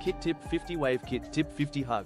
Kit tip 50 Wave kit tip 50 Hug.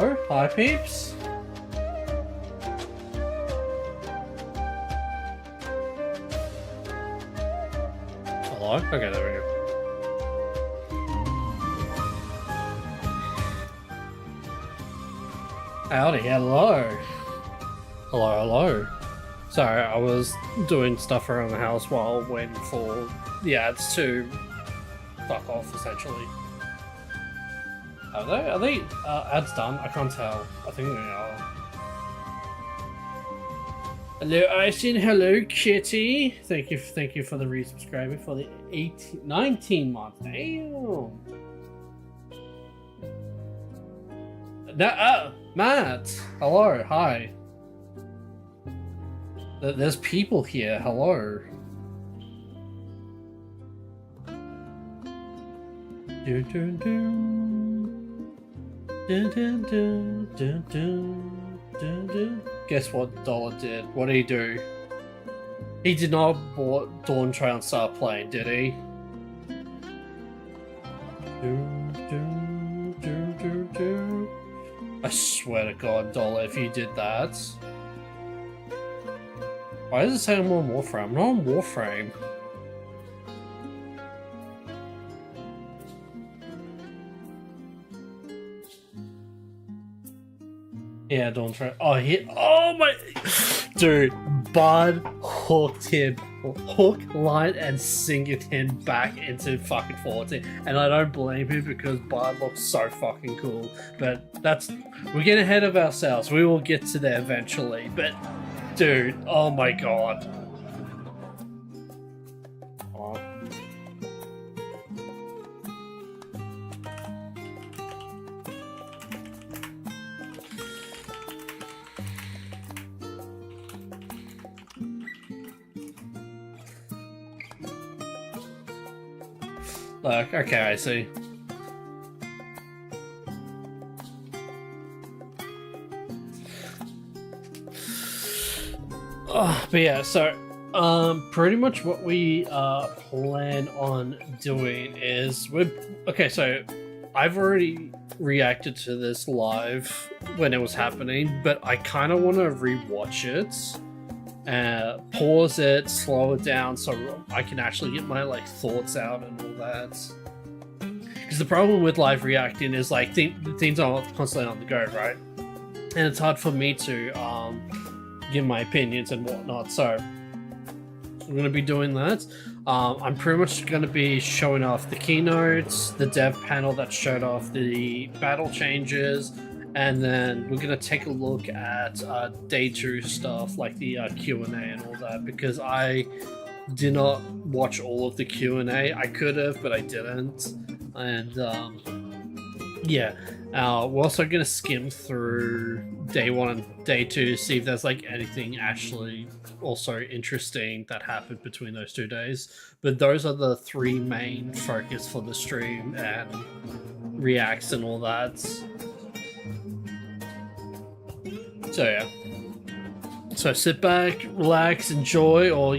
Hello, hi peeps. Hello? Okay, there we go. Howdy, hello. Hello, hello. Sorry, I was doing stuff around the house while waiting for the ads to fuck off, essentially. Are they ads done? I can't tell. I think they are. Hello, Icing. Hello, Kitty. Thank you for the resubscribing for the 19 months. Damn. Matt. Hello. Hi. There's people here. Hello. Dun, dun, dun. Dun, dun, dun, dun, dun, dun, dun. Guess what Dollar did? What did he do? He did not Dawn Trail and start playing, did he? Dun, dun, dun, dun, dun. I swear to God, Dollar, if you did that. Why does it say I'm on Warframe? I'm not on Warframe. Yeah, don't try. Oh, oh my, dude, Bud hooked him, hook, line, and singered him back into fucking 14, and I don't blame him because Bud looks so fucking cool. But we're getting ahead of ourselves. We will get to there eventually. But, dude, oh my God. Oh. Look, okay, I see. But yeah, so pretty much what we plan on doing is okay, so I've already reacted to this live when it was happening, but I kind of want to rewatch it. Pause it, slow it down so I can actually get my thoughts out and all that. Because the problem with live reacting is things are constantly on the go, right? And it's hard for me to give my opinions and whatnot. So we're going to be doing that. I'm pretty much going to be showing off the keynotes, the dev panel that showed off the battle changes. And then we're going to take a look at day 2 stuff like the Q&A and all that, because I did not watch all of the Q&A. I could have, but I didn't. And yeah, we're also going to skim through day 1 and day 2 to see if there's anything actually also interesting that happened between those 2 days. But those are the 3 main focus for the stream and reacts and all that. So yeah, so sit back, relax, enjoy, or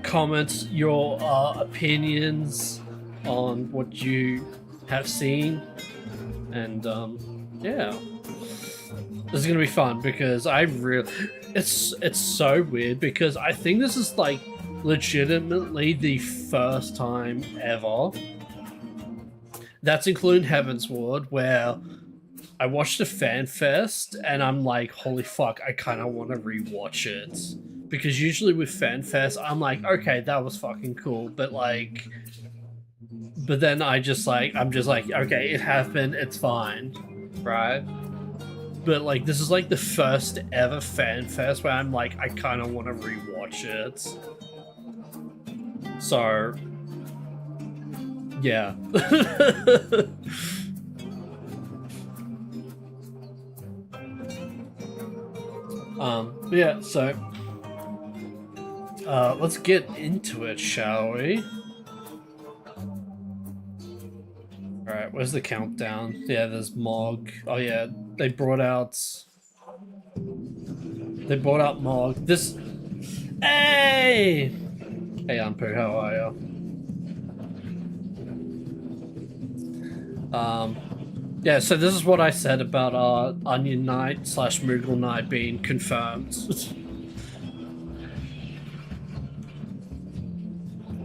comment your opinions on what you have seen, and yeah, this is gonna be fun because it's so weird because I think this is legitimately the first time ever, that's including Heavensward, where I watched a FanFest and I'm like, holy fuck, I kind of want to rewatch it. Because usually with FanFest, I'm like, okay, that was fucking cool. But then I'm just like, okay, it happened, it's fine. Right? But this is the first ever FanFest where I'm like, I kind of want to rewatch it. So, yeah. Yeah, so let's get into it, shall we? Alright, where's the countdown? Yeah, there's Mog. Oh yeah, they brought out Mog. This... Hey! Hey, Anpu, how are you? Yeah, so this is what I said about Onion Knight / Moogle Knight being confirmed.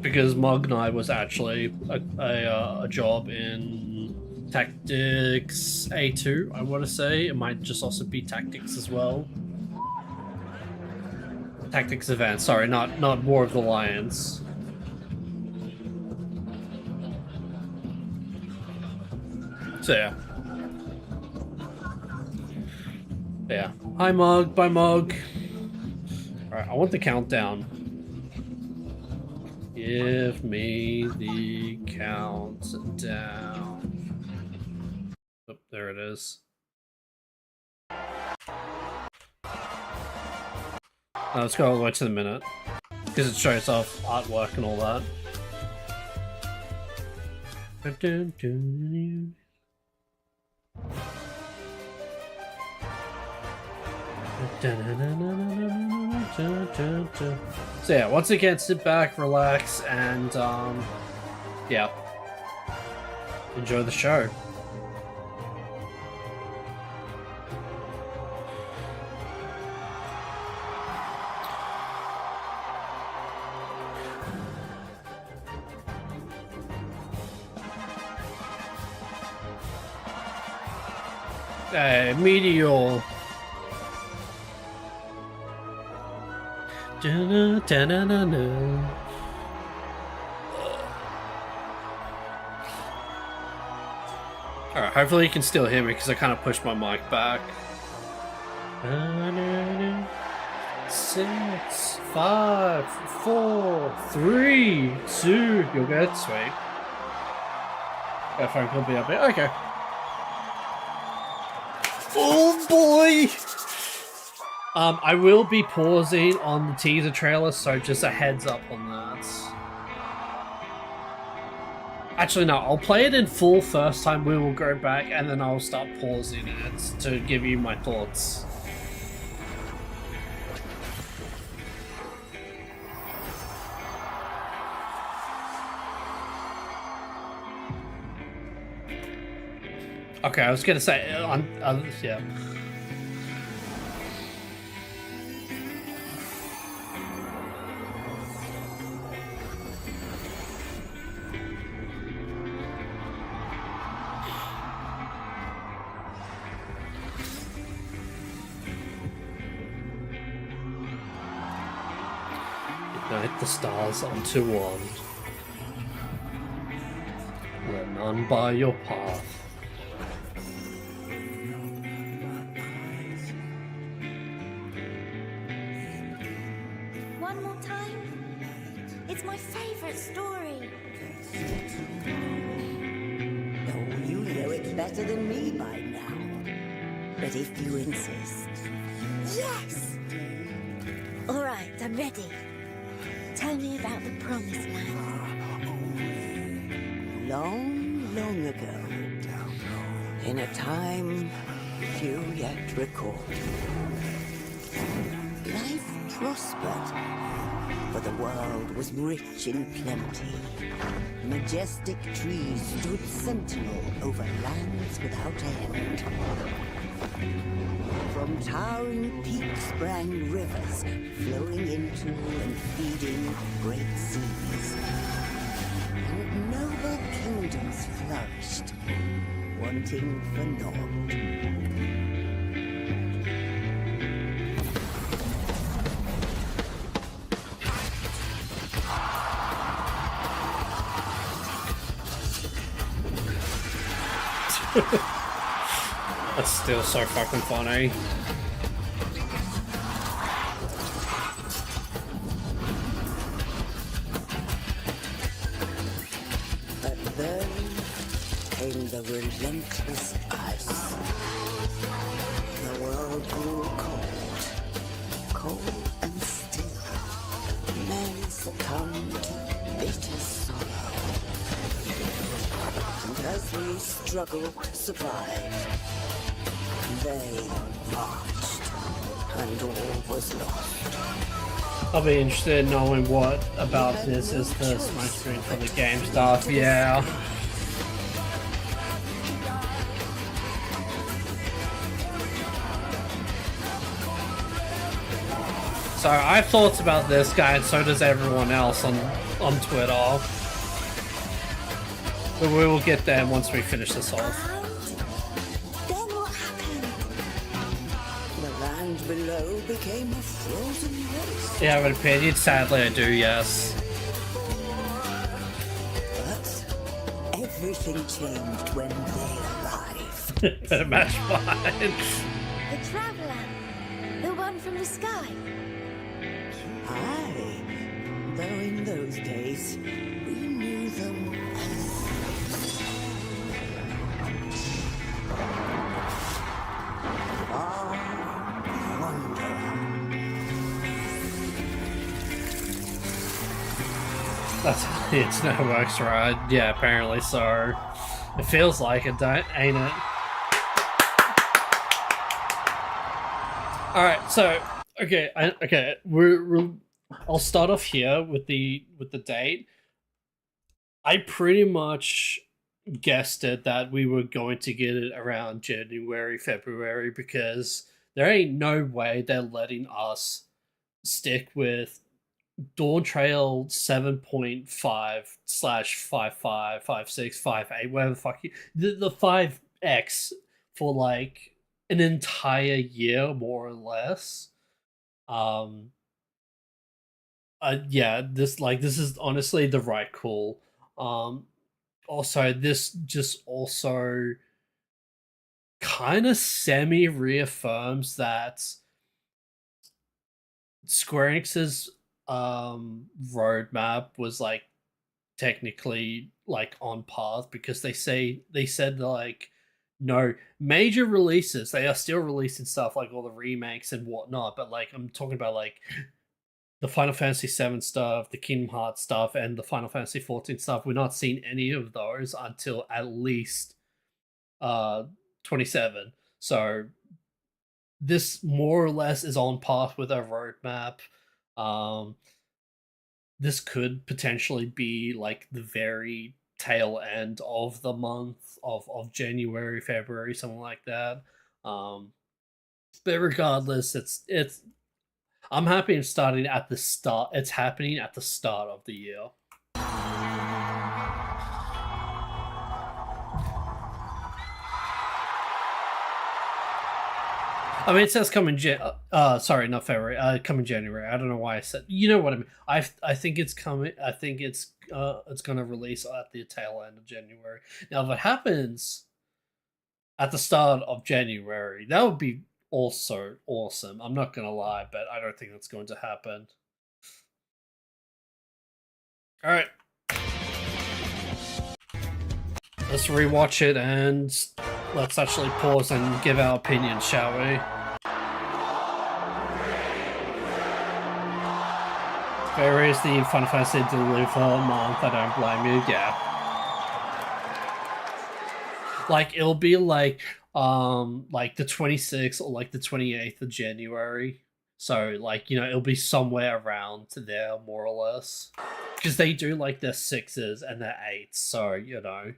because Mognai was actually a job in Tactics A2, I want to say. It might just also be Tactics as well. Tactics Advanced, sorry, not War of the Lions. So yeah. Yeah. Hi Mog, bye Mog. Alright, I want the countdown. Give me the countdown. Oh, there it is. Now let's go all the way to the minute. Because it shows off artwork and all that. So yeah, once again, sit back, relax, and yeah, enjoy the show. Hey, Meteor. Alright, hopefully you can still hear me because I kind of pushed my mic back. 6, 5, 4, 3, 2, you're good, sweet. That phone could be up here. Okay. Oh boy! I will be pausing on the teaser trailer, so just a heads up on that. Actually, no, I'll play it in full first time, we will go back, and then I'll start pausing it to give you my thoughts. Okay, I was gonna say, yeah. Ignite the stars onto one. Let none bar your path. One more time. It's my favorite story. Oh, you know it better than me by now. But if you insist. Yes! All right, I'm ready. Tell me about the promised land. Long, long ago, in a time few yet recall, life prospered, for the world was rich in plenty. Majestic trees stood sentinel over lands without end. From towering peaks sprang rivers, flowing into and feeding great seas. And noble kingdoms flourished, wanting for naught. That's still so fucking funny. But then came the relentless ice. The world grew cold, cold and still. Men succumbed to bitter sorrow. And as we struggled to survive, they marched, and all was lost. I'll be interested in knowing what about this is the smoke screen for the game stuff, yeah. So I have thoughts about this guy, and so does everyone else on on Twitter. But we will get there once we finish this off. And then what happened? The land below became a frozen waste. Yeah, I have an opinion. Sadly, I do, yes. But everything changed when they arrived. Better match mine. The traveler, the one from the sky. Aye, though in those days we knew them as wanderer. That's it's no works right. Yeah, apparently so. It feels like it, ain't it? All right, so okay, I'll start off here with the date. I pretty much guessed it that we were going to get it around January, February, because there ain't no way they're letting us stick with Dawn Trail 7.5/55, 56, 58, whatever the fuck the 5X for like an entire year, more or less. Yeah, this is honestly the right call. Also, this just also kind of semi reaffirms that Square Enix's roadmap was like technically like on path, because they said like no major releases. They are still releasing stuff like all the remakes and whatnot, but like I'm talking about like the Final Fantasy VII stuff, the Kingdom Hearts stuff, and the Final Fantasy XIV stuff. We're not seeing any of those until at least 27. So this more or less is on path with our roadmap. This could potentially be like the very tail end of the month of January, February, something like that. But regardless, it's I'm happy it's starting at the start. It's happening at the start of the year. I mean, it says coming sorry, not February. Coming January. I don't know why I said. You know what I mean. I think it's coming. I think it's gonna release at the tail end of January. Now, if it happens at the start of January, that would be also awesome. I'm not gonna lie, but I don't think that's going to happen. All right, let's rewatch it and let's actually pause and give our opinions, shall we? February is the Final Fantasy deliver month. I don't blame you. Yeah, like it'll be like the 26th or like the 28th of January. So like, you know, it'll be somewhere around there, more or less, because they do like their 6s and their 8s. So you know.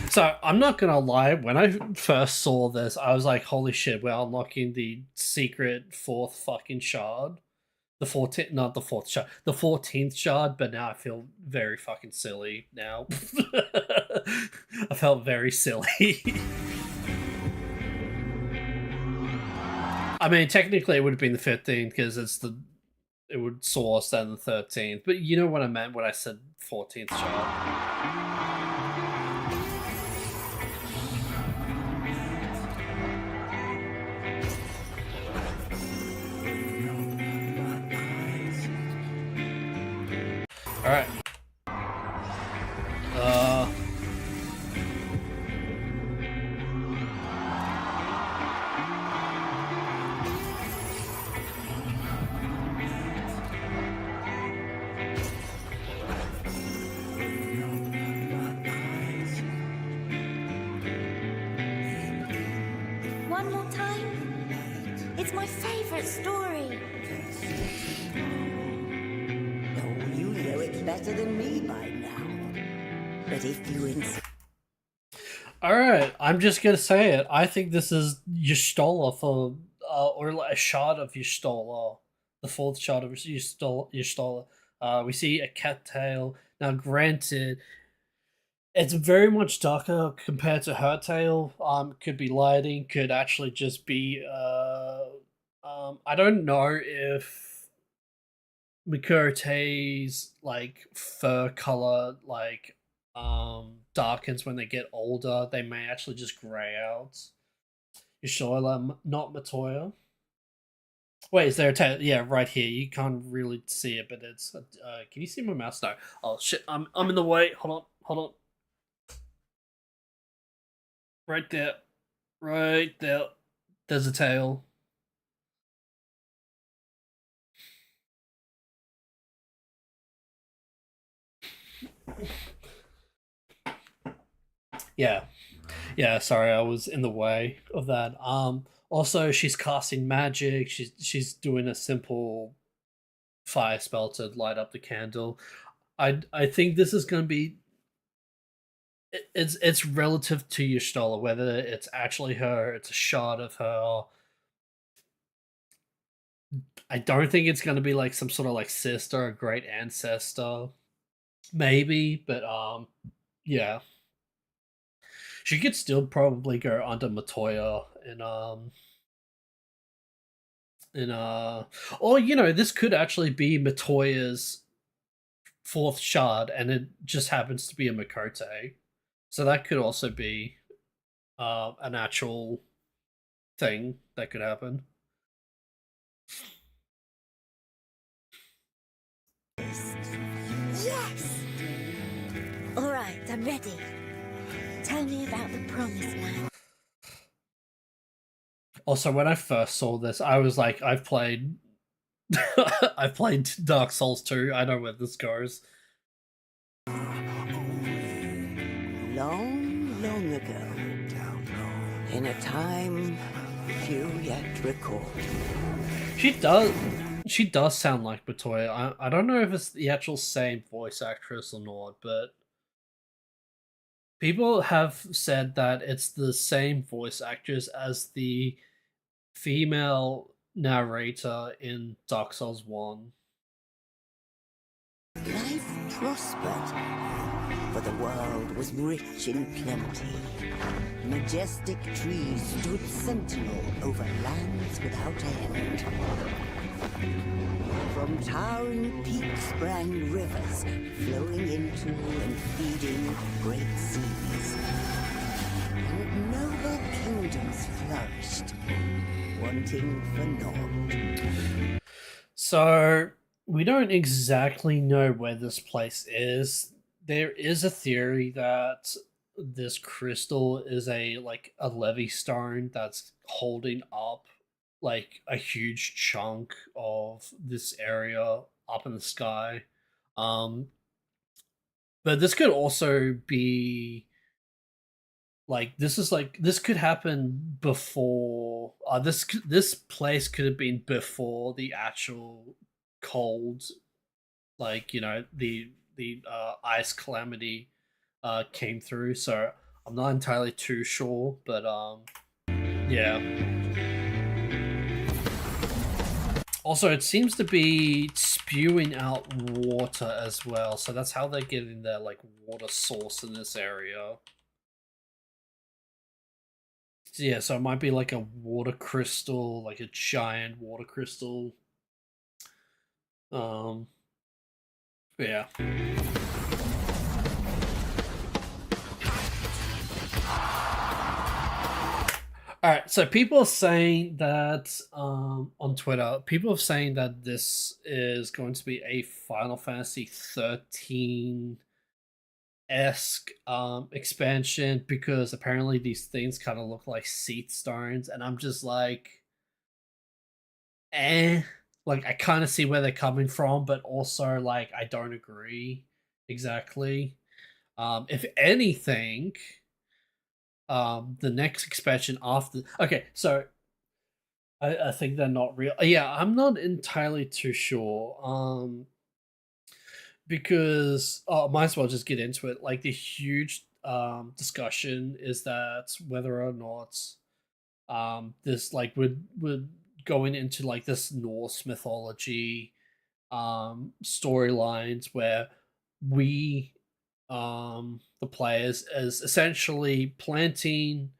So, I'm not gonna lie, when I first saw this, I was like, holy shit, we're unlocking the secret 4th fucking shard. The 14th, not the 4th shard, the 14th shard, but now I feel very fucking silly now. I felt very silly. I mean, technically it would have been the 15th, because it would source then the 13th, but you know what I meant when I said 14th shard. Alright. favorite story. Oh, you know it better than me by now. But if you insist. Alright, I'm just gonna say it. I think this is Y'shtola for, or like a shot of Y'shtola. The fourth shot of Y'shtola. We see a cattail. Now, granted, it's very much darker compared to her tail. Could be lighting, could actually just be, I don't know if Mikote's, like, fur color, like, darkens when they get older. They may actually just gray out. Y'shtola, not Matoya. Wait, is there a tail? Yeah, right here. You can't really see it, but it's. Can you see my mouse? No. Oh shit! I'm in the way. Hold on. Right there. Right there. There's a tail. Yeah. Yeah, sorry, I was in the way of that. Also she's casting magic. She's doing a simple fire spell to light up the candle. I think this is going to be it's relative to Y'shtola, whether it's actually her, it's a shot of her. I don't think it's going to be like some sort of like sister or great ancestor. Maybe, but yeah. She could still probably go under Matoya or this could actually be Matoya's fourth shard and it just happens to be a Mikote. So that could also be an actual thing that could happen. Yes! Alright, I'm ready. Tell me about the promised land. Also, when I first saw this, I was like, I've played I've played Dark Souls 2. I know where this goes. Long, long ago, in a time few yet record. She does sound like Matoya. I don't know if it's the actual same voice actress or not, but people have said that it's the same voice actress as the female narrator in Dark Souls 1. Life prospered, for the world was rich in plenty. Majestic trees stood sentinel over lands without end. From towering peaks sprang rivers, flowing into and feeding great seas. And noble kingdoms flourished, wanting for naught. So we don't exactly know where this place is. There is a theory that this crystal is a levy stone that's holding up like a huge chunk of this area up in the sky. Um but this could also be this could happen before this place could have been before the actual cold, the ice calamity came through. So I'm not entirely too sure, but yeah. Also, it seems to be spewing out water as well, so that's how they're getting their water source in this area. Yeah, so it might be like a water crystal, like a giant water crystal. Yeah. Alright, so people are saying that on Twitter, people are saying that this is going to be a Final Fantasy 13 esque expansion because apparently these things kind of look like seat stones, and I'm just like, I kind of see where they're coming from, but also I don't agree exactly. If anything, the next expansion after, okay, so I think they're not real. Yeah, I'm not entirely too sure. Because might as well just get into it. Like the huge discussion is that whether or not this like would going into like this Norse mythology storylines where we the players is essentially planting,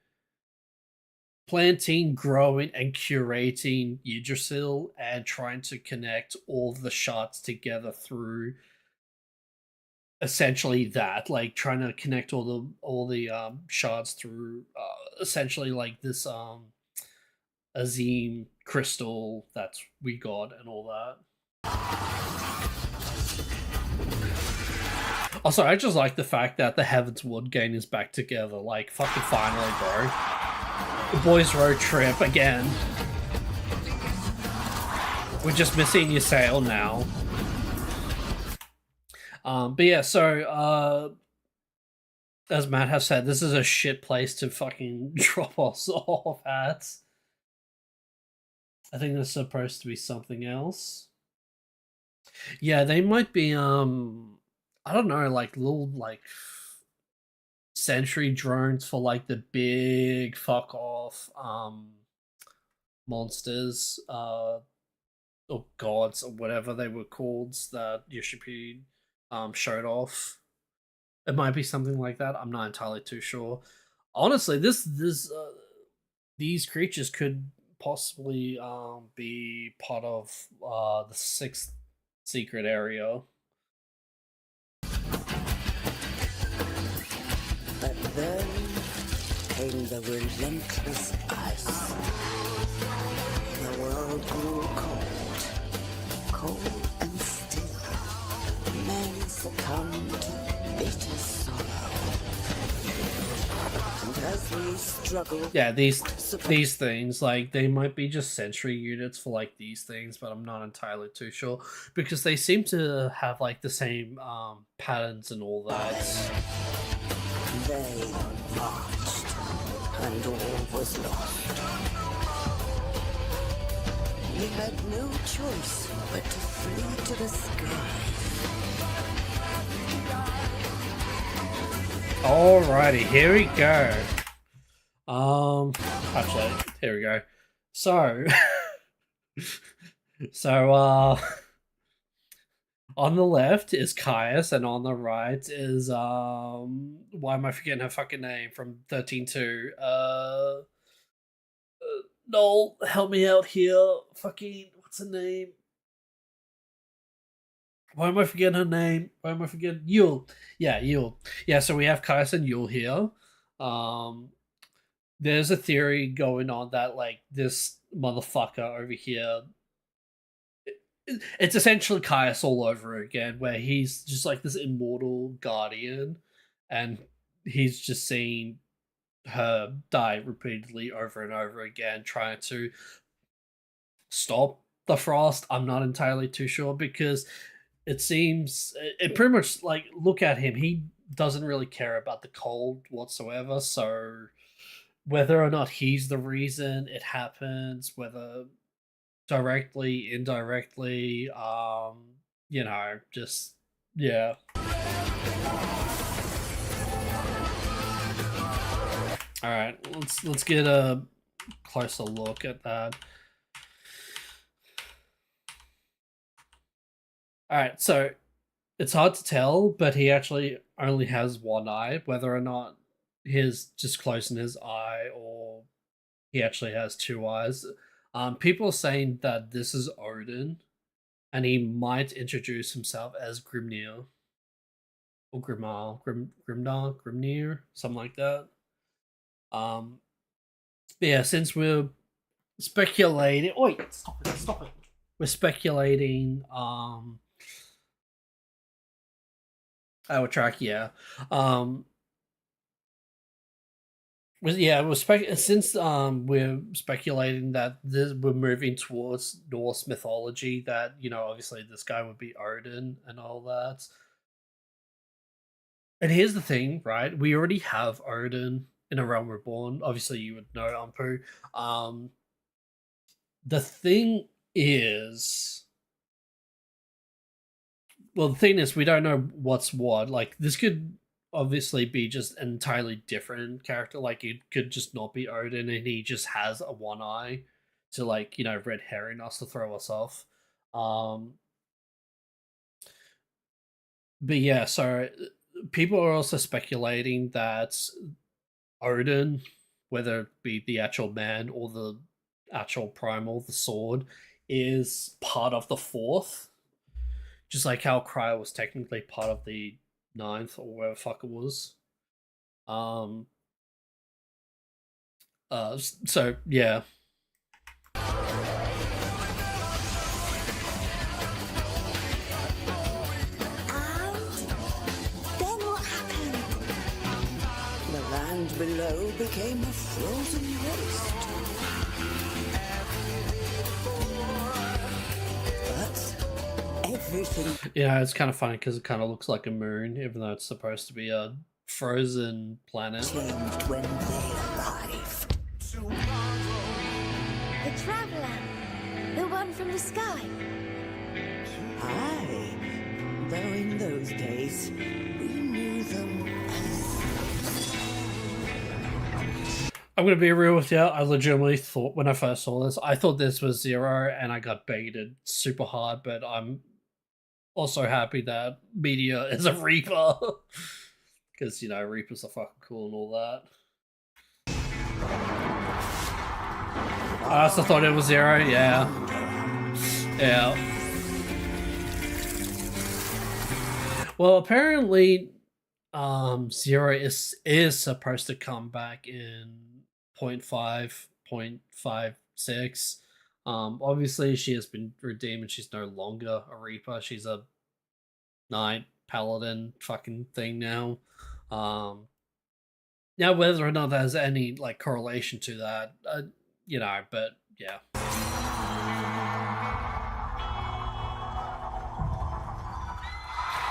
growing, and curating Yggdrasil and trying to connect all the shards together through essentially that, like trying to connect all the shards through essentially like this Azim crystal that we got and all that. Also, I just like the fact that the Heaven's Wood gang is back together. Like, fucking finally, bro. The boys road trip again. We're just missing your sail now. But yeah, so as Matt has said, this is a shit place to fucking drop us off at. I think there's supposed to be something else. Yeah, they might be I don't know, like little like sentry drones for like the big fuck off monsters or gods or whatever they were called that Yoshipede showed off. It might be something like that. I'm not entirely too sure. Honestly, these creatures could possibly be part of the sixth secret area. But then came the relentless ice. The world grew cold, cold and still. Men succumbed to bitter sorrow. And as we struggled, Yeah, these things, like they might be just sentry units for like these things, but I'm not entirely too sure because they seem to have like the same patterns and all that. they marched, and all was lost. We had no choice but to flee to the sky. Alrighty, here we go. Actually, here we go. So, on the left is Caius, and on the right is why am I forgetting her fucking name from 13-2? Noel, help me out here. Fucking what's her name? Why am I forgetting her name? Why am I forgetting Yule? Yeah, Yule. Yeah, so we have Caius and Yule here. There's a theory going on that like this motherfucker over here, it's essentially Caius all over again, where he's just like this immortal guardian, and he's just seen her die repeatedly over and over again, trying to stop the frost. I'm not entirely too sure because it seems it pretty much like look at him. He doesn't really care about the cold whatsoever. So whether or not he's the reason it happens, whether directly, indirectly, just yeah. All right, let's get a closer look at that. All right, so it's hard to tell, but he actually only has one eye. Whether or not he's just closing his eye or he actually has two eyes. People are saying that this is Odin, and he might introduce himself as Grimnir or Grimnir, something like that. But yeah, since we're speculating, wait, stop it. We're speculating. Our track, yeah. Since we're speculating that we're moving towards Norse mythology, that obviously this guy would be Odin and all that. And here's the thing, right? We already have Odin in A Realm Reborn. Obviously, you would know Umpu. the thing is, well, the thing is, we don't know what's what. Like, this could obviously be just an entirely different character. Like, it could just not be Odin, and he just has a one eye to, like, red herring us to throw us off. But yeah, so people are also speculating that Odin, whether it be the actual man or the actual primal, the sword, is part of the fourth. Just like how Cryo was technically part of the ninth or whatever the fuck it was. So yeah. Then what happened? The land below became a frozen waste. But everything Yeah, it's kind of funny because it kind of looks like a moon, even though it's supposed to be a frozen planet. changed when they arrived. The traveler. The one from the sky. Aye, though in those days, we knew them as... I'm gonna be real with you. I legitimately thought when I first saw this, I thought this was Zero, and I got baited super hard. But I'm also happy that Meteor is a Reaper, because Reapers are fucking cool and all that. I also thought it was Zero. Yeah. Well, apparently, Zero is supposed to come back in 0.5, 0.56. Obviously, she has been redeemed and she's no longer a Reaper. She's a Knight Paladin fucking thing now. Now, whether or not there's any like correlation to that, but yeah.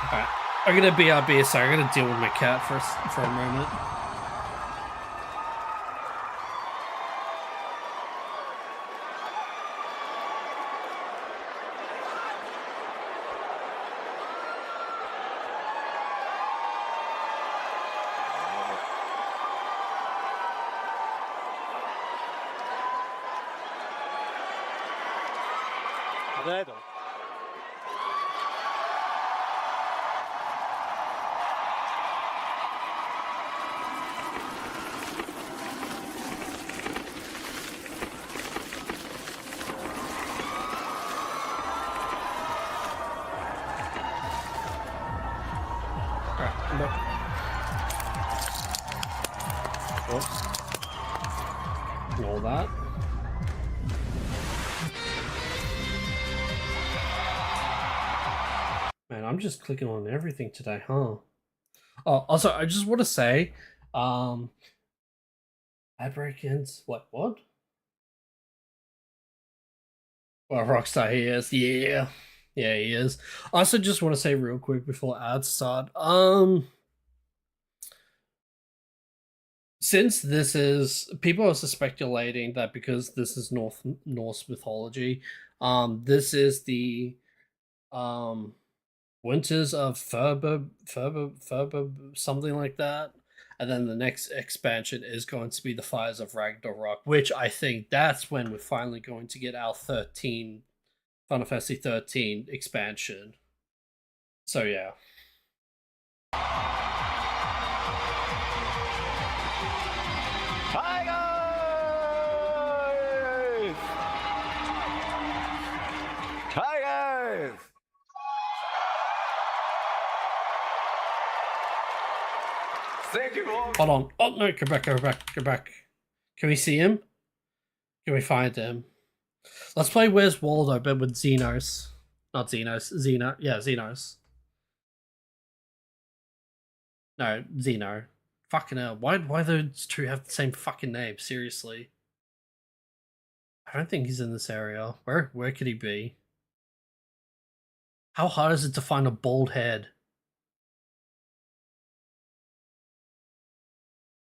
Alright, I'm gonna BRB, so I'm gonna deal with my cat for a moment. Credo. All that. Man, I'm just clicking on everything today, huh? Oh, also, I just want to say, ad break-ins. What? Well, Rockstar, he is. Yeah, he is. I also just want to say real quick before ads start. Since this is, people are speculating that because this is Norse mythology, this is the Winters of Ferber, something like that. And then the next expansion is going to be the Fires of Ragnarok, which I think that's when we're finally going to get our Final Fantasy 13 expansion. So yeah. Hi guys! Thank you all. Hold on. Oh no, go back. Can we see him? Can we find him? Let's play Where's Waldo, but with Xenos. Not Xenos. Xenos. No, Xeno. Fucking hell. Why those two have the same fucking name? Seriously. I don't think he's in this area. Where could he be? How hard is it to find a bald head?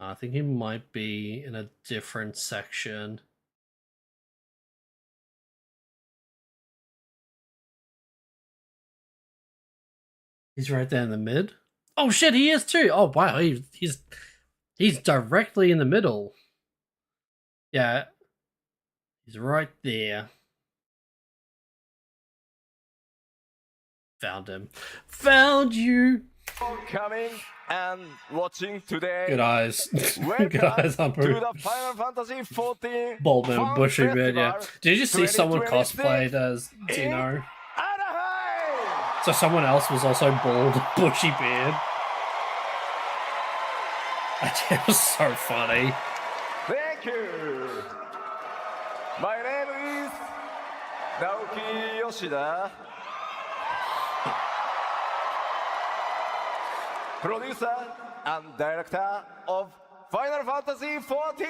I think he might be in a different section. He's right there in the mid. Oh shit, he is too. Oh wow, he's directly in the middle. Yeah, he's right there. Found him. Found you. Coming and watching today. Good eyes. Good eyes, To Humper. the Final Fantasy XIV Baldman, Fan bushy beard, yeah. Festival Did you just see someone 2026 cosplayed as Dino? Anaheim! So someone else was also bald, bushy beard. That was so funny. Thank you. My name is Naoki Yoshida. Producer and director of Final Fantasy XIV.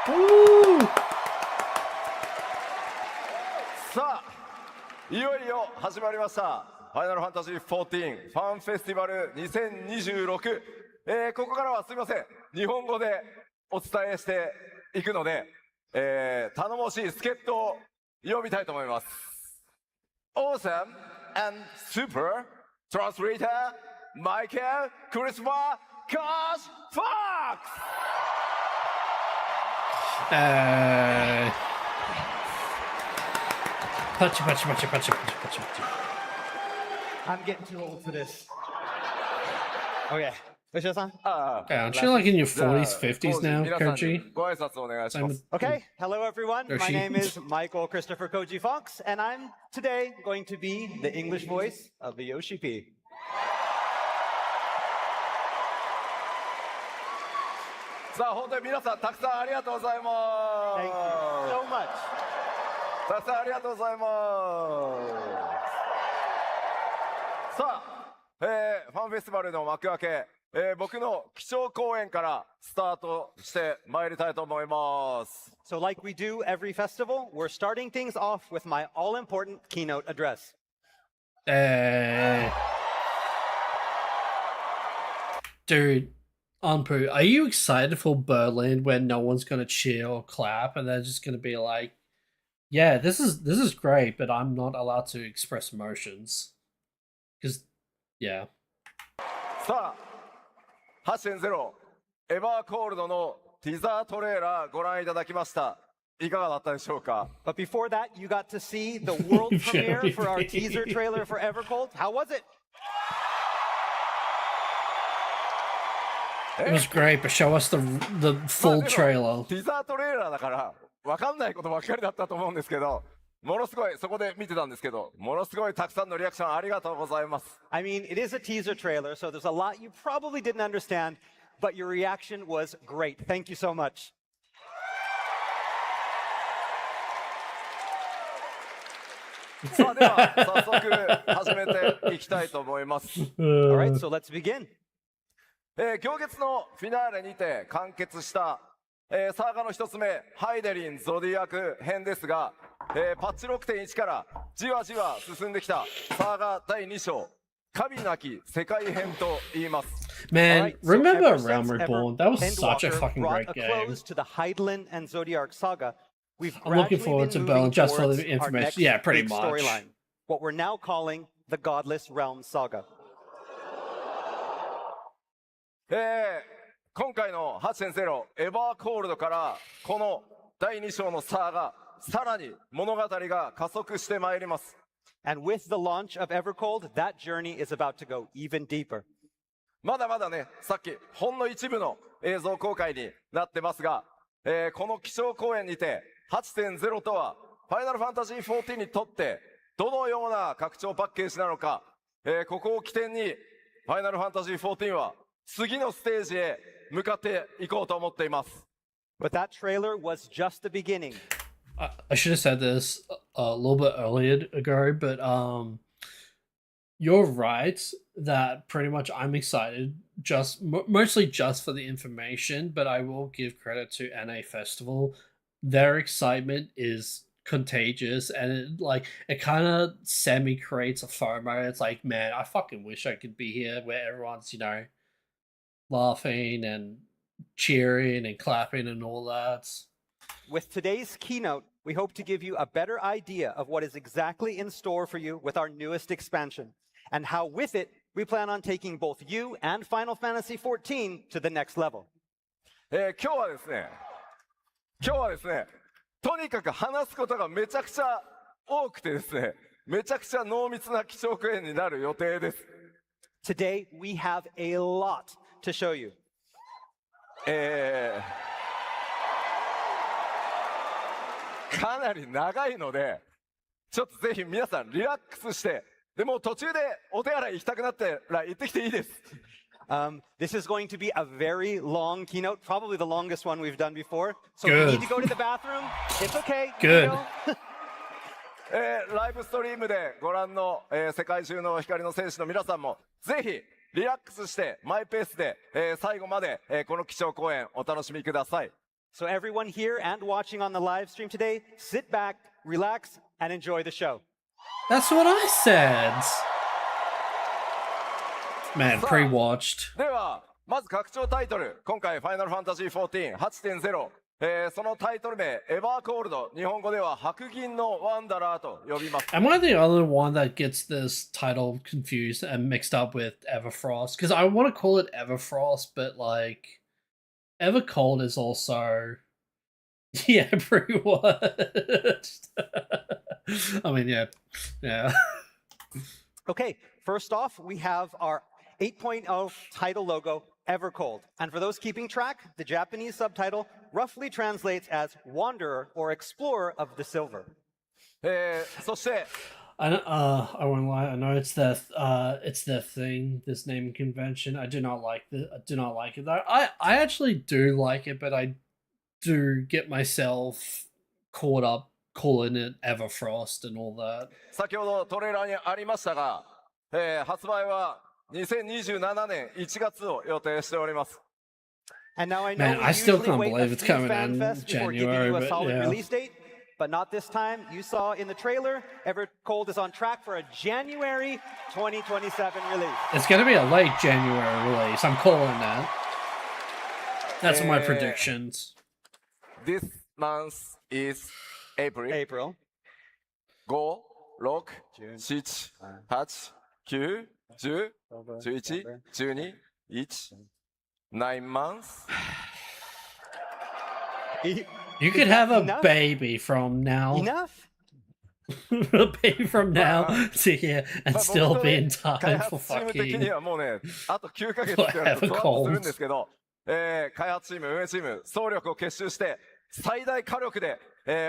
Woo! さあ、いよいよ始まりましたファイナルファンタジー14ファンフェスティバル2026、ここからはすみません日本語でお伝えしていくので、頼もしい助っ人を呼びたいと思います。 Awesome and super translator Michael Christopher Kosh Fox. Patchy. I'm getting too old for this. Okay. Yoshida-san? Aren't you like in your 40s, 50s now, 皆さんに Koji? ご挨拶お願いします。 Okay. Hello, everyone. My Yoshi. name is Michael Christopher Koji Fox, and I'm today going to be the English voice of the Yoshi P. さあ本当に皆さんたくさんありがとうございま Thank you so much. す。たくさんありがとうございます。さあ、ファンフェスティバルの幕開け、僕の基調講演からスタートしてまいりたいと思います。 So, like we do every festival, we're starting things off with my all-important keynote address. Dude, Anpu, are you excited for Berlin where no one's gonna cheer or clap and they're just gonna be like, yeah, this is great, but I'm not allowed to express emotions? Because, yeah. さあ、8.0 エバーコールドのティザートレーラーご覧いただきました。いかがだったでしょうか。 But before that, you got to see the world premiere for our teaser trailer for Evercold. How was it? It was great, but show us the full まあでも trailer. ティザートレーラーだから分かんないことばっかりだったと思うんですけど、ものすごいそこで見てたんですけど、ものすごいたくさんのリアクションありがとうございます。 I mean, it is a teaser trailer, so there's a lot you probably didn't understand, but your reaction was great. Thank you so much. さあでは早速始めていきたいと思います。 All right, so let's begin. 今月のフィナーレにて完結した、サーガの一つ目ハイデリンゾディアク編ですが、パッチ 6.1 からじわじわ進んできたサーガ第2章神なき世界編と言います。 Man, All right, so remember ever Realm since Reborn? Ever, That was such a Endwalker fucking brought great a game. close to the Hydaelyn and Zodiac saga. We've I'm looking gradually forward to been Berlin moving just for towards the our information. next Yeah, pretty big much. storyline, what we're now calling the Godless Realm Saga. 今回の 8.0 エバーコールドからこの第2章のサーガさらに物語が加速してまいります。 And with the launch of Evercold, that journey is about to go even deeper. まだまだね、さっきほんの一部の映像公開になってますが、この基調講演にて 8.0 とはファイナルファンタジー14にとってどのような拡張パッケージなのか、ここを起点にファイナルファンタジー14は次のステージへ向かっていこうと思っています。 But that trailer was just the beginning. I should have said this a little bit earlier ago, but you're right that pretty much I'm excited just mostly just for the information, but I will give credit to NA Festival. Their excitement is contagious, and it kind of semi creates a FOMO. It's like, man, I fucking wish I could be here where everyone's laughing and cheering and clapping and all that. With today's keynote, we hope to give you a better idea of what is exactly in store for you with our newest expansion, and how with it, we plan on taking both you and Final Fantasy XIV to the next level. 今日はですね、とにかく話すことがめちゃくちゃ多くてですね、めちゃくちゃ濃密な基調講演になる予定です。Today, we have a lot to show you. かなり長いので、ちょっとぜひ皆さんリラックスして、でも途中でお手洗い行きたくなったら行ってきていいです。This is going to be a very long keynote, probably the longest one we've done before. So if Good. you need to go to the bathroom, it's okay. Good. You know? ライブストリームでご覧の、世界中の光の戦士の皆さんもぜひリラックスしてマイペースで、最後まで、この基調講演お楽しみください。So everyone here and watching on the live stream today, sit back, relax, and enjoy the show. That's what I said. Man, pre-watched. ではまず拡張タイトル、今回ファイナルファンタジー14 8.0、そのタイトル名エバーコールド、日本語では白銀のワンダラーと呼びます。 Am I the other one that gets this title confused and mixed up with Everfrost? Because I want to call it Everfrost, but like Evercold is also yeah, pre-watched. I mean, yeah. Okay, first off, we have our 8.0 title logo, Evercold. And for those keeping track, the Japanese subtitle roughly translates as Wanderer or Explorer of the Silver. そして I won't lie. I know it's their thing, this naming convention. I do not like it though. I actually do like it, but I do get myself caught up calling it Everfrost and all that. 先ほどトレーラーにありましたが、発売は2027年1月を予定しております。 And now I know Man, we I still usually can't wait believe a it's few coming in FanFests before giving January, you a but solid yeah. release date, but not this time. You saw in the trailer, Evercold is on track for a January 2027 release. It's going to be a late January release. I'm calling that. That's my predictions. This month is April. April. 5、6、7、8、9、10、11、12、1、9 months. You could have a baby from now. Enough? A baby from now to here and still be in 開 time for 発チーム的に fucking. はもうね、あと9ヶ月ってやると Have a トラップす cold. るんですけど、開発チーム、運営チーム、総力を結集して最大火力で、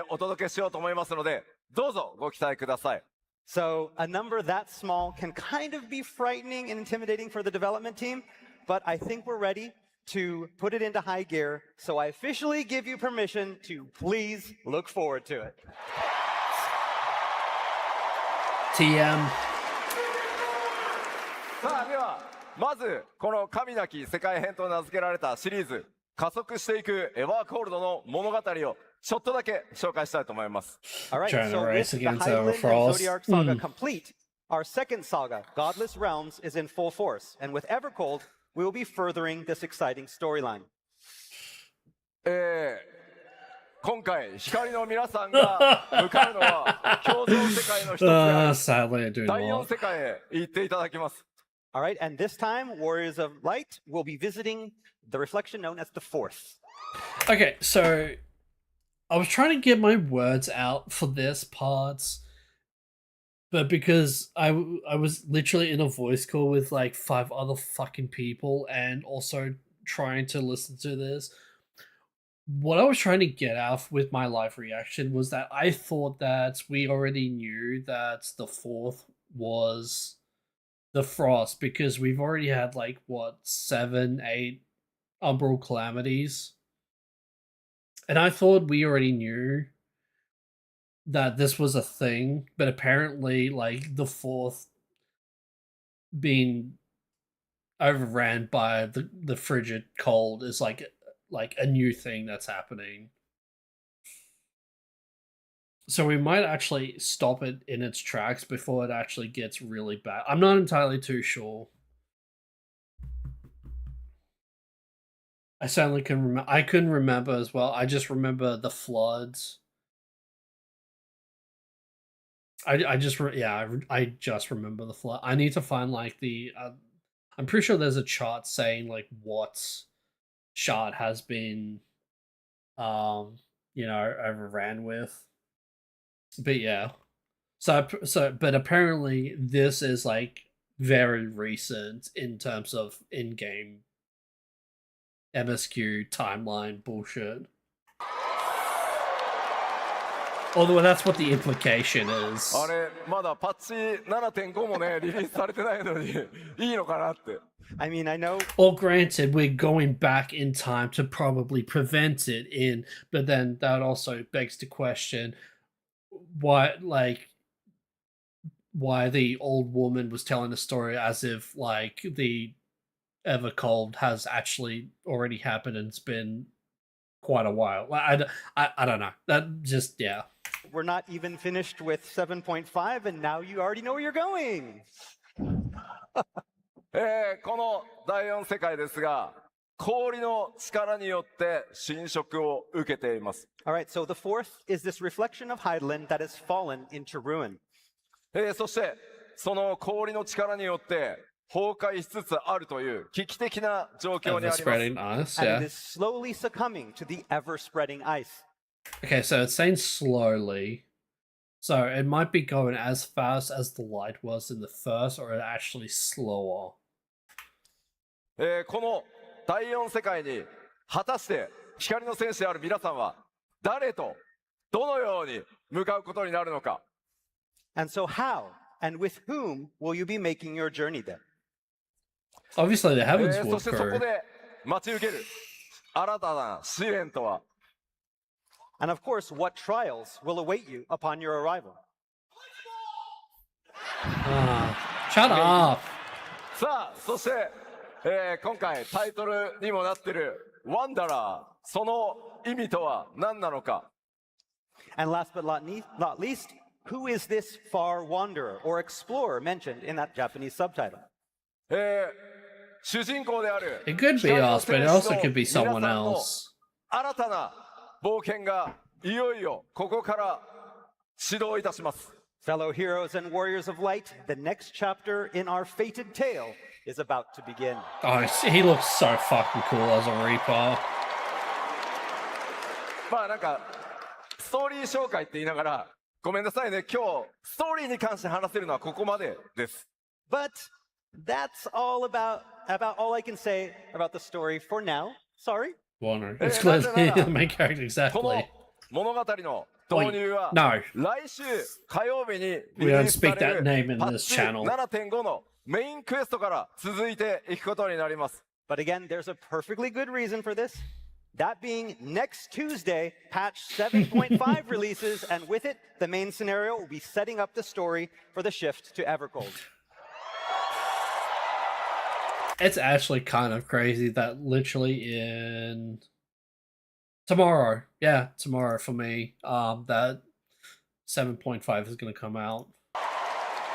お届けしようと思いますので、どうぞご期待ください。 So a number that small can kind of be frightening and intimidating for the development team, but I think we're ready to put it into high gear. So I officially give you permission to please look forward to it. TM. さあではまずこの神なき世界編と名付けられたシリーズ加速していくエバーコールドの物語をちょっとだけ紹介したいと思います。 All right, Trying to so race with the against Highland and Everfrost. Zodiac saga complete, our second saga, Godless Realms, is in full force. And with Evercold, we will be furthering this exciting storyline. 今回光の皆さんが向かうのは共存世界の一つである Sadly, I do 第4 not. 世界へ行っていただきます。 All right, and this time, Warriors of Light will be visiting the reflection known as the Fourth. Okay, so I was trying to get my words out for this part, but because I was literally in a voice call with like 5 other fucking people and also trying to listen to this, what I was trying to get out with my live reaction was that I thought that we already knew that the fourth was the Frost because we've already had like what 7, 8 Umbral Calamities. And I thought we already knew that this was a thing, but apparently like the fourth being overran by the frigid cold is like a new thing that's happening. So we might actually stop it in its tracks before it actually gets really bad. I'm not entirely too sure. I certainly can remember. I couldn't remember as well. I just remember the floods I just I just remember the flood. I need to find like the. I'm pretty sure there's a chart saying like what shard has been, overran with. But yeah, but apparently this is like very recent in terms of in-game MSQ timeline bullshit. Although that's what the implication is. あれ、まだパッチ7.5もね、リリースされてないのにいいのかなって。I mean, I know. Or granted, we're going back in time to probably prevent it but then that also begs the question why the old woman was telling the story as if like the Evercold has actually already happened and it's been quite a while. I don't know. That just, yeah. We're not even finished with 7.5, and now you already know where you're going. この第4世界ですが、氷の力によって侵食を受けています。All right, so the fourth is this reflection of Heidelin that has fallen into ruin. そして、その氷の力によって崩壊しつつあるという危機的な状況にあります。Ever-spreading ice, And yeah. it is slowly succumbing to the ever-spreading ice. Okay, so it's saying slowly. So it might be going as fast as the light was in the first, or actually slower. この第4世界に果たして光の戦士である皆さんは誰とどのように向かうことになるのか。And so how and with whom will you be making your journey there? Obviously, the heavens そ will してそこ grow. で待ち受ける新たな試練とは。 And of course, what trials will await you upon your arrival? Shut up! さあ、そして、今回タイトルにもなっているワンダラー、その意味とは何なのか。 And last but not least, who is this far wanderer or explorer mentioned in that Japanese subtitle? 主人公である It could be 光の us, but 戦 it 士 also の could be 皆さん someone の else. 新たな冒険がいよいよここから始動いたします。 Fellow heroes and warriors of light, the next chapter in our fated tale is about to begin. Oh, he looks so fucking cool as a Reaper. まあなんかストーリー紹介って言いながらごめんなさいね、今日ストーリーに関して話せるのはここまでです。 But that's all about all I can say about the story for now. Sorry. Warner. It's clearly the main character この exactly. 物語の導入は No. 来週火曜日にリ We リ don't ースさ speak れ that る name in パッ this チ channel. 7.5のメインクエストから続いていくことになります。 But again, there's a perfectly good reason for this. That being next Tuesday, patch 7.5 releases, and with it, the main scenario will be setting up the story for the shift to Evercold. It's actually kind of crazy that literally in tomorrow for me, that 7.5 is going to come out.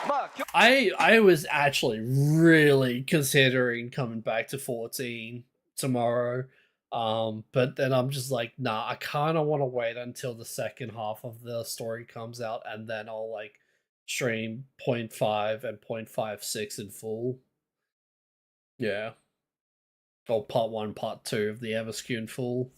まあ今日 I was actually really considering coming back to 14 tomorrow. But then I'm just like, nah, I kind of want to wait until the second half of the story comes out, and then I'll like stream 0.5 and 0.56 in full. Yeah. Or part 1, part 2 of the Everskew in full.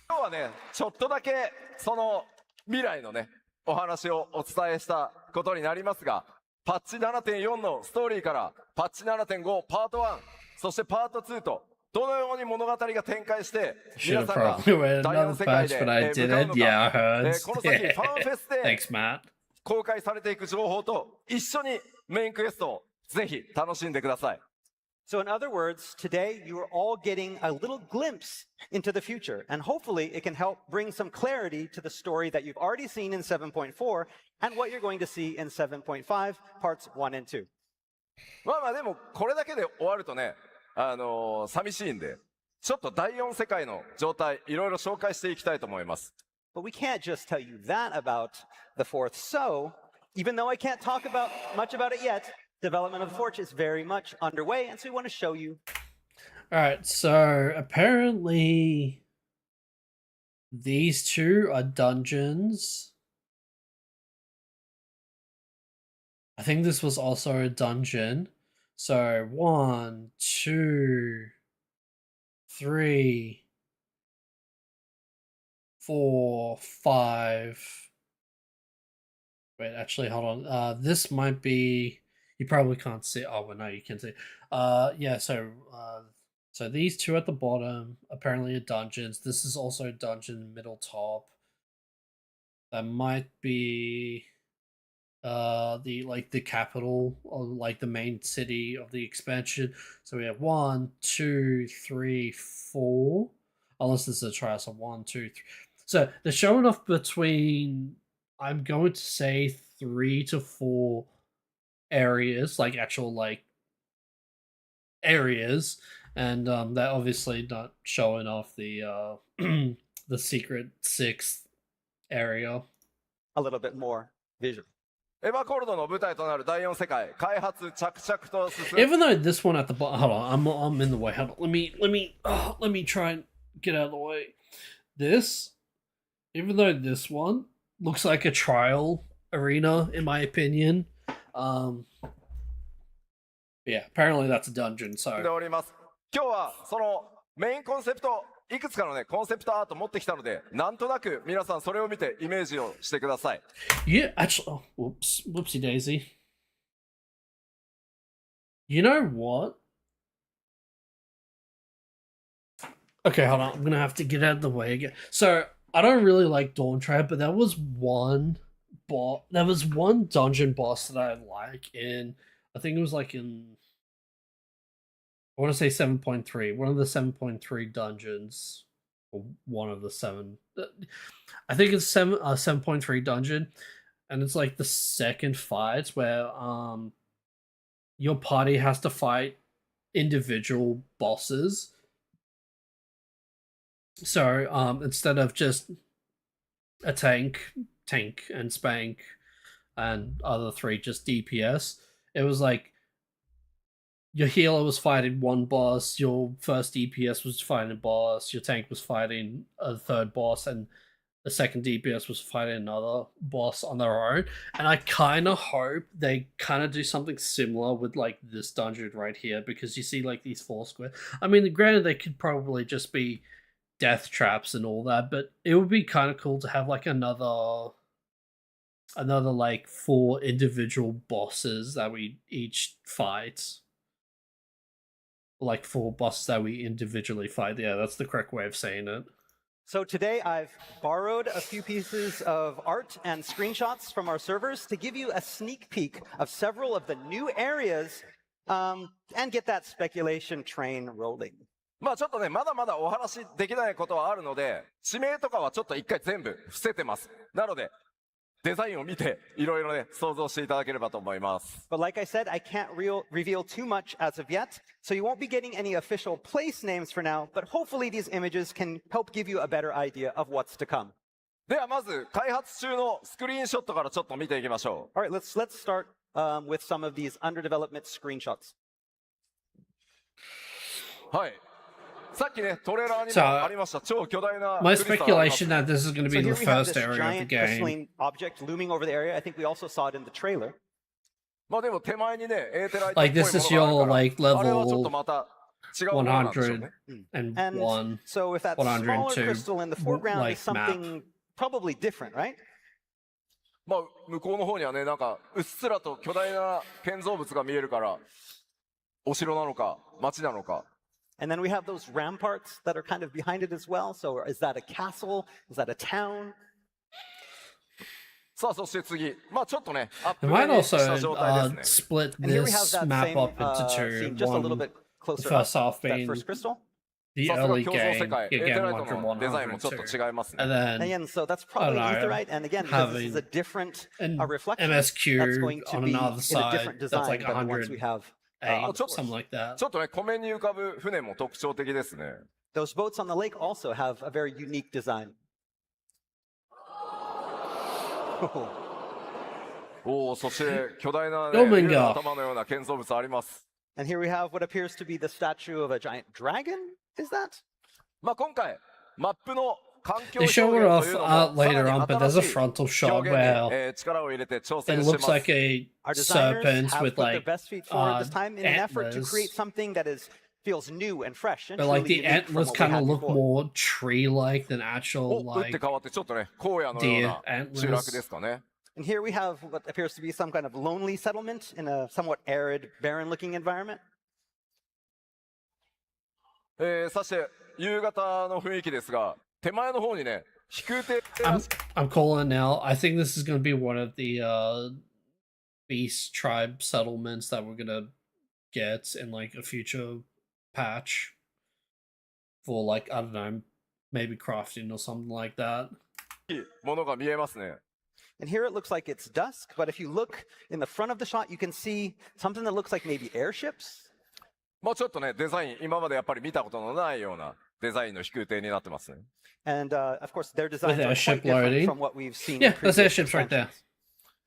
今日はね、ちょっとだけその未来のね、お話をお伝えしたことになりますが、パッチ 7.4 のストーリーからパッチ 7.5 パート1、そしてパート2とどのように物語が展開して皆 Should さ have んが probably read 第 another 4世界 patch, で but I 向かう didn't. の Yeah, I か、 heard. この先ファンフェスで Thanks, Matt. 公開されていく情報と一緒にメインクエストをぜひ楽しんでください。 So, in other words, today you are all getting a little glimpse into the future, and hopefully it can help bring some clarity to the story that you've already seen in 7.4 and what you're going to see in 7.5 parts 1 and 2. まあまあでもこれだけで終わるとね、寂しいんで、ちょっと第4世界の状態いろいろ紹介していきたいと思います。 But we can't just tell you that about the fourth. So, even though I can't talk much about it yet, development of the Forge is very much underway, and so we want to show you. Alright, so apparently these two are dungeons I think this was also a dungeon. So 1, 2, 3, 4, 5. Wait, actually, hold on. This might be. You probably can't see. Oh, well, no, you can see. Yeah. So these two at the bottom apparently are dungeons. This is also a dungeon middle top. That might be the capital or like the main city of the expansion. So we have 1, 2, 3, 4. Unless this is a trial, so 1, 2, 3. So they're showing off between, I'm going to say, 3 to 4 areas, like actual like areas, and they're obviously not showing off the the secret 6th area. A little bit more visual. エヴァコルドの舞台となる第4世界、開発着々と進む。 Even though this one at the bottom, hold on, I'm in the way. Hold on, let me try and get out of the way. This, even though this one looks like a trial arena, in my opinion, yeah, apparently that's a dungeon. で So おります。今日はそのメインコンセプト、いくつかのねコンセプトアート持ってきたので、なんとなく皆さんそれを見てイメージをしてください。 yeah, actually, oh, whoopsie daisy. You know what? Okay, hold on. I'm gonna have to get out of the way again. So I don't really like Dawn Trap, but there was one dungeon boss that I like in. I think it was like in. I want to say 7.3, one of the 7.3 dungeons, or one of the 7. I think it's 7.3 dungeon, and it's like the second fight where your party has to fight individual bosses. So instead of just a tank and spank and other 3 just DPS, it was like your healer was fighting one boss, your first DPS was fighting a boss, your tank was fighting a 3rd boss, and the second DPS was fighting another boss on their own. And I kind of hope they kind of do something similar with like this dungeon right here, because you see like these 4 square. I mean, granted, they could probably just be death traps and all that, but it would be kind of cool to have like another like 4 individual bosses that we each fight. Like 4 bosses that we individually fight. Yeah, that's the correct way of saying it. So today I've borrowed a few pieces of art and screenshots from our servers to give you a sneak peek of several of the new areas and get that speculation train rolling. まあちょっとね、まだまだお話しできないことはあるので、地名とかはちょっと一回全部伏せてます。なので、デザインを見ていろいろね想像していただければと思います。 But like I said, I can't reveal too much as of yet, so you won't be getting any official place names for now, but hopefully these images can help give you a better idea of what's to come. ではまず開発中のスクリーンショットからちょっと見ていきましょ All right, let's start with some of these under development screenshots. う。はい。さっきねトレーラーに So, もありました超巨大な My クリスタルがあります speculation that this is going to So be here the we have first this area of the giant game. crystalline object looming over the area. I think we also saw it in the trailer. まあでも手前にねエーテライトっぽい Like も this の is がある your から like あれはちょっと level また違うものなんでしょうね。 100 and And 1. so with that smaller 102 crystal in the foreground like is something probably different, right? まあ向こうの方にはねなんかうっすらと巨大な建造物が見えるからお城なのか町なのか。 And then we have those ramparts that are kind of behind it as well. So is that a castle? Is that a town? さあそして次まあちょっとねアップ It デ might ートした also 状態ですね。 split And here we have this that map same up into scene two. just a little One, bit closer the first up, half that being first crystal. the さすが early 競争世 game, 界エーテ again ライト 100, のデザインもちょっと 102. 違いますね。 And And then again, so that's probably know, etherite. And again, because this is a having different an reflection, that's going MSQ to on be in another a side different that's design like than the ones we have. 108, just- something like that. ちょっとね湖面に浮かぶ船も特徴的ですね。 Those boats on the lake also have a very unique design. おおそして巨大な、ね、ドーメンが竜の頭のような建造物あります。 And here we have what appears to be the statue of a giant dragon. Is that? まあ今回マップの環境 They 表現 show と it いう off のもさら later に on, but there's a 新しい frontal shot 表現に、 where 力を入れて挑 it 戦して looks ます。 like a Our designers serpent have with put their like best feet forward this time in an effort to antlers. create something that feels new and fresh and But truly like the unique from antlers what we kind of had look before. more tree-like than お actual 打って like 変わってちょっとね荒野のよう deer な集落で antlers. すかね。 And here we have what appears to be some kind of lonely settlement in a somewhat arid, barren-looking environment. そして夕方の雰囲気ですが、手前の方にね飛空艇 I'm calling now. I think this is going to be one of the beast tribe settlements that we're gonna get in like a future patch for like I don't know, maybe crafting or something like that. ものが見えますね。 And here it looks like it's dusk, but if you look in the front of the shot, you can see something that looks like maybe airships. もうちょっとねデザイン今までやっぱり見たことのないようなデザインの飛空艇になってますね。 And of course, their designs With are airship quite different loading. from what we've seen. Yeah, in that's previous airships right there. expansions.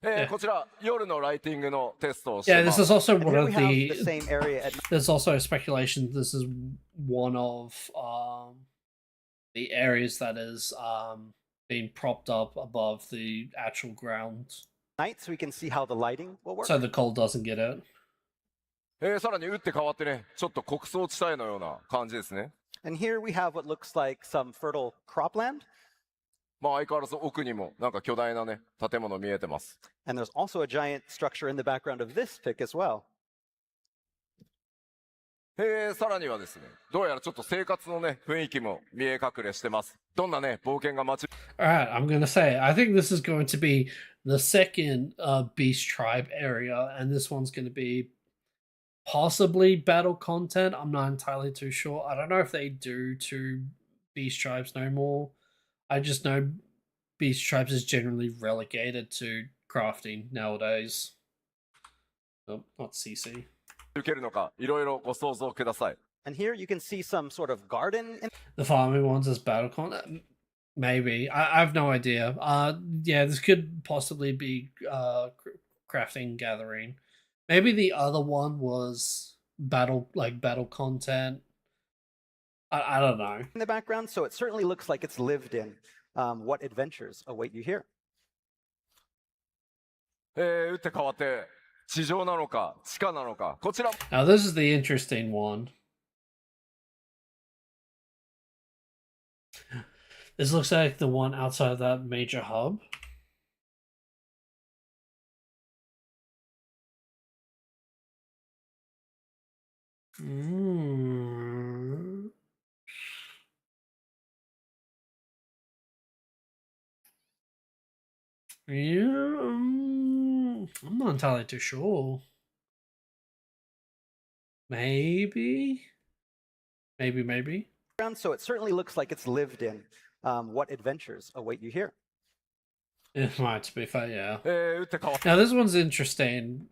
Yeah. こちら夜のライティングのテストをして Yeah, ま this す。 is also And one here of we have the the. same area at There's also speculation. This is one of the areas that is being propped up above the actual ground, night, so we can see how the lighting will work. so the cold doesn't get it. さらに打って変わってねちょっと穀倉地帯のような感じですね。 And here we have what looks like some fertile cropland. まあ相変わらず奥にもなんか巨大なね建物見えてます。 And there's also a giant structure in the background of this pic as well. さらにはですねどうやらちょっと生活のね雰囲気も見え隠れしてます。どんなね冒険が待ち Alright, I'm gonna say, I think this is going to be the second Beast Tribe area, and this one's gonna be possibly battle content. I'm not entirely too sure. I don't know if they do two Beast Tribes no more. I just know Beast Tribes is generally relegated to crafting nowadays. Oh, not CC. 受けるのかいろいろご想像ください。 And here you can see some sort of garden. The farming ones as battle content? Maybe. I have no idea. Yeah, this could possibly be crafting gathering. Maybe the other one was battle content. I don't know. In the background, so it certainly looks like it's lived in. What adventures await you here? 打って変わって地上なのか地下なのかこちら Now this is the interesting one. This looks like the one outside that major hub. Mm. Yeah, I'm not entirely too sure. Maybe. So it certainly looks like it's lived in. What adventures await you here? It might, to be fair, yeah. 打って変わって Now this one's interesting.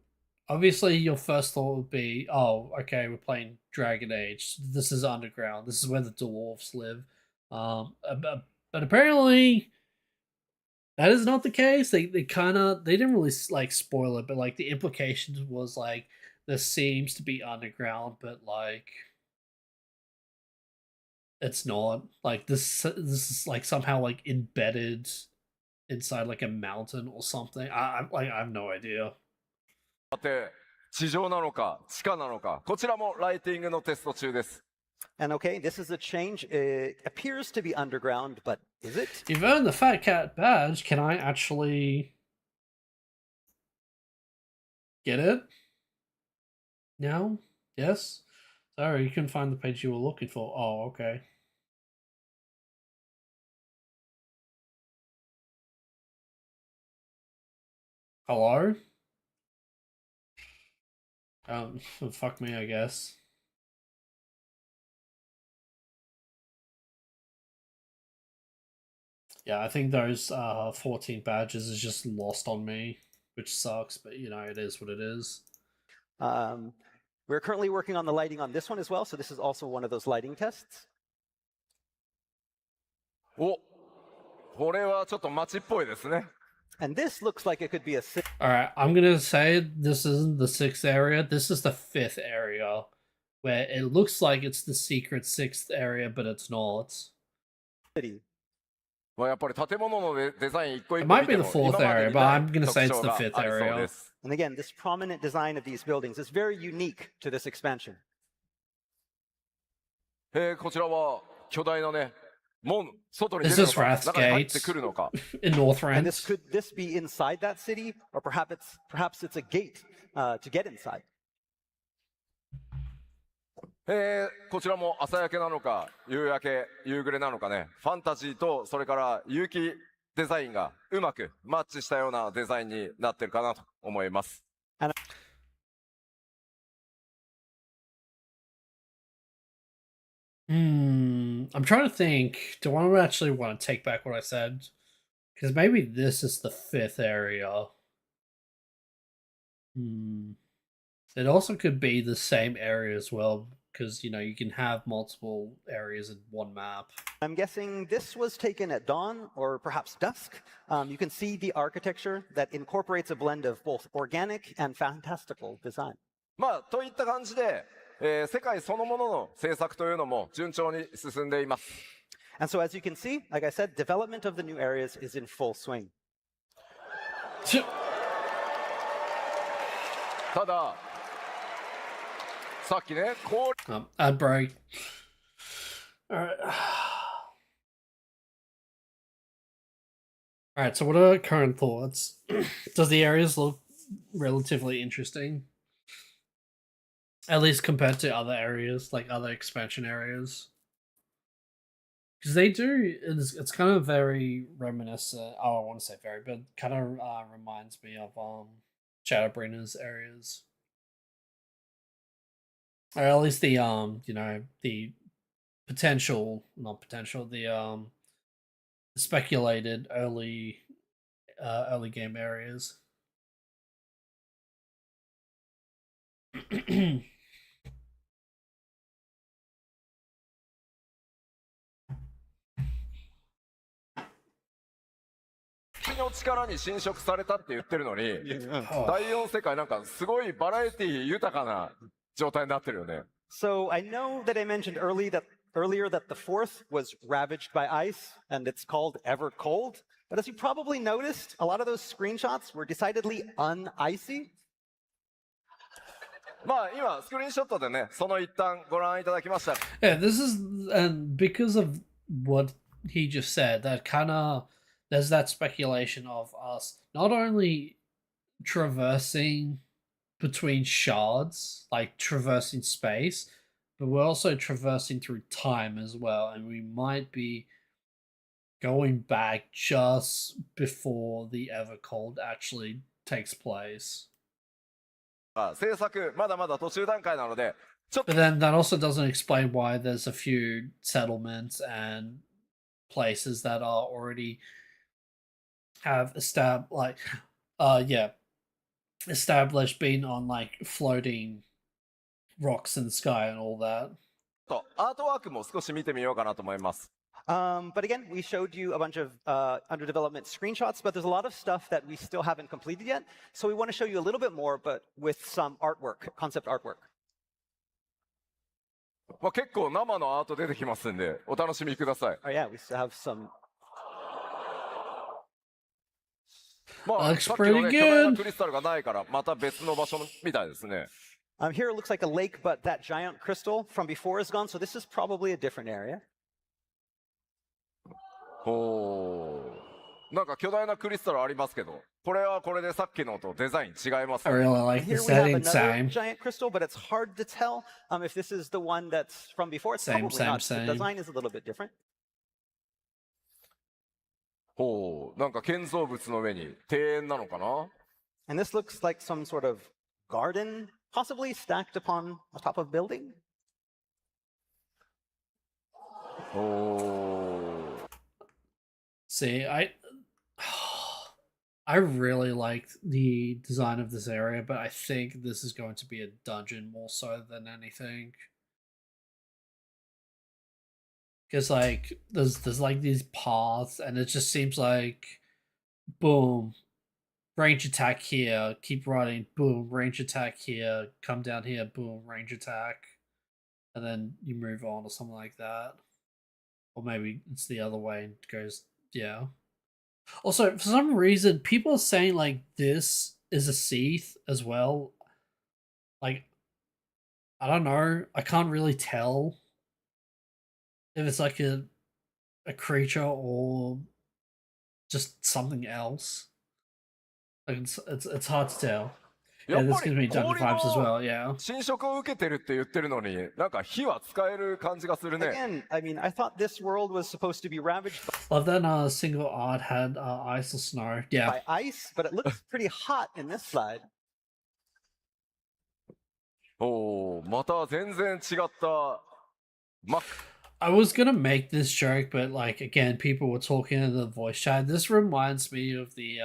Obviously, your first thought would be, oh, okay, we're playing Dragon Age. This is underground. This is where the dwarves live. But apparently, that is not the case. They didn't really like spoil it, but like the implications was like this seems to be underground, but like it's not. Like this is like somehow like embedded inside like a mountain or something. I have no idea. って地上なのか地下なのかこちらもライティングのテスト中です。 And okay, this is a change. It appears to be underground, but is it? You've earned the Fat Cat badge. Can I actually get it? No? Yes? Sorry, you couldn't find the page you were looking for. Oh, okay. Hello? Fuck me, I guess. Yeah, I think those 14 badges is just lost on me, which sucks, but you know, it is what it is. We're currently working on the lighting on this one as well, so this is also one of those lighting tests. おこれはちょっと街っぽいですね。 And this looks like it could be a Alright, I'm gonna say this isn't the 6th area, this is the 5th area, where it looks like it's the secret 6th area, but it's not. city. まあやっぱり建物のデザイン一個一 It 個 might 見 be て the も fourth 今まで area, に but ない I'm gonna 特 say it's 徴 the が fifth ありそう area. です。 And again, this prominent design of these buildings is very unique to this expansion. こちらは巨大なね、門、外に出 Is るの this か、 Wrath's 中に入って Gate くるのか。 in North And this Rent? could this be inside that city, or perhaps it's a gate to get inside. こちらも朝焼けなのか、夕焼け、夕暮れなのかね、ファンタジーとそれから有機デザインがうまくマッチしたようなデザインになってるかなと思います。I'm trying to think. Do I actually want to take back what I said? Because maybe this is the fifth area. It also could be the same area as well, because you know you can have multiple areas in one map. I'm guessing this was taken at dawn or perhaps dusk. You can see the architecture that incorporates a blend of both organic and fantastical design. まあ、といった感じで、世界そのものの制作というのも順調に進んでいます。And so, as you can see, like I said, development of the new areas is in full swing. ただ、さっきね、Ad break. Alright. Alright, so what are our current thoughts? Does the areas look relatively interesting? At least compared to other areas, like other expansion areas? Because they do, it's kind of very reminiscent. Oh, I want to say very, but kind of reminds me of Shadowbringers areas. Or at least the you know, the not potential, the speculated early game areas. の力に侵食されたって言ってるのに、第4世界なんかすごいバラエティ豊かな状態になってるよね。So I know that I mentioned earlier that the fourth was ravaged by ice, and it's called Ever Cold. But as you probably noticed, a lot of those screenshots were decidedly un-icy. まあ今スクリーンショットでね、その一旦ご覧いただきました。 Yeah, this is, and because of what he just said, that kind of, there's that speculation of us not only traversing between shards, like traversing space, but we're also traversing through time as well, and we might be going back just before the Evercold actually takes place. 制作まだまだ途中段階なので、ちょっと But then that also doesn't explain why there's a few settlements and places that are already have established, established, being on like floating rocks in the sky and all that. アートワークも少し見てみようかなと思います。 But again, we showed you a bunch of under development screenshots, but there's a lot of stuff that we still haven't completed yet. So we want to show you a little bit more, but with some artwork, concept artwork. まあ結構生のアート出てきますんで、お楽しみください。 Oh yeah, we still have some. まあ Looks さっきのね、 pretty 巨大な good. クリスタルがないから、また別の場所みたいですね。 Here it looks like a lake, but that giant crystal from before is gone. So this is probably a different area. ほう。なんか巨大なクリスタルありますけど、これはこれでさっきのとデザイン違います I ね。 really like Here the we have setting. another Same. giant crystal, but it's hard to tell if this is the one that's from before. It's Same, probably same, not. same. The design is a little bit different. ほう。なんか建造物の上に庭園なのかな。 And this looks like some sort of garden, possibly stacked upon top of building. ほう。 See, I really liked the design of this area, but I think this is going to be a dungeon more so than anything. Because like there's like these paths, and it just seems like, boom, range attack here, keep running, boom, range attack here, come down here, boom, range attack, and then you move on or something like that. Or maybe it's the other way and goes Yeah. Also, for some reason, people are saying like this is a Seath as well. Like, I don't know. I can't really tell if it's like a creature or just something else. Like it's hard to tell. や Yeah, っ this ぱり gives me dungeon 氷 vibes as の well. Yeah. 侵食を受けてるって言ってるのに、なんか火は使える感じがするね。 Again, I mean, I thought this world was supposed to be ravaged Love that single art had ice or snow. Yeah. by ice, but it looks pretty hot in this slide. おお、また全然違ったマック。 I was gonna make this joke, but like again, people were talking in the voice chat. This reminds me of the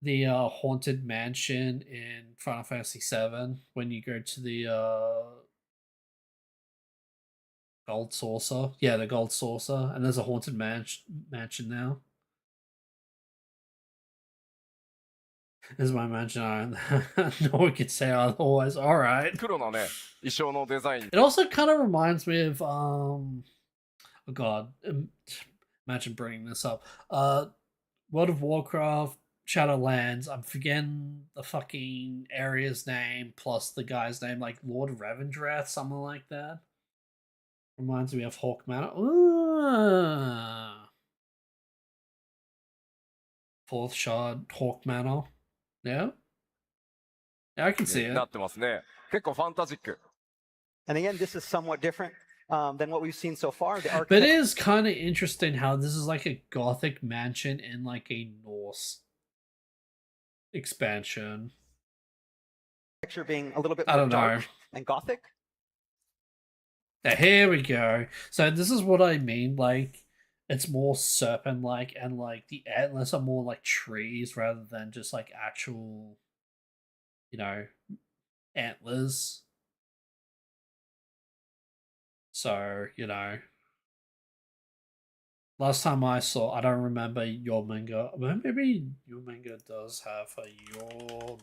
haunted mansion in Final Fantasy VII when you go to the gold saucer. Yeah, the gold saucer, and there's a haunted mansion now. This is my mansion. No one could say otherwise. All right. 黒なね、衣装のデザイン。 It also kind of reminds me of oh god, imagine bringing this up. World of Warcraft, Shadowlands. I'm forgetting the fucking area's name plus the guy's name, like Lord Ravendreth, something like that. Reminds me of Hawk Manor. Ooh. Fourth Shard, Hawk Manor. Yeah, yeah, I can see it. なってますね。結構ファンタジック。 And again, this is somewhat different than what we've seen so far. The But it architect- is kind of interesting how this is like a Gothic mansion in like a Norse expansion. architecture being a little bit I more don't know. dark and gothic. Now, here we go. So this is what I mean. Like, it's more serpent-like, and like the antlers are more like trees rather than just like actual, you know, antlers. So, you know, last time I saw, I don't remember your manga. Maybe your manga does have a your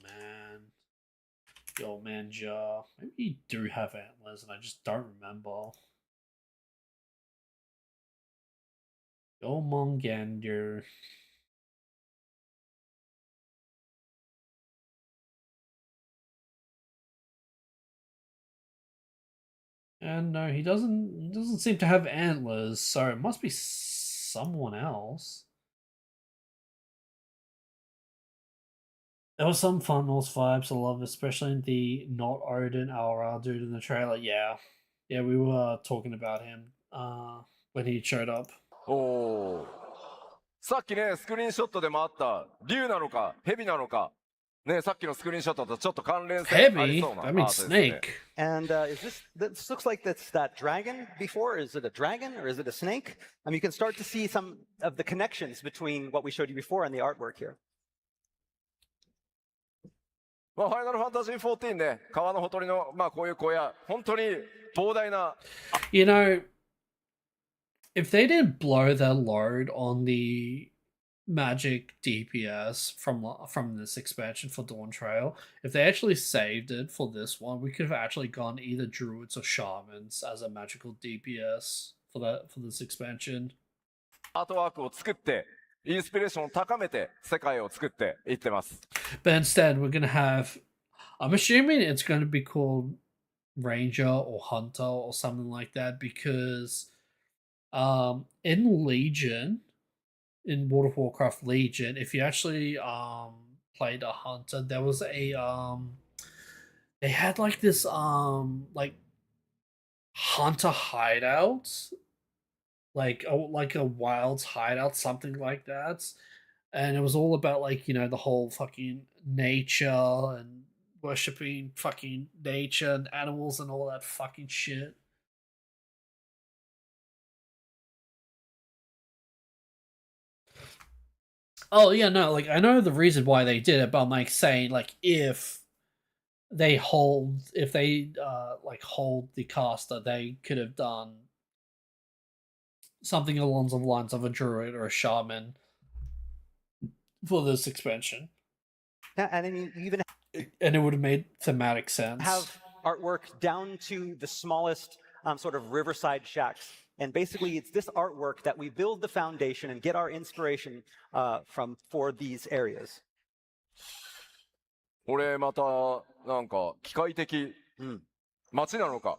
manja. Maybe you do have antlers, and I just don't remember. Your mangander. And no, he doesn't seem to have antlers, so it must be someone else. There was some fun Norse vibes I love, especially the not Odin Aura dude in the trailer. Yeah. Yeah, we were talking about him when he showed up. おお。さっきね、スクリーンショットでもあった竜なのか蛇なのか、ね、さっきのスクリーンショットとちょっと関連性あり Heavy? そうなア I ー mean トですね。 snake. And is this looks like that's that dragon before? Is it a dragon or is it a snake? I mean, you can start to see some of the connections between what we showed you before and the artwork here. まあ、ファイナルファンタジー14ね、川のほとりの、まあ、こういう小屋、本当に膨大な。 You know, if they didn't blow their load on the magic DPS from this expansion for Dawn Trail, if they actually saved it for this one, we could have actually gone either druids or shamans as a magical DPS for this expansion. アートワークを作って、インスピレーションを高めて、世界を作っていってます。 But instead, we're gonna have. I'm assuming it's going to be called Ranger or Hunter or something like that because, in Legion, in World of Warcraft Legion, if you actually played a Hunter, there was a they had like this like Hunter hideout, like a Wilds hideout, something like that. And it was all about like, you know, the whole fucking nature and worshipping fucking nature and animals and all that fucking shit. Oh yeah, no, like I know the reason why they did it, but I'm like saying like if they hold the caster, they could have done something along the lines of a druid or a shaman for this expansion. Yeah, and then you even And it would have made thematic sense. have artwork down to the smallest sort of riverside shacks And basically, it's this artwork that we build the foundation and get our inspiration for these areas. これまたなんか機械的街なのか、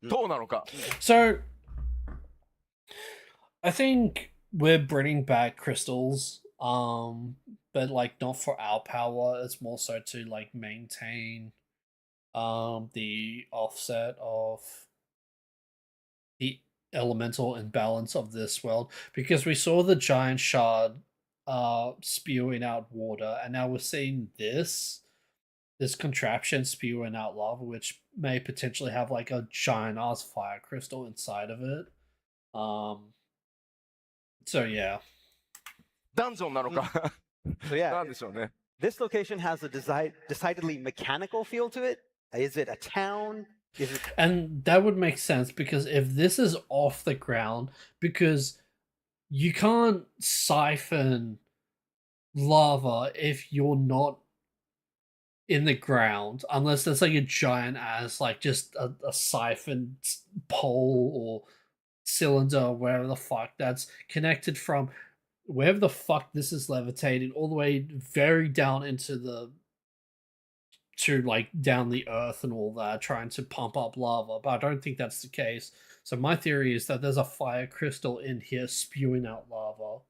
塔なのか。 So, I think we're bringing back crystals, but like not for our power. It's more so to like maintain the offset of the elemental imbalance of this world, because we saw the giant shard spewing out water, and now we're seeing this contraption spewing out lava, which may potentially have like a giant ass fire crystal inside of it. So yeah. ダンジョンなのか。 So yeah, なんでしょうね。 this location has a decidedly mechanical feel to it. Is it a town? Is it... And that would make sense, because if this is off the ground, because you can't siphon lava if you're not in the ground, unless there's like a giant ass, like just a siphon pole or cylinder or wherever the fuck that's connected from wherever the fuck this is levitating all the way very down into the like down the earth and all that, trying to pump up lava. But I don't think that's the case. So my theory is that there's a fire crystal in here spewing out lava.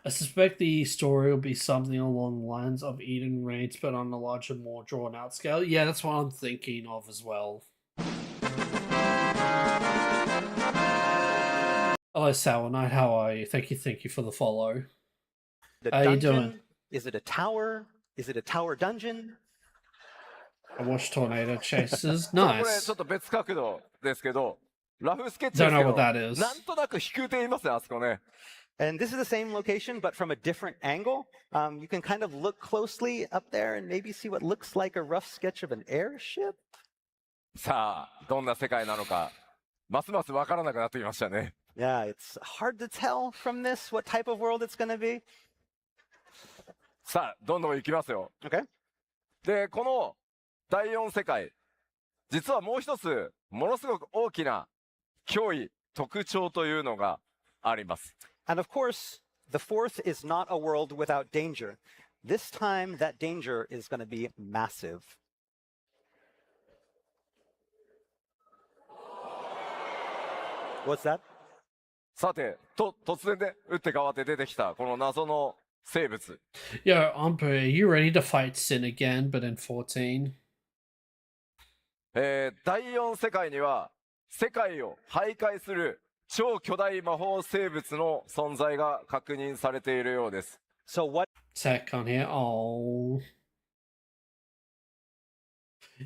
I suspect the story will be something along the lines of Eden Raids, but on a larger, more drawn out scale. Yeah, that's what I'm thinking of as well. Hello, Sour Knight. How are you? Thank you for the follow. The How you dungeon? doing? Is it a tower? Is it a tower dungeon? I watched Tornado Chasers. これち Nice. ょっと別角度ですけど、ラフスケッチで Don't す know け what ど、 that is. なんとなく飛空艇いますね、あそこね。 And this is the same location, but from a different angle. You can kind of look closely up there and maybe see what looks like a rough sketch of an airship. さあ、どんな世界なのか、ますますわからなくなってきましたね。 Yeah, it's hard to tell from this what type of world it's going to be. さあ、どんどん行きますよ。 Okay. で、この第4世界、実はもう一つ、ものすごく大きな脅威、特徴というのがあります。 And of course, the fourth is not a world without danger. This time, that danger is going to be massive. What's that? さて、突然で打って変わって出てきたこの謎の生物。 Yo, Ampu, are you ready to fight Sin again, but in 14? 第4世界には世界を徘徊する超巨大魔法生物の存在が確認されているようです。 So what? Tech on here. Oh.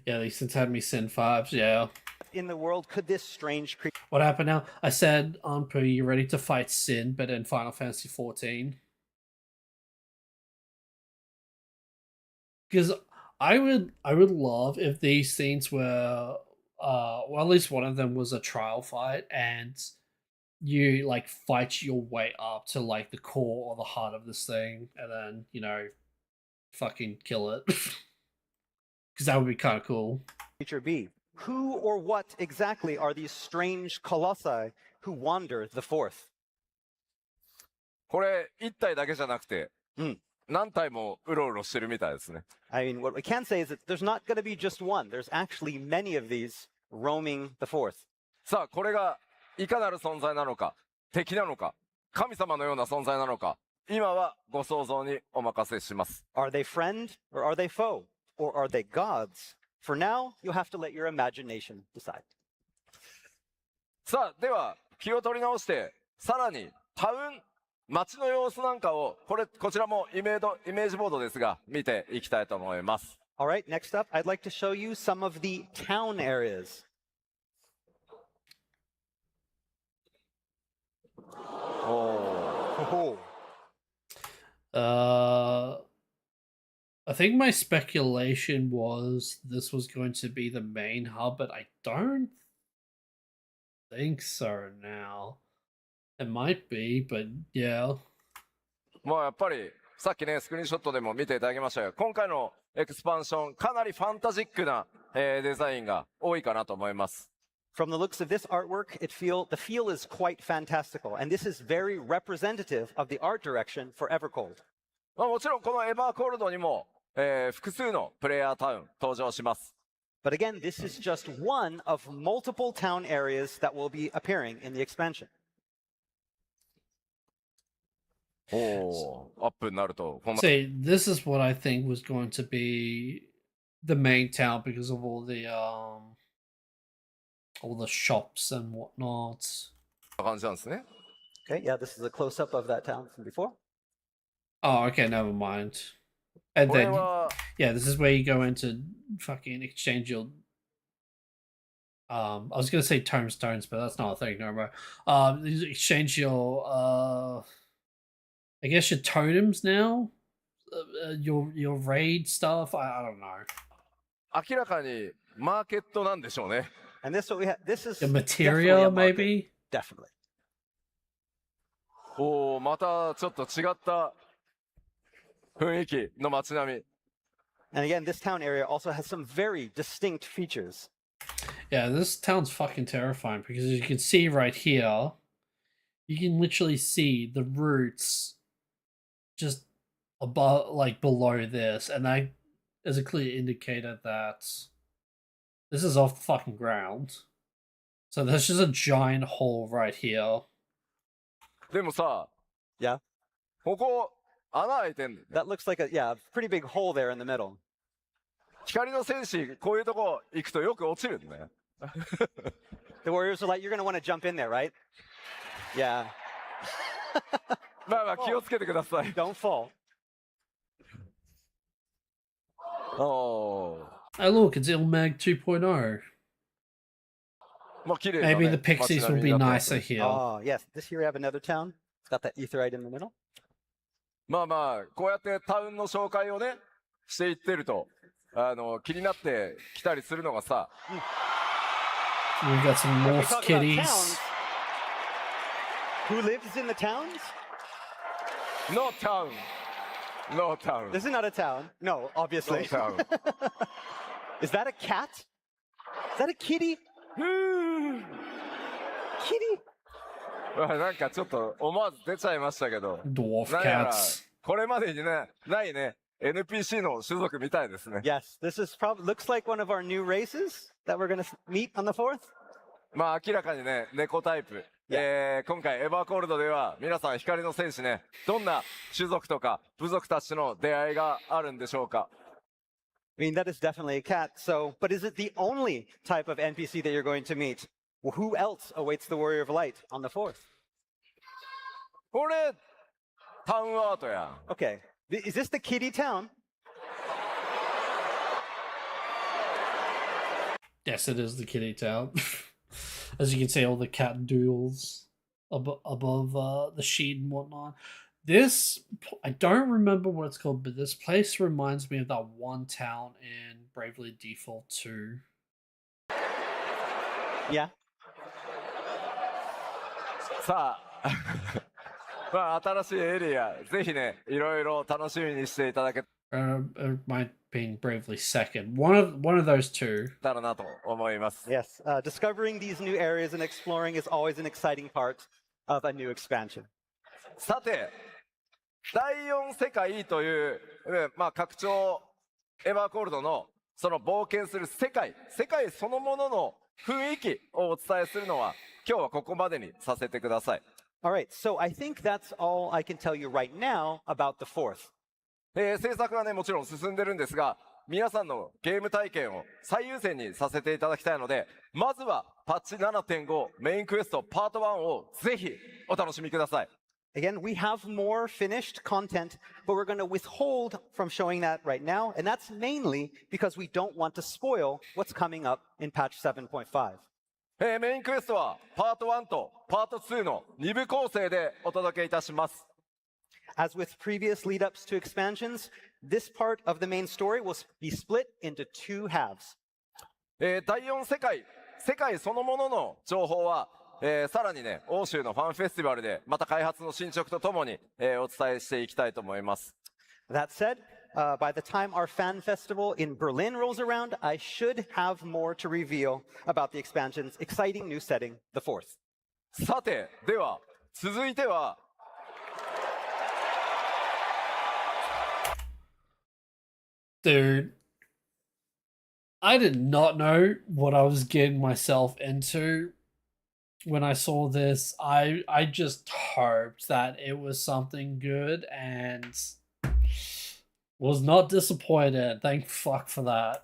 Yeah, these things had me Sin 5s, yeah. In the world could this strange creature What happened now? I said, Ampu, you ready to fight Sin, but in Final Fantasy 14? Because I would love if these things were well, at least one of them was a trial fight, and you like fight your way up to like the core or the heart of this thing, and then, you know, fucking kill it. Because that would be kind of cool. be? Who or what exactly are these strange colossi who wander the fourth? これ1体だけじゃなくて、うん何体もうろうろしてるみたいですね。 I mean, what we can say is that there's not going to be just one. There's actually many of these roaming the fourth. さあ、これがいかなる存在なのか、敵なのか、神様のような存在なのか、今はご想像にお任せします。 Are they friend or are they foe? Or are they gods? For now, you'll have to let your imagination decide. さあ、では気を取り直して、さらにタウン、街の様子なんかを、こちらもイメージボードですが、見ていきたいと思います。 All right, next up, I'd like to show you some of the town areas. Oh. I think my speculation was this was going to be the main hub, but I don't think so now. It might be, but yeah. もうやっぱりさっきねスクリーンショットでも見ていただきましたが、今回のエクスパンションかなりファンタジックなデザインが多いかなと思います。From the looks of this artwork, the feel is quite fantastical, and this is very representative of the art direction for Evercold. もちろんこのエバーコールドにも、複数のプレイヤータウン登場します。But again, this is just one of multiple town areas that will be appearing in the expansion. アップになるとこんな。See, this is what I think was going to be the main town because of all the shops and whatnot. 感じなんですね。 Okay, yeah, this is a close-up of that town from before. Oh, okay, never mind. And これ then, は yeah, this is where you go into fucking exchange your. I was gonna say tombstones, but that's not a thing no more. You exchange your, I guess your totems now, your raid stuff. I don't know. 明らかにマーケットなんでしょうね。 And this, this is The definitely a materia, market. maybe. Definitely. またちょっと違った雰囲気の街並み。 And again, this town area also has some very distinct features. Yeah, this town's fucking terrifying because as you can see right here, you can literally see the roots just above, like below this, and that is a clear indicator that this is off the fucking ground. So there's just a giant hole right here. でもさ、 Yeah. ここ穴開いてんだよ。 That looks like a pretty big hole there in the middle. 光の戦士、こういうとこ行くとよく落ちるんだよ。 The warriors are like, you're going to want to jump in there, right? Yeah. まあまあ気をつけてください。 Don't fall. おー、 Oh look, it's Ilmag 2.0. まあ綺麗なね Maybe the pixies 街 will 並み be になってます nicer ね。 here. Oh, yes. This here we have another town. It's got that etherite in the middle. まあまあこうやってタウンの紹介をねしていってると気になってきたりするのがさ、 We've got some We Morse talk about kitties. towns. Who lives in the towns? No town, no town, This is not a town. No, no obviously. town. Is that a cat? Is that a kitty? Kitty? まあなんかちょっと思わず出ちゃいましたけど、 Dwarf なんやら cats. これまでにねないね NPC の種族みたいですね。 Yes, this is probably looks like one of our new races that we're going to meet on the 4th. まあ明らかにね猫タイプ。今回エバーコールドでは皆さん光の戦士ねどんな種族とか部族たちとの出会いがあるんでしょうか。 I mean, that is definitely a cat. So, but is it the only type of NPC that you're going to meet? Well, who else awaits the Warrior of Light on the 4th? これタウンアートや。 Okay, is this the kitty town? Yes, it is the kitty town. As you can see, all the cat doodles above the sheet and whatnot. This, I don't remember what it's called, but this place reminds me of that one town in Bravely Default 2. Yeah. さあまあ新しいエリアぜひねいろいろ楽しみにしていただけ It might be Bravely Second. One of those two. たらなと思います。 Yes, discovering these new areas and exploring is always an exciting part of a new expansion. さて第4世界という、まあ拡張エバーコールドのその冒険する世界そのものの雰囲気をお伝えするのは今日はここまでにさせてください。 All right, so I think that's all I can tell you right now about the 4th. 制作はねもちろん進んでるんですが皆さんのゲーム体験を最優先にさせていただきたいのでまずはパッチ 7.5 メインクエストパート1をぜひお楽しみください。 Again, we have more finished content, but we're going to withhold from showing that right now, and that's mainly because we don't want to spoil what's coming up in patch 7.5. メインクエストはパート1とパート2の2部構成でお届けいたします。 As with previous lead-ups to expansions, this part of the main story will be split into 2 halves. 第4世界そのものの情報は、さらにね欧州のファンフェスティバルでまた開発の進捗とともに、お伝えしていきたいと思います。 That said, by the time our fan festival in Berlin rolls around, I should have more to reveal about the expansion's exciting new setting, the fourth. さて、では、続いては、Dude, I did not know what I was getting myself into when I saw this. I just hoped that it was something good and was not disappointed. Thank fuck for that.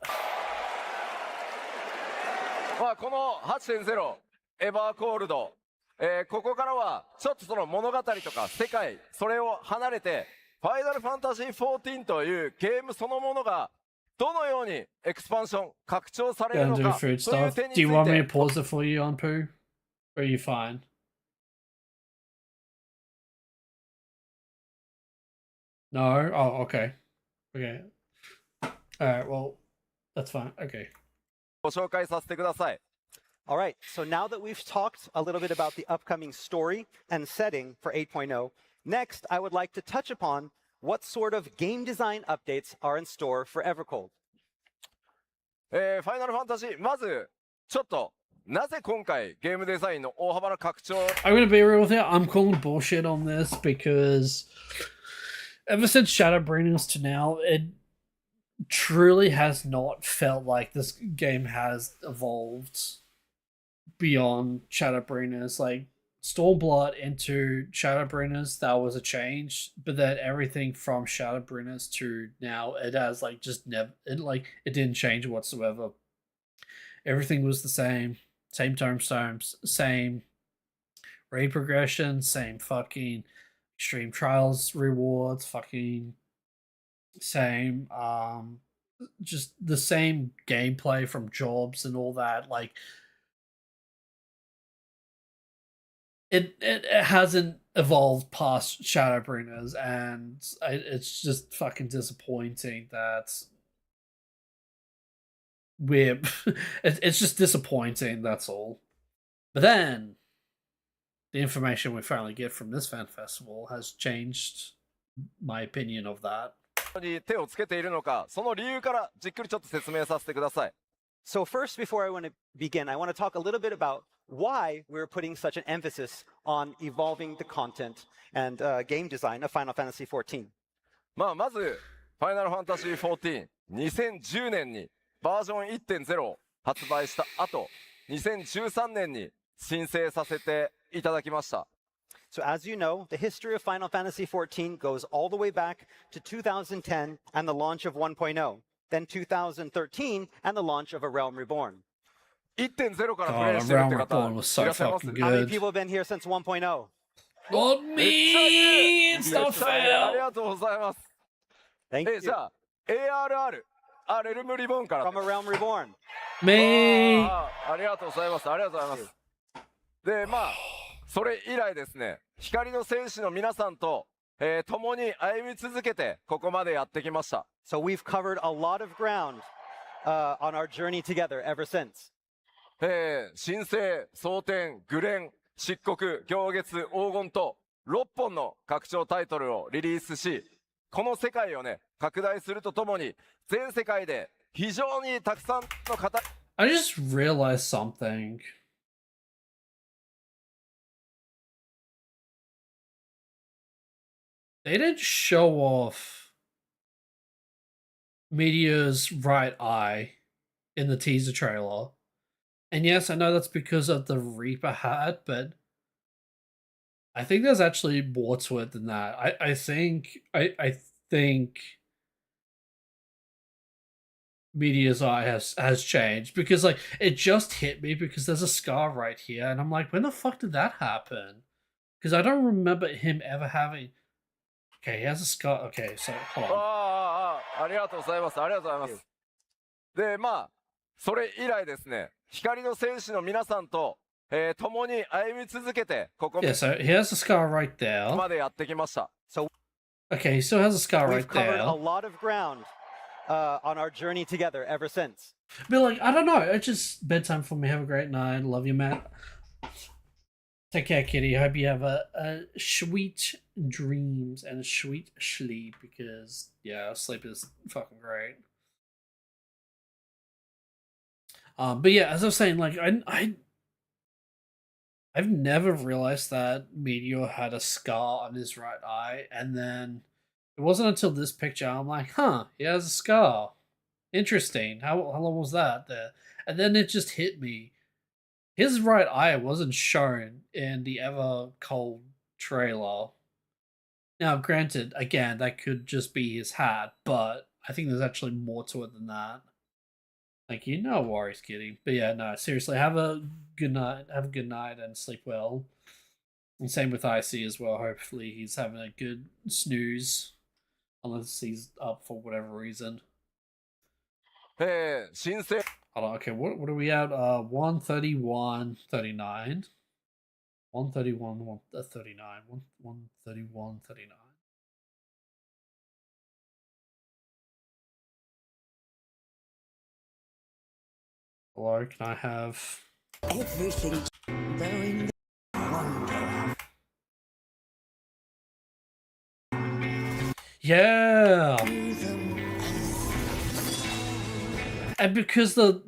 まあ、この8.0エバーコールド、ここからはちょっとその物語とか世界、それを離れて、ファイナルファンタジー14というゲームそのものがどのようにエクスパンション、拡張される Gonna の do か food という stuff. 点に Do つ you want me い to て、 pause it for you on Poo? Or are you fine? No? Oh, okay. Okay. Alright, well, that's fine. Okay. ご紹介させてください。 All right, so now that we've talked a little bit about the upcoming story and setting for 8.0, next I would like to touch upon what sort of game design updates are in store for Evercold. ファイナルファンタジー、まず、ちょっと、なぜ今回ゲームデザインの大幅な拡張 I'm gonna be real with you. I'm calling bullshit on this because ever since Shadowbringers to now, it truly has not felt like this game has evolved beyond Shadowbringers. Like Stormblood into Shadowbringers, that was a change, but then everything from Shadowbringers to now, it has like just never, it didn't change whatsoever. Everything was the same tombstones, same raid progression, same fucking extreme trials rewards, fucking same just the same gameplay from jobs and all that. Like it hasn't evolved past Shadowbringers, and it's just fucking disappointing that we're it's just disappointing, that's all. But then the information we finally get from this fan festival has changed my opinion of that. に手をつけているのか、その理由からじっくりちょっと説明させてください。 So first, before I want to begin, I want to talk a little bit about why we're putting such an emphasis on evolving the content and game design of Final Fantasy XIV. まあ、まず、ファイナルファンタジー14、2010年にバージョン1.0を発売した後、2013年に申請させていただきました。 So as you know, the history of Final Fantasy XIV goes all the way back to 2010 and the launch of 1.0, then 2013 and the launch of A Realm Reborn. 1.0からプレ God, イ A してるって Realm 方 Reborn い was ら so っしゃいます fucking How many good. people have been here since 1.0? Not me! めっ It's ちゃ not あり fair! がとうございます。 Thank じ you. ゃあ、ARR、レルムリボンから。 From A Realm Reborn. Me! ありがとうございます。ありがとうございます。で、まあ、それ以来ですね、光の戦士の皆さんと、共に歩み続けて、ここまでやってきました。 So we've covered a lot of ground on our journey together ever since. 神聖、蒼天、グレン、漆黒、行月、黄金と6本の拡張タイトルをリリースし、この世界をね、拡大するとともに、全世界で非常にたくさんの方、 I just realized something. They didn't show off Meteor's right eye in the teaser trailer. And yes, I know that's because of the Reaper hat, but I think there's actually more to it than that. I think Meteor's eye has changed, because like it just hit me because there's a scar right here, and I'm like, when the fuck did that happen? Because I don't remember him ever having. Okay, he has a scar. Okay, so hold on. ありがとうございます。ありがとうございます。で、まあ、それ以来ですね、光の戦士の皆さんと、共に歩み続けて、ここ Yeah, so he has a scar right there. までやってきました。 Okay, he still has a scar We've right covered there. a lot of ground on our journey together ever since. But like, I don't know. It's just bedtime for me. Have a great night. Love you, Matt. Take care, kitty. Hope you have a sweet dreams and sweet sleep because yeah, sleep is fucking great. But yeah, as I was saying, like I've never realized that Meteor had a scar on his right eye, and then it wasn't until this picture I'm like, huh, he has a scar. Interesting. How long was that there? And then it just hit me. His right eye wasn't shown in the Ever Cold trailer. Now, granted, again, that could just be his hat, but I think there's actually more to it than that. Like, no worries, kitty. But yeah, no, seriously, have a good night. Have a good night and sleep well. And same with IC as well. Hopefully, he's having a good snooze, unless he's up for whatever reason. 申請 Hold on, okay, what are we at? 131.39. 131, 39. 131.39. Hello, can I have Everything going wonder. Yeah. And because the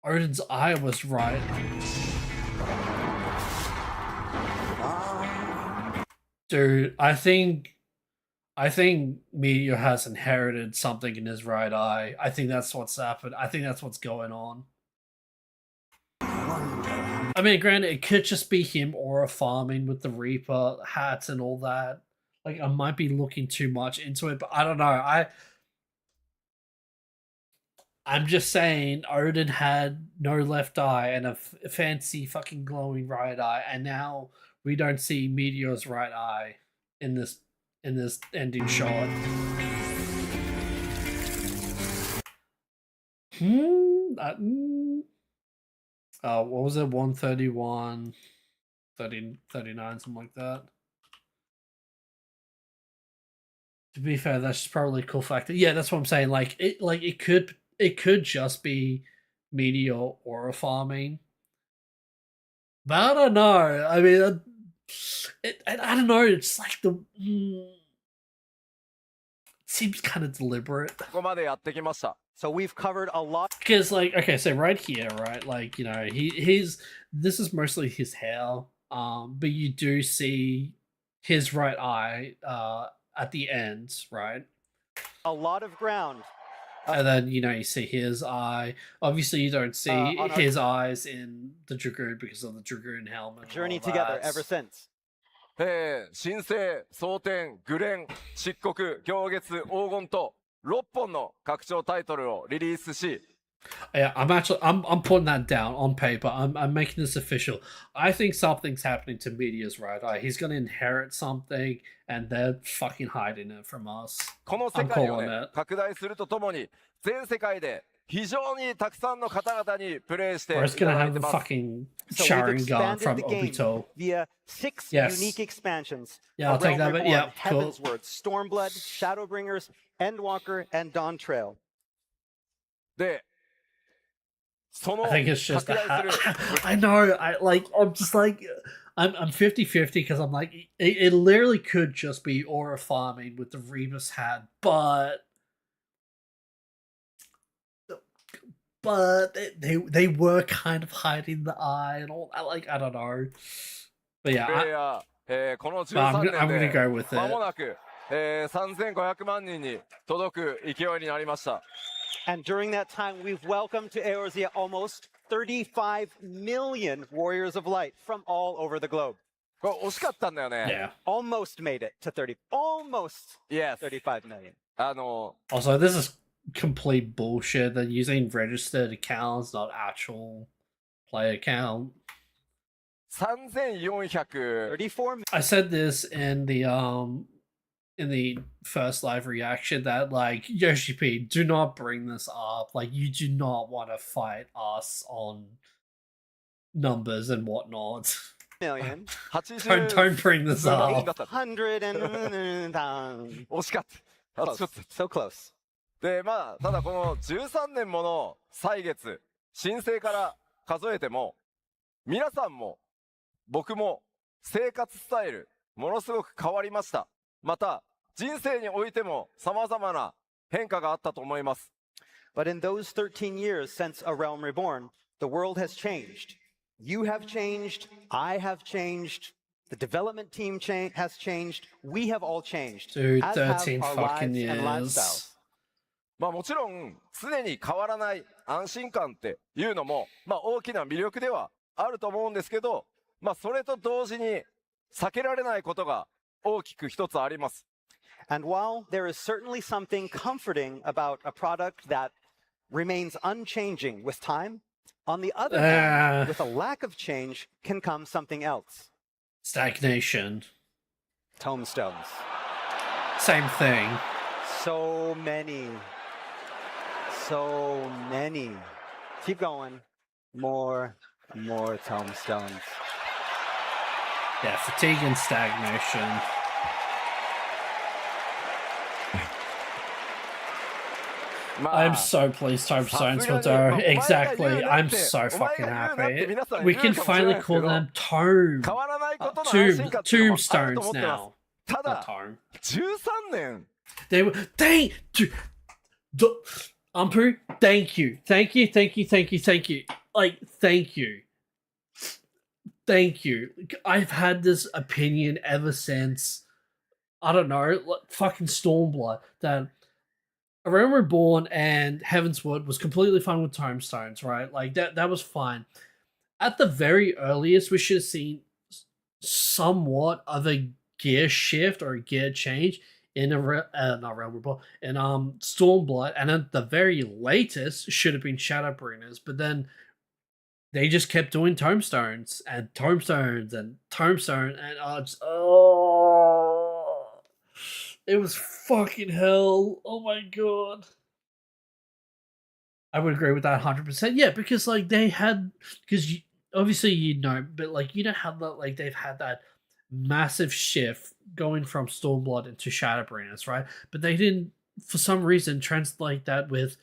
Odin's eye was right. Dude, I think Meteor has inherited something in his right eye. I think that's what's happened. I think that's what's going on. I mean, granted, it could just be him aura farming with the Reaper hats and all that. Like, I might be looking too much into it, but I don't know. I'm just saying, Odin had no left eye and a fancy fucking glowing right eye, and now we don't see Meteor's right eye in this ending shot. What was it? 131, 39, something like that. To be fair, that's probably a cool factor. Yeah, that's what I'm saying. Like it could just be Meteor aura farming. But I don't know. I mean, I don't know. It's like it seems kind of deliberate. ここまでやってきました。 So we've covered a lot. Because like, okay, so right here, right, like, you know, this is mostly his hair, but you do see his right eye at the end, right? A lot of ground. And then, you know, you see his eye. Obviously, you don't see his eyes in the Dragoon because of the Dragoon helmet. Journey together ever since. 新生、蒼天、グレン、漆黒、行月、黄金と6本の拡張タイトルをリリースし、 Yeah, I'm putting that down on paper. I'm making this official. I think something's happening to Meteor's right eye. He's gonna inherit something, and they're fucking hiding it from us. この世界をね、拡大するとともに、全世界で非常にたくさんの方々にプレイしていた Or it's gonna だい have て the ます。 fucking So Sharing we've Gun expanded from the game Obito. via 6 Yes. unique expansions. Yeah, I'll A take Realm that, but Reborn, yeah, cool. Heaven's Word, Stormblood, Shadowbringers, Endwalker, and Dawn Trail. で、その I think it's just 拡 a 大する hat. I know. I'm just like, I'm 50-50 because I'm like, it literally could just be aura farming with the Rebus hat, but they were kind of hiding the eye and all that. Like, I don't know. But プ yeah, レイヤー、この but 13 I'm 年 gonna で go with 間 it. もなく、3500万人に届く勢いになりました。 And during that time, we've welcomed to Eorzea almost 35 million Warriors of Light from all over the globe. これ惜しかったんだよね。 Yeah. Almost made it to 30. Almost Yes. 35 million. Also, this is complete bullshit. They're using registered accounts, not actual play account. 3400 34 I said this in the first live reaction that like Yoshi P, do not bring this up. Like you do not want to fight us on numbers and whatnot. million. Don't bring this up. 100 and 惜しかった。あとちょっと so close. で、まあ、ただこの13年もの歳月、申請から数えても、皆さんも僕も生活スタイルものすごく変わりました。また人生においても様々な変化があったと思います。But in those 13 years since A Realm Reborn, the world has changed. You have changed, I have changed, the development team has changed, we have all changed. Dude, as have 13 our fucking lives and years. lifestyles. まあもちろん常に変わらない安心感っていうのもまあ大きな魅力ではあると思うんですけど、まあそれと同時に避けられないことが大きく一つあります。And while there is certainly something comforting about a product that remains unchanging with time, on the other hand, with a lack of change can come something else. Stagnation. Tomestones. Same thing. So many. So many. Keep going. More tomestones. Yeah, fatigue and stagnation. I'm so pleased Tomestones will do. Exactly. I'm so fucking happy. We can finally call them tombstones now. ただ Not tome. 13年 They were Umpu, thank you. Thank you. Like, thank you. Thank you. I've had this opinion ever since, I don't know, like, fucking Stormblood, that A Realm Reborn and Heavensward was completely fine with Tomestones, right? Like, that was fine. At the very earliest, we should have seen somewhat of a gear shift or a gear change in not Realm Reborn, in Stormblood, and at the very latest should have been Shadowbringers, but then they just kept doing Tomestones and Tomestones and Tombstone, and it was fucking hell. Oh my god. I would agree with that 100%. Yeah, because like they had, because obviously you know, but like you know how that like they've had that massive shift going from Stormblood into Shadowbringers, right? But they didn't, for some reason, translate that with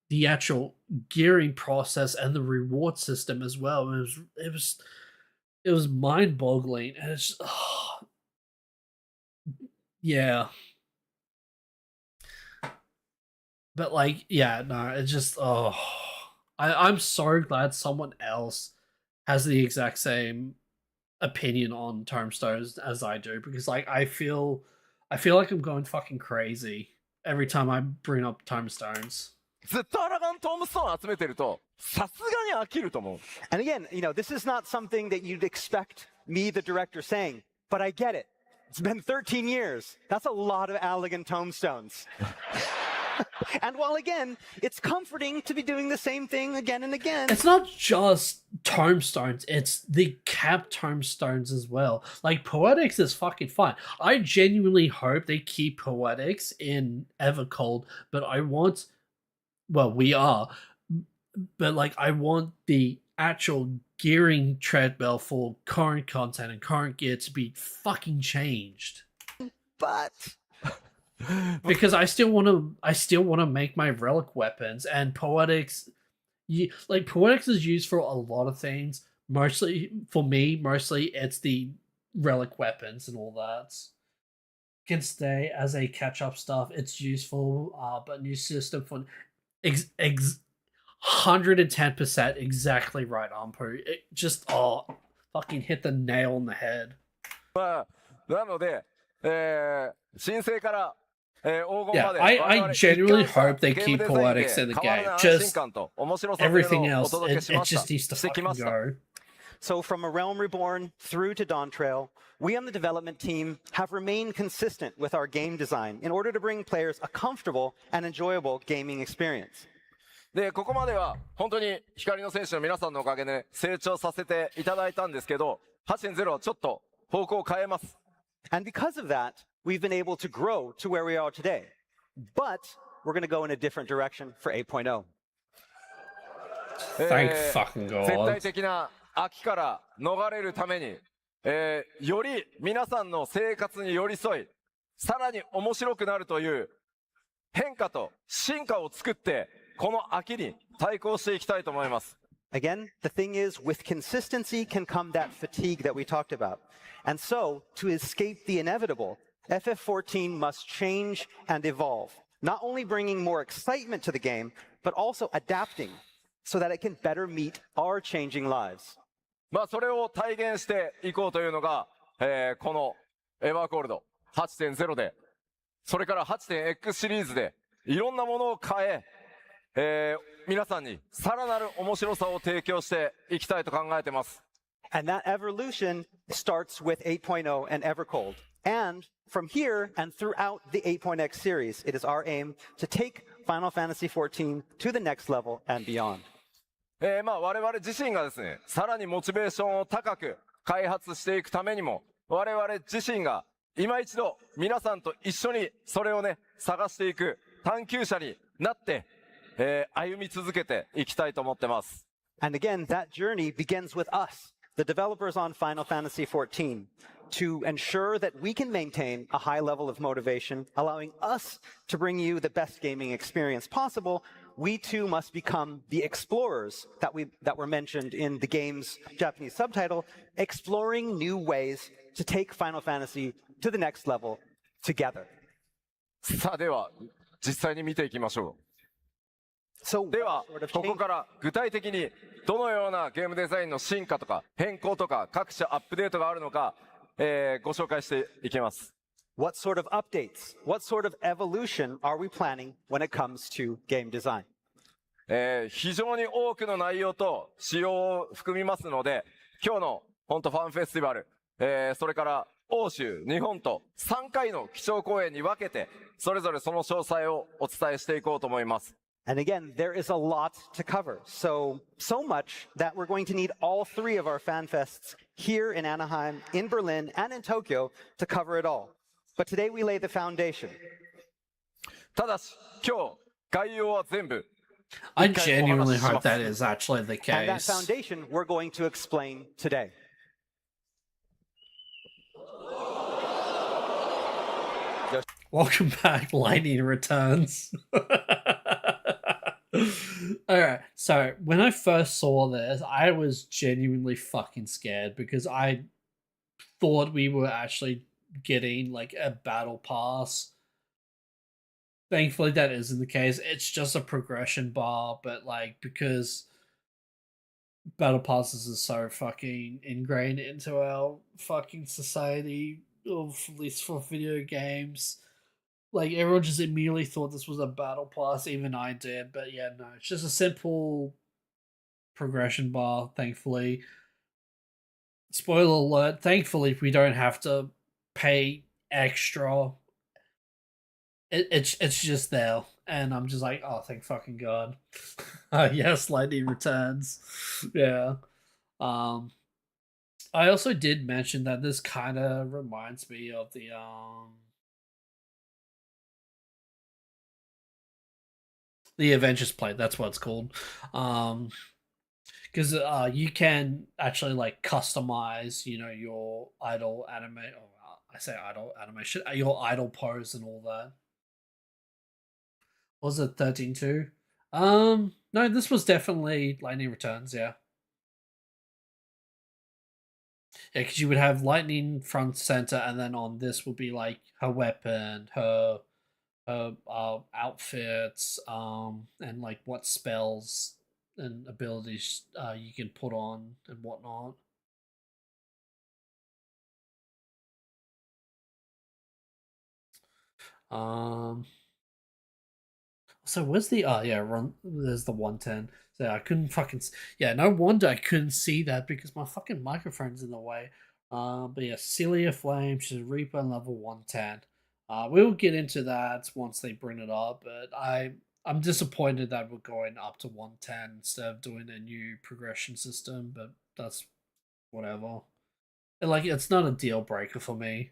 the actual gearing process and the reward system as well. It was mind-boggling, and it's yeah. But like, yeah, no, it's just I'm so glad someone else has the exact same opinion on Tomestones as I do, because like I feel like I'm going fucking crazy every time I bring up Tomestones. ずっとアラガントームストーン集めてるとさすがに飽きると思う。 And again, you know, this is not something that you'd expect me, the director, saying, but I get it. It's been 13 years. That's a lot of Allegan tomestones. And while again, it's comforting to be doing the same thing again and again. It's not just tomestones, it's the cap tomestones as well. Like, Poetics is fucking fine. I genuinely hope they keep Poetics in Evercold, but I want, well, we are, but like, I want the actual gearing treadmill for current content and current gear to be fucking changed. But because I still want to make my relic weapons, and Poetics, Poetics is used for a lot of things. Mostly for me, it's the relic weapons and all that. Can stay as a catch-up stuff. It's useful, but new system for 110% exactly right, Ampu. It just fucking hit the nail on the head. まあなので、申請から、黄金 Yeah, まで I genuinely hope they keep Poetics in the game. Just everything else, it just needs to fucking go. So from A Realm Reborn through to Dawntrail, we on the development team have remained consistent with our game design in order to bring players a comfortable and enjoyable gaming experience. でここまでは本当に光の選手の皆さんのおかげで成長させていただいたんですけど、8.0はちょっと方向を変えます。 And because of that, we've been able to grow to where we are today. But we're going to go in a different direction for 8.0. Thank fucking 絶対 god. 的な飽きから逃れるために、より皆さんの生活に寄り添い、さらに面白くなるという変化と進化を作って、この飽きに対抗していきたいと思います。Again, the thing is, with consistency can come that fatigue that we talked about. And so, to escape the inevitable, FF14 must change and evolve, not only bringing more excitement to the game, but also adapting so that it can better meet our changing lives. まあそれを体現していこうというのが、このエヴァーコールド 8.0 で、それから 8.X シリーズでいろんなものを変え、皆さんにさらなる面白さを提供していきたいと考えています。And that evolution starts with 8.0 and Evercold. And from here and throughout the 8.x series, it is our aim to take Final Fantasy XIV to the next level and beyond. まあ我々自身がですね、さらにモチベーションを高く開発していくためにも、我々自身が今一度皆さんと一緒にそれをね、探していく探求者になって、歩み続けていきたいと思ってます。And again, that journey begins with us, the developers on Final Fantasy XIV, to ensure that we can maintain a high level of motivation, allowing us to bring you the best gaming experience possible. We too must become the explorers that were mentioned in the game's Japanese subtitle, exploring new ways to take Final Fantasy to the next level together. さあでは実際に見ていきましょう。ではここから具体的にどのようなゲームデザインの進化とか変更とか各種アップデートがあるのか、ご紹介していきます。What sort of updates, what sort of evolution are we planning when it comes to game design? 非常に多くの内容と仕様を含みますので、今日の本当ファンフェスティバル、それから欧州、日本と3回の基調講演に分けて、それぞれその詳細をお伝えしていこうと思います。And again, there is a lot to cover. So much that we're going to need all three of our fan fests here in Anaheim, in Berlin, and in Tokyo to cover it all. But today we lay the foundation. ただし、今日、概要は全部。I genuinely hope that is actually the case. And that foundation we're going to explain today. Welcome back, Lightning Returns. Alright, so when I first saw this, I was genuinely fucking scared because I thought we were actually getting like a battle pass. Thankfully that isn't the case. It's just a progression bar, but like because battle passes are so fucking ingrained into our fucking society, or at least for video games, like everyone just immediately thought this was a battle pass. Even I did, but yeah, no, it's just a simple progression bar. Thankfully, spoiler alert, thankfully we don't have to pay extra. It's just there, and I'm just like, oh, thank fucking god. Yes, Lightning Returns. Yeah. I also did mention that this kind of reminds me of the Avengers Plate. That's what it's called. Because you can actually like customize, you know, your idle anime. Oh, I say idle animation, your idle pose and all that. Was it 13.2? No, this was definitely Lightning Returns. Yeah. Yeah, because you would have Lightning front center, and then on this would be like her weapon, her outfits, and like what spells and abilities you can put on and whatnot. So where's the there's the 110. So I couldn't fucking no wonder I couldn't see that because my fucking microphone's in the way. But yeah, Celia Flame, she's a Reaper level 110. We'll get into that once they bring it up, but I'm disappointed that we're going up to 110 instead of doing a new progression system, but that's whatever. Like, it's not a deal breaker for me.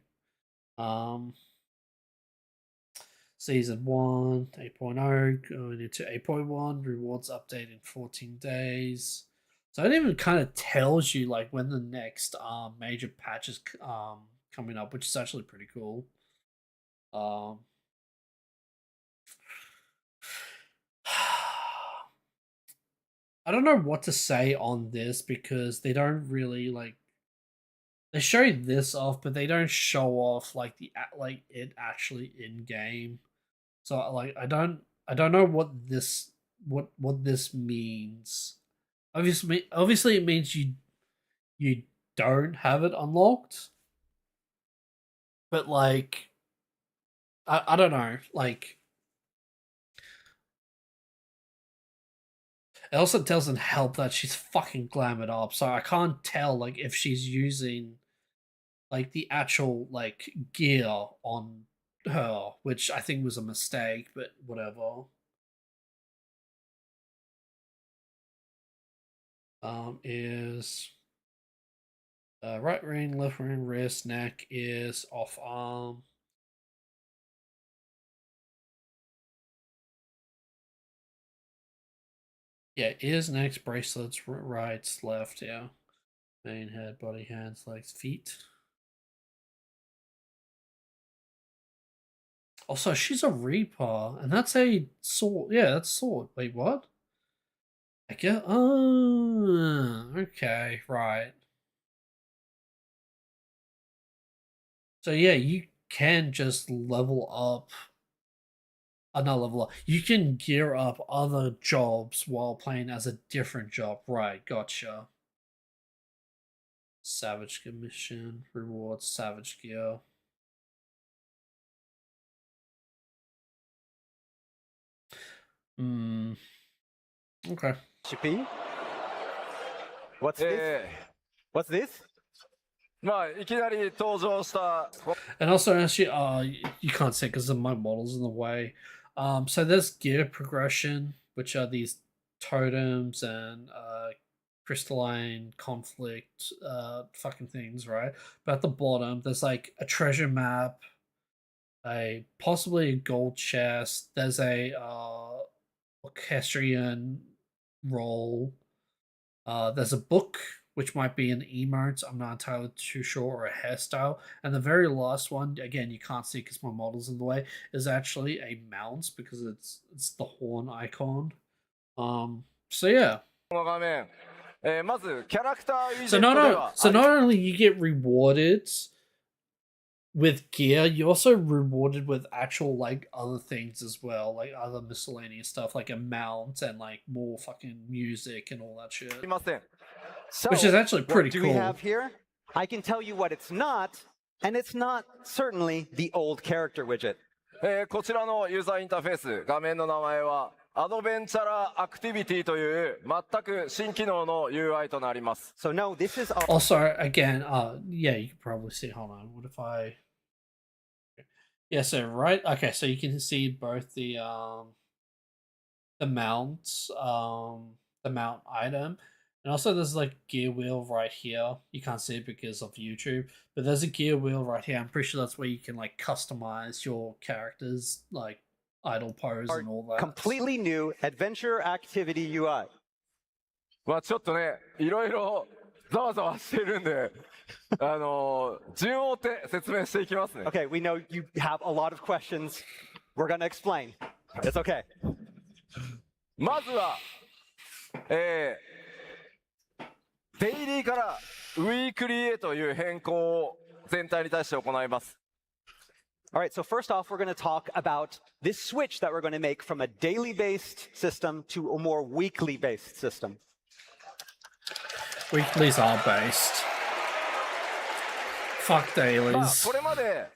Season 1, 8.0, going into 8.1, rewards update in 14 days. So it even kind of tells you like when the next major patch is coming up, which is actually pretty cool. I don't know what to say on this because they don't really like they show this off, but they don't show off like like it actually in game. So like I don't know what this means. Obviously it means you don't have it unlocked, but like I don't know like. It also doesn't help that she's fucking glamoured up, so I can't tell like if she's using like the actual like gear on her, which I think was a mistake, but whatever. Is right ring, left ring, wrist, neck, is off arm. Yeah, ears, necks, bracelets, right, left, yeah. Main, head, body, hands, legs, feet. Also, she's a Reaper, and that's a sword. Yeah, that's sword. Wait, what? I guess. Oh, okay, right. So yeah, you can just level up. Not level up. You can gear up other jobs while playing as a different job. Right, gotcha. Savage commission, rewards, savage gear. Hmm. Okay. Chippy? What's this? What's this? まあ、いきなり登場した。 And also, actually, you can't see because of my models in the way. So there's gear progression, which are these totems and crystalline conflict fucking things, right? But at the bottom, there's like a treasure map, a possibly a gold chest. There's a orchestrion roll. There's a book, which might be an emote, I'm not entirely too sure, or a hairstyle. And the very last one, again, you can't see because my model's in the way, is actually a mount because it's the horn icon. So yeah. この画面、まずキャラクターウィジ So ェット not では so not only you get rewarded with gear, you're also rewarded with actual like other things as well, like other miscellaneous stuff, like a mount and like more fucking music and all that shit. ありません。 So, Which is actually pretty what do cool. we have here? I can tell you what it's not, and it's not certainly the old character widget. こちらのユーザーインターフェース、画面の名前はアドベンチャラアクティビティという全く新機能の UI となります。 So no, this is our Also, again, yeah, you can probably see. Hold on, what if I? Yeah, so right, okay, so you can see both the mounts, the mount item, and also there's like gear wheel right here. You can't see it because of YouTube, but there's a gear wheel right here. I'm pretty sure that's where you can like customize your characters, like idle pose and all that. completely new adventure activity UI. まあちょっとね、いろいろざわざわしてるんで、順を追って説明していきますね。 Okay, we know you have a lot of questions. We're gonna explain. It's okay. まずは、デイリーからウィークリーへという変更を全体に対して行います。 All right, so first off, we're going to talk about this switch that we're going to make from a daily-based system to a more weekly-based system. Weeklies are based. Fuck まあ dailies. これまで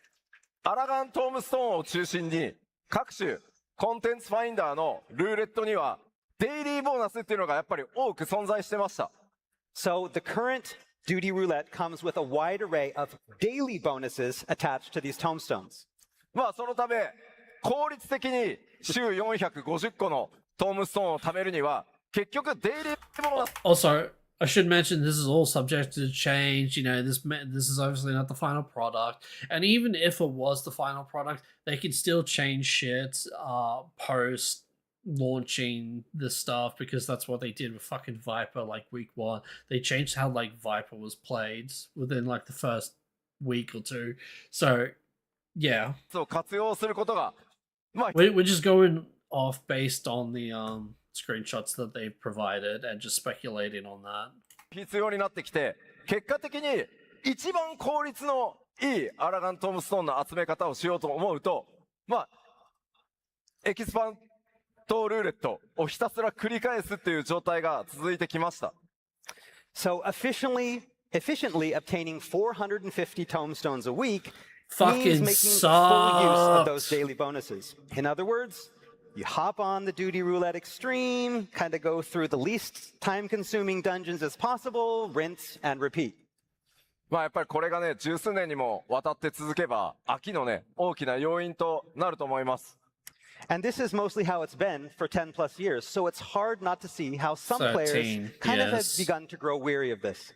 アラガントームストーンを中心に各種コンテンツファインダーのルーレットにはデイリーボーナスっていうのがやっぱり多く存在してました。 So the current duty roulette comes with a wide array of daily bonuses attached to these tombstones. まあそのため効率的に週450個のトームストーンを貯めるには結局デイリーボーナス Also, I should mention this is all subject to change. You know, this is obviously not the final product, and even if it was the final product, they can still change shit post launching this stuff because that's what they did with fucking Viper. Like week 1, they changed how like Viper was played within like the first week or two. So yeah, を活用することがまあ we're just going off based on the screenshots that they've provided and just speculating on that. 必要になってきて、結果的に一番効率のいいアラガントームストーンの集め方をしようと思うと、まあ、エキスパントルーレットをひたすら繰り返すっていう状態が続いてきました。So efficiently obtaining 450 tomestones a week Fucking means making full use of those sucks. daily bonuses. In other words, you hop on the Duty Roulette Extreme, kind of go through the least time-consuming dungeons as possible, rinse and repeat. まあやっぱりこれがね、十数年にもわたって続けば、飽きのね、大きな要因となると思います。And this is mostly how it's been for 10 plus years, so it's hard not to see how some players 13 kind of have years. begun to grow weary of this.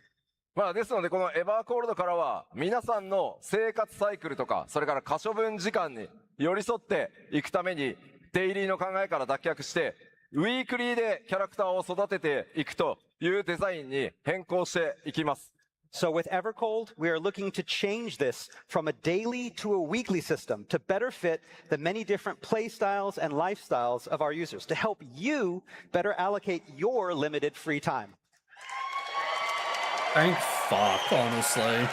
まあですので、このエバーコールドからは、皆さんの生活サイクルとか、それから可処分時間に寄り添っていくために、デイリーの考えから脱却して、ウィークリーでキャラクターを育てていくというデザインに変更していきます。So with Evercold, we are looking to change this from a daily to a weekly system to better fit the many different play styles and lifestyles of our users, to help you better allocate your limited free time. Thank fuck, honestly.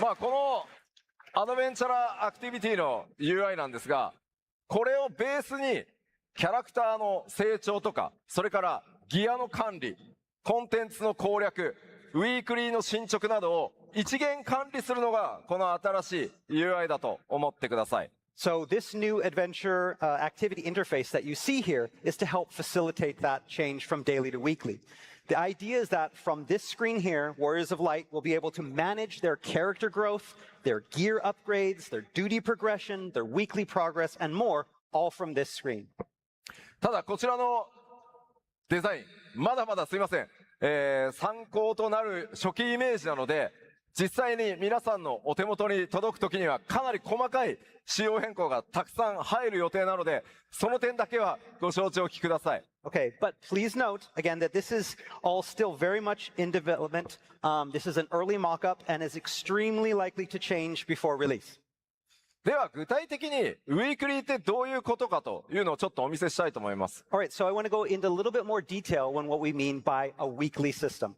まあこのアドベンチャラーアクティビティの UI なんですが、これをベースにキャラクターの成長とか、それからギアの管理、コンテンツの攻略、ウィークリーの進捗などを一元管理するのがこの新しい UI だと思ってください。So this new adventure activity interface that you see here is to help facilitate that change from daily to weekly. The idea is that from this screen here, Warriors of Light will be able to manage their character growth, their gear upgrades, their duty progression, their weekly progress, and more, all from this screen. ただこちらのデザイン、まだまだすいません。参考となる初期イメージなので、実際に皆さんのお手元に届くときにはかなり細かい仕様変更がたくさん入る予定なので、その点だけはご承知おきください。Okay, but please note, again, that this is all still very much in development. This is an early mock-up and is extremely likely to change before release. では具体的にウィークリーってどういうことかというのをちょっとお見せしたいと思います。All right, so I want to go into a little bit more detail on what we mean by a weekly system.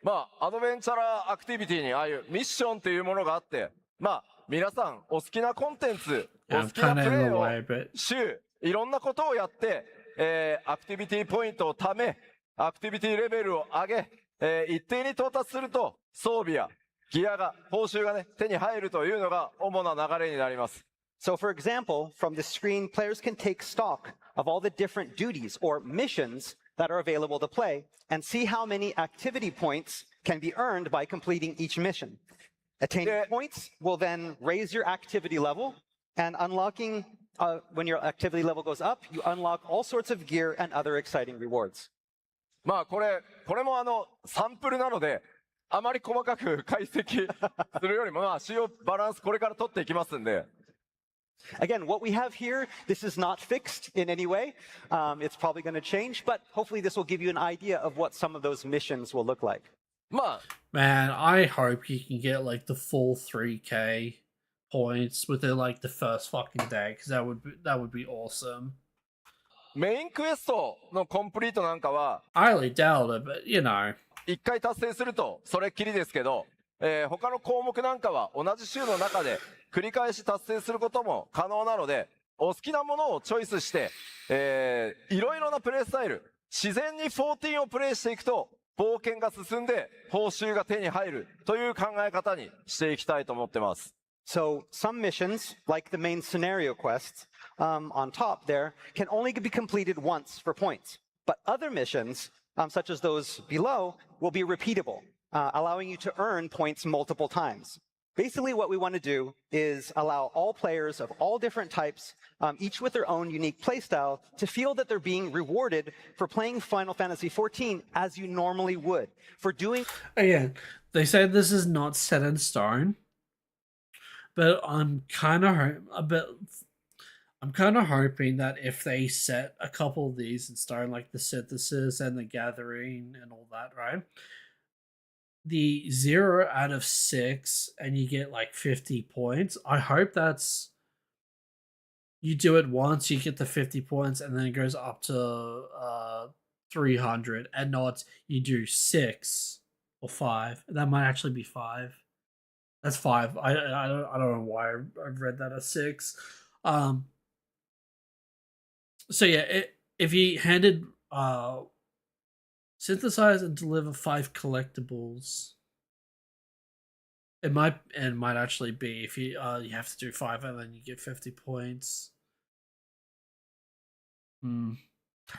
まあ、アドベンチャラーアクティビティにああいうミッションというものがあって、まあ、皆さんお好きなコンテンツ、お好きなプレイを週、いろんなことをやって、アクティビティポイントを貯め、アクティビティレベルを上げ、一定に到達すると装備やギアが、報酬がね、手に入るというのが主な流れになります。So for example, from the screen, players can take stock of all the different duties or missions that are available to play and see how many activity points can be earned by completing each mission. Attaining points will then raise your activity level, and unlocking, when your activity level goes up, you unlock all sorts of gear and other exciting rewards. まあこれもサンプルなので、あまり細かく解析するよりも、まあ、仕様バランスこれから取っていきますんで。Again, what we have here, this is not fixed in any way. It's probably going to change, but hopefully this will give you an idea of what some of those missions will look like. まあ、Man, I hope you can get like the full 3k points within like the first fucking day, because that would be awesome. メインクエストのコンプリートなんかは、I highly doubt it, but you know. 一回達成するとそれっきりですけど、他の項目なんかは同じ週の中で繰り返し達成することも可能なので、お好きなものをチョイスして、いろいろなプレイスタイル、自然に14をプレイしていくと冒険が進んで報酬が手に入るという考え方にしていきたいと思ってます。So some missions, like the main scenario quests on top there, can only be completed once for points. But other missions, such as those below, will be repeatable, allowing you to earn points multiple times. Basically, what we want to do is allow all players of all different types, each with their own unique playstyle, to feel that they're being rewarded for playing Final Fantasy XIV as you normally would. For doing... Again, they say this is not set in stone, but I'm kind of hoping that if they set a couple of these in stone, like the synthesis and the gathering and all that, right? The 0 out of 6 and you get like 50 points. I hope that's you do it once, you get the 50 points, and then it goes up to 300, and not you do 6 or 5. That might actually be 5. That's 5. I don't know why I've read that as 6. So yeah, if he handed synthesize and deliver 5 collectibles, it might actually be if you have to do 5 and then you get 50 points.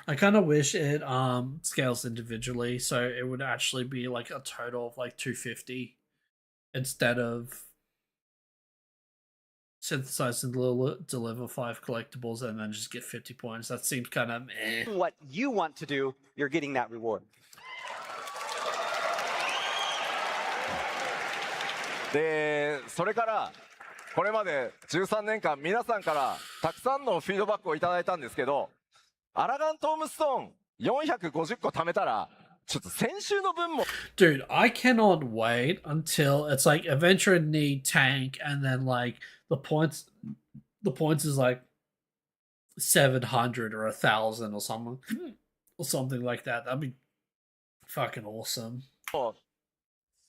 I kind of wish it scales individually, so it would actually be like a total of like 250 instead of synthesize and deliver 5 collectibles and then just get 50 points. That seems kind of meh. What you want to do, you're getting that reward. で、それからこれまで13年間皆さんからたくさんのフィードバックをいただいたんですけど、アラガントームストーン450個貯めたらちょっと先週の分も Dude, I cannot wait until it's like adventure need tank and then like the points is like 700 or 1,000 or something like that. That'd be fucking awesome.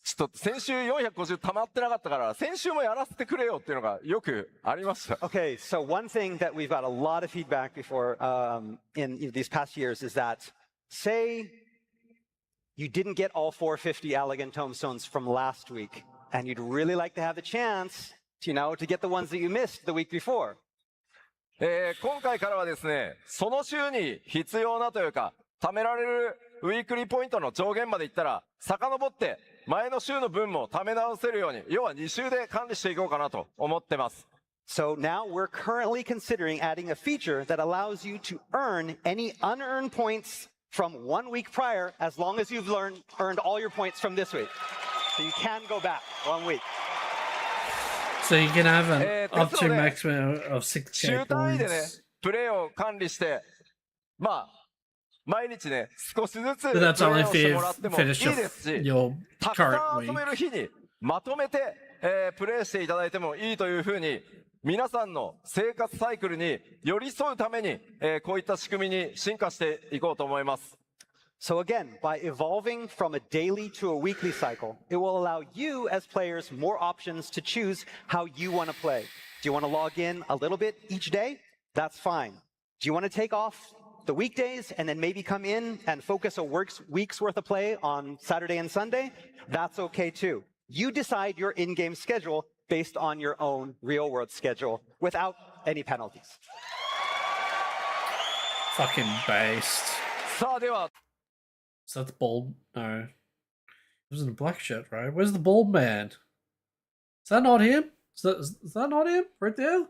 ちょっと先週450溜まってなかったから先週もやらせてくれよっていうのがよくありました。 Okay, so one thing that we've got a lot of feedback before in these past years is that, say you didn't get all 450 elegant tomestones from last week, and you'd really like to have the chance, to get the ones that you missed the week before. 今回からはですね、その週に必要なというか貯められるウィークリーポイントの上限までいったら遡って前の週の分も貯め直せるように、要は2週で管理していこうかなと思ってます。 So now we're currently considering adding a feature that allows you to earn any unearned points from 1 week prior, as long as you've earned all your points from this week. So you can go back 1 week. So you can have an up to maximum of 6k 週単位でね points. プレイを管理して、まあ毎日ね少しずつ But プレイ that's only をしてもらってもいい if you で finish すし、 your たくさ current ん遊べ week. る日にまとめて、プレイしていただいてもいいというふうに皆さんの生活サイクルに寄り添うために、こういった仕組みに進化していこうと思います。 So again, by evolving from a daily to a weekly cycle, it will allow you as players more options to choose how you want to play. Do you want to log in a little bit each day? That's fine. Do you want to take off the weekdays and then maybe come in and focus a week's worth of play on Saturday and Sunday? That's okay too. You decide your in-game schedule based on your own real-world schedule without any penalties. Fucking based. さあでは Is that the bald? No. He was in a black shirt, right? Where's the bald man? Is that not him? Is that not him? Right there?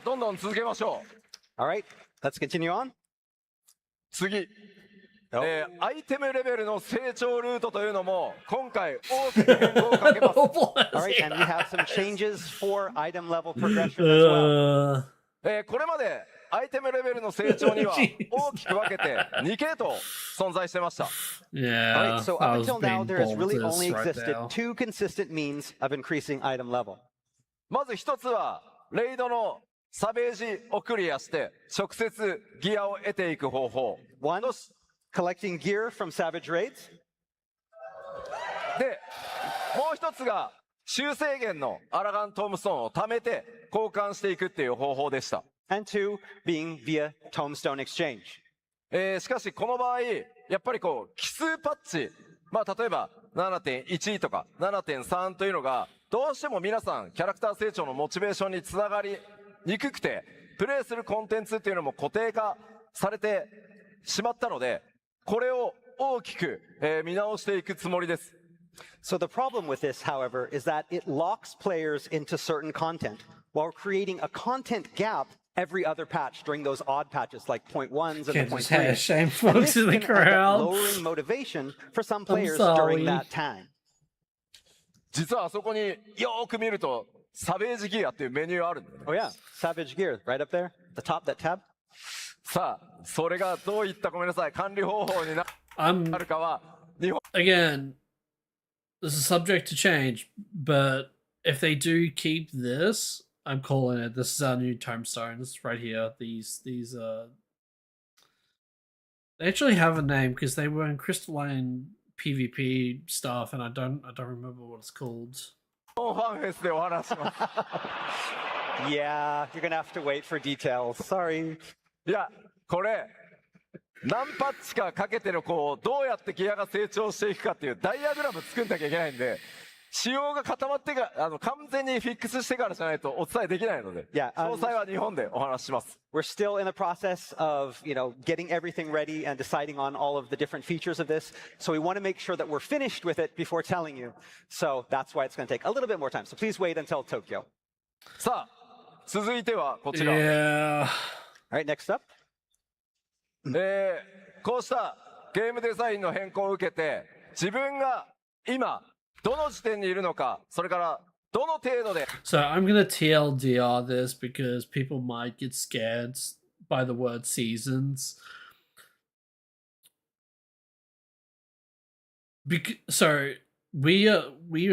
どんどん続けましょう。 All right, let's continue on. 次、アイテムレベルの成長ルートというのも今回大きく変更をかけます。 Oh, All right, and we have some changes for item level progression as well. これまでアイテムレベルの成長には大きく分けて2系統存在してました。 Yeah. All right, so I up was until now, being there has bold really this only right existed now. 2 consistent means of increasing item level. まず一つはレイドのサベージをクリアして直接ギアを得ていく方法。 One, collecting gear from Savage Raids. で、もう一つが修正源のアラガントームストーンを貯めて交換していくっていう方法でした。 And 2, being via Tomestone Exchange. しかしこの場合やっぱりこう奇数パッチ、まあ例えば 7.1 とか 7.3 というのがどうしても皆さんキャラクター成長のモチベーションにつながりにくくてプレイするコンテンツっていうのも固定化されてしまったのでこれを大きく、見直していくつもりです。 So the problem with this, however, is that it locks players into certain content while creating a content gap every other patch during those odd patches like point ones and Can't the point just have threes. shame And folks this in the can end up crowd. lowering motivation for some players sorry. during that time. 実はあそこによーく見るとサベージギアっていうメニューあるんだよね。 Oh yeah, Savage Gear, right up there, the top, that tab. さあそれがどういったごめんなさい管理方法にな I'm るかは日本 again. This is subject to change, but if they do keep this, I'm calling it. This is our new tomestones right here. These they actually have a name because they were in crystalline PvP stuff, and I don't remember what it's called. ファンフェスでお話します。 Yeah, you're gonna have to wait for details. Sorry. いや、これ、何パッチかかけてのこう、どうやってギアが成長していくかっていうダイアグラム作んなきゃいけないんで、仕様が固まってから完全にフィックスしてからじゃないとお伝えできないので、Yeah, 詳細は日本でお話しします。 we're still in the process of, getting everything ready and deciding on all of the different features of this. So we want to make sure that we're finished with it before telling you. So that's why it's going to take a little bit more time. So please wait until Tokyo. さあ、続いてはこちら。 Yeah. All right, next up. こうしたゲームデザインの変更を受けて、自分が今、どの時点にいるのか、それからどの程度で。 So I'm gonna TLDR this because people might get scared by the word seasons. So we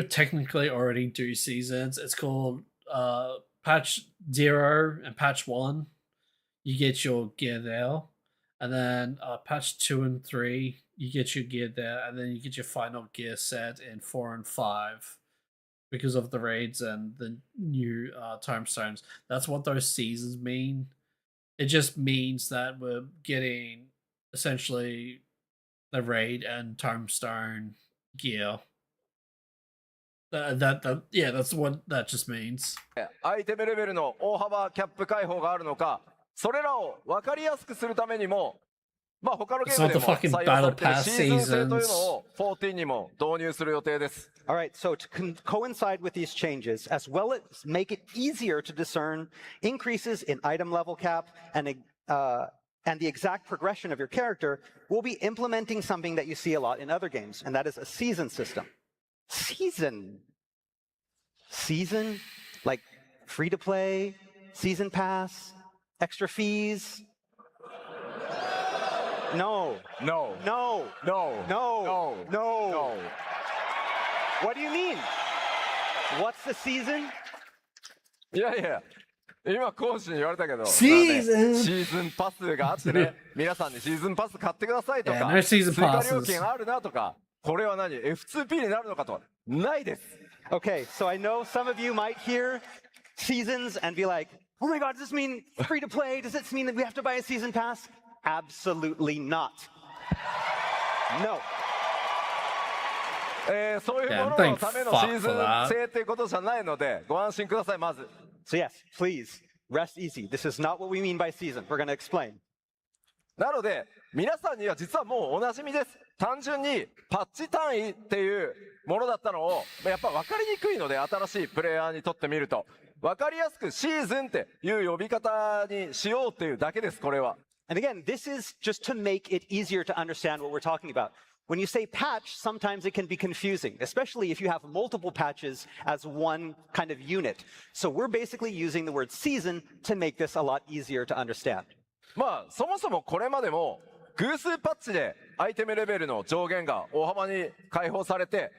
technically already do seasons. It's called patch 0 and patch 1. You get your gear there, and then patch 2 and 3. You get your gear there, and then you get your final gear set in 4 and 5 because of the raids and the new tomestones. That's what those seasons mean. It just means that we're getting essentially the raid and tomestone gear. Yeah, that's what that just means. アイテムレベルの大幅キャップ解放があるのか、それらを分かりやすくするためにも、まあ他のゲームでも採用されているシーズン制というのを14にも導入する予定です。 All right, so to coincide with these changes, as well as make it easier to discern increases in item level cap and the exact progression of your character, we'll be implementing something that you see a lot in other games, and that is a season system. Season? Like free to play, season pass, extra fees? No. No. No. No. No. No. No. No. What do you mean? What's the season? いやいや、今講師に言われたけど、シーズンまあねシーズンパスがあってね、皆さんにシーズンパス買ってくださいとか、 Yeah, no season 追加 passes. 料金あるなとか、これは何 F2P になるのかとか、ないです。 Okay, so I know some of you might hear seasons and be like, oh my God, does this mean free to play? Does this mean that we have to buy a season pass? Absolutely not. No. そういうもののためのシーズン制っていうことじゃないので、ご安心ください、まず。 So yes, please, rest easy. This is not what we mean by season. We're going to explain. なので、皆さんには実はもうおなじみです。単純にパッチ単位っていうものだったのを、やっぱ分かりにくいので、新しいプレイヤーにとってみると、分かりやすくシーズンっていう呼び方にしようっていうだけです、これは。 And again, this is just to make it easier to understand what we're talking about. When you say patch, sometimes it can be confusing, especially if you have multiple patches as one kind of unit. So we're basically using the word season to make this a lot easier to understand. まあ、そもそもこれまでも、偶数パッチでアイテムレベルの上限が大幅に解放されて、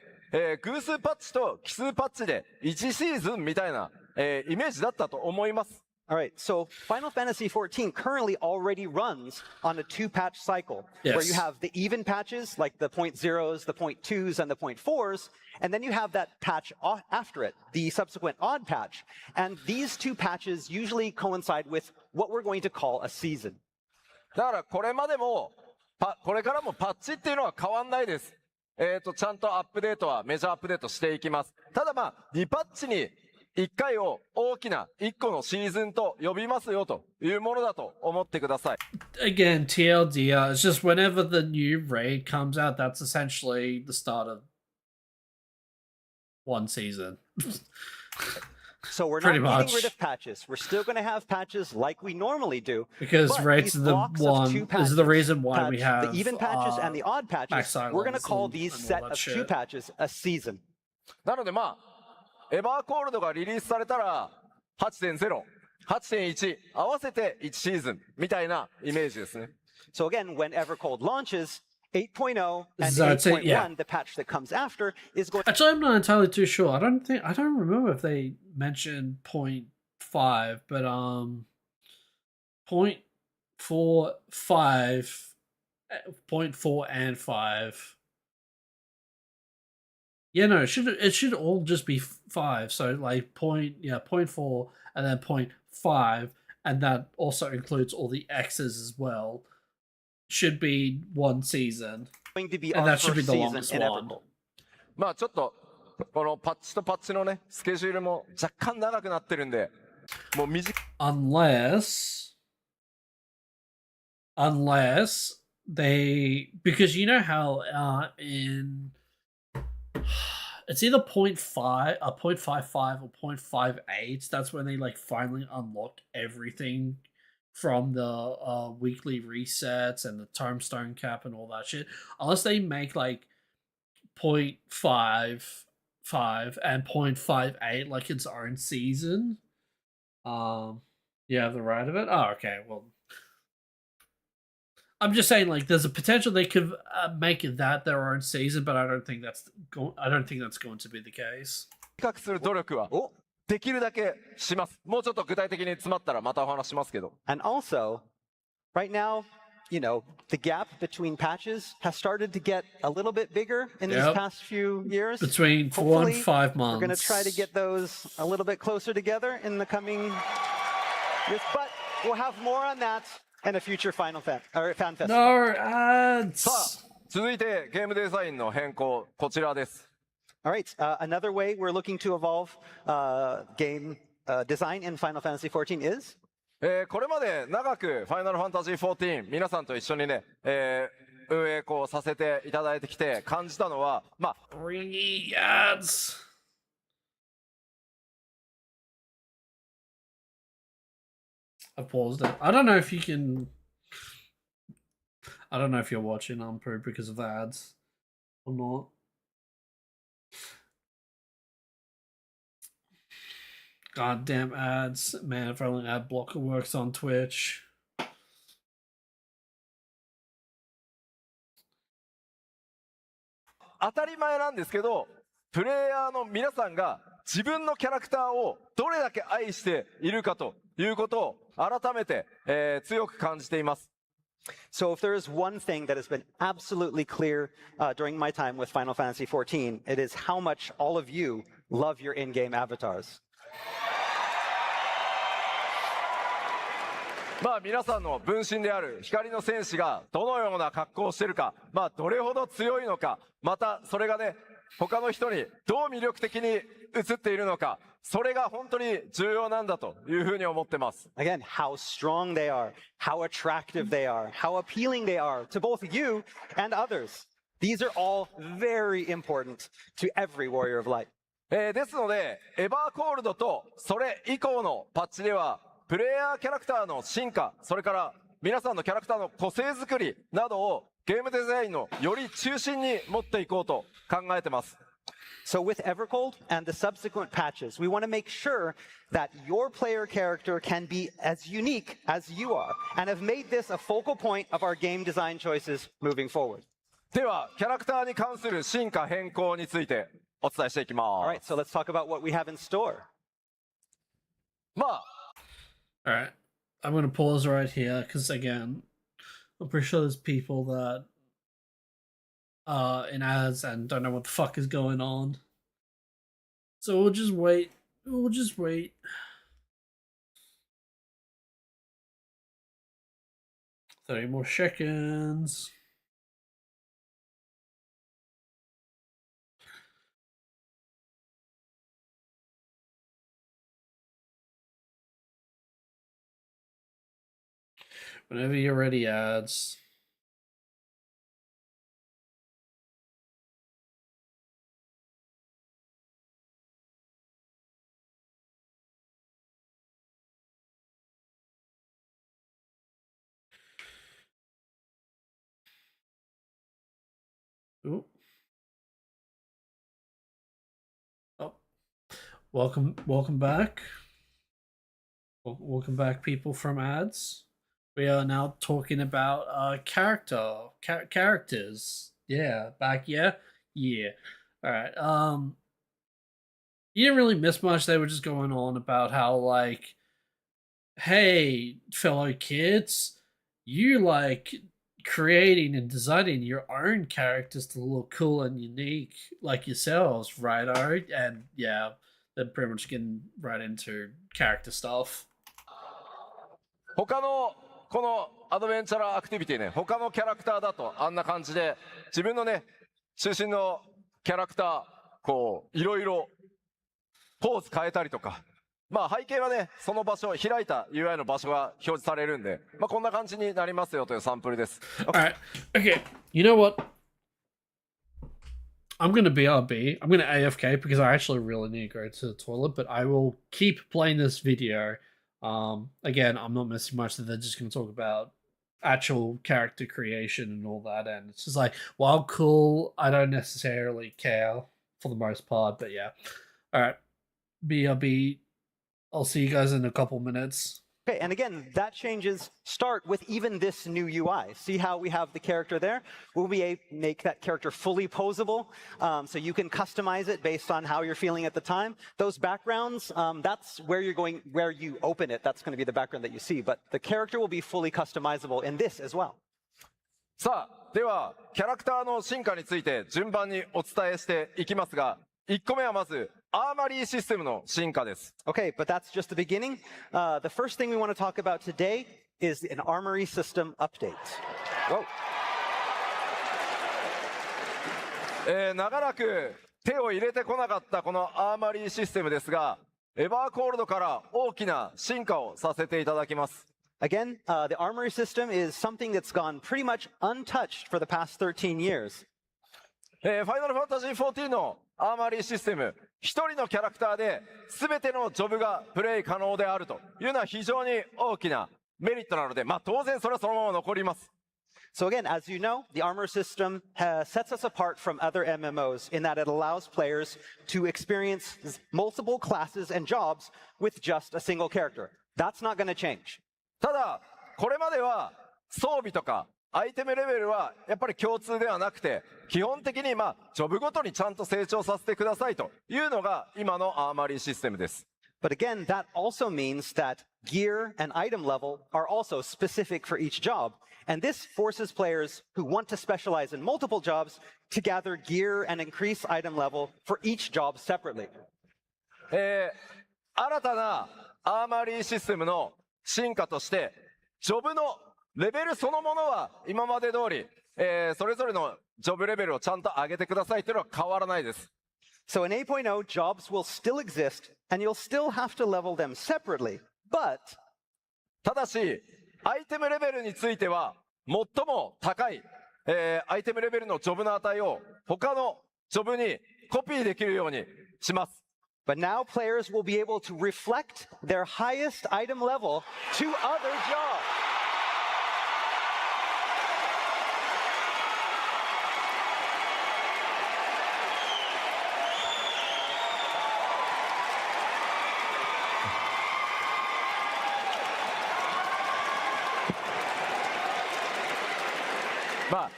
偶数パッチと奇数パッチで1シーズンみたいな、イメージだったと思います。 All right, so Final Fantasy XIV currently already runs on a 2-patch cycle, Yes. where you have the even patches, like the 0.0s, the 0.2s, and the 0.4s, and then you have that patch after it, the subsequent odd patch. And these two patches usually coincide with what we're going to call a season. だからこれまでも、これからもパッチっていうのは変わんないです。ちゃんとアップデートはメジャーアップデートしていきます。ただまあ、2パッチに1回を大きな1個のシーズンと呼びますよというものだと思ってください。 Again, TLDR, it's just whenever the new raid comes out, that's essentially the start of one season. So we're Pretty not much. getting rid of patches. We're still going to have patches like we normally do. Because but raids these are the blocks of one two is the reason why patches, we have the even patches and the odd patches. backside We're going to lines call and these all set that of shit. 2 patches a season. なのでまあ、エバーコールドがリリースされたら 8.0、8.1 合わせて1シーズンみたいなイメージですね。 So again, when Evercold launches, 8.0 and So it's 8.1, yeah. the patch that comes after, is going Actually, I'm not entirely too sure. I don't remember if they mentioned 0.5, but 0.45, 0.4 and 5. Yeah, no, it should all just be 5. So like 0.4 and then 0.5, and that also includes all the X's as well. Should be one season, to be and our that should be first the season longest in one. Evercold. まあちょっと、このパッチとパッチのね、スケジュールも若干長くなってるんで、もう短い。Unless they, because you know how in it's either 0.5 0.55 or 0.58, that's when they like finally unlock everything from the weekly resets and the tombstone cap and all that shit. Unless they make like 0.55 and 0.58 like its own season. You have the right of it? Oh, okay. Well, I'm just saying, like, there's a potential they could make that their own season, but I don't think that's going to be the case. 短くする努力はできるだけします。もうちょっと具体的に詰まったらまたお話しますけど。And also, right now, you know, the gap between patches has started to get a little bit bigger in these Yep. past few years. Between 4 and Hopefully, 5 months. We're going to try to get those a little bit closer together in the coming years, but we'll have more on that in a future Fan Festival. No ads. さあ、続いてゲームデザインの変更、こちらです。All right, another way we're looking to evolve game design in Final Fantasy XIV is? これまで長くファイナルファンタジー14皆さんと一緒にね、運営こうさせていただいてきて感じたのは、まあ、Ringy ads. I paused it. I don't know if you can. I don't know if you're watching Unproved because of the ads or not. Goddamn ads. Man, if only ad blocker works on Twitch. 当たり前なんですけど、プレイヤーの皆さんが自分のキャラクターをどれだけ愛しているかということを改めて、強く感じています。So if there is one thing that has been absolutely clear during my time with Final Fantasy XIV, it is how much all of you love your in-game avatars. まあ皆さんの分身である光の戦士がどのような格好をしているか、まあどれほど強いのか、またそれがね、他の人にどう魅力的に映っているのか、それが本当に重要なんだというふうに思ってます。Again, how strong they are, how attractive they are, how appealing they are to both you and others. These are all very important to every Warrior of Light. ですので、エバーコールドとそれ以降のパッチでは、プレイヤーキャラクターの進化、それから皆さんのキャラクターの個性作りなどをゲームデザインのより中心に持っていこうと考えてます。So with Evercold and the subsequent patches, we want to make sure that your player character can be as unique as you are, and have made this a focal point of our game design choices moving forward. では、キャラクターに関する進化変更についてお伝えしていきます。All right, so let's talk about what we have in store. まあ、All right, I'm gonna pause right here because again, I'm pretty sure there's people that in ads and don't know what the fuck is going on. So we'll just wait. 30 more seconds. Whenever you're ready, ads. Ooh. Oh, welcome back. Welcome back, people from ads. we are now talking about characters. Yeah, back yeah. All right. You didn't really miss much. They were just going on about how like, hey, fellow kids, you like creating and designing your own characters to look cool and unique like yourselves, right? And yeah, they're pretty much getting right into character stuff. 他のこのアドベンチャーアクティビティね、他のキャラクターだとあんな感じで自分のね中心のキャラクターこういろいろポーズ変えたりとか、まあ背景はねその場所開いた UI の場所が表示されるんで、まあこんな感じになりますよというサンプルです。Alright, okay, you know what? I'm gonna BRB. I'm gonna AFK because I actually really need to go to the toilet, but I will keep playing this video. Again, I'm not missing much. They're just gonna talk about actual character creation and all that, and it's just like, well, cool. I don't necessarily care for the most part, but yeah. Alright. BRB. I'll see you guys in a couple minutes. Okay, and again, that changes start with even this new UI. See how we have the character there? We'll make that character fully posable, so you can customize it based on how you're feeling at the time. Those backgrounds, that's where you're going, where you open it, that's going to be the background that you see. But the character will be fully customizable in this as well. さあ、ではキャラクターの進化について順番にお伝えしていきますが、1個目はまずアーマリーシステムの進化です。Okay, but that's just the beginning. The first thing we want to talk about today is an armory system update. Whoa. 長らく手を入れてこなかったこのアーマリーシステムですが、エバーコールドから大きな進化をさせていただきます。Again, the armory system is something that's gone pretty much untouched for the past 13 years. ファイナルファンタジー14のアーマリーシステム、一人のキャラクターで全てのジョブがプレイ可能であるというのは非常に大きなメリットなので、まあ当然それはそのまま残ります。So again, as you know, the armor system sets us apart from other MMOs in that it allows players to experience multiple classes and jobs with just a single character. That's not going to change. ただ、これまでは装備とかアイテムレベルはやっぱり共通ではなくて、基本的にジョブごとにちゃんと成長させてくださいというのが今のアーマリーシステムです。But again, that also means that gear and item level are also specific for each job. And this forces players who want to specialize in multiple jobs to gather gear and increase item level for each job separately. 新たなアーマリーシステムの進化として、ジョブのレベルそのものは今まで通り、それぞれのジョブレベルをちゃんと上げてくださいというのは変わらないです。So in 8.0, jobs will still exist, and you'll still have to level them separately. But ただし、アイテムレベルについては、最も高い、アイテムレベルのジョブの値を他のジョブにコピーできるようにします。But now players will be able to reflect their highest item level to other jobs. But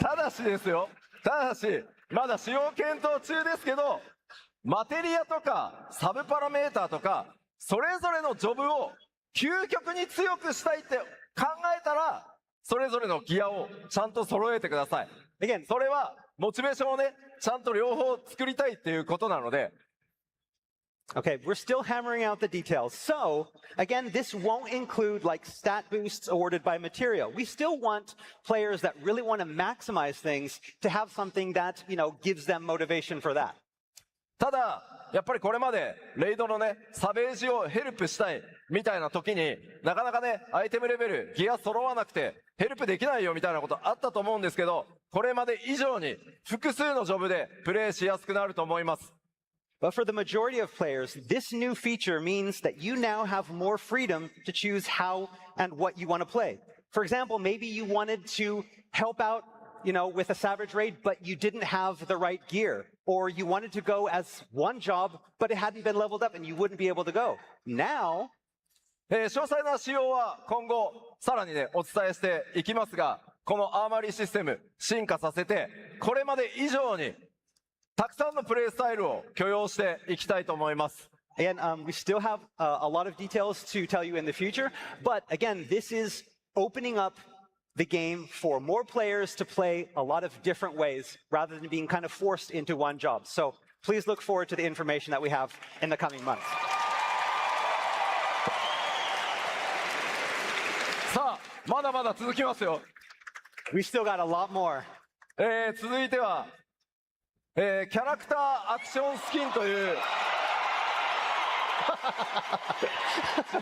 ただしですよ。ただし、まだ使用検討中ですけど、マテリアとかサブパラメーターとか、それぞれのジョブを究極に強くしたいって考えたら、それぞれのギアをちゃんと揃えてください。Again, それはモチベーションをね、ちゃんと両方作りたいっていうことなので。Okay, we're still hammering out the details. So, again, this won't include like stat boosts awarded by material. We still want players that really want to maximize things to have something that, gives them motivation for that. ただ、やっぱりこれまでレイドのね、サベージをヘルプしたいみたいな時になかなかね、アイテムレベル、ギア揃わなくてヘルプできないよみたいなことあったと思うんですけど、これまで以上に複数のジョブでプレイしやすくなると思います。But for the majority of players, this new feature means that you now have more freedom to choose how and what you want to play. For example, maybe you wanted to help out, with a Savage Raid, but you didn't have the right gear. Or you wanted to go as one job, but it hadn't been leveled up and you wouldn't be able to go. Now, 詳細な仕様は今後さらにねお伝えしていきますが、このアーマリーシステム進化させてこれまで以上にたくさんのプレイスタイルを許容していきたいと思います。 Again, we still have a lot of details to tell you in the future, but again, this is opening up the game for more players to play a lot of different ways rather than being kind of forced into one job. So please look forward to the information that we have in the coming months. さあまだまだ続きますよ。 We still got a lot more. 続いては、キャラクターアクションスキンというシ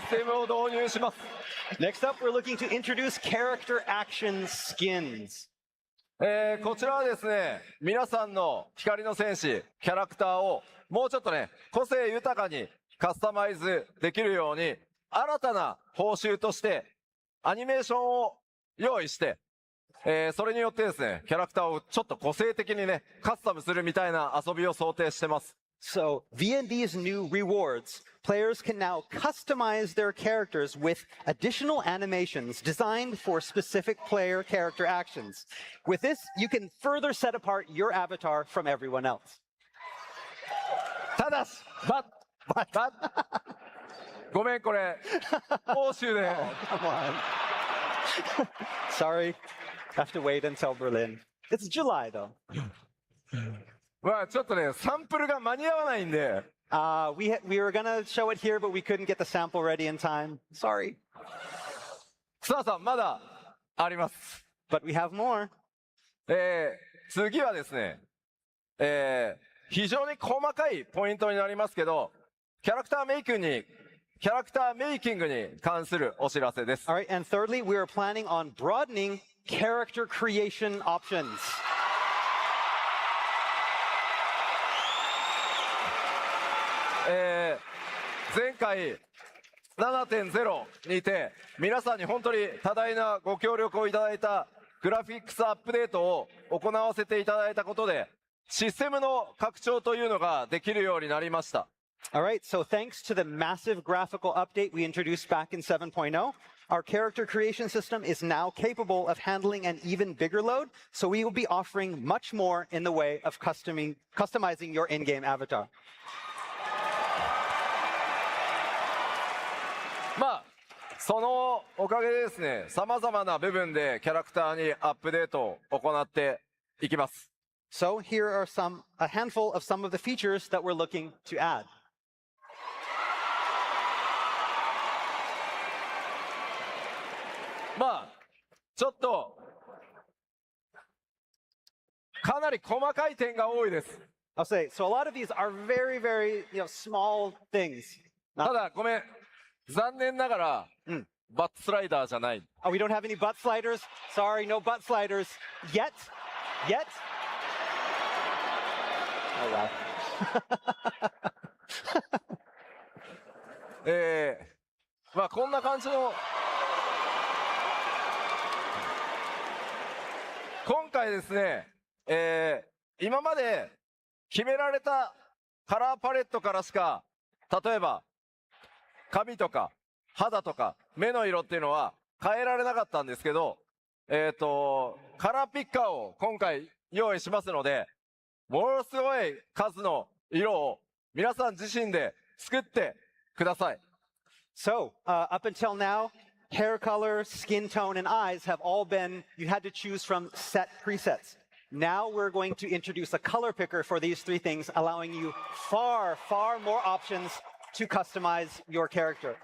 ステムを導入します。 Next up, we're looking to introduce character action skins. こちらはですね、皆さんの光の戦士キャラクターをもうちょっとね個性豊かにカスタマイズできるように新たな報酬としてアニメーションを用意して、それによってですねキャラクターをちょっと個性的にねカスタムするみたいな遊びを想定してます。 So via these new rewards, players can now customize their characters with additional animations designed for specific player character actions. With this, you can further set apart your avatar from everyone else. ただしごめんこれ欧州で Come on. Sorry, have to wait until Berlin. It's July though. まあちょっとねサンプルが間に合わないんで We were gonna show it here, but we couldn't get the sample ready in time. Sorry. さあまだあります。 But we have more. 次はですね、非常に細かいポイントになりますけど、キャラクターメイキングに関するお知らせです。 All right, and thirdly, we are planning on broadening character creation options. 前回 7.0 にて皆さんに本当に多大なご協力をいただいたグラフィックスアップデートを行わせていただいたことでシステムの拡張というのができるようになりました。 All right, so thanks to the massive graphical update we introduced back in 7.0, our character creation system is now capable of handling an even bigger load, so we will be offering much more in the way of customizing your in-game avatar. まあそのおかげでですね、様々な部分でキャラクターにアップデートを行っていきます。 So here are a handful of some of the features that we're looking to add. まあちょっとかなり細かい点が多いです。 I'll say, so a lot of these are very, very, small things. ただごめん、残念ながら、バットスライダーじゃない。 Oh, we don't have any butt sliders. Sorry, no butt sliders yet. Oh wow. まあこんな感じの今回ですね、今まで決められたカラーパレットからしか例えば髪とか肌とか目の色っていうのは変えられなかったんですけど、カラーピッカーを今回用意しますので、ものすごい数の色を皆さん自身で作ってください。 So, up until now, hair color, skin tone, and eyes have all been, you had to choose from set presets. Now we're going to introduce a color picker for these three things, allowing you far, far more options to customize your character.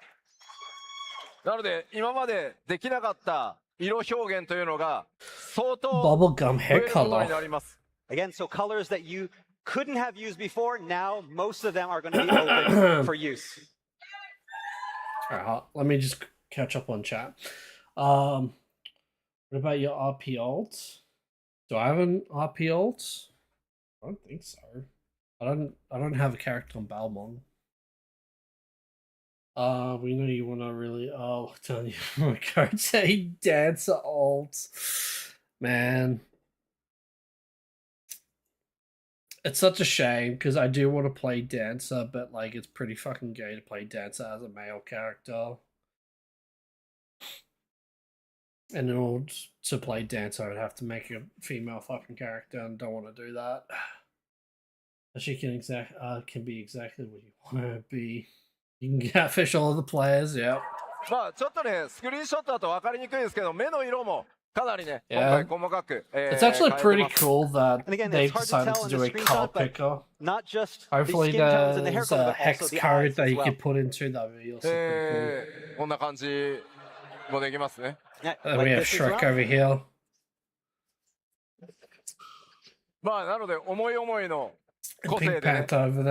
なので今までできなかった色表現というのが相当 Bubblegum 増え hair ることにな color. ります。 Again, so colors that you couldn't have used before, now most of them are going to be open for use. Alright, let me just catch up on chat. What about your RP alt? Do I have an RP alt? I don't think so. I don't have a character on Balmong. We know you wanna really telling you go take dancer alt. Man. It's such a shame because I do want to play dancer, but like it's pretty fucking gay to play dancer as a male character. And in order to play dance, I would have to make a female fucking character, and don't want to do that. But she can be exactly what you want her to be. You can catfish all of the players, yeah. まあちょっとねスクリーンショットだと分かりにくいですけど目の色もかなりね Yeah. 今回細かく、It's actually 変えて pretty ます cool that And again, they've it's hard to decided tell to in do the a color screenshot, but picker. not just Hopefully the skin tones and the hair there's color, a but hex also the code eyes that as you well. can put into that would be also pretty こんな感じもできますね Yeah, cool. And like we have this as Shrek well. over here. まあなので思い思いの And 個性 Pink で、ね Panther over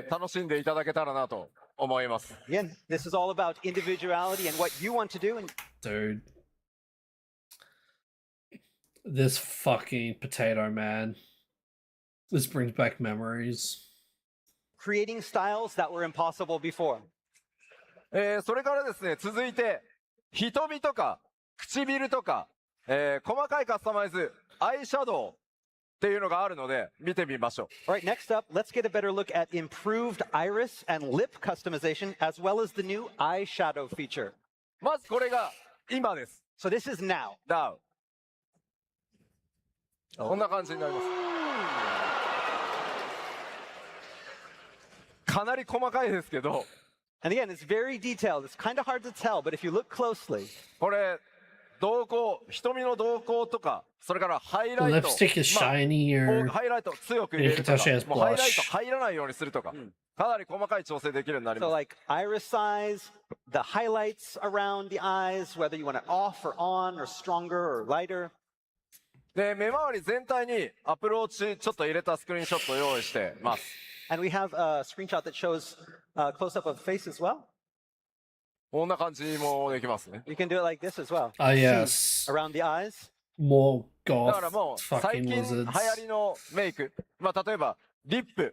there. 楽しんでいただけたらなと思います Again, this is all about individuality and what you want to do, and Dude. This fucking potato man. This brings back memories. creating styles that were impossible before. それからですね続いて瞳とか唇とか、細かいカスタマイズアイシャドウっていうのがあるので見てみましょう All right, next up, let's get a better look at improved iris and lip customization, as well as the new eyeshadow feature. まずこれが今です So this is now. ダウこんな感じになりますかなり細かいですけど And again, it's very detailed. It's kind of hard to tell, but if you look closely, これ瞳孔瞳の瞳孔とかそれからハイ The ライト lipstick is shinier. ハイライト強く入れるとか You can tell she has もうハイライト blush. 入らないようにするとかかなり細かい調整できるようになり so ます like iris size, the highlights around the eyes, whether you want it off or on or stronger or lighter. で目周り全体にアプローチちょっと入れたスクリーンショットを用意してます And we have a screenshot that shows a close-up of the face as well. こんな感じもできますね You can do it like this as well. Ah, See yes. around the eyes. More だから goth もう最 fucking 近流 lizards. 行りのメイクまあ例えばリップ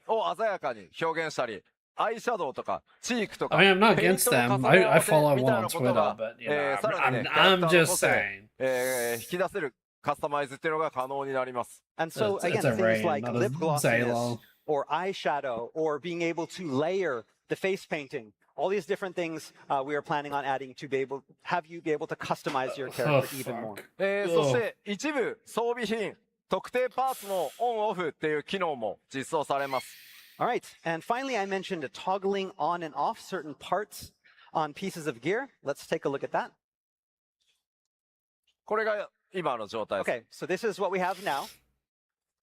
を鮮やかに表現したりアイシャドウとかチークとか I mean, I'm not ペイン against トの them. 重ね合 I わせ follow みたい one な on こと Twitter, が but you know, さらにねキャ I'm ラクターの just 個性 saying. 引き出せるカスタマイズっていうのが可能になります And so, It's again, a things rain, like not a lip glossiness Zalo. or eyeshadow or being able to layer the face painting. All these different things we are planning on adding to be able have you be able to customize your Oh, character even more. fuck. そして一部装備品特定パーツのオンオフっていう機能も実装されます All right, and finally, I mentioned toggling on and off certain parts on pieces of gear. Let's take a look at that. これが今の状態です Okay, so this is what we have now.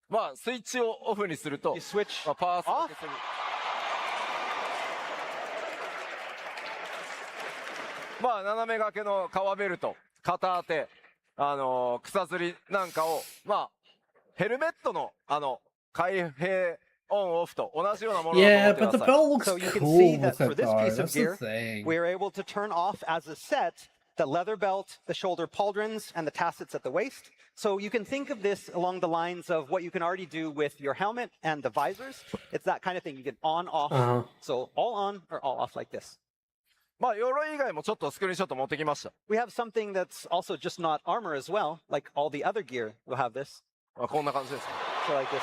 まあスイッチをオフにすると You switch まあ、パース off. まあ斜め掛けの革ベルト片当て草釣りなんかをまあヘルメットの開閉オンオフと同じようなものだ Yeah, と思って but く the ださい belt looks So you can cool see that with for it this though. piece of That's the gear, thing. we're able to turn off as a set the leather belt, the shoulder pauldrons, and the tassets at the waist. So you can think of this along the lines of what you can already do with your helmet and the visors. It's that kind of thing. You can on, off. Uh-huh. So all on or all off like this. まあ鎧以外もちょっとスクリーンショット持ってきました We have something that's also just not armor as well, like all the other gear will have this. まあこんな感じです So like this as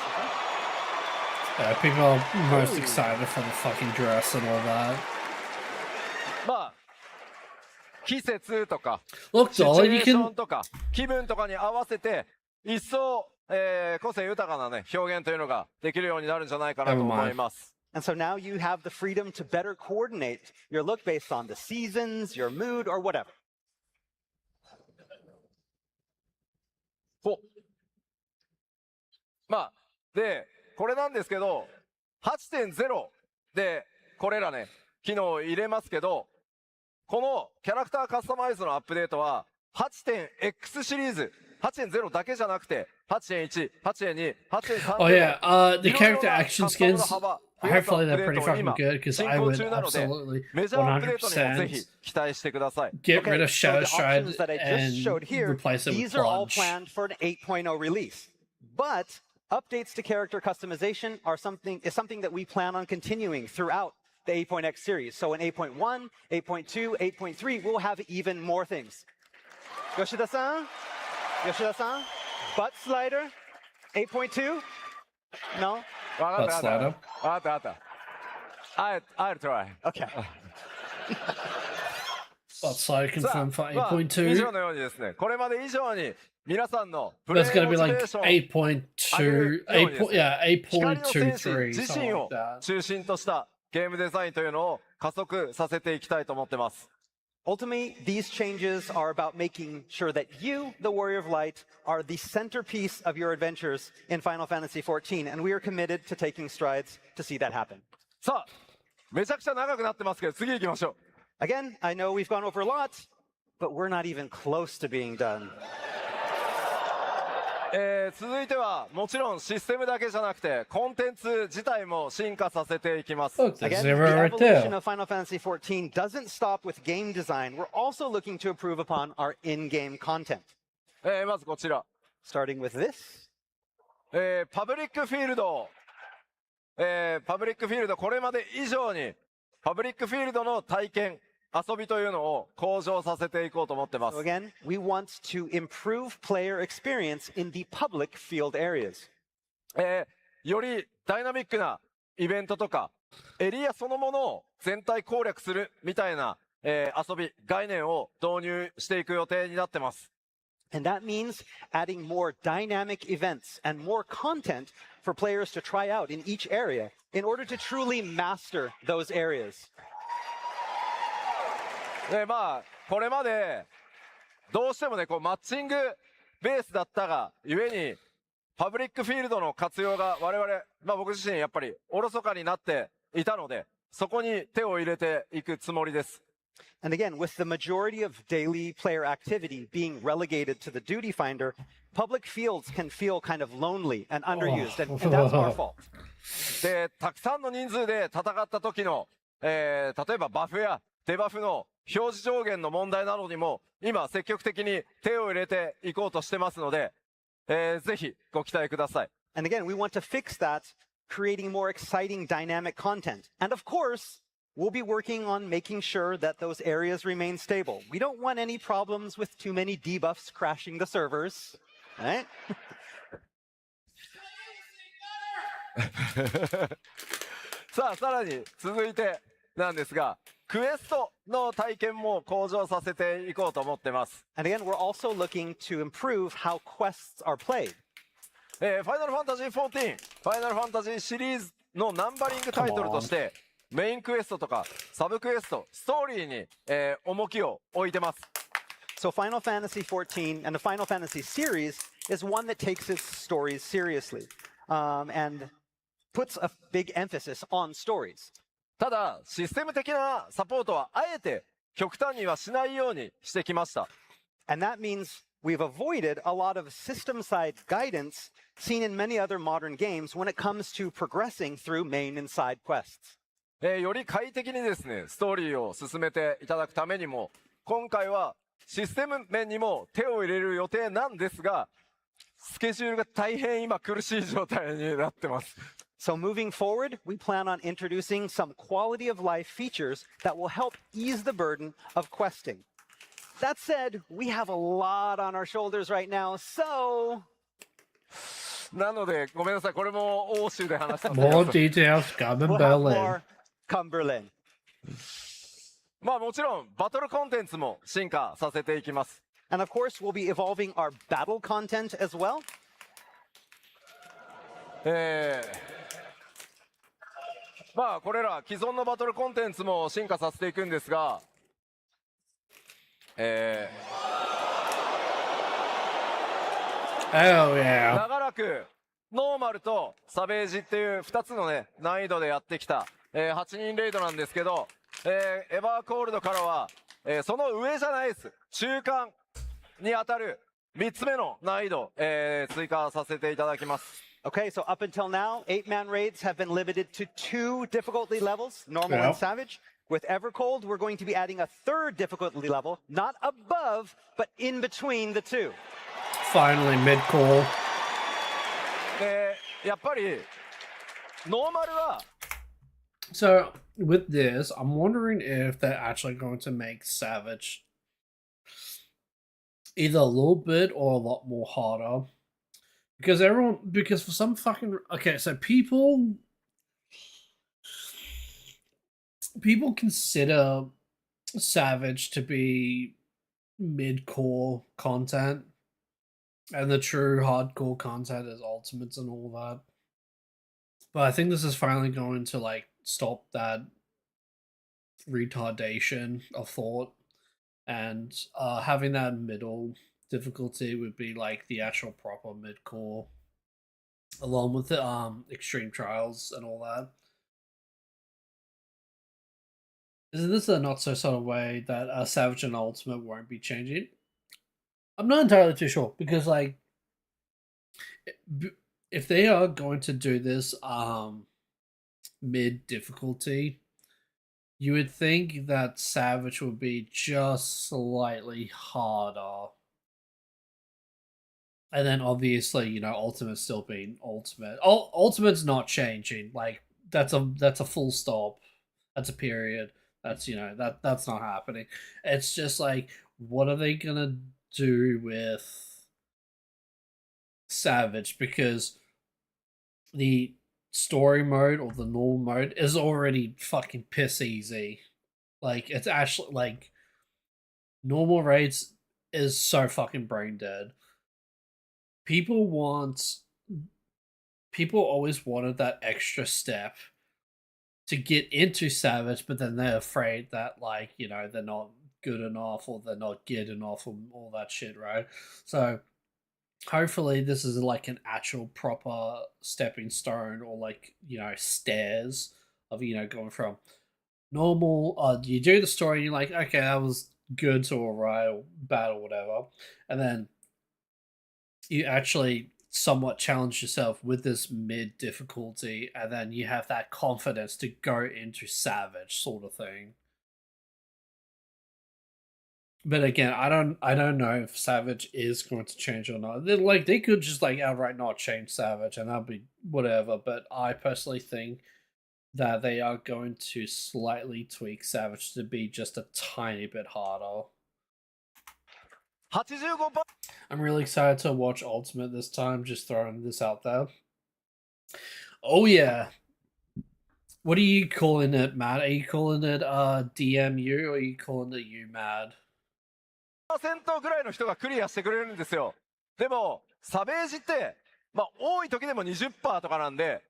well. Yeah, people are most excited for the fucking dress and all that. まあ季節とか Look, シチュ Dolly, エ you ーショ can ンとか気分とかに合わせて一層、個性豊かなね表現というのができるようになるんじゃないかなと思います And so now you have the freedom to better coordinate your look based on the seasons, your mood, or whatever. ほまあでこれなんですけど 8.0 でこれらね機能を入れますけどこのキャラクターカスタマイズのアップデートは 8.X シリーズ 8.0 だけじゃなくて 8.1、8.2、8.3 Oh yeah, the いろいろ character な action カスタムの skins. 幅 Hopefully they're アップデ pretty ートを fucking 今 good because 進 I 行 would 中なので absolutely メジャーアップデートにもぜひ 100% 期待してください get rid of so Shadow the Stride options that I just and showed here, replace it with these are all Plunge. planned for an 8.0 release. But updates to character customization are something that we plan on continuing throughout the 8.x series. So in 8.1, 8.2, 8.3, we'll have even more things. Yoshida-san? Yoshida-san? Butt slider? 8.2? No? わかったわかった That's Lado. わかったわかった I'll try Okay. outside さ confirmed あ for まあ、以 8.2. 上のようにですね、これまで以上に皆さんのプレイ That's モ gonna チ be ベー like ション 8.2, 光の戦士 8.23, 自 something 身 like を that. 中心としたゲームデザインというのを加速させていきたいと思ってます。Ultimately, these changes are about making sure that you, the Warrior of Light, are the centerpiece of your adventures in Final Fantasy XIV, and we are committed to taking strides to see that happen. さあ、めちゃくちゃ長くなってますけど、次行きましょう。 Again, I know we've gone over a lot, but we're not even close to being done. 続いてはもちろんシステムだけじゃなくてコンテンツ自体も進化させていきます。 Look, there's Again, zero the right evolution there. of Final Fantasy XIV doesn't stop with game design. We're also looking to improve upon our in-game content. まずこちら、 Starting with this. パブリックフィールド、これまで以上にパブリックフィールドの体験遊びというのを向上させていこうと思ってま So す。 again, we want to improve player experience in the public field areas. よりダイナミックなイベントとかエリアそのものを全体攻略するみたいな、遊び概念を導入していく予定になってます。 And that means adding more dynamic events and more content for players to try out in each area in order to truly master those areas. まあこれまでどうしてもねこうマッチングベースだったがゆえにパブリックフィールドの活用が我々、僕自身やっぱりおろそかになっていたのでそこに手を入れていくつもりです。 And again, with the majority of daily player activity being relegated to the duty finder, public fields can feel kind of lonely and underused, and that's our fault. でたくさんの人数で戦った時の、例えばバフやデバフの表示上限の問題などにも今積極的に手を入れていこうとしてますので、ぜひご期待ください。 And again, we want to fix that, creating more exciting dynamic content. And of course, we'll be working on making sure that those areas remain stable. We don't want any problems with too many debuffs crashing the servers, right? さあさらに続いてなんですがクエストの体験も向上させていこうと思ってます。 And again, we're also looking to improve how quests are played. ファイナルファンタジー14、ファイナルファンタジーシリーズのナンバリングタイトルとしてメインクエストとかサブクエスト、ストーリーに、重きを置いてます。 So Final Fantasy XIV and the Final Fantasy series is one that takes its stories seriously, and puts a big emphasis on stories. ただシステム的なサポートはあえて極端にはしないようにしてきました。 And that means we've avoided a lot of system-side guidance seen in many other modern games when it comes to progressing through main and side quests. より快適にですねストーリーを進めていただくためにも今回はシステム面にも手を入れる予定なんですがスケジュールが大変今苦しい状態になってます。 So moving forward, we plan on introducing some quality of life features that will help ease the burden of questing. That said, we have a lot on our shoulders right now, so なのでごめんなさいこれも欧州で話したんで More details coming we'll have Berlin. more come Berlin. もちろんバトルコンテンツも進化させていきます。 And of course, we'll be evolving our battle content as well. これら既存のバトルコンテンツも進化させていくんですが、Oh yeah. 長らくノーマルとサベージっていう2つのね難易度でやってきた、8人レイドなんですけど、エバーコールドからは、その上じゃないです中間に当たる3つ目の難易度、追加させていただきます。 Okay, so up until now, 8-man raids have been limited to 2 difficulty levels, normal and Yeah. savage. With Evercold, we're going to be adding a 3rd difficulty level, not above, but in between the 2. Finally, mid call. やっぱりノーマルは So with this, I'm wondering if they're actually going to make Savage either a little bit or a lot more harder. Because for some fucking okay, so people consider Savage to be mid-core content, and the true hardcore content is ultimates and all that. But I think this is finally going to like stop that retardation of thought, and having that middle difficulty would be like the actual proper mid-core, along with the extreme trials and all that. Isn't this a not so subtle way that Savage and Ultimate won't be changing? I'm not entirely too sure because like if they are going to do this mid difficulty, you would think that Savage would be just slightly harder. And then obviously, you know, Ultimate's still being Ultimate. Ultimate's not changing. Like that's a full stop. That's a period. That's that's not happening. It's just like, what are they gonna do with Savage? Because the story mode or the normal mode is already fucking piss easy. Like it's actually like normal raids is so fucking brain dead. People always wanted that extra step to get into Savage, but then they're afraid that like, you know, they're not good enough or they're not good enough or all that shit, right? So hopefully this is like an actual proper stepping stone or like, you know, stairs of, you know, going from normal you do the story and you're like, okay, that was good to alright or bad or whatever, and then you actually somewhat challenge yourself with this mid difficulty, and then you have that confidence to go into Savage sort of thing. But again, I don't know if Savage is going to change or not. They could just like outright not change Savage and that'd be whatever. But I personally think that they are going to slightly tweak Savage to be just a tiny bit harder. 85%. I'm really excited to watch Ultimate this time, just throwing this out there. Oh yeah. What are you calling it, Matt? Are you calling it DMU or are you calling it UMAD? ぐらいの人がクリアしてくれるんですよ。でも、サベージって、まあ、多い時でも 20% とかなんで、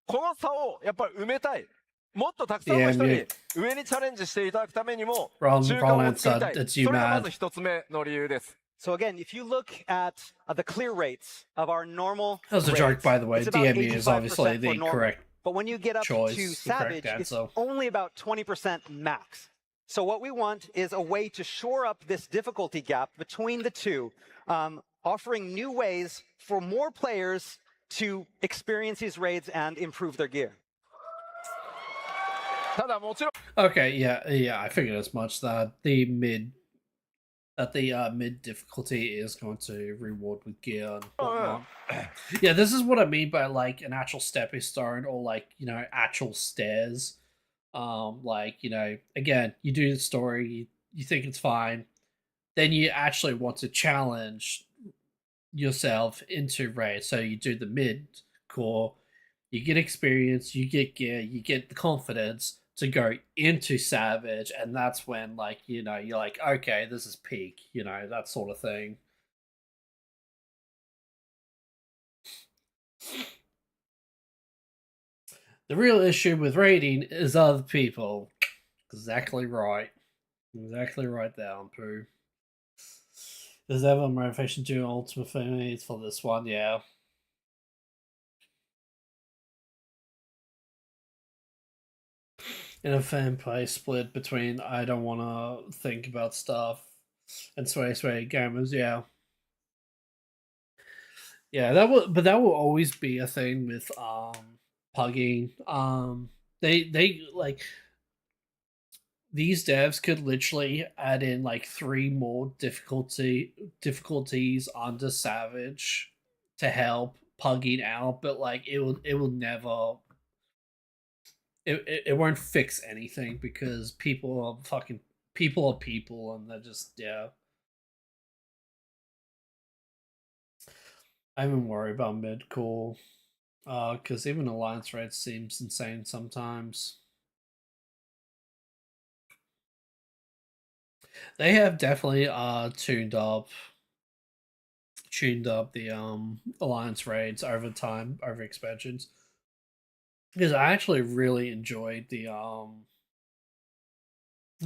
この差をやっぱり埋めたい。もっとたくさんの人に上にチャレンジしていただくためにも、中間を作りたい。それがまず一つ目の理由です。So again, if you look at the clear rates of our normal, that was a joke, by the way. DMU is obviously the normal, correct but when you get up choice, to Savage, it's only about 20% max. So what we want is a way to shore up this difficulty gap between the two, offering new ways for more players to experience these raids and improve their gear. Okay, yeah, I figured as much that the mid difficulty is going to reward with gear and whatnot. Yeah, this is what I mean by like an actual stepping stone or like, you know, actual stairs. Like, you know, again, you do the story, you think it's fine, then you actually want to challenge yourself into raid. So you do the mid core, you get experience, you get gear, you get the confidence to go into Savage, and that's when, like, you know, you're like, okay, this is peak, you know, that sort of thing. The real issue with raiding is other people. Exactly right. Exactly right there, Pooh. Does ever motivation to do Ultimate Family for this one? Yeah. In a fan play split between I don't want to think about stuff and Sway gamers, yeah. Yeah, that will always be a thing with pugging. They like these devs could literally add in like 3 more difficulties under Savage to help pugging out, but like it will never it won't fix anything because people are people and they're just, yeah. I even worry about mid-core because even alliance rate seems insane sometimes. They have definitely tuned up the alliance raids over time, over expansions. Because I actually really enjoyed the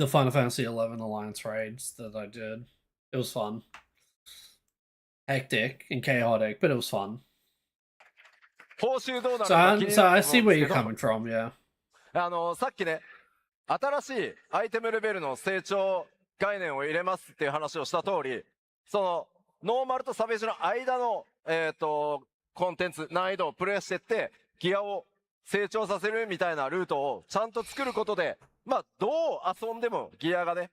Final Fantasy XI alliance raids that I did. It was fun. Hectic and chaotic, but it was fun. 報酬どうなる So か気 I, に so な I ると思 see うんで where すけ you're ど、 coming from, yeah. さっきね、新しいアイテムレベルの成長概念を入れますっていう話をした通り、その、ノーマルとサベージの間の、コンテンツ、難易度をプレイしてって、ギアを成長させるみたいなルートをちゃんと作ることで、まあ、どう遊んでもギアがね、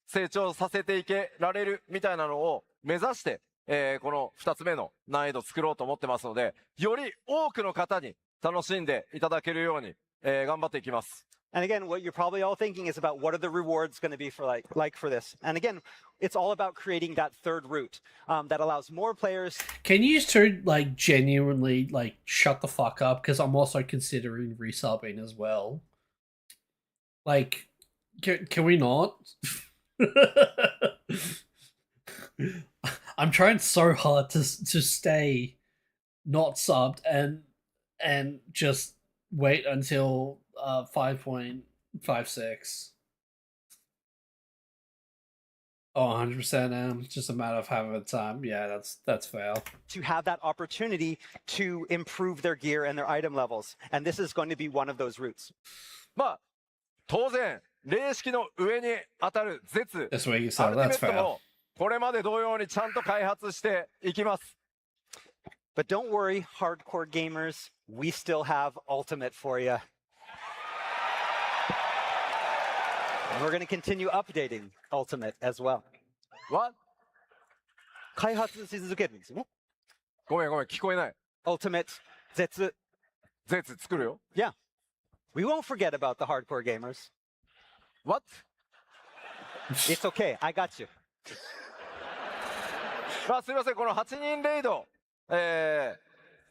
成長させていけられるみたいなのを目指して、この2つ目の難易度を作ろうと思ってますので、より多くの方に楽しんでいただけるように、頑張っていきます。And again, what you're probably all thinking is about what are the rewards going to be for like for this. And again, it's all about creating that third route that allows more players. Can you two like genuinely like shut the fuck up? Because I'm also considering resubbing as well. Like, can we not? I'm trying so hard to stay not subbed and just wait until 5.56. Oh, 100%. It's just a matter of having the time. Yeah, that's fair. To have that opportunity to improve their gear and their item levels, and this is going to be one of those routes. まあ、当然、霊式の上に当たる絶、 That's what you ア said. ルティメ That's ット fair. も、これまで同様にちゃんと開発していきます。But don't worry, hardcore gamers, we still have Ultimate for you. And we're going to continue updating Ultimate as well. What? 開発し続けるんですよね。ごめん、聞こえない。 Ultimate, 絶。絶作るよ。Yeah. We won't forget about the hardcore gamers. What? It's okay. I got you. まあすみません、この8人レイド、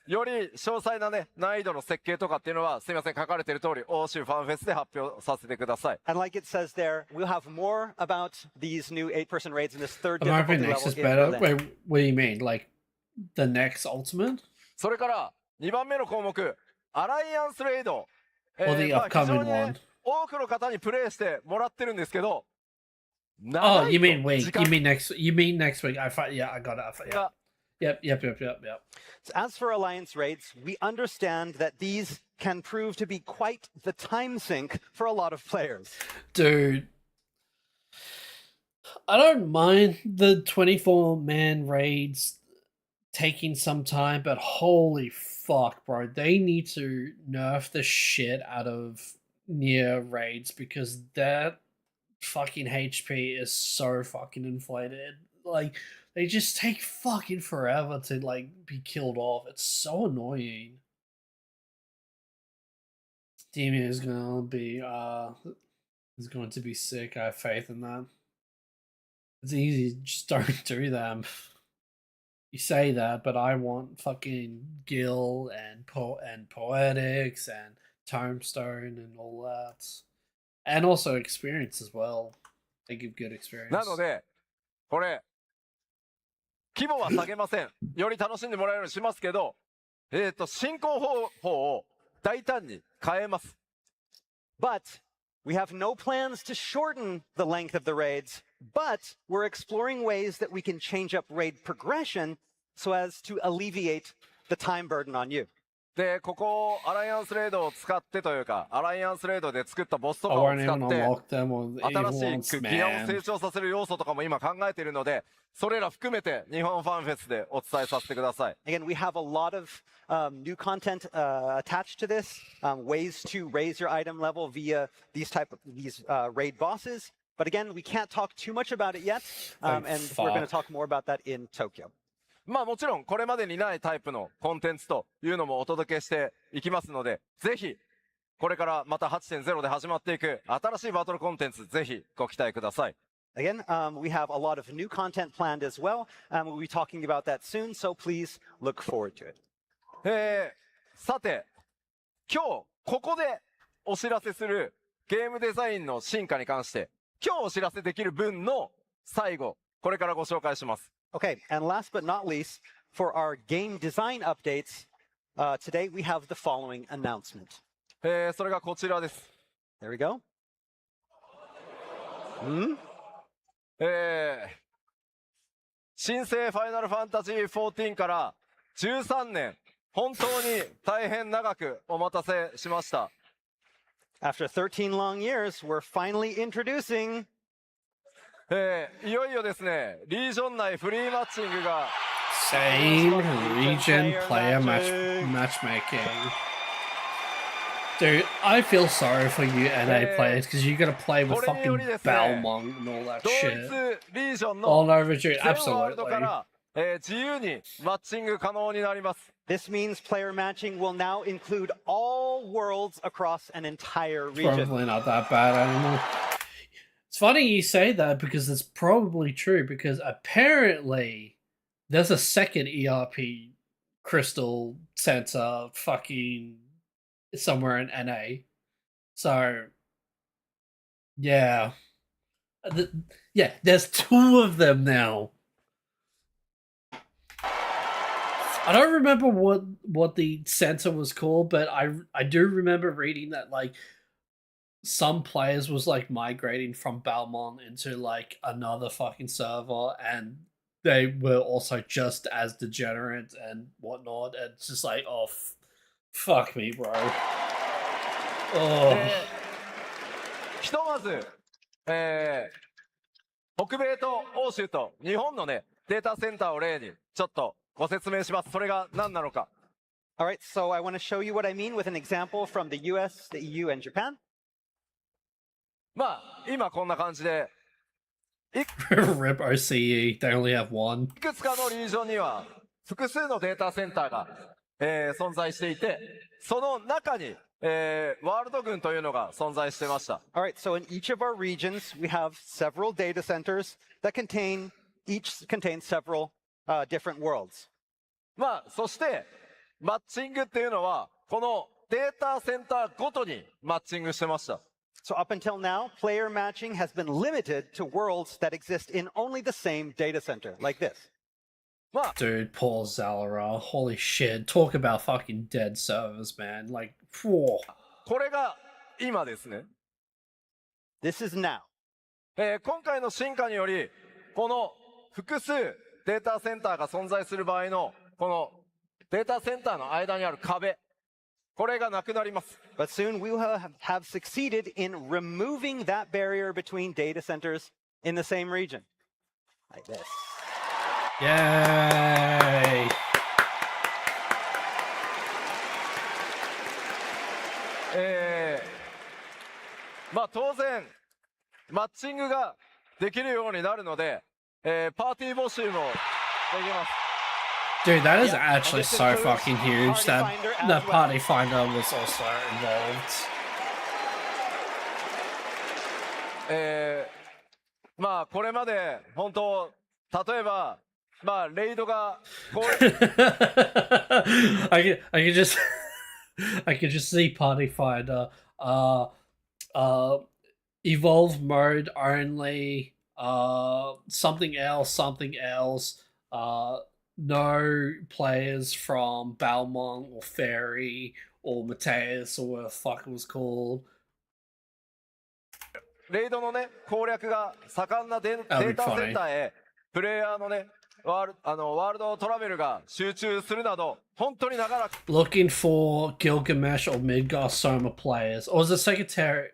より詳細なね、難易度の設計とかっていうのは、すみません、書かれている通り、欧州ファンフェスで発表させてください。And like it says there, we'll have more about these new 8-person raids in this third American difficulty Next level is in better. Berlin. Wait, what do you mean? Like the next ultimate? それから、2番目の項目、アライアンスレイド。Or the まあ upcoming 非常にね one? 多くの方にプレイしてもらってるんですけど、 Oh, 長い you と mean week? 時間 You mean next? You mean next week? Yeah, I got it. Yeah. が Yep. So as for alliance raids, we understand that these can prove to be quite the time sink for a lot of players. Dude, I don't mind the 24-man raids taking some time, but holy fuck, bro. They need to nerf the shit out of near raids because that fucking HP is so fucking inflated. Like, they just take fucking forever to, like, be killed off. It's so annoying. Demon is going to be sick. I have faith in that. It's easy, just don't do them. You say that, but I want fucking Gil and Poetics and Tomestone and all that. And also experience as well. They give good experience. なので、これ、規模は下げません。より楽しんでもらえるようにしますけど、進行方法を大胆に変えます。But we have no plans to shorten the length of the raids, but we're exploring ways that we can change up raid progression so as to alleviate the time burden on you. で、ここ、アライアンスレードを使ってというか、アライアンスレードで作ったボスと I かを won't 使 even って、 unlock them on evil 新 ones, しいギアを man. 成長させる要素とかも今考えているので、それら含めて日本ファンフェスでお伝えさせてください。Again, we have a lot of new content attached to this, ways to raise your item level via these raid bosses. But again, we can't talk too much about it yet, and we're going to talk more about that in Tokyo. まあもちろんこれまでにないタイプのコンテンツというのもお届けしていきますので、ぜひこれからまた 8.0 で始まっていく新しいバトルコンテンツ、ぜひご期待ください。Again, we have a lot of new content planned as well. We'll be talking about that soon, so please look forward to it. さて、今日ここでお知らせするゲームデザインの進化に関して、今日お知らせできる分の最後、これからご紹介します。 Okay, and last but not least, for our game design updates, today we have the following announcement. それがこちらです。 There we go. 新生ファイナルファンタジー14から13年、本当に大変長くお待たせしました。 After 13 long years, we're finally introducing いよいよですね、リージョン内フリーマッチングが Same region player matchmaking. Dude, I feel sorry for you NA players because you gotta play with fucking Balmong and all that 同 shit. 一リージョン All の over, dude. 全ワールドか Absolutely. ら、自由にマッチング可能になります。 this means player matching will now include all worlds across an entire region. Probably not that bad anymore. It's funny you say that because it's probably true because apparently there's a second ERP crystal center fucking somewhere in NA. So yeah. Yeah, there's two of them now. I don't remember what the center was called, but I do remember reading that like some players was like migrating from Balmont into like another fucking server, and they were also just as degenerate and whatnot. And it's just like, oh, fuck me, bro. Oh. ひとまず、北米と欧州と日本のね、データセンターを例にちょっとご説明します。それが何なのか。 All right, so I want to show you what I mean with an example from the US, the EU, and Japan. まあ、今こんな感じで、 Rip OCE, they only have one. いくつかのリージョンには複数のデータセンターが、存在していて、その中に、ワールド群というのが存在してました。 All right, so in each of our regions, we have several data centers that each contain several different worlds. まあ、そして、マッチングっていうのは、このデータセンターごとにマッチングしてました。 So up until now, player matching has been limited to worlds that exist in only the same data center, like this. まあ、 Dude, poor Zalora. Holy shit. Talk about fucking dead servers, man. Like, whoa. これが今ですね。 This is now. 今回の進化により、この複数データセンターが存在する場合の、このデータセンターの間にある壁、これがなくなります。 But soon we will have succeeded in removing that barrier between data centers in the same region. Like this. Yay. まあ当然、マッチングができるようになるので、パーティー募集もできます。 Dude, that is Yeah, actually and this so includes fucking huge. Party That Finder as that well. Party Finder was also involved. まあこれまで本当例えばまあレイドがこう I could just I could just see Party Finder evolve mode only, something else, no players from Balmont or Fairy or Mateus or whatever the fuck it was called. レイドのね攻略が盛んなデータセンターへプレイヤーのねワールドトラベルが集中するなど本当に長らく Looking for Gilgamesh or Midgar Soma players, or was it Segatanus?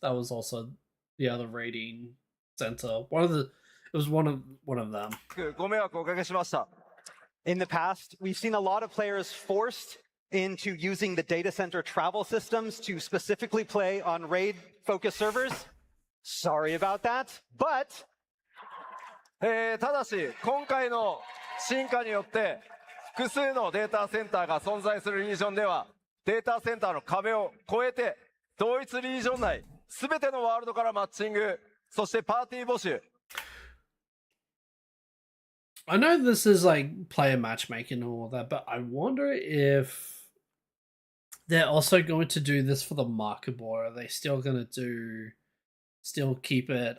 That was also the other raiding center. It was one of them. ご迷惑をおかけしました。 In the past, we've seen a lot of players forced into using the data center travel systems to specifically play on raid-focused servers. Sorry about that, but ただし今回の進化によって複数のデータセンターが存在するリージョンではデータセンターの壁を越えて同一リージョン内すべてのワールドからマッチングそしてパーティー募集 I know this is like player matchmaking and all that, but I wonder if they're also going to do this for the market board. Are they still going to do still keep it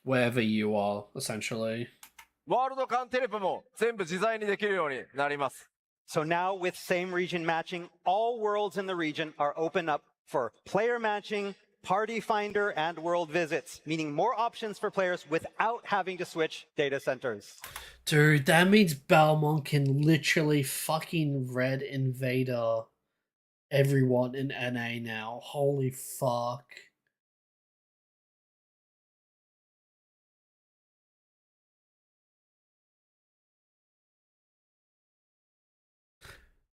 wherever you are, essentially. ワールド間テレポも全部自在にできるようになります。 So now with same region matching, all worlds in the region are open up for player matching, party finder, and world visits, meaning more options for players without having to switch data centers. Dude, that means Belmont can literally fucking red invader everyone in NA now. Holy fuck.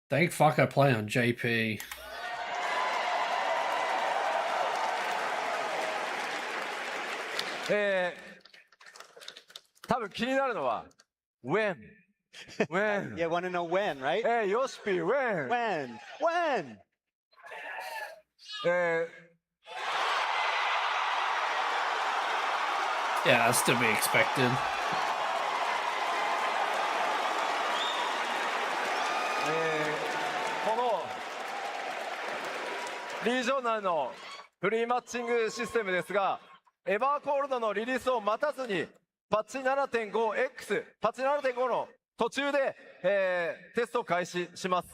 Thank fuck I play on JP. 多分気になるのは when when You want to know when, right? ヨシピ when When? え Yeah, that's to be expected. このリージョナルのフリーマッチングシステムですが、エバーコールドのリリースを待たずにパッチ 7.5X パッチ 7.5 の途中で、テストを開始します。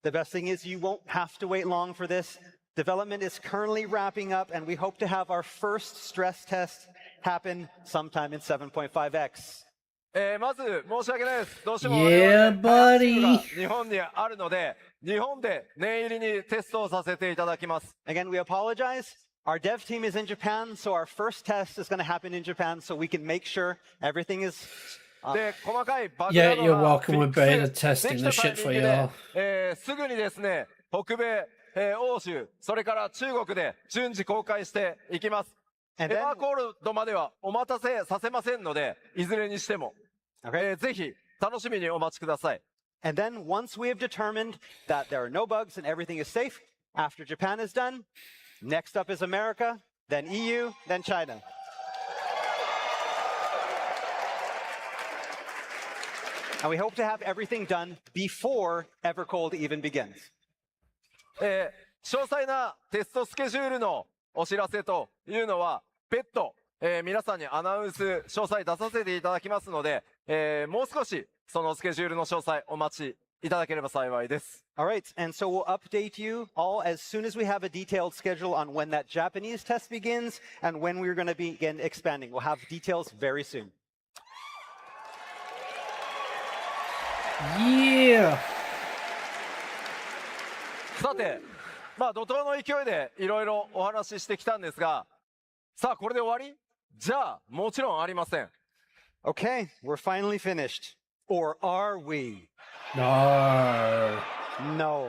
The best thing is you won't have to wait long for this. Development is currently wrapping up, and we hope to have our first stress test happen sometime in 7.5x. まず申し訳ないです。どうしても Yeah, 我々開発チーム buddy. が日本にあるので、日本で念入りにテストをさせていただきます。 Again, we apologize. Our dev team is in Japan, so our first test is going to happen in Japan, so we can make sure everything is で、細かいバグ Yeah, など you're が welcome with フィッ beta クスで testing き the た shit タイ for ミング you. で、すぐにですね、北米、欧州、それから中国で順次公開していきます。エ And バ then, ーコールドまではお待たせさせませんので、いずれにしても、okay? ぜひ楽しみにお待ちください。 And then once we have determined that there are no bugs and everything is safe, after Japan is done, next up is America, then EU, then China. And we hope to have everything done before Evercold even begins. 詳細なテストスケジュールのお知らせというのは別途、皆さんにアナウンス詳細出させていただきますので、もう少しそのスケジュールの詳細お待ちいただければ幸いです。 All right, and so we'll update you all as soon as we have a detailed schedule on when that Japanese test begins and when we're going to begin expanding. We'll have details very soon. Yeah. さて、怒涛の勢いでいろいろお話ししてきたんですが、さあこれで終わり？じゃあもちろんありません。 Okay, we're finally finished. Or are we? No. No.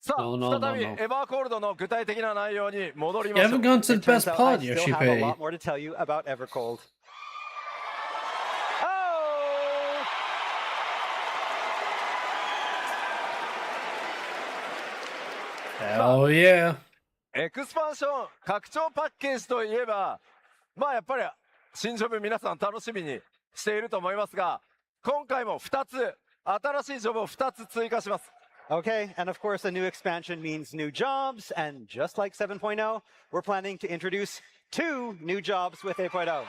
さあ、 No, no, 再び no, no. エバーコールドの具体的な内容に戻りま You しょう haven't。gone to It the best turns out part, I still have a Yoshi. lot more to tell you about Evercold. Hell yeah. エクスパンション拡張パッケージといえば、やっぱり新ジョブ皆さん楽しみにしていると思いますが、今回も2つ、新しいジョブを2つ追加します。 Okay, and of course, a new expansion means new jobs, and just like 7.0, we're planning to introduce 2 new jobs with 8.0.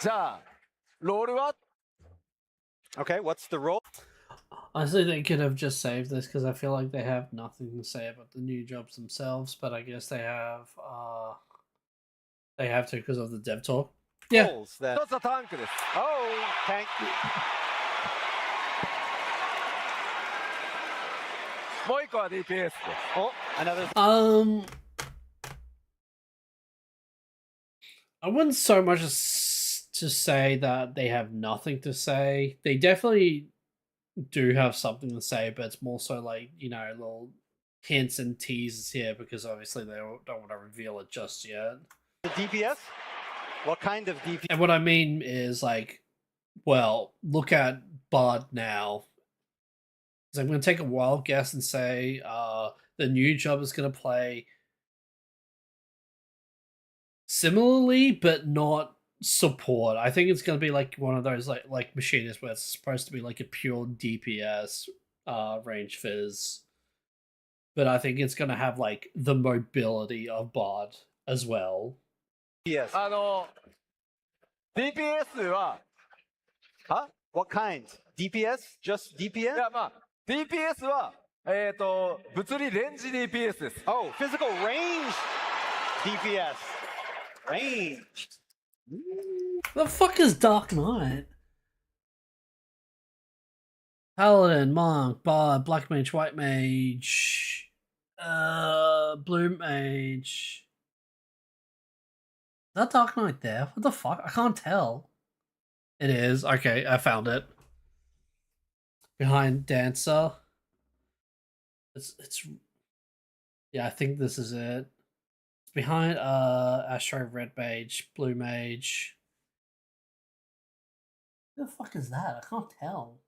じゃあ、ロールは Okay, what's the role? Honestly, they could have just saved this because I feel like they have nothing to say about the new jobs themselves, but I guess they have to because of the dev talk. Yeah. Roles then. 1つはタンクです。 Oh, tank. もう1個は DPS です。 Oh, another. I wouldn't so much as to say that they have nothing to say. They definitely do have something to say, but it's more so like, you know, little hints and teasers here because obviously they don't want to reveal it just yet. The DPS? What kind of DPS? And what I mean is like, well, look at Bard now. So I'm going to take a wild guess and say the new job is going to play similarly, but not support. I think it's going to be like one of those like machinists where it's supposed to be like a pure DPS range fizz. but I think it's gonna have like the mobility of Bod as well. Yes. DPS は、は What kind? DPS? Just い DPS? や、まあ、DPS は、物理レンジ DPS です。Oh, physical range DPS. Range. The fuck is Dark Knight? Paladin, Monk, Bard, Black Mage, White Mage, Blue Mage. Is that Dark Knight there? What the fuck? I can't tell. It is. Okay, I found it. Behind Dancer. It's yeah, I think this is it. It's behind Astro Red Mage, Blue Mage. Who the fuck is that? I can't tell.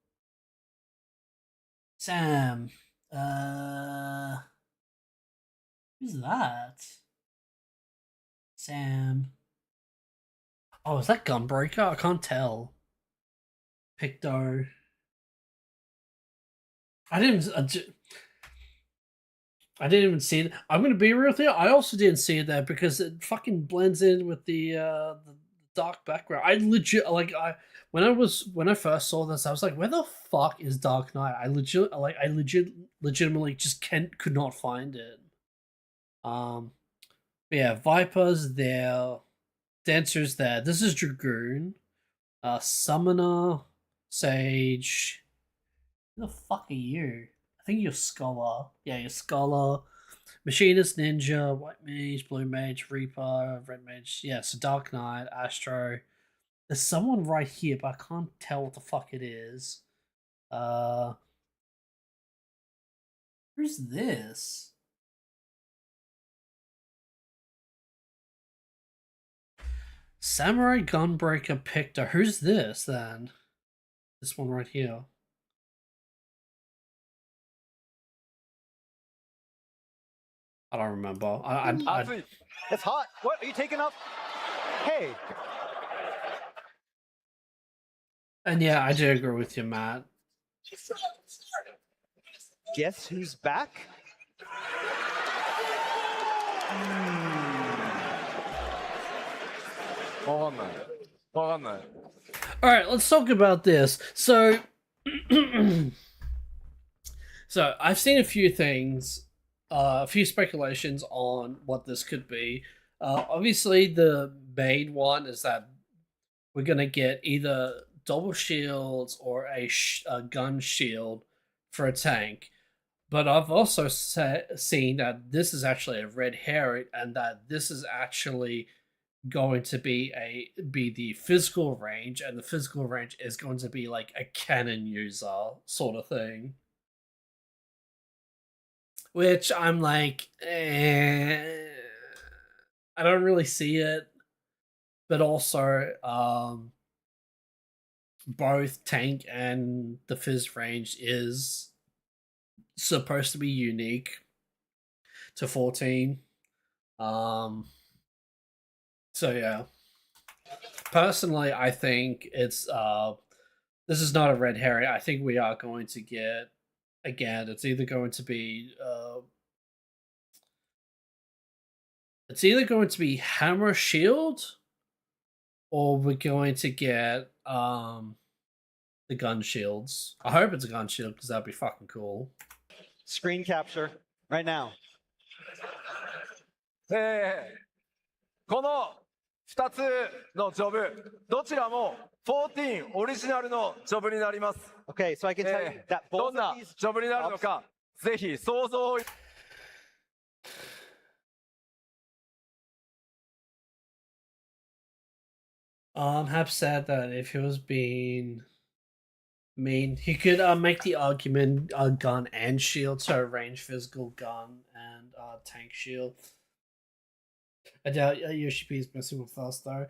Sam. Who's that? Sam. Oh, is that Gunbreaker? I can't tell. Picto. I didn't even see it. I'm gonna be real with you. I also didn't see it there because it fucking blends in with the dark background. I legit when I first saw this, I was like, where the fuck is Dark Knight? I legitimately just could not find it. But yeah, Viper's there, Dancer's there. This is Dragoon, Summoner, Sage. Who the fuck are you? I think you're Scholar. Yeah, you're Scholar. Machinist, Ninja, White Mage, Blue Mage, Reaper, Red Mage. Yeah, so Dark Knight, Astro. There's someone right here, but I can't tell what the fuck it is. Who's this? Samurai Gunbreaker Pictor. Who's this then? This one right here. I don't remember. It's hot. What? Are you taking off? Hey. And yeah, I do agree with you, Matt. Guess who's back? Alright, let's talk about this. So, so I've seen a few things, a few speculations on what this could be. Obviously, the main one is that we're going to get either double shields or a gun shield for a tank. But I've also seen that this is actually a red herring and that this is actually going to be the physical range, and the physical range is going to be like a cannon user sort of thing. Which I'm like, I don't really see it. But also, both tank and the fizz range is supposed to be unique to 14. So yeah. Personally, I think it's this is not a red herring. I think we are going to get, again, it's either going to be hammer shield, or we're going to get the gun shields. I hope it's a gun shield because that'd be fucking cool. Screen capture right now. この2つのジョブ、どちらも14オリジナルのジョブになります。Okay, so I can tell you that ど both んな of these ジョブになるのか、ぜひ想像を。Hap said that if he was being mean, he could make the argument gun and shield, so range physical gun and tank shield. I doubt Yoshi P is messing with us though.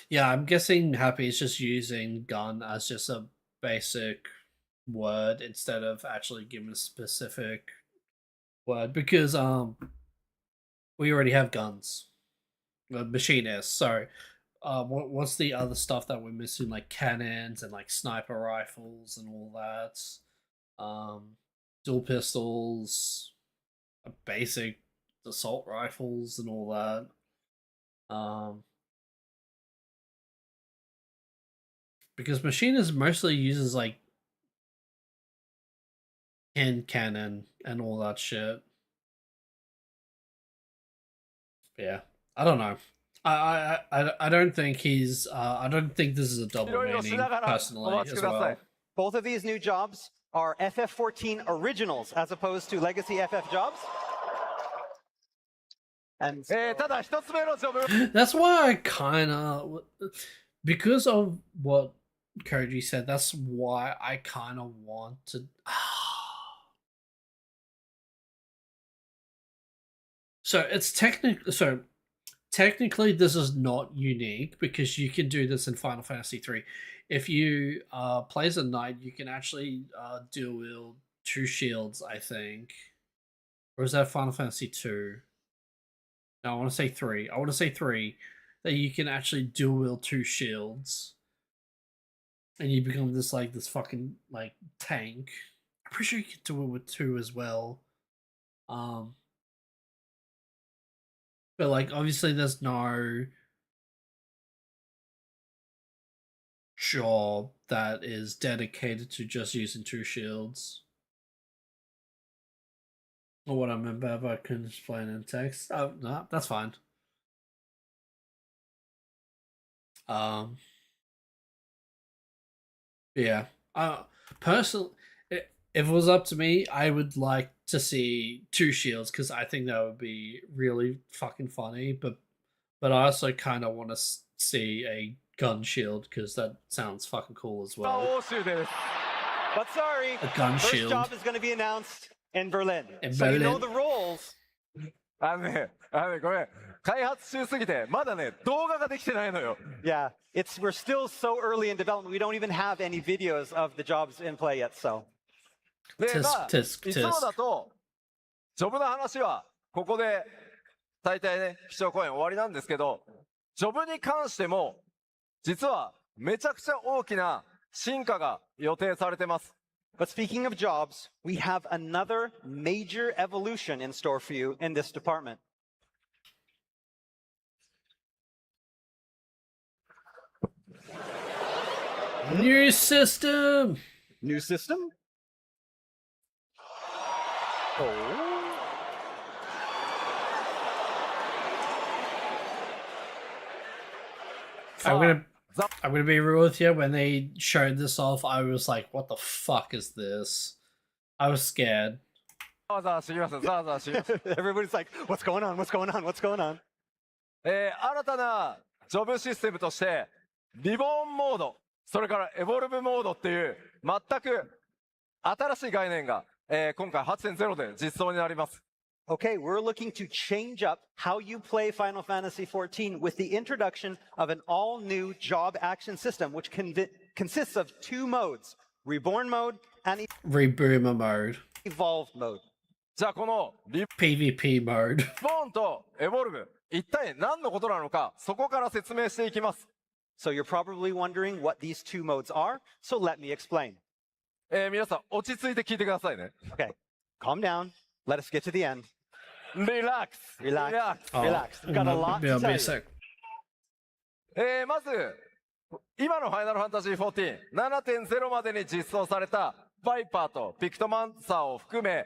Yeah, I'm guessing Happy is just using gun as just a basic word instead of actually giving a specific word, because we already have guns, machinists. So what's the other stuff that we're missing? Like cannons and like sniper rifles and all that. Dual pistols, basic assault rifles and all that. Because Machinist mostly uses like hand cannon and all that shit. Yeah, I don't know. I don't think he's I don't think this is a double meaning personally as well. Both of these new jobs are FF14 originals as opposed to legacy FF jobs. And so, ただ一つ目のジョブ That's why I kind of, because of what Koji said, that's why I kind of want to. So it's technically this is not unique because you can do this in Final Fantasy III. If you play as a knight, you can actually dual wield 2 shields, I think. Or is that Final Fantasy II? No, I want to say 3. I want to say 3. That you can actually dual wield 2 shields. And you become this fucking like tank. I'm pretty sure you can do it with 2 as well. But like obviously there's no job that is dedicated to just using 2 shields. Or what I remember, if I can explain in text. Oh no, that's fine. Yeah. Personally, if it was up to me, I would like to see 2 shields because I think that would be really fucking funny. But I also kind of want to see a gun shield because that sounds fucking cool as well. but sorry, A gun first shield. job is going to be announced in Berlin. In so you know Berlin. the roles. ごめん。開発中すぎて、まだね、動画ができてないのよ。 Yeah, we're still so early in development. We don't even have any videos of the jobs in play yet. So で、 Tisk, まあ、 tisk, いつもだと、ジョブの話は、ここで、大体ね、基調講演終わりなんですけど、ジョブに関しても、実は、めちゃくちゃ大きな進化が予定されてます。 But speaking of jobs, we have another major evolution in store for you in this department. New system. New system? Oh. I'm gonna be real with you. When they showed this off, I was like, "What the fuck is this?" I was scared. ざわざわしてきます。ざわざわしてきます。 Everybody's like, what's going on? What's going on? What's going on? 新たなジョブシステムとして、リボーンモード、それからエボルブモードっていう、全く新しい概念が、今回 8.0 で実装になります。 Okay, we're looking to change up how you play Final Fantasy XIV with the introduction of an all-new job action system, which consists of 2 modes, Reborn mode and Reboomer mode, Evolved mode. じゃあこのリ PvP mode. ボーンとエボルブ、一体何のことなのか、そこから説明していきます。 So you're probably wondering what these 2 modes are, so let me explain. 皆さん落ち着いて聞いてくださいね。 Okay, calm down. Let us get to the end. リラックス。 Relax. Oh, Relax. We've got a lot yeah, to be a tell you. sec. まず、今のファイナルファンタジー14、7.0 までに実装されたバイパーとピクトマンサーを含め、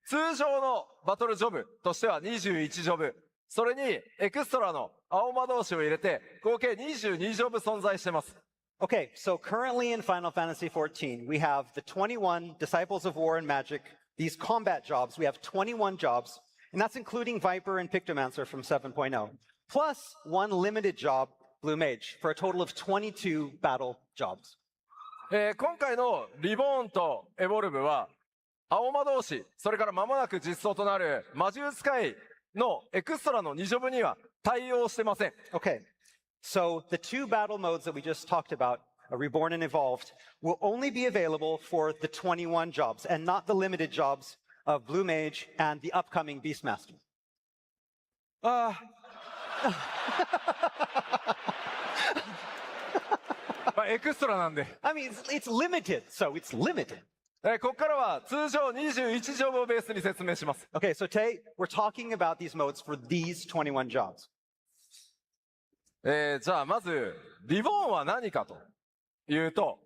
通常のバトルジョブとしては21ジョブ、それにエクストラの青魔導士を入れて、合計22ジョブ存在してます。 Okay, so currently in Final Fantasy XIV, we have the 21 Disciples of War and Magic, these combat jobs. We have 21 jobs, and that's including Viper and Pictomancer from 7.0, plus 1 limited job, Blue Mage, for a total of 22 battle jobs. 今回のリボーンとエボルブは、青魔導士、それから間もなく実装となる魔獣使いのエクストラの2ジョブには対応してません。 Okay, so the 2 battle modes that we just talked about, Reborn and Evolved, will only be available for the 21 jobs and not the limited jobs of Blue Mage and the upcoming Beastmaster. あ、エクストラなんで。 I mean, it's limited, so it's limited. ここからは通常21ジョブをベースに説明します。 Okay, so today we're talking about these modes for these 21 jobs. じゃあまずリボーンは何かというと、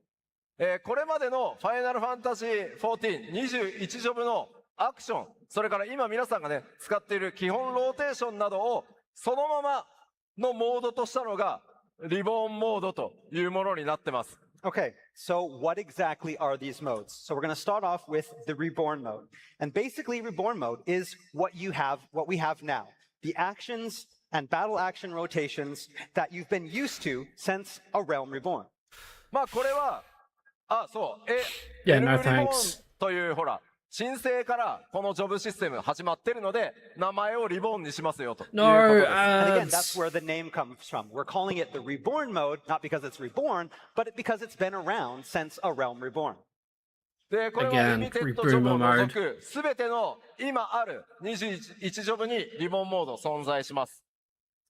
これまでのファイナルファンタジー14、21ジョブのアクション、それから今皆さんがね、使っている基本ローテーションなどをそのままのモードとしたのがリボーンモードというものになってます。 Okay, so what exactly are these modes? So we're going to start off with the Reborn mode. And basically, Reborn mode is what we have now. The actions and battle action rotations that you've been used to since A Realm Reborn. まあこれは、そう、Yeah, no エルブリボーン thanks. というほら、申請からこのジョブシステム始まってるので、名前をリボーンにしますよということ No, です。 And again, that's where the name comes from. We're calling it the Reborn mode, not because it's reborn, but because it's been around since A Realm Reborn. で、これは Again, リミテッドジョブを Reboomer 除く、すべての今ある21ジョブにリボンモード存在します。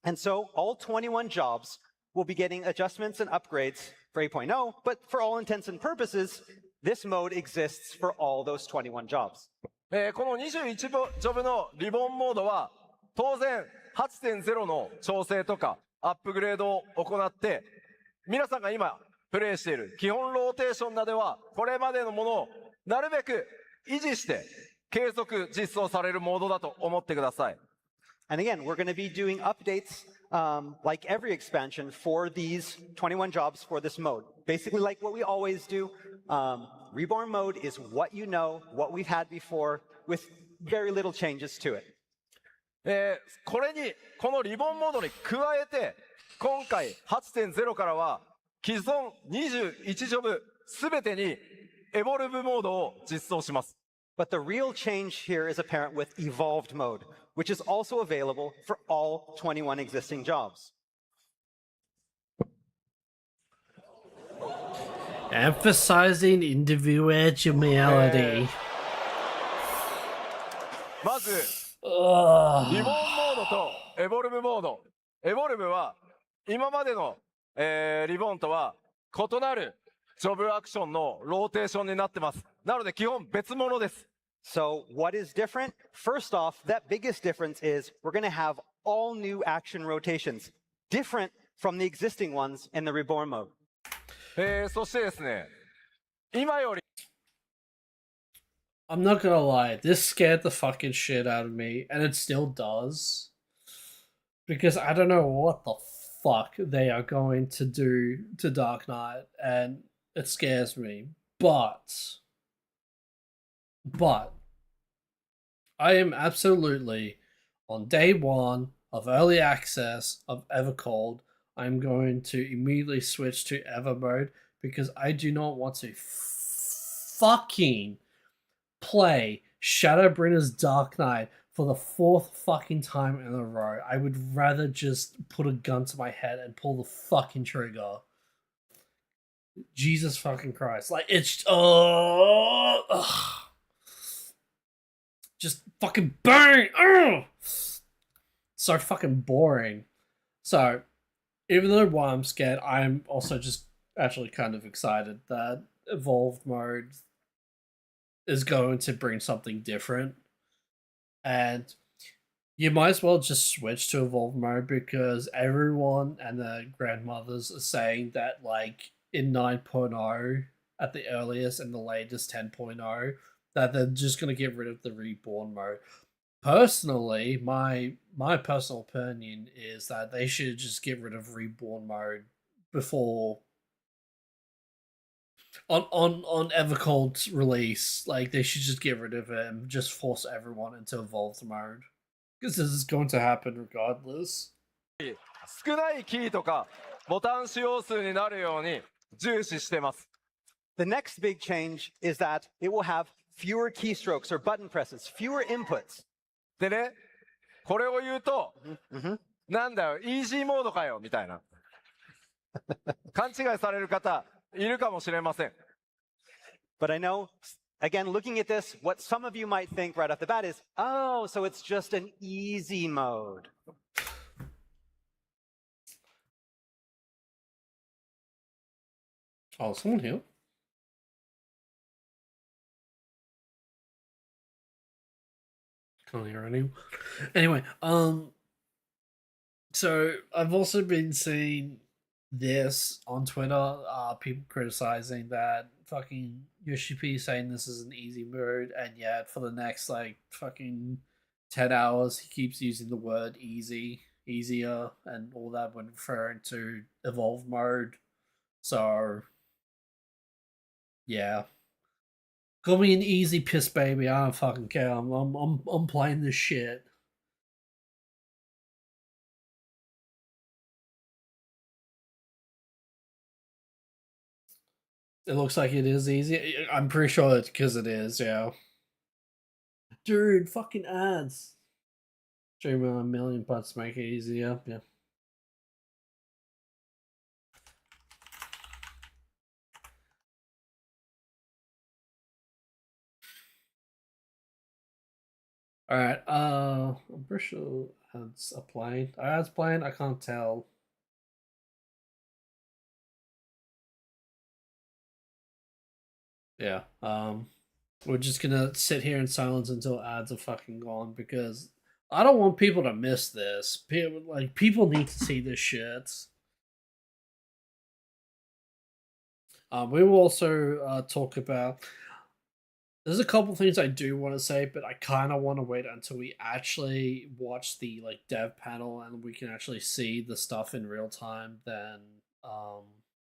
And so all 21 jobs will be getting adjustments and upgrades for 8.0, but for all intents and purposes, this mode exists for all those 21 jobs. この21ジョブのリボンモードは、当然 8.0 の調整とかアップグレードを行って、皆さんが今プレイしている基本ローテーションなどは、これまでのものをなるべく維持して継続実装されるモードだと思ってください。 And again, we're going to be doing updates like every expansion for these 21 jobs for this mode. Basically, like what we always do, Reborn mode is what you know, what we've had before, with very little changes to it. このリボンモードに加えて、今回 8.0 からは既存21ジョブすべてにエボルブモードを実装します。 But the real change here is apparent with Evolved mode, which is also available for all 21 existing jobs. Emphasizing individuality. まず Ugh. リボンモードとエボルブモード。エボルブは今までの、リボンとは異なるジョブアクションのローテーションになってます。なので基本別物です。 So what is different? First off, that biggest difference is we're going to have all new action rotations, different from the existing ones in the Reborn mode. そしてですね、今より I'm not gonna lie, this scared the fucking shit out of me, and it still does. Because I don't know what the fuck they are going to do to Dark Knight, and it scares me. But I am absolutely on day one of early access of Evercold. I'm going to immediately switch to Ever mode because I do not want to fucking play Shadowbringers Dark Knight for the 4th fucking time in a row. I would rather just put a gun to my head and pull the fucking trigger. Jesus fucking Christ. Like, it's... just fucking burn! So fucking boring. So, even though while I'm scared, I'm also just actually kind of excited that Evolved mode is going to bring something different. And you might as well just switch to Evolved mode because everyone and their grandmothers are saying that, like, in 9.0 at the earliest and the latest 10.0, that they're just going to get rid of the Reborn mode. Personally, my personal opinion is that they should just get rid of Reborn mode before on Evercold's release. Like, they should just get rid of it and just force everyone into Evolved mode. Because this is going to happen regardless. 少ないキーとかボタン使用数になるように重視してます。 The next big change is that it will have fewer keystrokes or button presses, fewer inputs. でね、これを言うと、なんだよ、イージーモードかよ、みたいな。勘違いされる方、いるかもしれません。 But I know, again, looking at this, what some of you might think right off the bat is, oh, so it's just an easy mode. Oh, someone here? Can't hear anyone. Anyway, so I've also been seeing this on Twitter, people criticizing that fucking Yoshi P saying this is an easy mode, and yet for the next like fucking 10 hours he keeps using the word easy, easier, and all that when referring to evolve mode. So yeah. Call me an easy piss baby, I don't fucking care. I'm playing this shit. It looks like it is easy. I'm pretty sure it's because it is, yeah. Dude, fucking ads. Dream a million butts make it easier, yeah. Alright, I'm pretty sure ads are playing. Are ads playing? I can't tell. Yeah, we're just gonna sit here in silence until ads are fucking gone because I don't want people to miss this. People need to see this shit. We will also talk about. There's a couple things I do want to say, but I kind of want to wait until we actually watch the like dev panel and we can actually see the stuff in real time. Than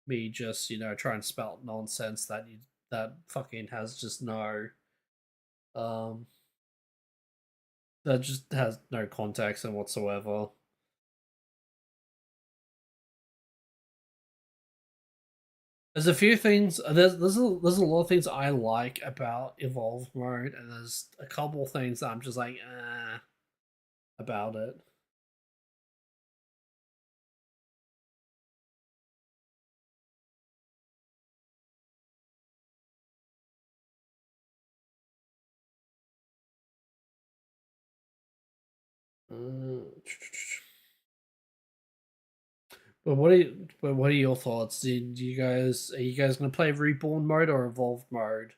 me just try and spout nonsense that fucking has just no um that just has no context and whatsoever. There's a few things. There's a lot of things I like about evolve mode, and there's a couple things that I'm just like about it. But what are your thoughts? Do you guys are you guys gonna play reborn mode or evolved mode?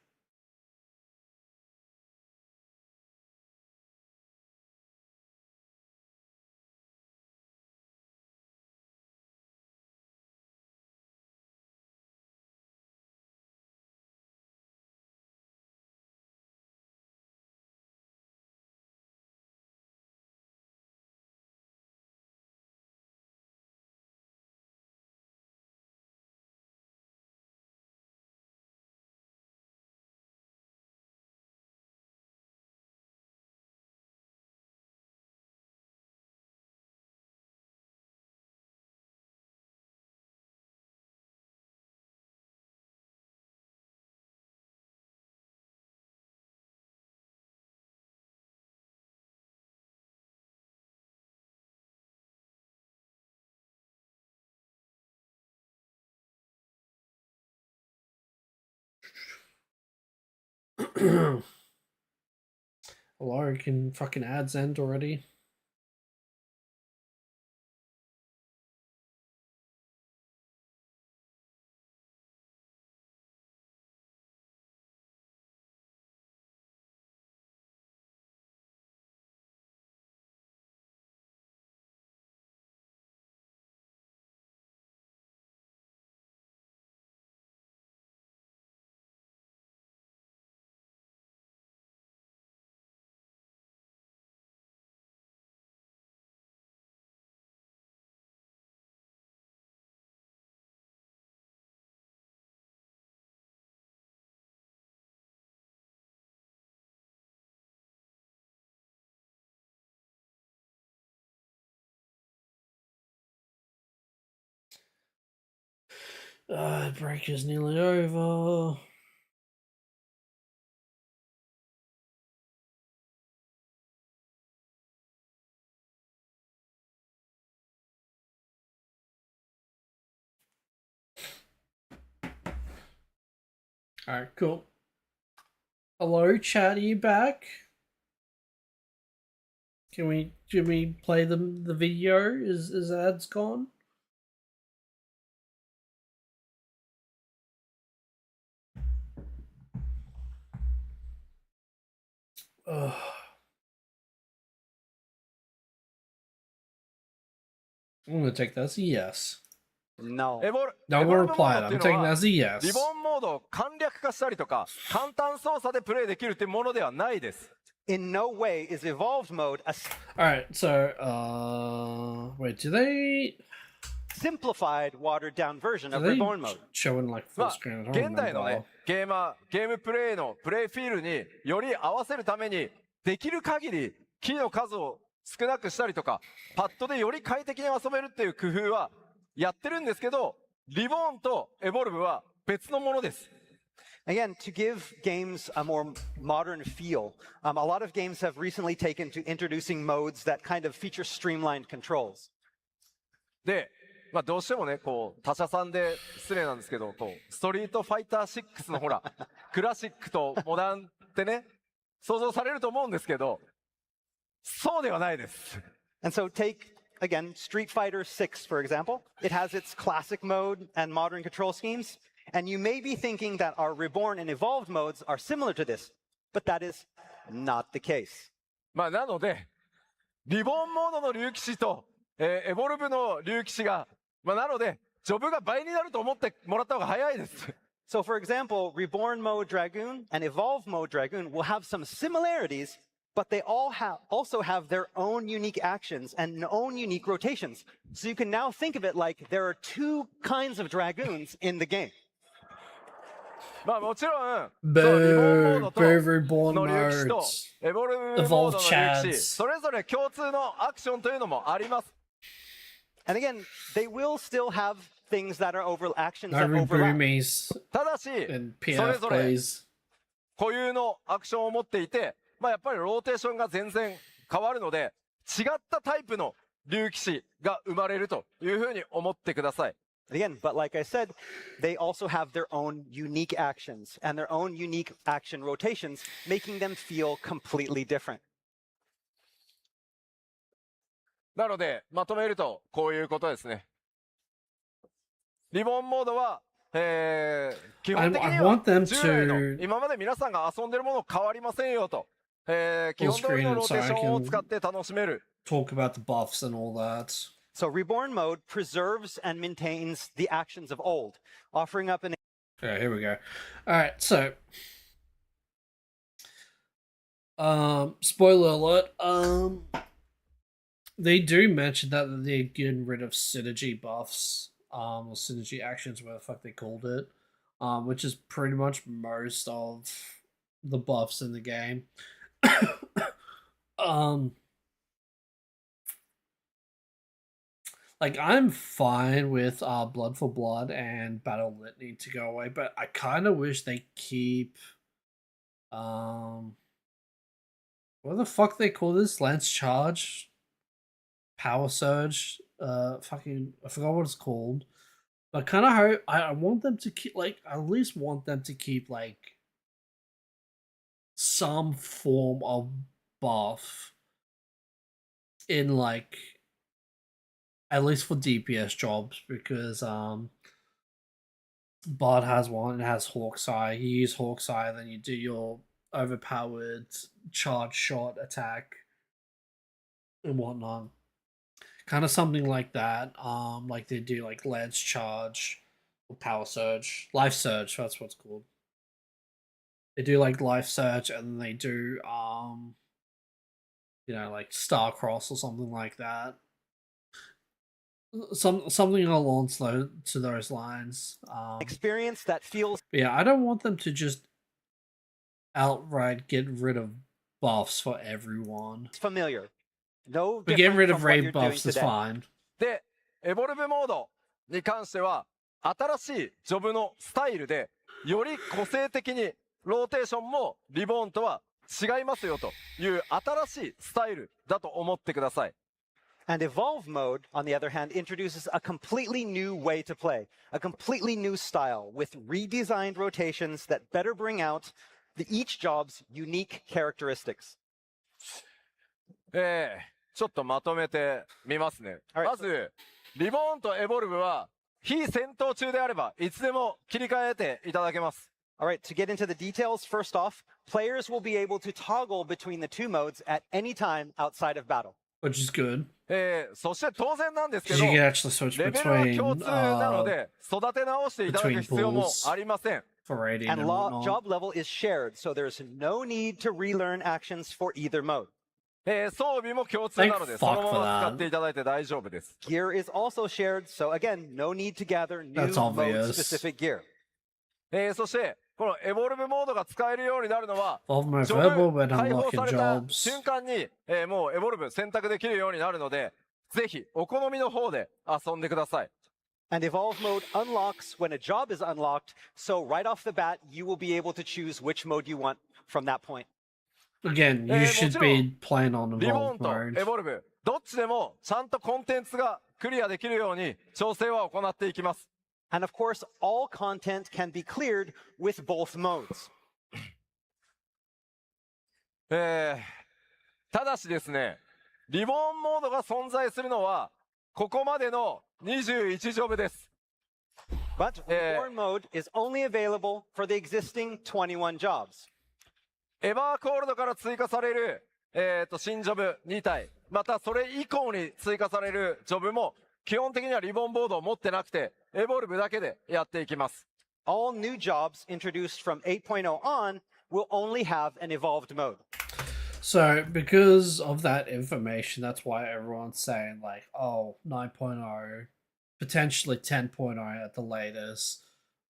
Hello, can fucking ads end already? Break is nearly over. Alright, cool. Hello, chat, are you back? Can we play the video? Is ads gone? I'm gonna take that as a yes. No. エボル No エボ one ルブモー replied. ドってい I'm うの taking that は as a yes. リボンモードを簡略化したりとか簡単操作でプレイできるっていうものではないです。 In no way is evolved mode a Alright, so, wait, do they simplified, watered down version of they reborn mode. show in like ま full あ screen? I don't 現代の remember. ねゲームプレイのプレイフィールにより合わせるためにできる限りキーの数を少なくしたりとかパッドでより快適に遊べるっていう工夫はやってるんですけど、リボーンとエボルブは別のものです。 Again, to give games a more modern feel, a lot of games have recently taken to introducing modes that kind of feature streamlined controls. で、まあ、どうしてもねこう他社さんで失礼なんですけどこうストリートファイター6のほらクラシックとモダンってね想像されると思うんですけどそうではないです。 And so take, again, Street Fighter 6, for example. It has its classic mode and modern control schemes. And you may be thinking that our reborn and evolved modes are similar to this, but that is not the case. まあなのでリボンモードの竜騎士と、エボルブの竜騎士が、まあ、なのでジョブが倍になると思ってもらった方が早いです。 So, for example, reborn mode Dragoon and evolved mode Dragoon will have some similarities, but they also have their own unique actions and own unique rotations. So you can now think of it like there are two kinds of Dragoons in the game. まあもちろんそうリボンモード Boo, と boo, reborn の竜騎士と modes. エボルブモードの竜 Evolved 騎 Chads. 士それぞれ共通のアクションというのもあります。 And again, they will still have things that are actions No that overlap. reboomies ただし in それ PF, ぞれ please. 固有のアクションを持っていて、まあ、やっぱりローテーションが全然変わるので違ったタイプの竜騎士が生まれるというふうに思ってください。 Again, but like I said, they also have their own unique actions and their own unique action rotations, making them feel completely different. なのでまとめるとこういうことですね。リボンモードは、基本的に I は want them 従来の to 今まで皆さんが遊んでるもの変わりませんよと、基本通りのローテーションを使って楽しめる。 talk about the buffs and all that. So reborn mode preserves and maintains the actions of old, offering up an Okay, here we go. Alright, so spoiler alert, they do mention that they're getting rid of synergy buffs, or synergy actions, whatever the fuck they called it, which is pretty much most of the buffs in the game. Like, I'm fine with Blood for Blood and Battle Litany to go away, but I kind of wish they keep what the fuck they call this? Lance Charge? Power Surge? Fucking, I forgot what it's called. But kind of hope, I want them to keep, like, I at least want them to keep, like, some form of buff in, like, at least for DPS jobs, because Bard has one, it has Hawkeye. You use Hawkeye, then you do your overpowered charge shot attack and whatnot. Kind of something like that. Like they do like Lance Charge or Power Surge. Life Surge, that's what it's called. They do like Life Surge and then they do you know, like Star Cross or something like that. Something along to those lines. experience that feels But yeah, I don't want them to just outright get rid of buffs for everyone. familiar. No But getting different rid from of what raid you're doing buffs is today. fine. でエボルブモードに関しては新しいジョブのスタイルでより個性的にローテーションもリボーンとは違いますよという新しいスタイルだと思ってください。 And evolve mode, on the other hand, introduces a completely new way to play, a completely new style with redesigned rotations that better bring out each job's unique characteristics. ちょっとまとめてみますね。 Alright. まずリボーンとエボルブは非戦闘中であればいつでも切り替えていただけます。All right, to get into the details, first off, players will be able to toggle between the two modes at any time outside of battle. Which is good. そして当然なんですけ Because ど、 you can actually switch レベルは between 共通なので、育て直していただく必要もありません。 for rating And and whatnot. job level is shared, so there's no need to relearn actions for either mode. 装備も共通なので、 Thank その fuck ま for ま that. 使っていただいて大丈夫です。 Gear is also shared, so again, no need to gather new That's obvious. mode-specific gear. そして、このエボルブモードが使えるようになるのは、 Evolve mode ジョ available ブ when 解放 unlocking された jobs. 瞬間に、もうエボルブ選択できるようになるので、ぜひお好みの方で遊んでください。 And evolve mode unlocks when a job is unlocked, so right off the bat, you will be able to choose which mode you want from that point. Again, you も should ちろん be playing on リボーン evolve と mode. エボルブ、どっちでもちゃんとコンテンツがクリアできるように調整は行っていきます。 And of course, all content can be cleared with both modes. ただしですね、リボーンモードが存在するのは、ここまでの21ジョブです。 But reborn mode is only available for the existing 21 jobs. エバーコールドから追加される、新ジョブ2体、またそれ以降に追加されるジョブも、基本的にはリボンボードを持ってなくて、エボルブだけでやっていきます。 All new jobs introduced from 8.0 on will only have an evolved mode. So, because of that information, that's why everyone's saying, like, oh, 9.0, potentially 10.0 at the latest.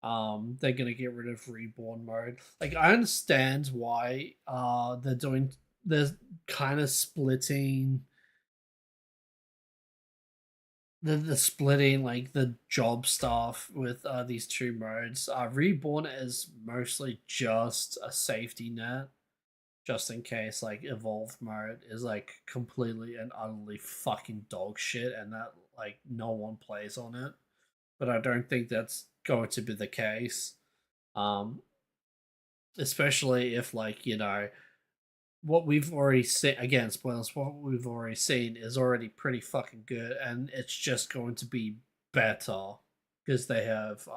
They're going to get rid of reborn mode. Like, I understand why they're kind of splitting the splitting like the job stuff with these two modes. Reborn is mostly just a safety net, just in case like evolved mode is like completely and utterly fucking dog shit and that like no one plays on it. But I don't think that's going to be the case. Especially if like, you know, what we've already seen, again, spoilers, what we've already seen is already pretty fucking good, and it's just going to be better because they have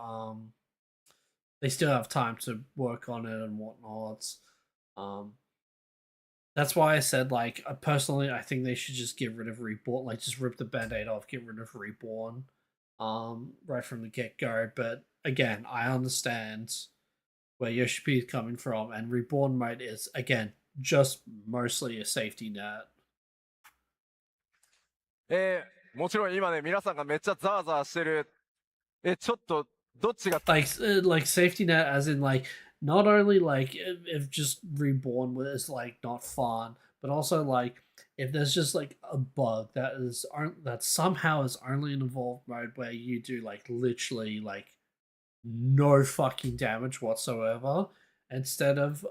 they still have time to work on it and whatnot. That's why I said, like, personally, I think they should just get rid of Reborn, like just rip the band-aid off, get rid of Reborn right from the get-go. But again, I understand where Yoshi is coming from, and Reborn mode is, again, just mostly a safety net. もちろん今ね、皆さんがめっちゃザーザーしてる。ちょっとどっちが like safety net, as in like not only like if just reborn is like not fun, but also like if there's just like a bug that somehow is only in evolved mode where you do like literally like no fucking damage whatsoever, instead of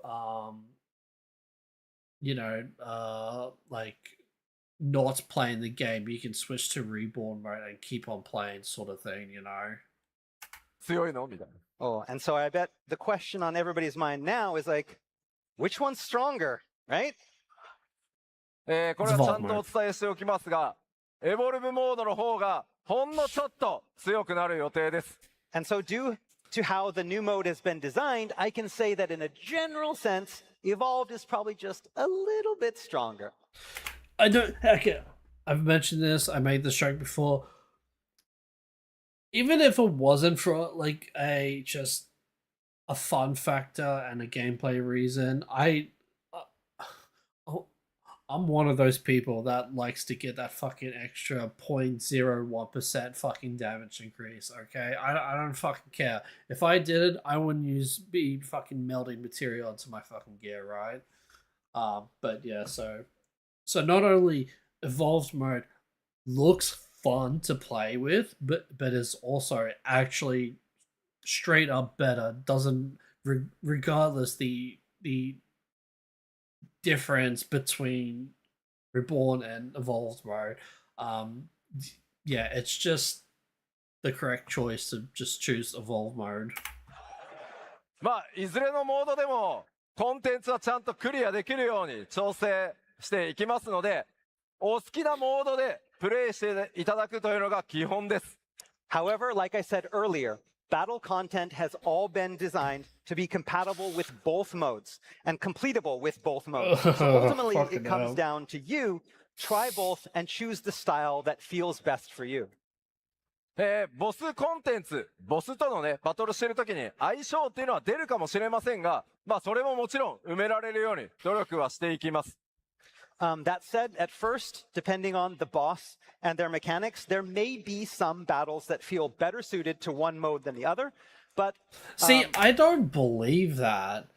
like not playing the game, you can switch to reborn mode and keep on playing, sort of thing, you know. 強いのみたいな。 Oh, and so I bet the question on everybody's mind now is like, which one's stronger, right? これはちゃんとお伝えしておきますが、エボルブモードの方がほんのちょっと強くなる予定です。 And so due to how the new mode has been designed, I can say that in a general sense, evolved is probably just a little bit stronger. Okay, I've mentioned this, I made this joke before. Even if it wasn't for like just a fun factor and a gameplay reason, I'm one of those people that likes to get that fucking extra 0.01% fucking damage increase, okay? I don't fucking care. If I did it, I wouldn't be fucking melting material into my fucking gear, right? But yeah, so not only evolved mode looks fun to play with, but is also actually straight up better. Doesn't regardless the difference between reborn and evolved mode. Yeah, it's just the correct choice to just choose evolved mode. まあいずれのモードでもコンテンツはちゃんとクリアできるように調整していきますので、お好きなモードでプレイしていただくというのが基本です。 However, like I said earlier, battle content has all been designed to be compatible with both modes and completable with both modes. So ultimately, Fucking it comes hell. down to you. Try both and choose the style that feels best for you. ボスコンテンツ、ボスとのね、バトルしてるときに相性っていうのは出るかもしれませんが、まあそれももちろん埋められるように努力はしていきます。That said, at first, depending on the boss and their mechanics, there may be some battles that feel better suited to one mode than the other. But See, I don't believe that.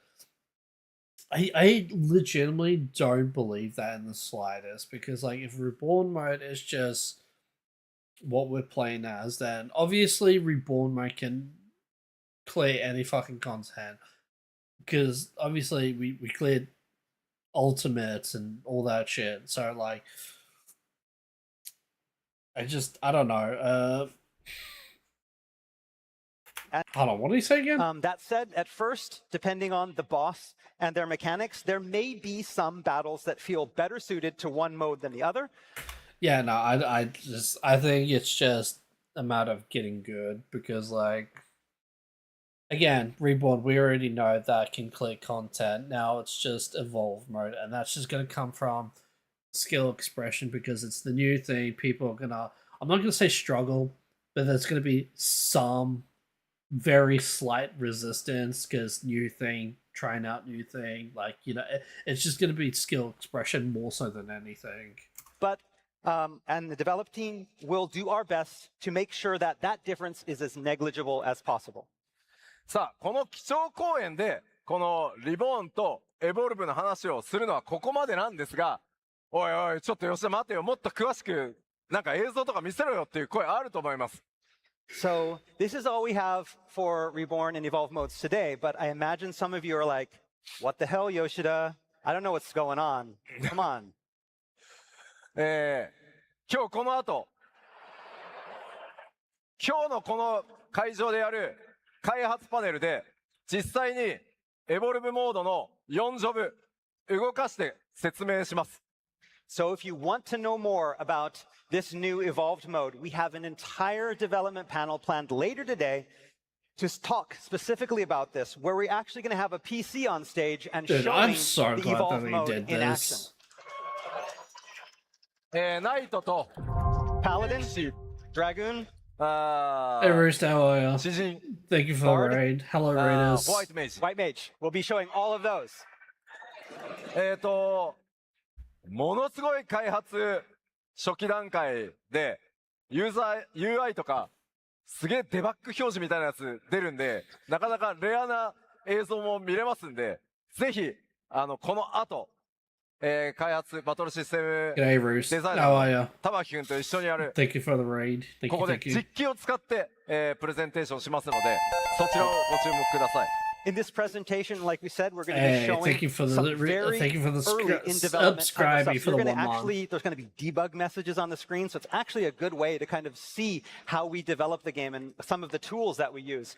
I legitimately don't believe that in the slightest, because like if Reborn mode is just what we're playing as, then obviously Reborn mode can clear any fucking content, because obviously we cleared ultimates and all that shit. So like I don't know. Hold on, what did he say again? That said, at first, depending on the boss and their mechanics, there may be some battles that feel better suited to one mode than the other. Yeah, no, I think it's just a matter of getting good, because like again, Reborn, we already know that can clear content. Now it's just evolve mode, and that's just gonna come from skill expression, because it's the new thing. People are gonna, I'm not gonna say struggle, but there's gonna be some very slight resistance, because new thing, trying out new thing, like, you know, it's just gonna be skill expression more so than anything. But and the develop team will do our best to make sure that that difference is as negligible as possible. さあ、この基調講演で、このリボーンとエボルブの話をするのはここまでなんですが、おいおい、ちょっと吉田待てよ、もっと詳しく、なんか映像とか見せろよっていう声あると思います。So this is all we have for Reborn and Evolve modes today, but I imagine some of you are like, what the hell, Yoshida? I don't know what's going on. Come on. 今日この後、今日のこの会場でやる開発パネルで、実際にエボルブモードの4ジョブ、動かして説明します。So if you want to know more about this new evolved mode, we have an entire development panel planned later today to talk specifically about this, where we're actually going to have a PC on stage and Dude, showing I'm so the glad evolved that we mode did in action. this. ナイトと Paladin, Dragoon, Hey, Roost, how are ya? 詩人、 Thank you for the Bard. raid. Hello, ホワ Raiders. イトメイジ。 White Mage. We'll be showing all of those. ものすごい開発初期段階で、ユーザー UI とか、すげえデバッグ表示みたいなやつ出るんで、なかなかレアな映像も見れますんで、ぜひ、この後、開発バトルシステム G'day, Roost. デザイナ How ー are の ya? 玉木くんと一緒にやる、 Thank you for the raid. Thank こ you, こで thank you. 実機を使って、プレゼンテーションしますので、そちらをご注目ください。In this presentation, like we said, we're going to be Hey, showing thank you for the some very thank you for the early in development type of subscribing stuff. for You're the gonna 1 month. actually, there's going to be debug messages on the screen, so it's actually a good way to kind of see how we develop the game and some of the tools that we use.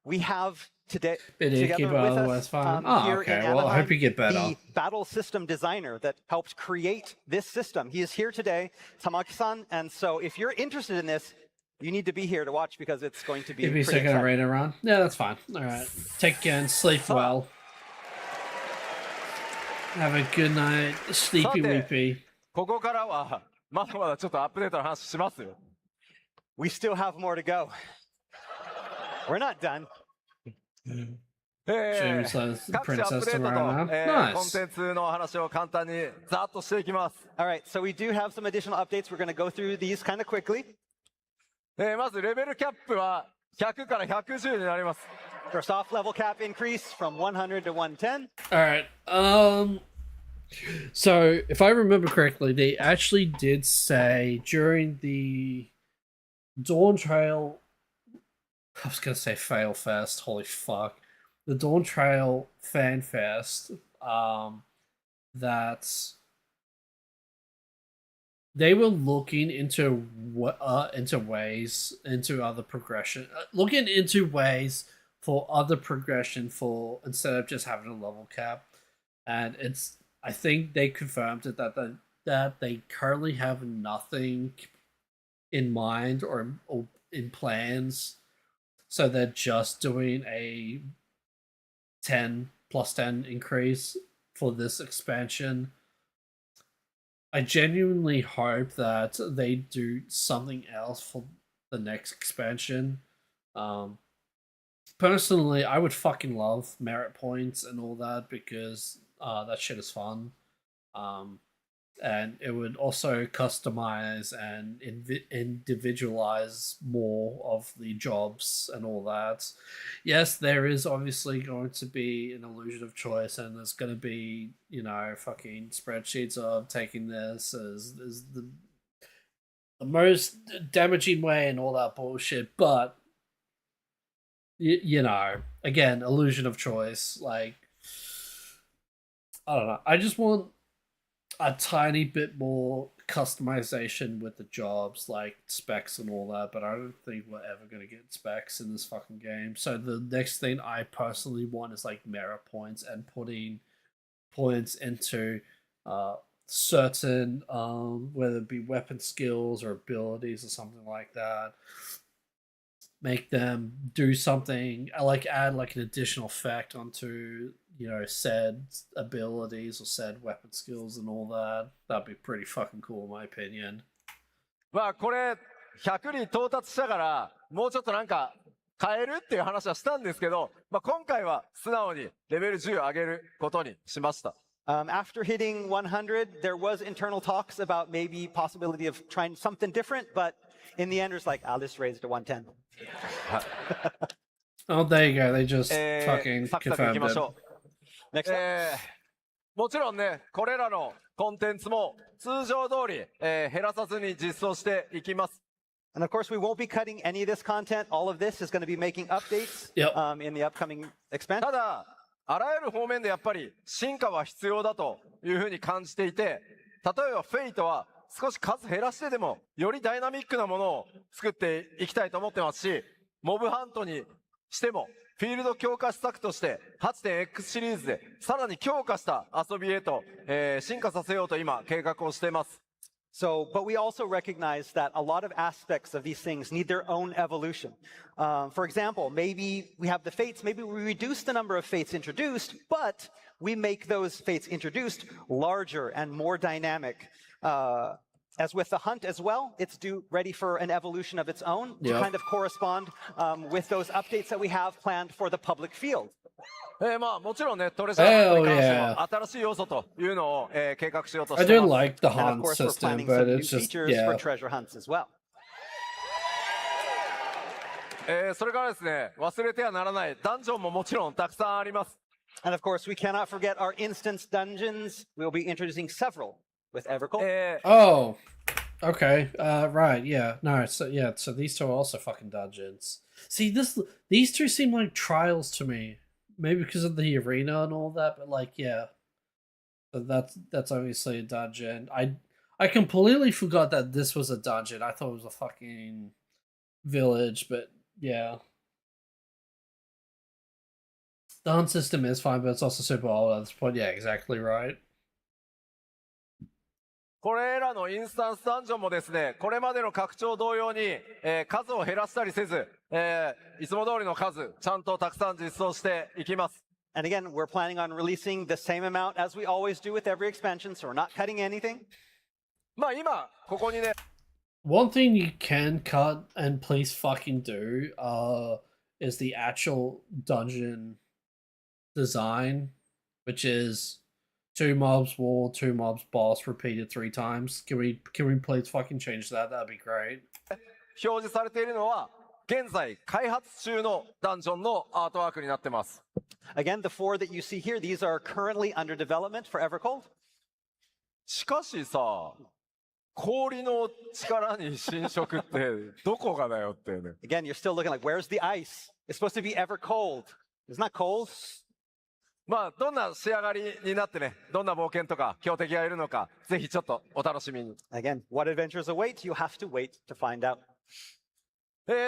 We have today Did you together keep with otherwise us fine? Oh, here okay. in Well, I hope Anaheim, you get better. the battle system designer that helped create this system. He is here today, Tamaki-san, and so if you're interested in this, you need to be here to watch, because it's going to be Give me a pretty second to exciting. raid around. Yeah, that's fine. All right. Take care and sleep well. Have a good night, sleepy weepy. ここからは、まだまだちょっとアップデートの話しますよ。We still have more to go. We're not done. James says 各種アッ Princess プデート Tarana. と、コン Nice. テンツの話を簡単にざっとしていきます。 All right, so we do have some additional updates. We're going to go through these kind of quickly. まずレベルキャップは100から110になります。 First off, level cap increase from 100 to 110. All right. So if I remember correctly, they actually did say during the Dawn Trail. I was gonna say Fail Fest. Holy fuck! The Dawn Trail Fan Fest. That they were looking into ways into other progression, looking into ways for other progression for instead of just having a level cap, and it's. I think they confirmed it that they currently have nothing in mind or in plans so they're just doing a 10 plus 10 increase for this expansion. I genuinely hope that they do something else for the next expansion. Personally, I would fucking love merit points and all that because that shit is fun. And it would also customize and individualize more of the jobs and all that. Yes, there is obviously going to be an illusion of choice, and there's going to be, fucking spreadsheets of taking this as the most damaging way and all that bullshit. But again, illusion of choice. Like, I don't know. I just want a tiny bit more customization with the jobs, like specs and all that, but I don't think we're ever going to get specs in this fucking game. So the next thing I personally want is like merit points and putting points into certain, whether it be weapon skills or abilities or something like that. Make them do something, like add like an additional effect onto said abilities or said weapon skills and all that. That'd be pretty fucking cool in my opinion. まあこれ100に到達したからもうちょっとなんか変えるっていう話はしたんですけど、まあ今回は素直にレベル10上げることにしました。After hitting 100, there was internal talks about maybe possibility of trying something different, but in the end, it was like, I'll just raise it to 110. Oh, there you go. They just fucking サクサクいき confirmed ま it. しょう。 Next up. もちろんね、これらのコンテンツも通常通り、減らさずに実装していきます。 And of course, we won't be cutting any of this content. All of this is going to be making updates Yep. In the upcoming expansion. ただ、あらゆる方面でやっぱり進化は必要だというふうに感じていて、例えばフェイトは少し数減らしてでもよりダイナミックなものを作っていきたいと思ってますし、モブハントにしてもフィールド強化施策として 8.X シリーズでさらに強化した遊びへと、進化させようと今計画をしています。 So, but we also recognize that a lot of aspects of these things need their own evolution. For example, maybe we have the fates, maybe we reduce the number of fates introduced, but we make those fates introduced larger and more dynamic. As with the hunt as well, it's ready for an evolution of its own to kind of correspond with those updates that we have planned for the public field. まあもちろんね、トレジャーハントに関しては新しい要素というのを、計画しようとし I てい do ます。 like the And of hunt course, we're system, planning but some new it's just features for yeah. treasure hunts as well. それからですね、忘れてはならないダンジョンももちろんたくさんあります。 And of course, we cannot forget our instance dungeons. We'll be introducing several with Evercold. Oh, okay. Right. Yeah. No. So these two are also fucking dungeons. See, these two seem like trials to me. Maybe because of the arena and all that, but like, yeah. But that's obviously a dungeon. I completely forgot that this was a dungeon. I thought it was a fucking village, but yeah. The hunt system is fine, but it's also super old at this point. Yeah, exactly right. これらのインスタンスダンジョンもですね、これまでの拡張同様に、数を減らしたりせず、いつも通りの数、ちゃんとたくさん実装していきます。 And again, we're planning on releasing the same amount as we always do with every expansion, so we're not cutting anything. まあ今、ここにね、 One thing you can cut and please fucking do is the actual dungeon design, which is 2 mobs wall, 2 mobs boss repeated 3 times. Can we please fucking change that? That'd be great. 表示されているのは、現在開発中のダンジョンのアートワークになってます。 Again, the 4 that you see here, these are currently under development for Evercold. しかしさ、氷の力に侵食ってどこがだよってね。 Again, you're still looking like, where's the ice? It's supposed to be Evercold. It's not cold. まあどんな仕上がりになってね、どんな冒険とか強敵がいるのか、ぜひちょっとお楽しみに。 Again, what adventures await? You have to wait to find out.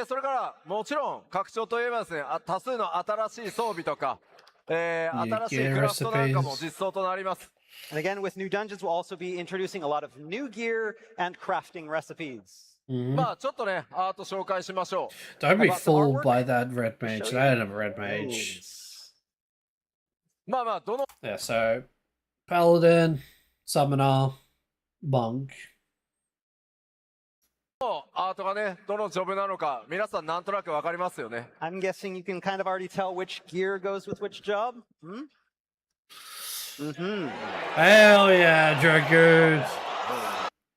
それからもちろん拡張といえばですね、多数の新しい装備とか、新しいクラフトなんかも実装となります。 And again, with new dungeons, we'll also be introducing a lot of new gear and crafting recipes. Mhm. まあちょっとね、アート紹介しましょ Don't be About some fooled artwork? by that red mage. Show I you. don't have a red mage. う。まあまあ、どの Yeah, so paladin, summoner, monk. アートがね、どのジョブなのか、皆さんなんとなくわかりますよね。 I'm guessing you can kind of already tell which gear goes with which job. Hmm? Mm-hmm. Hell yeah, Dragoon.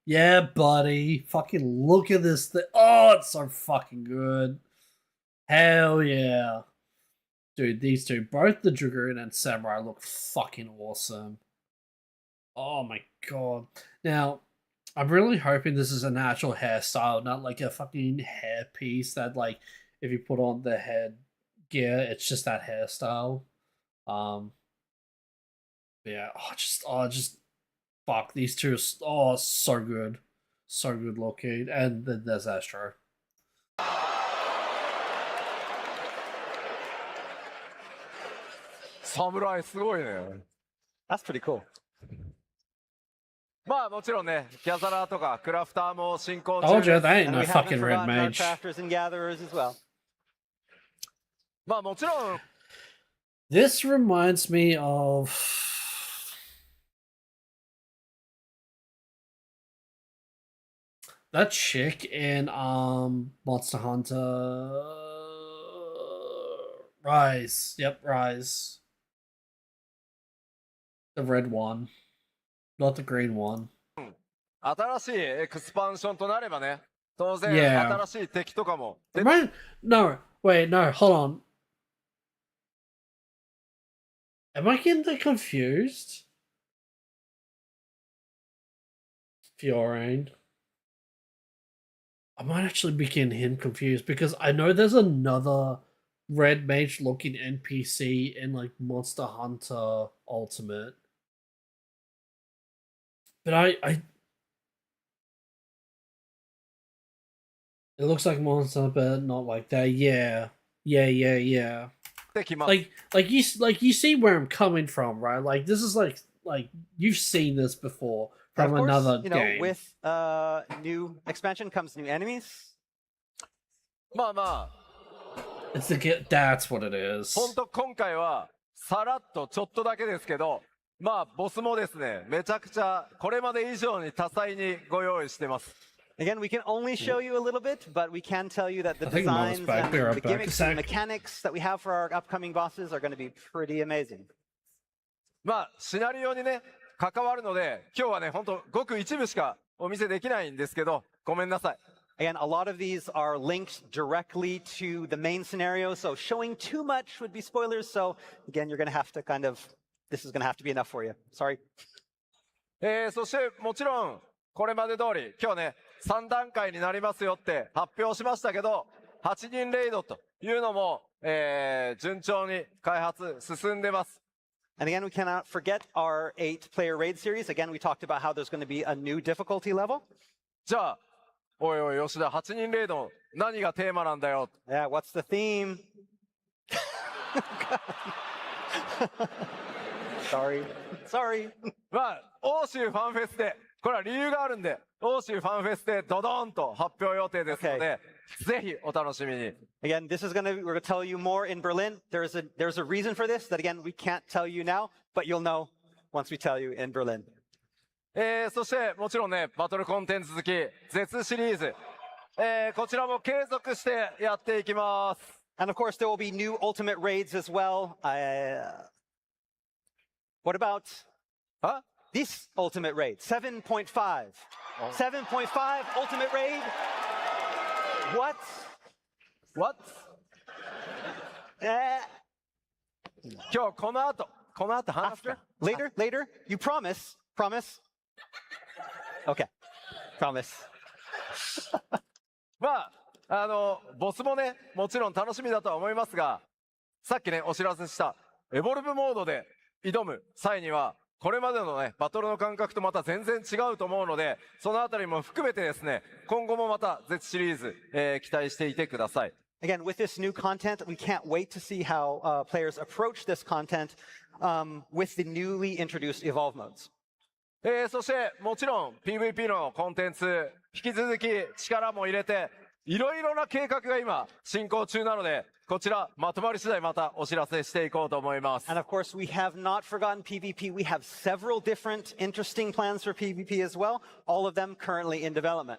Yeah, buddy. Fucking look at this thing. Oh, it's so fucking good. Hell yeah. Dude, these two, both the Dragoon and Samurai, look fucking awesome. Oh my god. Now, I'm really hoping this is an actual hairstyle, not like a fucking hairpiece that, like, if you put on the head gear, it's just that hairstyle. Yeah, just fuck, these two are so good. So good looking. And then there's Astro. 侍すごいね。 That's pretty cool. まあもちろんね、ギャザラーとかクラフターも進行 Told 中 you, です。 they ain't And no we haven't fucking red forgotten our mage. crafters and gatherers as well. まあもちろん、 This reminds me of that chick in Monster Hunter Rise. Yep, Rise. The red one. Not the green one. 新しいエクスパンションとなればね、当然 Yeah. 新しい敵とかも出 Am I... No, wait, no, hold on. Am I getting that confused? Fiorine. I might actually be getting him confused because I know there's another red mage looking NPC in like Monster Hunter Ultimate. But I it looks like Monster, but not like that. Yeah. てきます。 Like you see where I'm coming from, right? Like this is like you've seen this before And from of course, another you know, game. with new expansion comes new enemies. まあまあ、 It's that's what it is. ほんと今回はさらっとちょっとだけですけど、まあボスもですね、めちゃくちゃこれまで以上に多彩にご用意してます。 Again, we can only show you a little bit, but we can tell you that the I think Mom's designs back. and Be right the back. gimmicks and mechanics that we have for our upcoming bosses are going to be pretty amazing. まあシナリオにね、関わるので、今日はね、ほんとごく一部しかお見せできないんですけど、ごめんなさい。 Again, a lot of these are linked directly to the main scenario, so showing too much would be spoilers. So again, you're going to have to this is going to have to be enough for you. Sorry. そしてもちろんこれまで通り今日ね3段階になりますよって発表しましたけど、8人レイドというのも、順調に開発進んでます。 And again, we cannot forget our 8-player raid series. Again, we talked about how there's going to be a new difficulty level. じゃあ、おいおい吉田、8人レイド何がテーマなんだよ。 Yeah, what's the theme? Sorry. まあ欧州ファンフェスでこれは理由があるんで、欧州ファンフェスでドドーンと発表予定ですので、ぜひお楽しみに。 Again, we're going to tell you more in Berlin. There's a reason for this that again we can't tell you now, but you'll know once we tell you in Berlin. そしてもちろんね、バトルコンテンツ好き、絶シリーズ、こちらも継続してやっていきます。 And of course, there will be new ultimate raids as well. What about あ this ultimate raid? 7.5. 7.5 ultimate raid? What? What? 今日この後話すか After? Later? You promise? Promise? Okay. Promise. まあボスもねもちろん楽しみだとは思いますが、さっきねお知らせしたエボルブモードで挑む際にはこれまでのねバトルの感覚とまた全然違うと思うので、そのあたりも含めてですね今後もまた絶シリーズ、期待していてください。 Again, with this new content, we can't wait to see how players approach this content with the newly introduced evolve modes. そしてもちろん PVP のコンテンツ引き続き力も入れていろいろな計画が今進行中なのでこちらまとまり次第またお知らせしていこうと思います。 And of course, we have not forgotten PvP. We have several different interesting plans for PvP as well, all of them currently in development.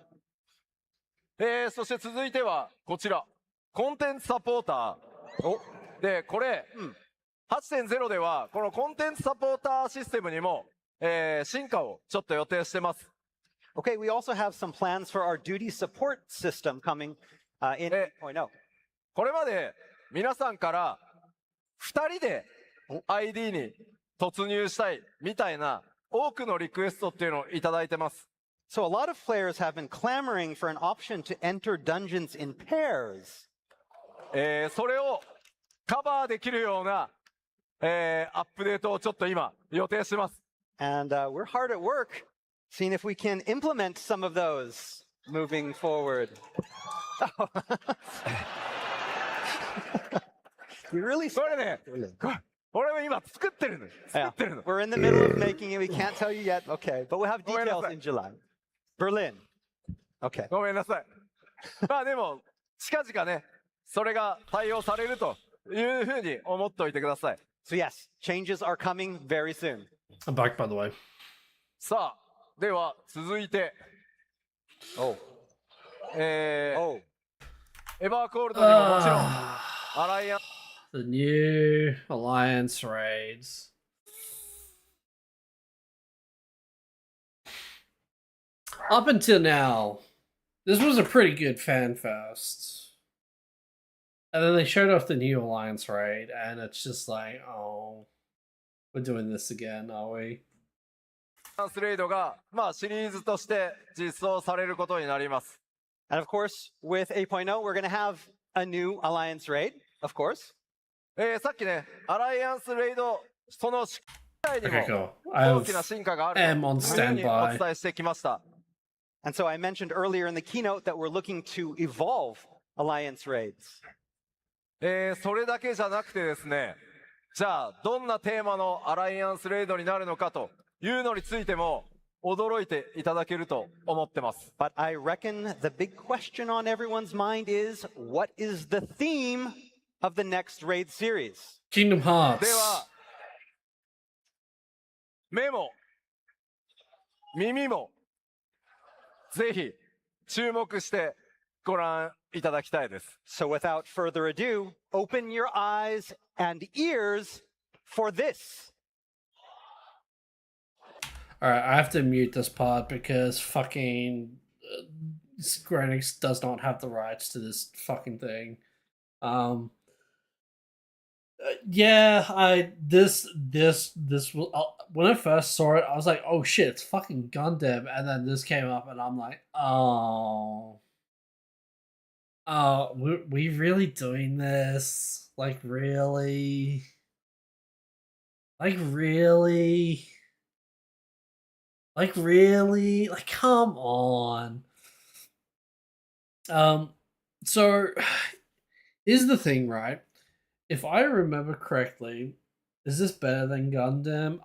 そして続いてはこちらコンテンツサポーターでこれ、8.0 ではこのコンテンツサポーターシステムにも、進化をちょっと予定してます。 Okay, we also have some plans for our duty support system coming in 8.0. これまで皆さんから2人で ID に突入したいみたいな多くのリクエストっていうのをいただいてます。 So a lot of players have been clamoring for an option to enter dungeons in pairs. それをカバーできるような、アップデートをちょっと今予定してます。 And we're hard at work seeing if we can implement some of those moving forward. We really これね、俺も今作ってるの。作 Yeah. ってるの。 We're in the middle of making it. We can't tell you yet. Okay, but we'll have Go ahead, details that's in July. Berlin. Okay. ごめんなさい。まあでも近々ね、それが対応されるというふうに思っておいてください。 So yes, changes are coming very soon. I'm back, by the way. さあ、では続いて、Oh. エ Oh. バーコールドにももちろんアライアン The new Alliance raids. Up until now, this was a pretty good fan fest. And then they showed off the new Alliance raid, and it's just like, oh, we're doing this again, are we? スレイドが、まあ、シリーズとして実装されることになります。 And of course, with 8.0, we're going to have a new alliance raid, of course. さっきね、アライアンスレイド、その仕組みに Okay, も cool. I 大きな have 進化がある M と on いうふうにお standby. 伝えしてきました。 And so I mentioned earlier in the keynote that we're looking to evolve alliance raids. それだけじゃなくてですね、じゃあどんなテーマのアライアンスレイドになるのかというのについても驚いていただけると思ってます。 But I reckon the big question on everyone's mind is, what is the theme of the next raid series? Kingdom Hearts. では、目も耳もぜひ注目してご覧いただきたいです。 So without further ado, open your eyes and ears for this. Alright, I have to mute this part because fucking Square Enix does not have the rights to this fucking thing. Yeah, this was when I first saw it, I was like, oh shit, it's fucking Gundam, and then this came up, and I'm like, oh, we really doing this? Like really? Like really? Like really? Like come on. So here's the thing, right? If I remember correctly, is this better than Gundam?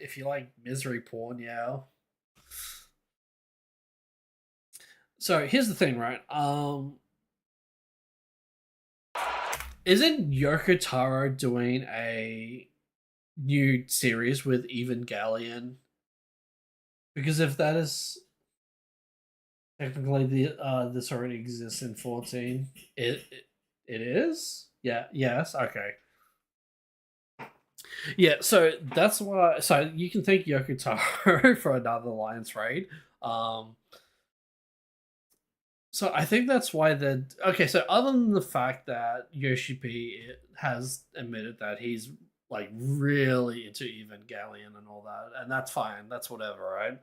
If you like misery porn, yeah. So here's the thing, right? Isn't Yoko Taro doing a new series with Evangelion? Because if that is technically this already exists in 14, it is? Yeah, yes, okay. Yeah, so that's why. So you can thank Yoko Taro for another Alliance raid. So I think that's why the okay. So other than the fact that Yoshi P has admitted that he's like really into Evangelion and all that, and that's fine. That's whatever, right?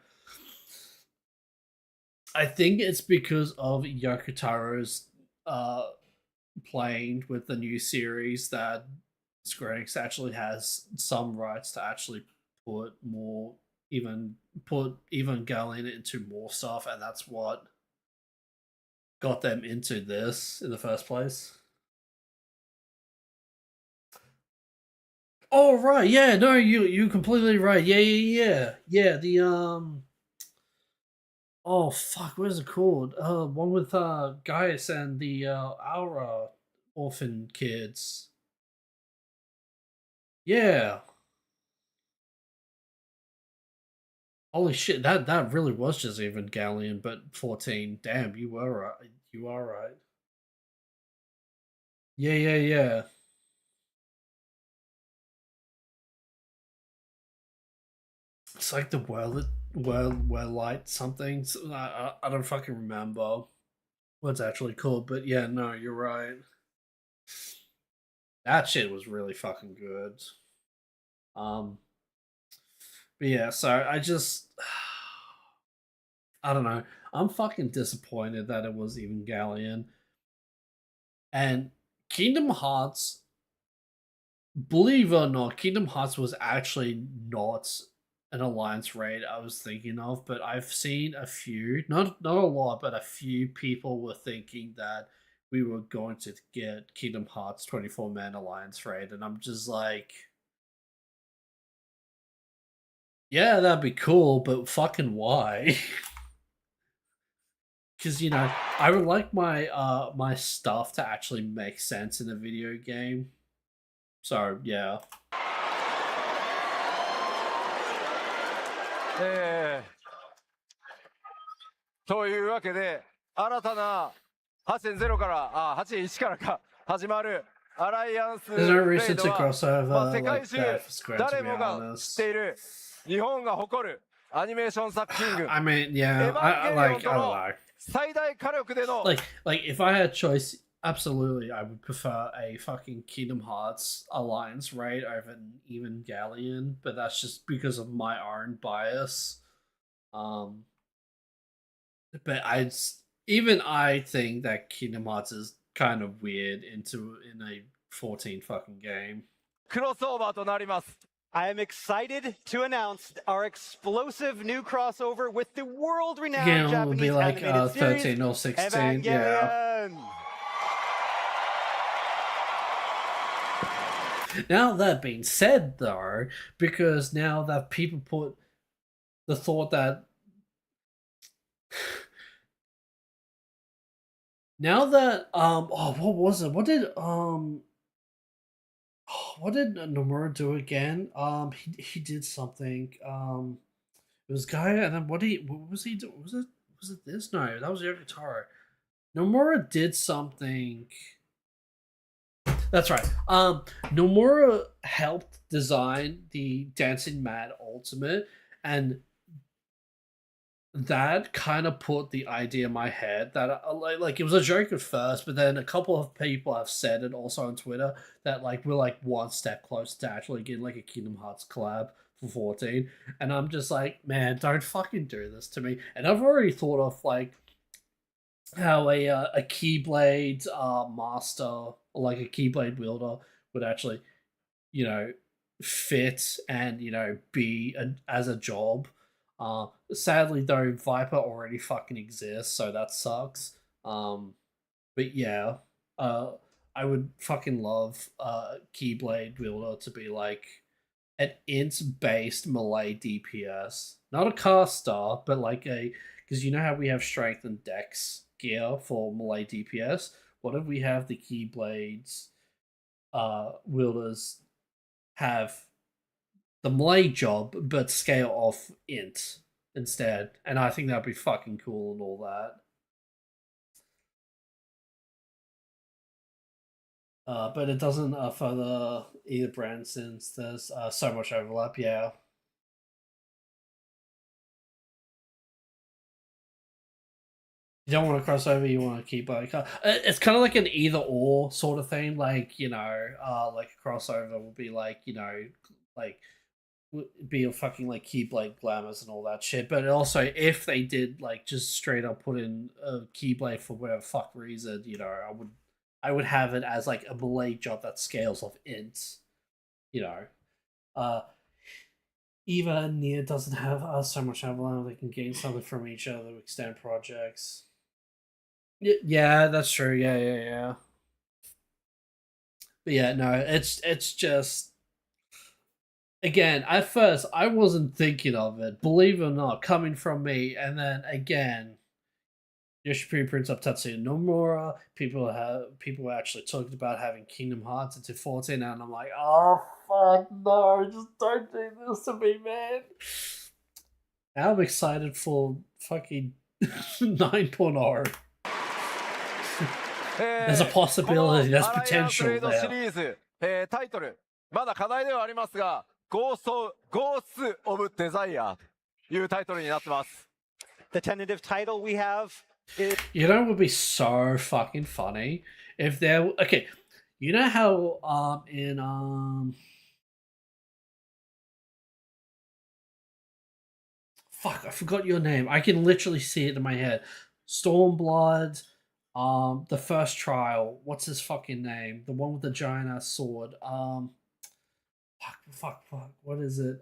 I think it's because of Yoko Taro's playing with the new series that Square Enix actually has some rights to actually put Evangelion into more stuff, and that's what got them into this in the first place. Oh right, yeah, no, you completely right. Yeah. The oh fuck, what is it called? One with Gaius and the our orphan kids. Yeah. Holy shit, that really was just Evangelion, but 14. Damn, you were right. You are right. Yeah. It's like the world light something. I don't fucking remember what it's actually called, but yeah, no, you're right. That shit was really fucking good. Um, but yeah, so I just I don't know. I'm fucking disappointed that it was Evangelion and Kingdom Hearts. Believe it or not, Kingdom Hearts was actually not an alliance raid I was thinking of, but I've seen a few, not a lot, but a few people were thinking that we were going to get Kingdom Hearts 24-man alliance raid, and I'm just like, yeah, that'd be cool, but fucking why? Because I would like my stuff to actually make sense in a video game. So yeah. えというわけで、新たな8.0から、8.1からか始まるアライアンス There's no レイ reason ド to は、 crossover 世界 like 中 that for Square, to 誰 be もが知っ honest. ている日本が誇るアニメーション作品群 I mean, エ yeah, ヴァンゲリオン I と don't の know. 最大火力での Like if I had choice, absolutely, I would prefer a fucking Kingdom Hearts alliance raid over an Evangelion, but that's just because of my own bias. But even I think that Kingdom Hearts is kind of weird in a 14 fucking game. クロスオーバーとなります。 I am excited to announce our explosive new crossover with the world-renowned Again, it will Japanese be like animated series, 13 or 16, yeah. Evangelion. Now that being said, though, because now that people put the thought that now that what was it? What did Nomura do again? He did something. It was guy, and then what was he doing? Was it this? No, that was Yoko Taro. Nomura did something. That's right. Nomura helped design the Dancing Mad Ultimate, and that kind of put the idea in my head that like it was a joke at first, but then a couple of people have said it also on Twitter that like we're like one step closer to actually getting like a Kingdom Hearts collab for 14, and I'm just like, man, don't fucking do this to me. And I've already thought of like how a Keyblade master or like a Keyblade wielder would actually fit and be as a job. Sadly though, Viper already fucking exists, so that sucks. But yeah, I would fucking love Keyblade wielder to be like an int based melee DPS, not a caster, but like because you know how we have strength and dex gear for melee DPS. What if we have the Keyblades wielders have the melee job but scale off int instead? And I think that'd be fucking cool and all that. But it doesn't for either brand since there's so much overlap. Yeah. You don't want to cross over. You want to keep like it's kind of like an either or sort of thing. Like like a crossover would be like like be a fucking like Keyblade glamours and all that shit. But also, if they did like just straight up put in a Keyblade for whatever fuck reason, I would have it as like a melee job that scales off ints. Eva and Nia doesn't have so much overlap. They can gain something from each other to extend projects. Yeah, that's true. Yeah. But yeah, no, it's just again, at first, I wasn't thinking of it, believe it or not, coming from me, and then again, Yoshi Prince of Tatsuya Nomura, people actually talked about having Kingdom Hearts into 14, and I'm like, oh fuck no, just don't do this to me, man. Now I'm excited for fucking 9.0. There's a possibility, there's potential シリ there. ーズ、タイトル、まだ課題ではありますが、ゴースオブデザイアというタイトルになってます。The tentative title we have is... You know what would be so fucking funny? If there... Okay, you know how in... Fuck, I forgot your name. I can literally see it in my head. Stormblood, the first trial. What's his fucking name? The one with the giant ass sword. Fuck. What is it?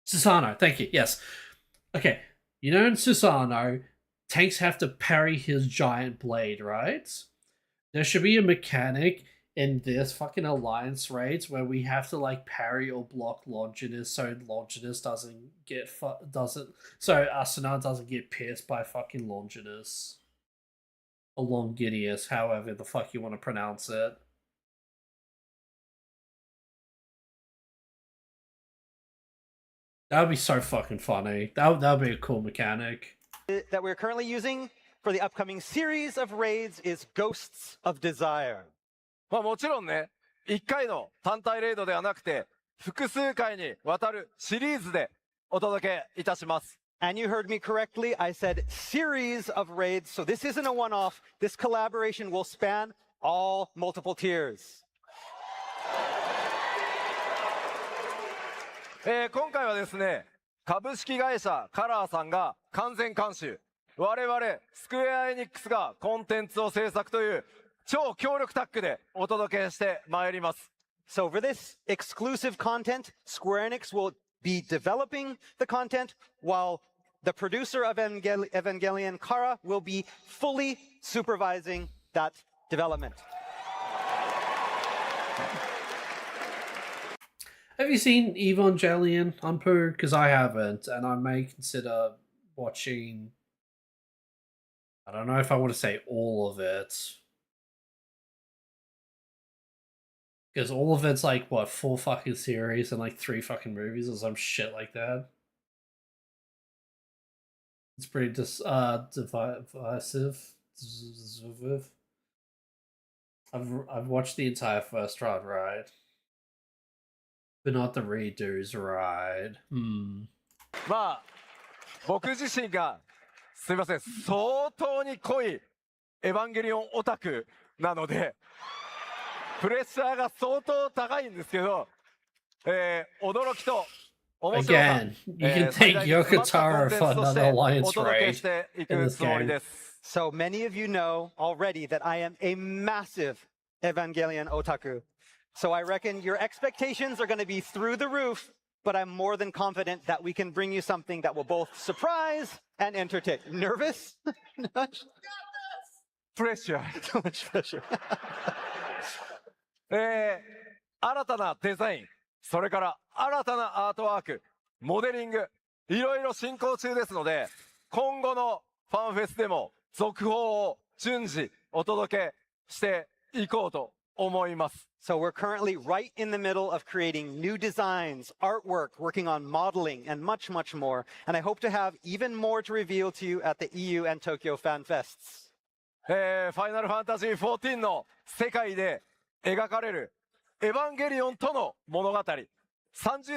Susano. Thank you. Yes. Okay. You know in Susano, tanks have to parry his giant blade, right? There should be a mechanic in this fucking alliance raids where we have to like parry or block Longinus so Longinus doesn't get so Asuna doesn't get pierced by fucking Longinus or Longidius, however the fuck you want to pronounce it. That would be so fucking funny. That would be a cool mechanic. that we're currently using for the upcoming series of raids is Ghosts of Desire. まあもちろんね、1回の単体レイドではなくて、複数回にわたるシリーズでお届けいたします。And you heard me correctly. I said series of raids. So this isn't a one-off. This collaboration will span all multiple tiers. 今回はですね、株式会社カラーさんが完全監修、我々スクエアエニックスがコンテンツを制作という超強力タッグでお届けしてまいります。So for this exclusive content, Square Enix will be developing the content while the producer of Evangelion, Kara, will be fully supervising that development. Have you seen Evangelion, Umpu? Because I haven't, and I may consider watching. I don't know if I want to say all of it. Because all of it's like, what, 4 fucking series and like 3 fucking movies or some shit like that. It's pretty divisive. I've watched the entire first run, right? But not the redos, right? まあ僕自身がすいません相当に濃いエヴァンゲリオンオタクなのでプレッシャーが相当高いんですけど、驚きと面白さ Again, you can take Yoko Taro for another alliance raid in this game. So many of you know already that I am a massive Evangelion otaku. So I reckon your expectations are going to be through the roof, but I'm more than confident that we can bring you something that will both surprise and entertain. Nervous? Pressure. So much pressure. 新たなデザイン、それから新たなアートワーク、モデリング、いろいろ進行中ですので、今後のファンフェスでも続報を順次お届けしていこうと思います。So we're currently right in the middle of creating new designs, artwork, working on modeling, and much, much more. And I hope to have even more to reveal to you at the EU and Tokyo Fan Fests. ファイナルファンタジー14の世界で描かれるエヴァンゲリオンとの物語、30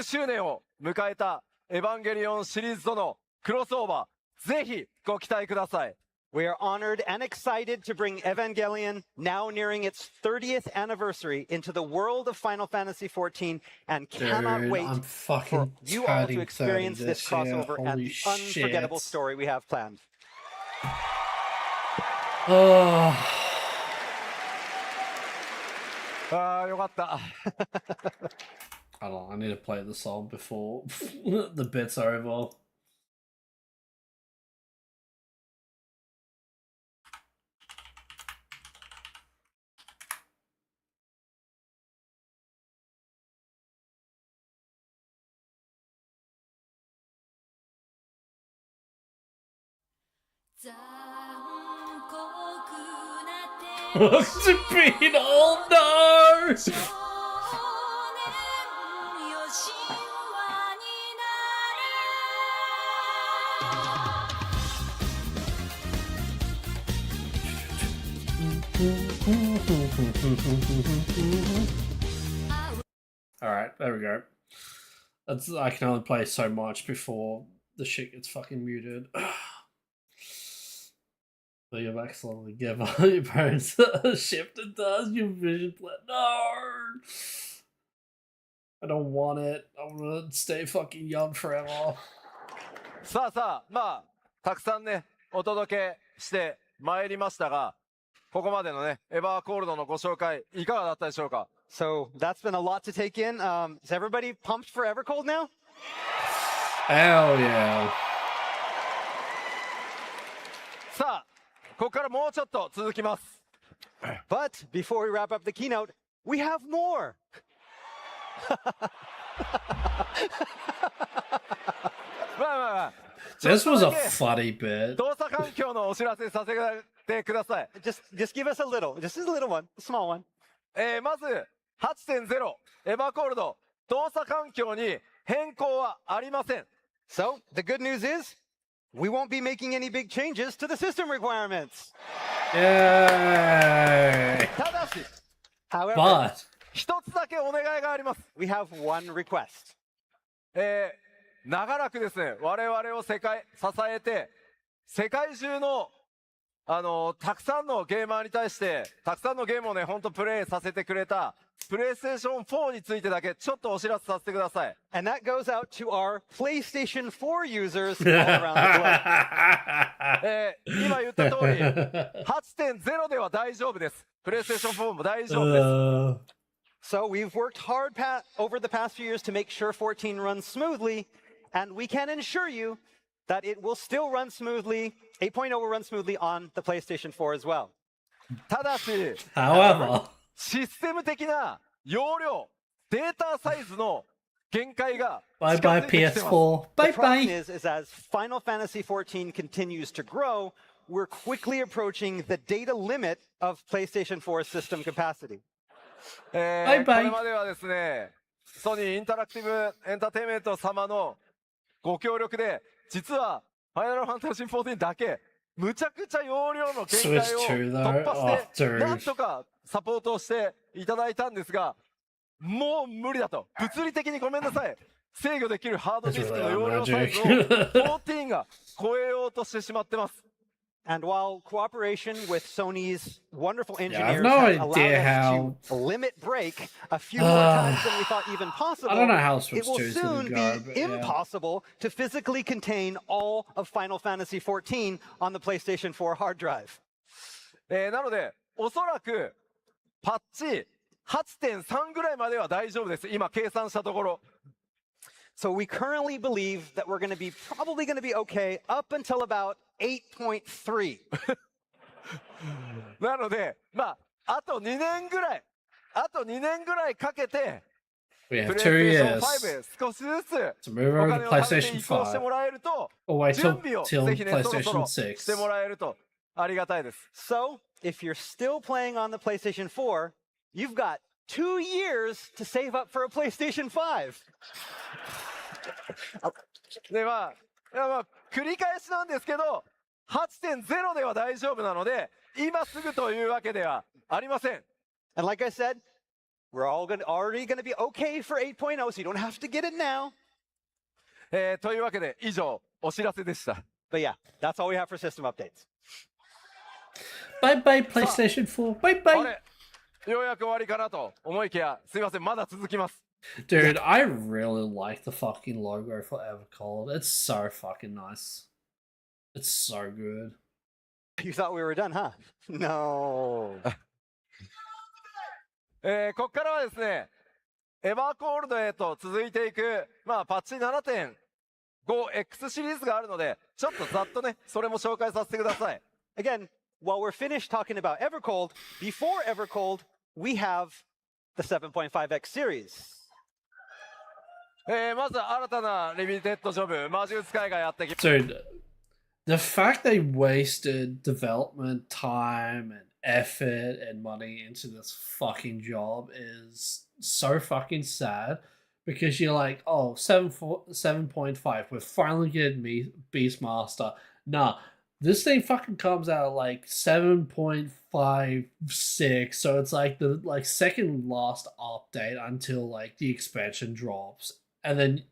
周年を迎えたエヴァンゲリオンシリーズとのクロスオーバー、ぜひご期待ください。We are honored and excited to bring Evangelion, now nearing its 30th anniversary, into the world of Final Fantasy XIV, and cannot Dude, wait I'm for you all to experience 30 this crossover and the shit. unforgettable story we have planned. Oh. よかった。Hold on, I need to play the song before the bit's over. What's it been? Oh no! Alright, there we go. I can only play so much before the shit gets fucking muted. So you've accidentally give up your parents shift and does your vision plan. No! I don't want it. I want to stay fucking young forever. さあさあ、まあ、たくさんね、お届けしてまいりましたが、ここまでのね、エバーコールドのご紹介、いかがだったでしょうか？ So that's been a lot to take in. Is everybody pumped for Evercold now? Hell yeah. さあ、ここからもうちょっと続きます。 But before we wrap up the keynote, we have more. まあまあまあ。 This was a funny bit. 動作環境のお知らせさせてください。 Just give us a little, just a little one, a small one. まず 8.0 エバーコールド動作環境に変更はありません。 So the good news is we won't be making any big changes to the system requirements. Yay! ただし、 However, But 一つだけお願いがあります。 we have one request. 長らくですね、我々を支えて、世界中のたくさんのゲーマーに対して、たくさんのゲームをね、ほんとプレイさせてくれた、プレイステーション4についてだけ、ちょっとお知らせさせてください。And that goes out to our PlayStation 4 users all around the globe. 今言った通り、8.0 では大丈夫です。プレイステーション4も大丈夫です。 So we've worked hard over the past few years to make sure 14 runs smoothly, and we can ensure you that it will still run smoothly, 8.0 will run smoothly on the PlayStation 4 as well. ただし、 however, システム的な容量、データサイズの限界が bye 近づ bye いてきてます。 PS4. The Bye problem bye. is as Final Fantasy 14 continues to grow, we're quickly approaching the data limit of PlayStation 4's system capacity. バイバイこれまではですね、ソニーインタラクティブエンターテインメント様のご協力で、実はファイナルファンタジー14だけ、むちゃくちゃ容量の限界を Switch to 突破して though. Oh, dude. なんとかサポートをしていただいたんですが、もう無理だと。物理的にごめんなさい。制御できるハードディスクの容量サイズを14が超えようとしてしまってます。And while cooperation with Sony's wonderful I have engineers no has idea allowed us to limit break a few more times than we thought even possible, I don't know how it Switch will 2 is going soon to be go, but yeah. impossible to physically contain all of Final Fantasy 14 on the PlayStation 4 hard drive. なので、おそらくパッチ 8.3 ぐらいまでは大丈夫です。今計算したところ。 So we currently believe that we're going to be probably going to be okay up until about 8.3. なので、まあ、あと2年ぐらいかけて、 We プ have レイス 2 テーション years 5へ少しずつ to move お over 金 to を貯めて PlayStation 移行しても 5. らえると、 Or wait 準 till, 備を till ぜひね、そろそ PlayStation ろしても 6. らえるとありがたいです。 So if you're still playing on the PlayStation 4, you've got 2 years to save up for a PlayStation 5. で、まあ、繰り返しなんですけど、8.0 では大丈夫なので、今すぐというわけではありません。 And like I said, we're already going to be okay for 8.0, so you don't have to get it now. というわけで、以上、お知らせでした。 But yeah, that's all we have for system updates. Bye bye PlayStation 4. Bye あ bye. れ、ようやく終わりかなと思いきや、すいません、まだ続きます。 Dude, I really like the fucking logo for Evercold. It's so fucking nice. It's so good. You thought we were done, huh? No. ここからはですね、エバーコールドへと続いていく、まあ、パッチ 7.5X シリーズがあるので、ちょっとざっとね、それも紹介させてください。 Again, while we're finished talking about Evercold, before Evercold, we have the 7.5X series. まず新たなリミテッドジョブ、魔術使いがやってきます。 Dude, The fact they wasted development time and effort and money into this fucking job is so fucking sad because you're like, oh, 7.5, we're finally getting Beastmaster. Nah, this thing fucking comes out like 7.56, so it's like the second last update until like the expansion drops. And then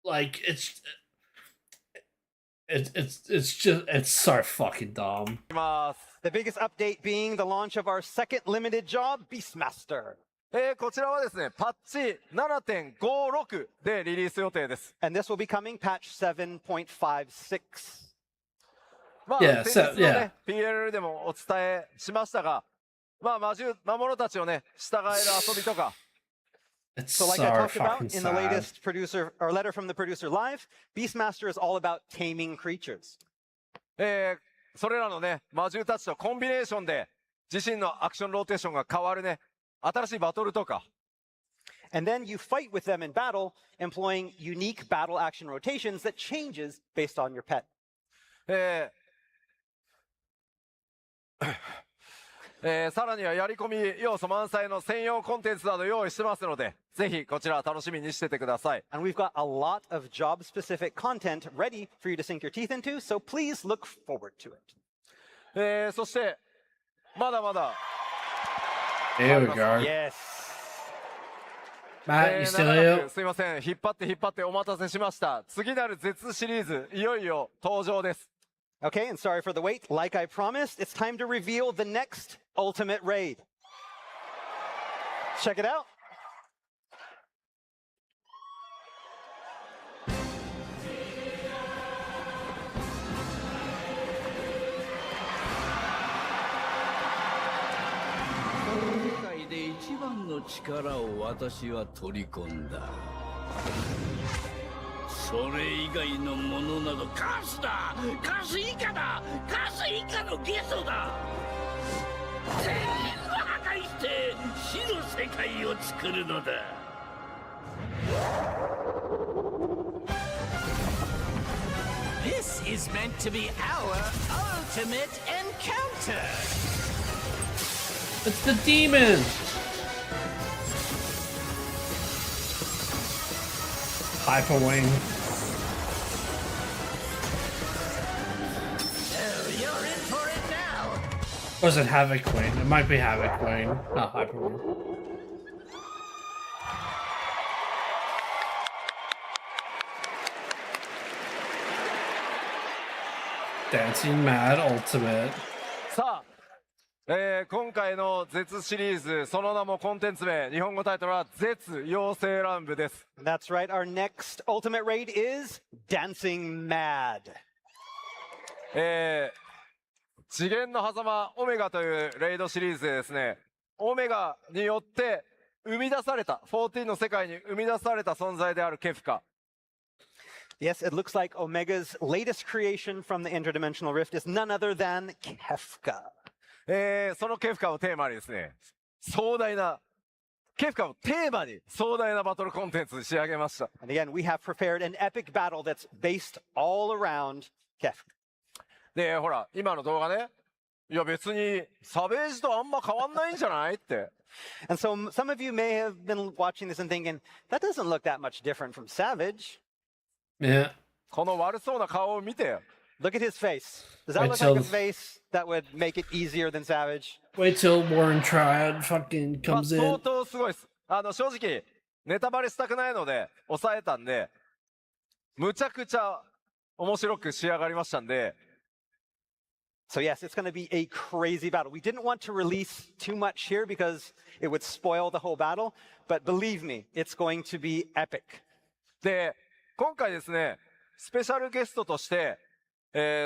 like it's so fucking dumb. The biggest update being the launch of our second limited job, Beastmaster. こちらはですね、パッチ 7.56 でリリース予定です。And this will be coming patch 7.56. まあ、 Yeah, 先日のね、 yeah. PLL でもお伝えしましたが、まあ、魔物たちをね、従える遊びとか、 It's So like so I talked fucking about in the sad. latest producer or letter from the producer live, Beastmaster is all about taming creatures. それらのね、魔獣たちとコンビネーションで、自身のアクションローテーションが変わるね、新しいバトルとか、 And then you fight with them in battle, employing unique battle action rotations that changes based on your pet. さらにはやり込み要素満載の専用コンテンツなど用意してますので、ぜひこちら楽しみにしててください。 And we've got a lot of job-specific content ready for you to sink your teeth into, so please look forward to it. そしてまだまだ Here we go. Yes. Matt, you 長 still ら here? くすいません、引っ張ってお待たせしました。次なる絶シリーズ、いよいよ登場です。 Okay, and sorry for the wait. Like I promised, it's time to reveal the next ultimate raid. Check it out. This is meant to be our ultimate encounter. It's the demon. Hyper Wing. So you're in for it now. Or is it Havoc Wing? It might be Havoc Wing, not Hyper Wing. Dancing Mad Ultimate. さあ、今回の絶シリーズ、その名もコンテンツ名、日本語タイトルは絶妖精乱舞です。 That's right. Our next ultimate raid is Dancing Mad. 次元の狭間オメガというレイドシリーズでですね、オメガによって生み出された、14の世界に生み出された存在であるケフカ。 Yes, it looks like Omega's latest creation from the interdimensional rift is none other than Kefka. そのケフカをテーマにですね、壮大な、ケフカをテーマに壮大なバトルコンテンツに仕上げました。 And again, we have prepared an epic battle that's based all around Kefka. で、ほら、今の動画ね、いや別にサベージとあんま変わんないんじゃないって。 And so some of you may have been watching this and thinking, that doesn't look that much different from Savage. Yeah. この悪そうな顔を見てよ。 Look at his face. Does that Wait look till- like a face that would make it easier than Savage? Wait till Warren Triad fucking まあ comes 相 in. 当すごいです。正直、ネタバレしたくないので、抑えたんで、むちゃくちゃ面白く仕上がりましたんで、 So yes, it's going to be a crazy battle. We didn't want to release too much here because it would spoil the whole battle, but believe me, it's going to be epic. で、今回ですね、スペシャルゲストとして、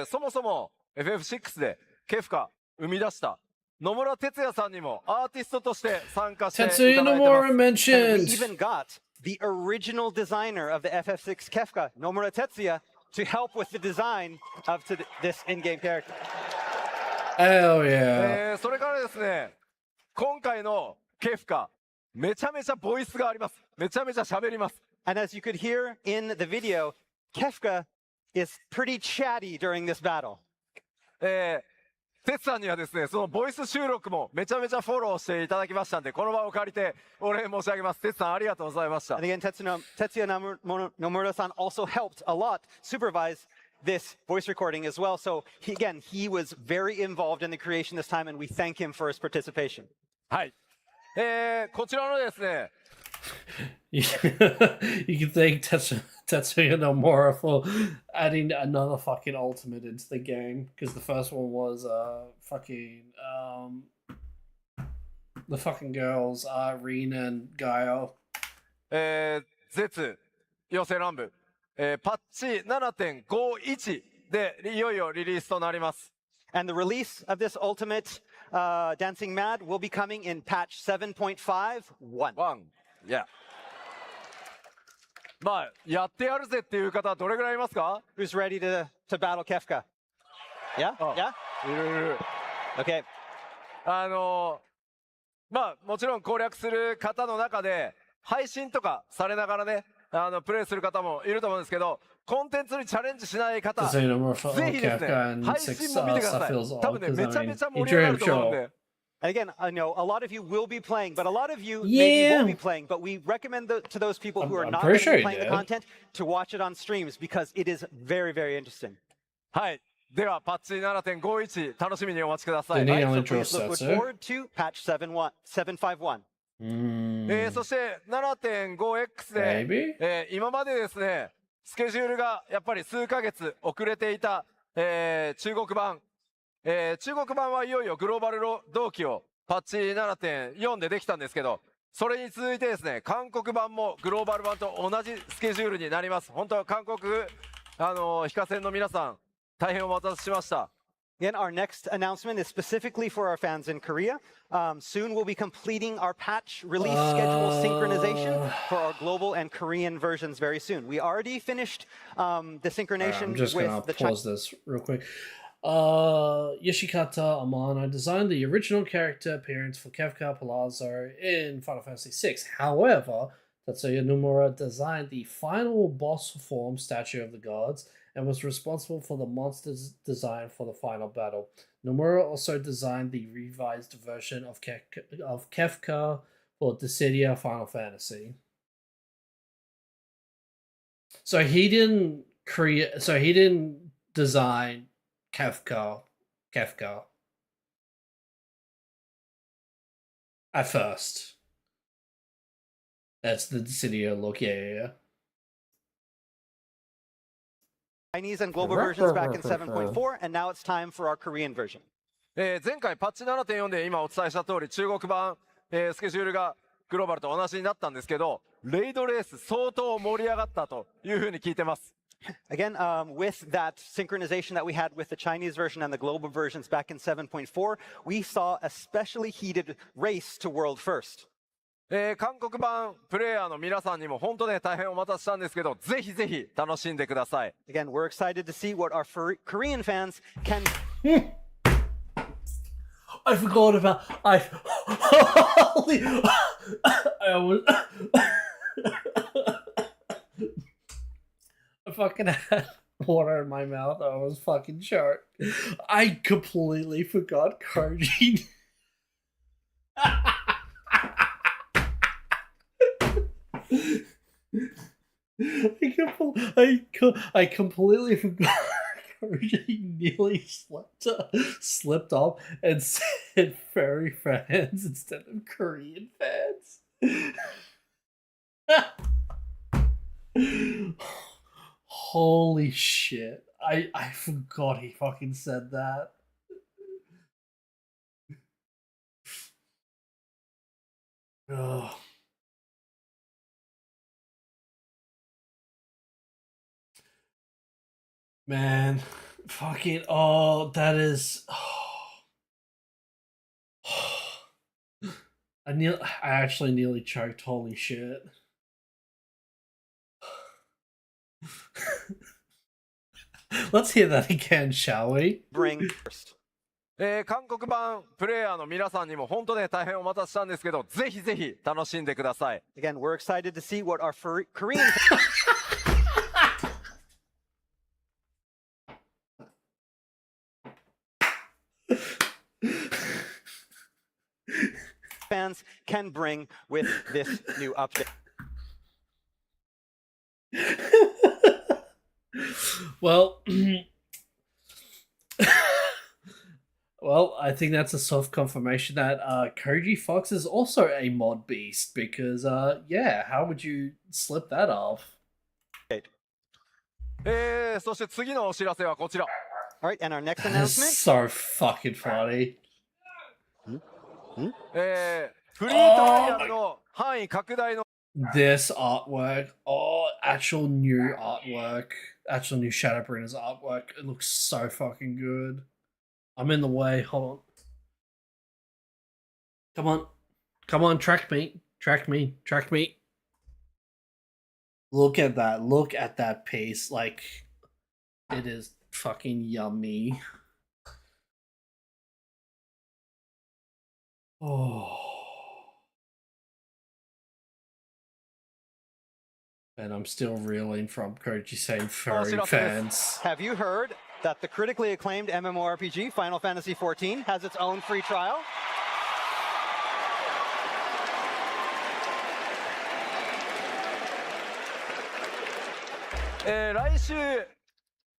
そもそも FF6 でケフカ生み出した野村哲也さんにもアーティストとして参加していただい Tetsuya てます Nomura And we mentioned. even got the original designer of the FF6 Kefka, Nomura Tetsuya, to help with the design of this in-game character. Hell yeah. それからですね、今回のケフカめちゃめちゃボイスがあります。めちゃめちゃ喋ります。 And as you could hear in the video, Kefka is pretty chatty during this battle. テツさんにはですね、そのボイス収録もめちゃめちゃフォローしていただきましたんで、この場を借りてお礼申し上げます。テツさんありがとうございました。And again, Tetsuya Nomura-san also helped a lot supervise this voice recording as well. So he was very involved in the creation this time, and we thank him for his participation. はい。こちらのですね、You can thank Tetsuya Nomura for adding another fucking ultimate into the game, because the first one was the fucking girls, Rin and Gaio. ゼツ予選乱舞、パッチ 7.51 でいよいよリリースとなります。And the release of this ultimate Dancing Mad will be coming in patch 7.5.1. いや。まあ、やってやるぜっていう方はどれぐらいいますか？ Who's ready to battle Kefka? Yeah? Yeah? いるいる。 Okay. まあ、もちろん攻略する方の中で、配信とかされながらね、プレイする方もいると思うんですけど、コンテンツにチャレンジしない方、ぜひですね、配信も見てください。多分ね、めちゃめちゃ盛り上がると思うんで。And again, I know a lot of you will be playing, but a lot of you maybe won't be playing. But we recommend to those people who are not going to be playing the content to watch it on streams because it is very, very interesting. はい。では、パッチ 7.51 楽しみにお待ちください。Right, so please look forward to patch 7.51. そして 7.5X で、今までですね、スケジュールがやっぱり数ヶ月遅れていた、中国版。中国版はいよいよグローバル同期をパッチ 7.4 でできたんですけど、それに続いてですね、韓国版もグローバル版と同じスケジュールになります。本当は韓国、非課線の皆さん、大変お待たせしました。Again, our next announcement is specifically for our fans in Korea. Soon we'll be completing our patch release schedule synchronization for our global and Korean versions very soon. We already finished the synchronization I'm just with gonna the pause this real quick. Yoshikata Amano designed the original character appearance for Kefka Palazzo in Final Fantasy VI. However, Tetsuya Nomura designed the final boss form statue of the gods and was responsible for the monster's design for the final battle. Nomura also designed the revised version of Kefka for Dissidia Final Fantasy. So he didn't design Kefka at first. That's the Dissidia look, yeah. Chinese and global versions back in 7.4, and now it's time for our Korean version. 前回パッチ 7.4 で今お伝えした通り中国版、スケジュールがグローバルと同じになったんですけど、レイドレース相当盛り上がったというふうに聞いてます。Again, with that synchronization that we had with the Chinese version and the global versions back in 7.4, we saw a especially heated race to world first. 韓国版プレイヤーの皆さんにも本当ね大変お待たせしたんですけど、ぜひぜひ楽しんでください。Again, we're excited to see what our Korean fans can. I forgot about I was I fucking had water in my mouth. I was fucking short. I completely forgot Koji. I completely forgot. Koji nearly slipped off and said furry fans instead of Korean fans. Holy shit. I forgot he fucking said that. Oh. Man, fucking, that is, I actually nearly choked, holy shit. Let's hear that again, shall we? Bring first. 韓国版プレイヤーの皆さんにも本当ね大変お待たせしたんですけど、ぜひぜひ楽しんでください。Again, we're excited to see what our Korean fans can bring with this new update. Well, well, I think that's a soft confirmation that Koji Fox is also a mod beast because, yeah, how would you slip that off? そして次のお知らせはこちら。 All right, and our next That's announcement. so fucking funny. フリートライアルの範囲拡大の This artwork, actual new artwork, actual new Shadowbringers artwork. It looks so fucking good. I'm in the way. Hold on. Come on, track me. Look at that. Look at that piece. Like, it is fucking yummy. Oh. And I'm still reeling from Koji saying furry fans. Have you heard that the critically acclaimed MMORPG Final Fantasy XIV has its own free trial?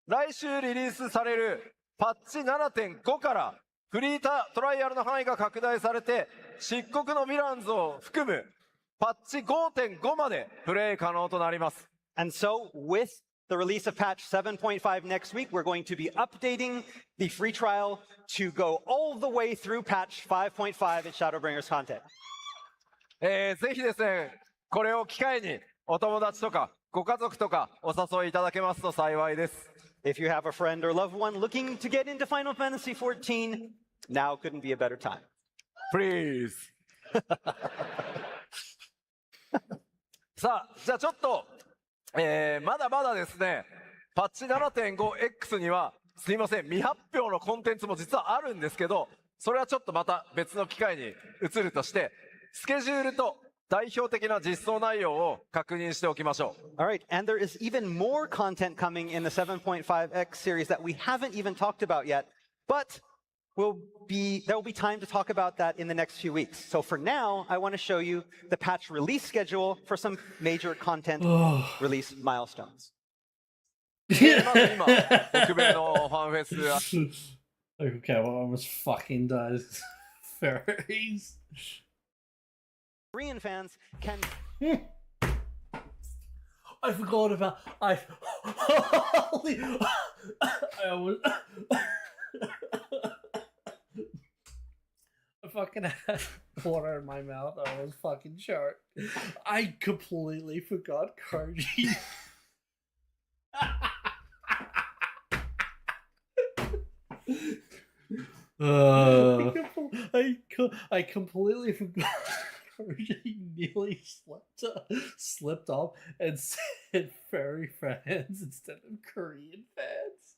来週リリースされるパッチ 7.5 からフリートライアルの範囲が拡大されて漆黒のヴィランズを含むパッチ 5.5 までプレイ可能となります。 And so, with the release of patch 7.5 next week, we're going to be updating the free trial to go all the way through patch 5.5 in Shadowbringers content. ぜひですね、これを機会にお友達とかご家族とかお誘いいただけますと幸いです。 If you have a friend or loved one looking to get into Final Fantasy XIV, now couldn't be a better time. Please さあ、じゃあちょっと、まだまだですね、パッチ 7.5X にはすいません、未発表のコンテンツも実はあるんですけど、それはちょっとまた別の機会に移るとして、スケジュールと代表的な実装内容を確認しておきましょう。 All right, and there is even more content coming in the 7.5X series that we haven't even talked about yet, but there will be time to talk about that in the next few weeks. So for now, I want to show you the patch release schedule for some major content release milestones. まず今、北米のファンフェス Okay, well, I almost fucking died. Furries. Korean fans can I forgot about I almost I fucking had water in my mouth. I was fucking short. I completely forgot Koji. I completely forgot. Koji nearly slipped off and said furry fans instead of Korean fans.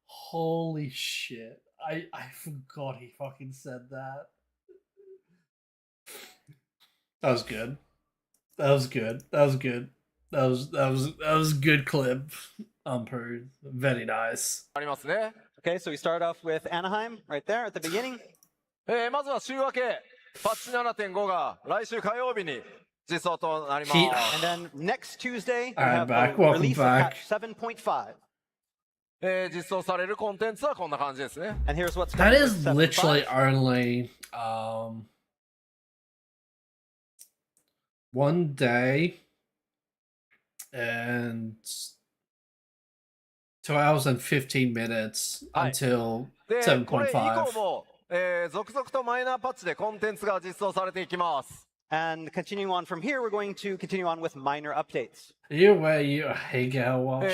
Holy shit. I forgot he fucking said that. That was good. That was good. That was good. That was a good clip. Poo. Very nice. ありますね。 Okay, so we start off with Anaheim right there at the beginning. まずは週明け、パッチ 7.5 が来週火曜日に実装となります。 And then next Tuesday, we Alright, have back. the Welcome release back. of patch 7.5. 実装されるコンテンツはこんな感じですね。 And here's what's That coming is with 7.5. literally only 1 day and 2 hours and 15 minutes until で、これ以降7.5. も、続々とマイナーパッチでコンテンツが実装されていきます。 And continuing on from here, we're going to continue on with minor updates. You where you hey girl watch.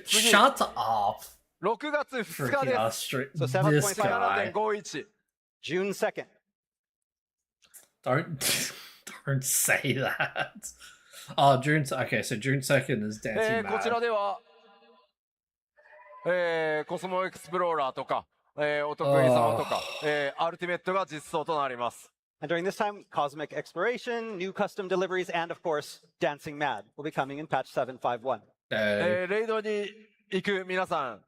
Shut up. 6月2日 Freaking で Austrian. So This 7.5 guy. 7.51。 June 2nd. Don't say that. Oh, June. Okay, so June 2nd is Dancing こちら Mad. では、コスモエクスプローラーとか、お得意様とか、アルティメットが実装となります。 And during this time, Cosmic Exploration, new custom deliveries, and of course, Dancing Mad will be coming in patch 7.5.1. レイドに行く皆さん、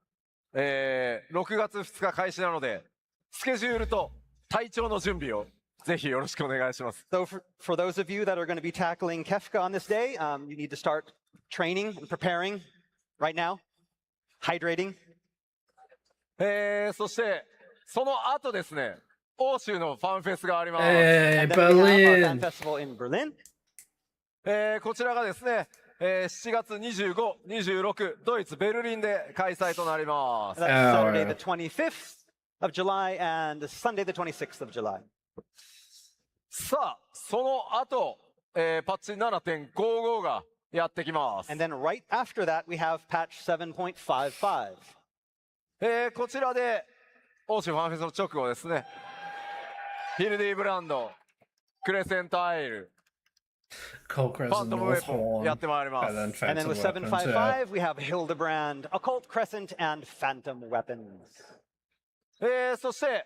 6月2日開始なので、スケジュールと体調の準備をぜひよろしくお願いします。So for those of you that are going to be tackling Kefka on this day, you need to start training and preparing right now, hydrating. そしてその後ですね、欧州のファンフェスがあります。Hey, And then we have our fan Berlin. festival in Berlin. こちらがですね、7月25、26、ドイツ・ベルリンで開催となります。 That's Oh, Saturday yeah. the 25th of July and Sunday the 26th of July. さあ、その後、パッチ 7.55 がやってきます。 And then right after that, we have patch 7.55. こちらで欧州ファンフェスの直後ですね、ヒルディブランド、クレセントアイル、 Cold ファ Crescent ントムウェ North ポンやっ Horn. てまいりま And す。 then And then Phantom with Weapons. Yeah. 7.55, we have Hildebrand, Occult Crescent, and Phantom Weapons. そして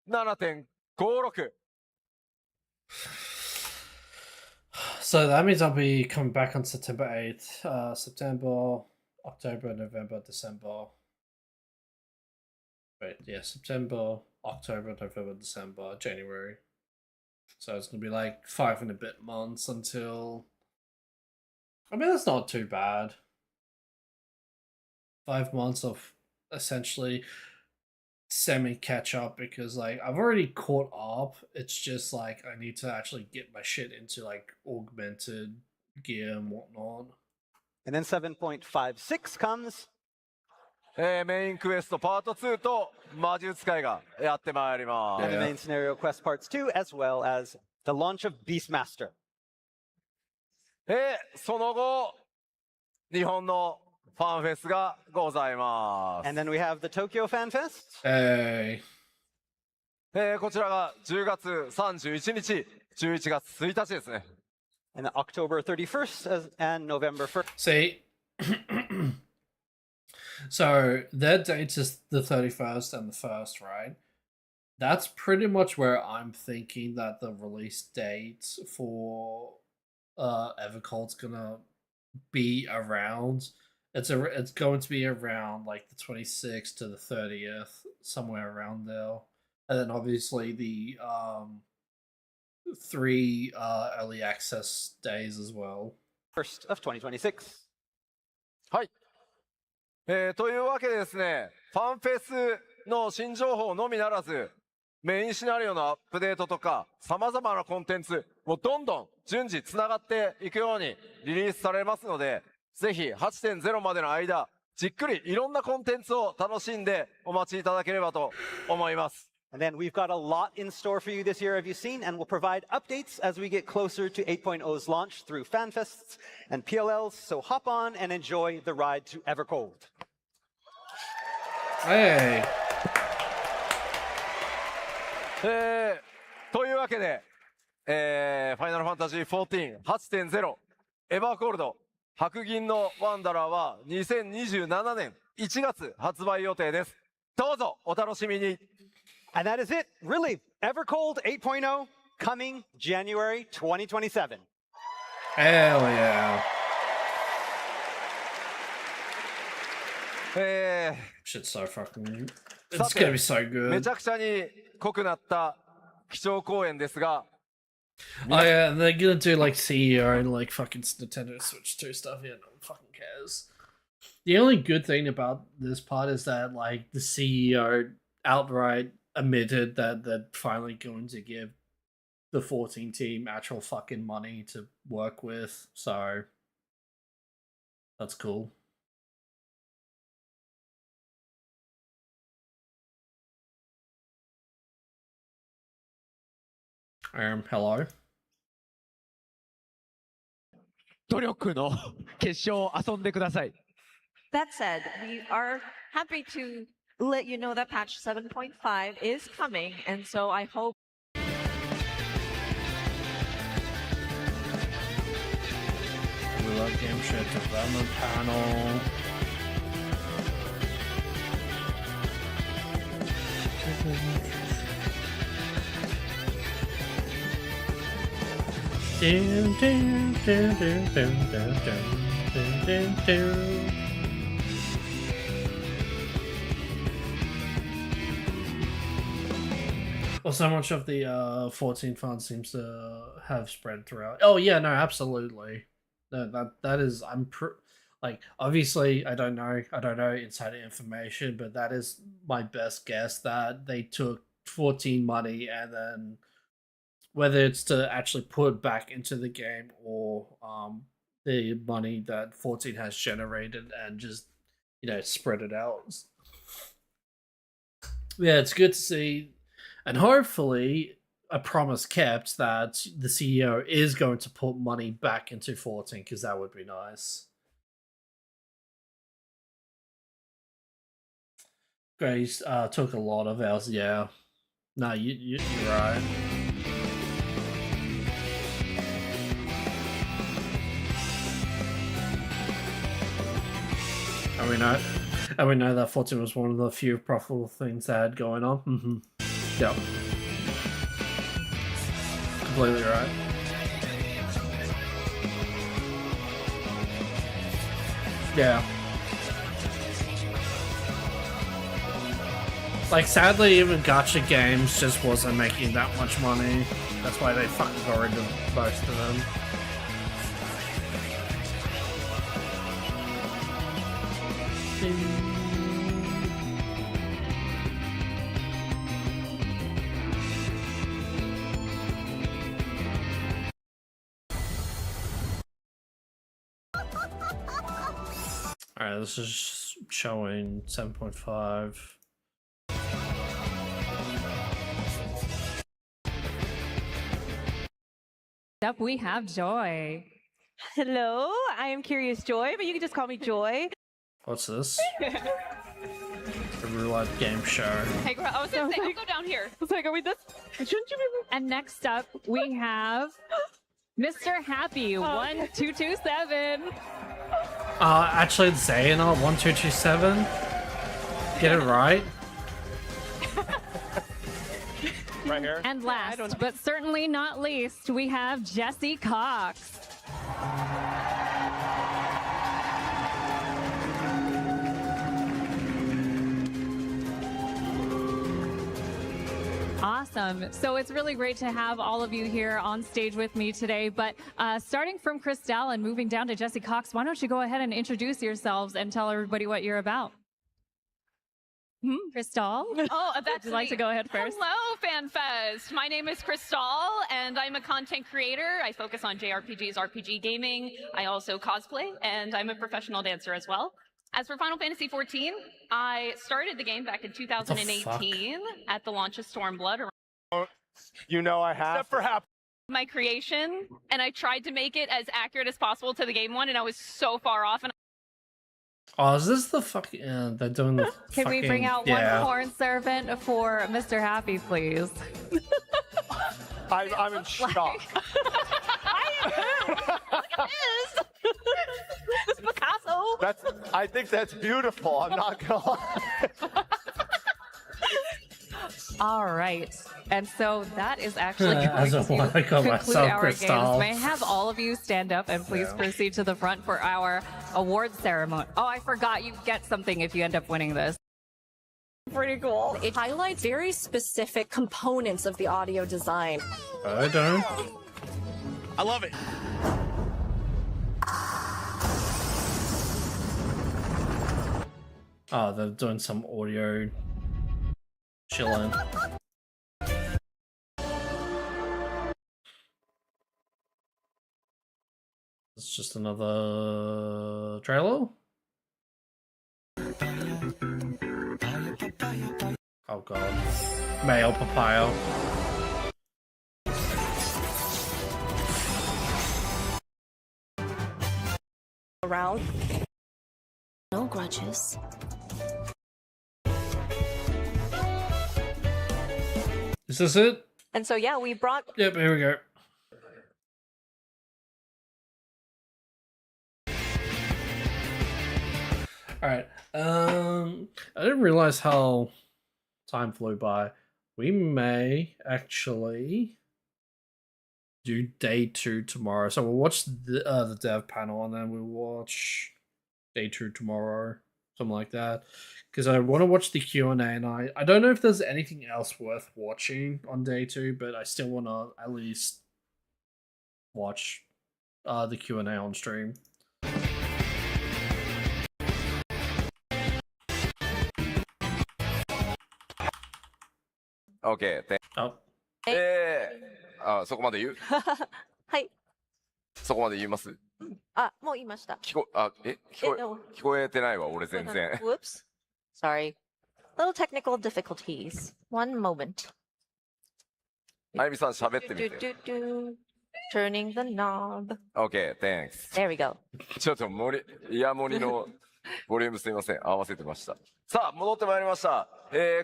7.56。 So that means I'll be coming back on September 8th. September, October, November, December. Wait, yeah, September, October, November, December, January. So it's gonna be like 5 and a bit months until. I mean, that's not too bad. 5 months of essentially semi catch up because like I've already caught up. It's just like I need to actually get my shit into like augmented gear and whatnot. And then 7.56 comes. メインクエストパート2と魔術界がやってまいりま And the す。 main scenario quest parts 2, as well as the launch of Beastmaster. その後、日本のファンフェスがございます。 And then we have the Tokyo Fan Fest. Hey. こちらが10月31日、11月1日ですね。 And then October 31st and November 1st. See, so their dates is the 31st and the 1st, right? That's pretty much where I'm thinking that the release date for Evercold's gonna be around. It's going to be around like the 26th to the 30th, somewhere around there. And then obviously the 3 early access days as well. 1st of 2026. はい。というわけでですね、ファンフェスの新情報のみならず、メインシナリオのアップデートとか、様々なコンテンツ、もうどんどん順次つながっていくようにリリースされますので、ぜひ 8.0 までの間、じっくりいろんなコンテンツを楽しんでお待ちいただければと思います。And then we've got a lot in store for you this year, have you seen? And we'll provide updates as we get closer to 8.0's launch through FanFests and PLLs. So hop on and enjoy the ride to Evercold. Hey. というわけで、ファイナルファンタジー14 8.0 エバーコールド白銀のワンダラーは2027年1月発売予定です。どうぞお楽しみに。 And that is it. Really, Evercold 8.0 coming January 2027. Hell yeah. Shit's so fucking. It's gonna be so め good. ちゃくちゃに濃くなった基調講演ですが、 Oh yeah, and they're gonna do like CEO and like fucking Nintendo Switch 2 stuff. Yeah, no one fucking cares. The only good thing about this part is that like the CEO outright admitted that they're finally going to give the 14 team actual fucking money to work with. So that's cool. Hello. 努力の決勝を遊んでください。 That said, we are happy to let you know that patch 7.5 is coming, and so I hope We love game shit development panel. Dun, dun, dun, dun, dun, dun, dun, dun, dun, dun. Well, so much of the 14 fund seems to have spread throughout. Oh yeah, no, absolutely. No, that is like obviously I don't know insider information, but that is my best guess that they took 14 money and then whether it's to actually put back into the game or the money that 14 has generated and just spread it out. Yeah, it's good to see, and hopefully a promise kept that the CEO is going to put money back into 14 because that would be nice. Grace took a lot of ours. Yeah, no, you're right. And we know that 14 was one of the few profitable things they had going on. Yep. Completely right. Yeah. Like, sadly, even gacha games just wasn't making that much money. That's why they fucking got rid of most of them. Alright, this is showing 7.5. Up, we have Joy. Hello, I am Curious Joy, but you can just call me Joy. What's this? A real life game show. Hey, I was gonna say, I'll go down here. I was like, are we this? Shouldn't you be? And next up, we have Mr. Happy 1227. Actually, it's Xehanort 1227. Get it right. Right here. And last, but certainly not least, we have Jesse Cox. Awesome. So it's really great to have all of you here on stage with me today. But starting from Christelle and moving down to Jesse Cox, why don't you go ahead and introduce yourselves and tell everybody what you're about? Crystal? Oh, that's Would you like to go ahead first? Hello, FanFest. My name is Crystal, and I'm a content creator. I focus on JRPGs, RPG gaming. I also cosplay, and I'm a professional dancer as well. As for Final Fantasy XIV, I started the game back in 2018 at the launch of Stormblood. You know I have. Except for half. My creation, and I tried to make it as accurate as possible to the game one, and I was so far off. And Oh, is this the fucking... they're doing the Can we bring out one horn servant for Mr. Happy, please? I'm in shock. Look at this! This Picasso! I think that's beautiful. I'm not gonna lie. All right. And so that is actually going As to I want to call conclude myself our Crystal. games. May I have all of you stand up and please proceed to the front for our award ceremony. Oh, I forgot you get something if you end up winning this. Pretty cool. It highlights very specific components of the audio design. I don't. I love it. Oh, they're doing some audio chilling. It's just another trailer. Oh god. Male papaya. Around. No grudges. Is this it? And so, yeah, we brought... Yep, here we go. Alright, I didn't realize how time flew by. We may actually do day 2 tomorrow. So we'll watch the dev panel and then we'll watch day 2 tomorrow. something like that. Because I want to watch the Q&A, and I don't know if there's anything else worth watching on day 2, but I still want to at least watch the Q&A on stream. OK。Oh. そこまで言うはい。そこまで言いますあ、もう言いました。聞こえてないわ、俺全然。Whoops. Sorry. Little technical difficulties. One moment. あゆみさん喋ってみて。Turning the knob. OK, thanks. There we go. ちょっとイヤモニのボリュームすみません。合わせてました。さあ、戻ってまいりました。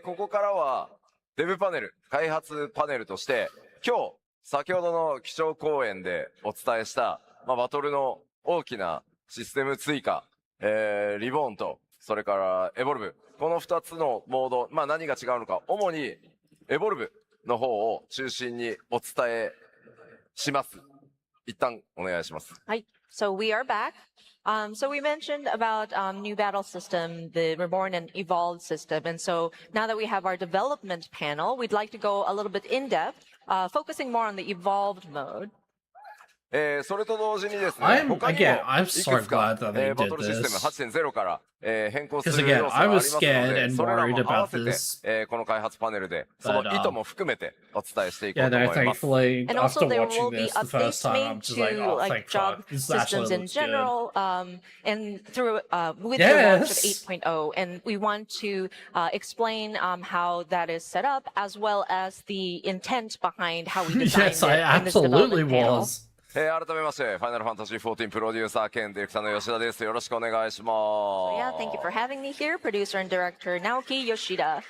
ここからは、デブパネル、開発パネルとして、今日、先ほどの基調講演でお伝えした、バトルの大きなシステム追加、リボーンと、それからエボルブ。この2つのモード、何が違うのか、主にエボルブの方を中心にお伝えします。一旦お願いします。はい。So we are back. So we mentioned about new battle system, the reborn and evolved system. And so now that we have our development panel, we'd like to go a little bit in depth, focusing more on the evolved mode. それと同時にですね、 I'm 他にも I'm いく so つか glad that they バ did トルシステム this. 8.0 から変更す Because る要 again, 素があ I りま was すの scared で、 and それら worried も合わ about せ this. てこの開発パネルでその But, 意図も含めてお伝えしていこう Yeah, と no, 思います。 thankfully, And after also there watching will be this the first updates time, made I'm just to like, oh, like thank job God. This actually systems in looks good. general, and through with the launch of Yes. 8.0. And we want to explain how that is set up, as well as the intent behind how we designed Yes, I it in this absolutely development panel. was. 改めまして、ファイナルファンタジー14プロデューサー兼ディレクターの吉田です。よろしくお願いしま So す。 yeah, thank you for having me here, producer and director Naoki Yoshida.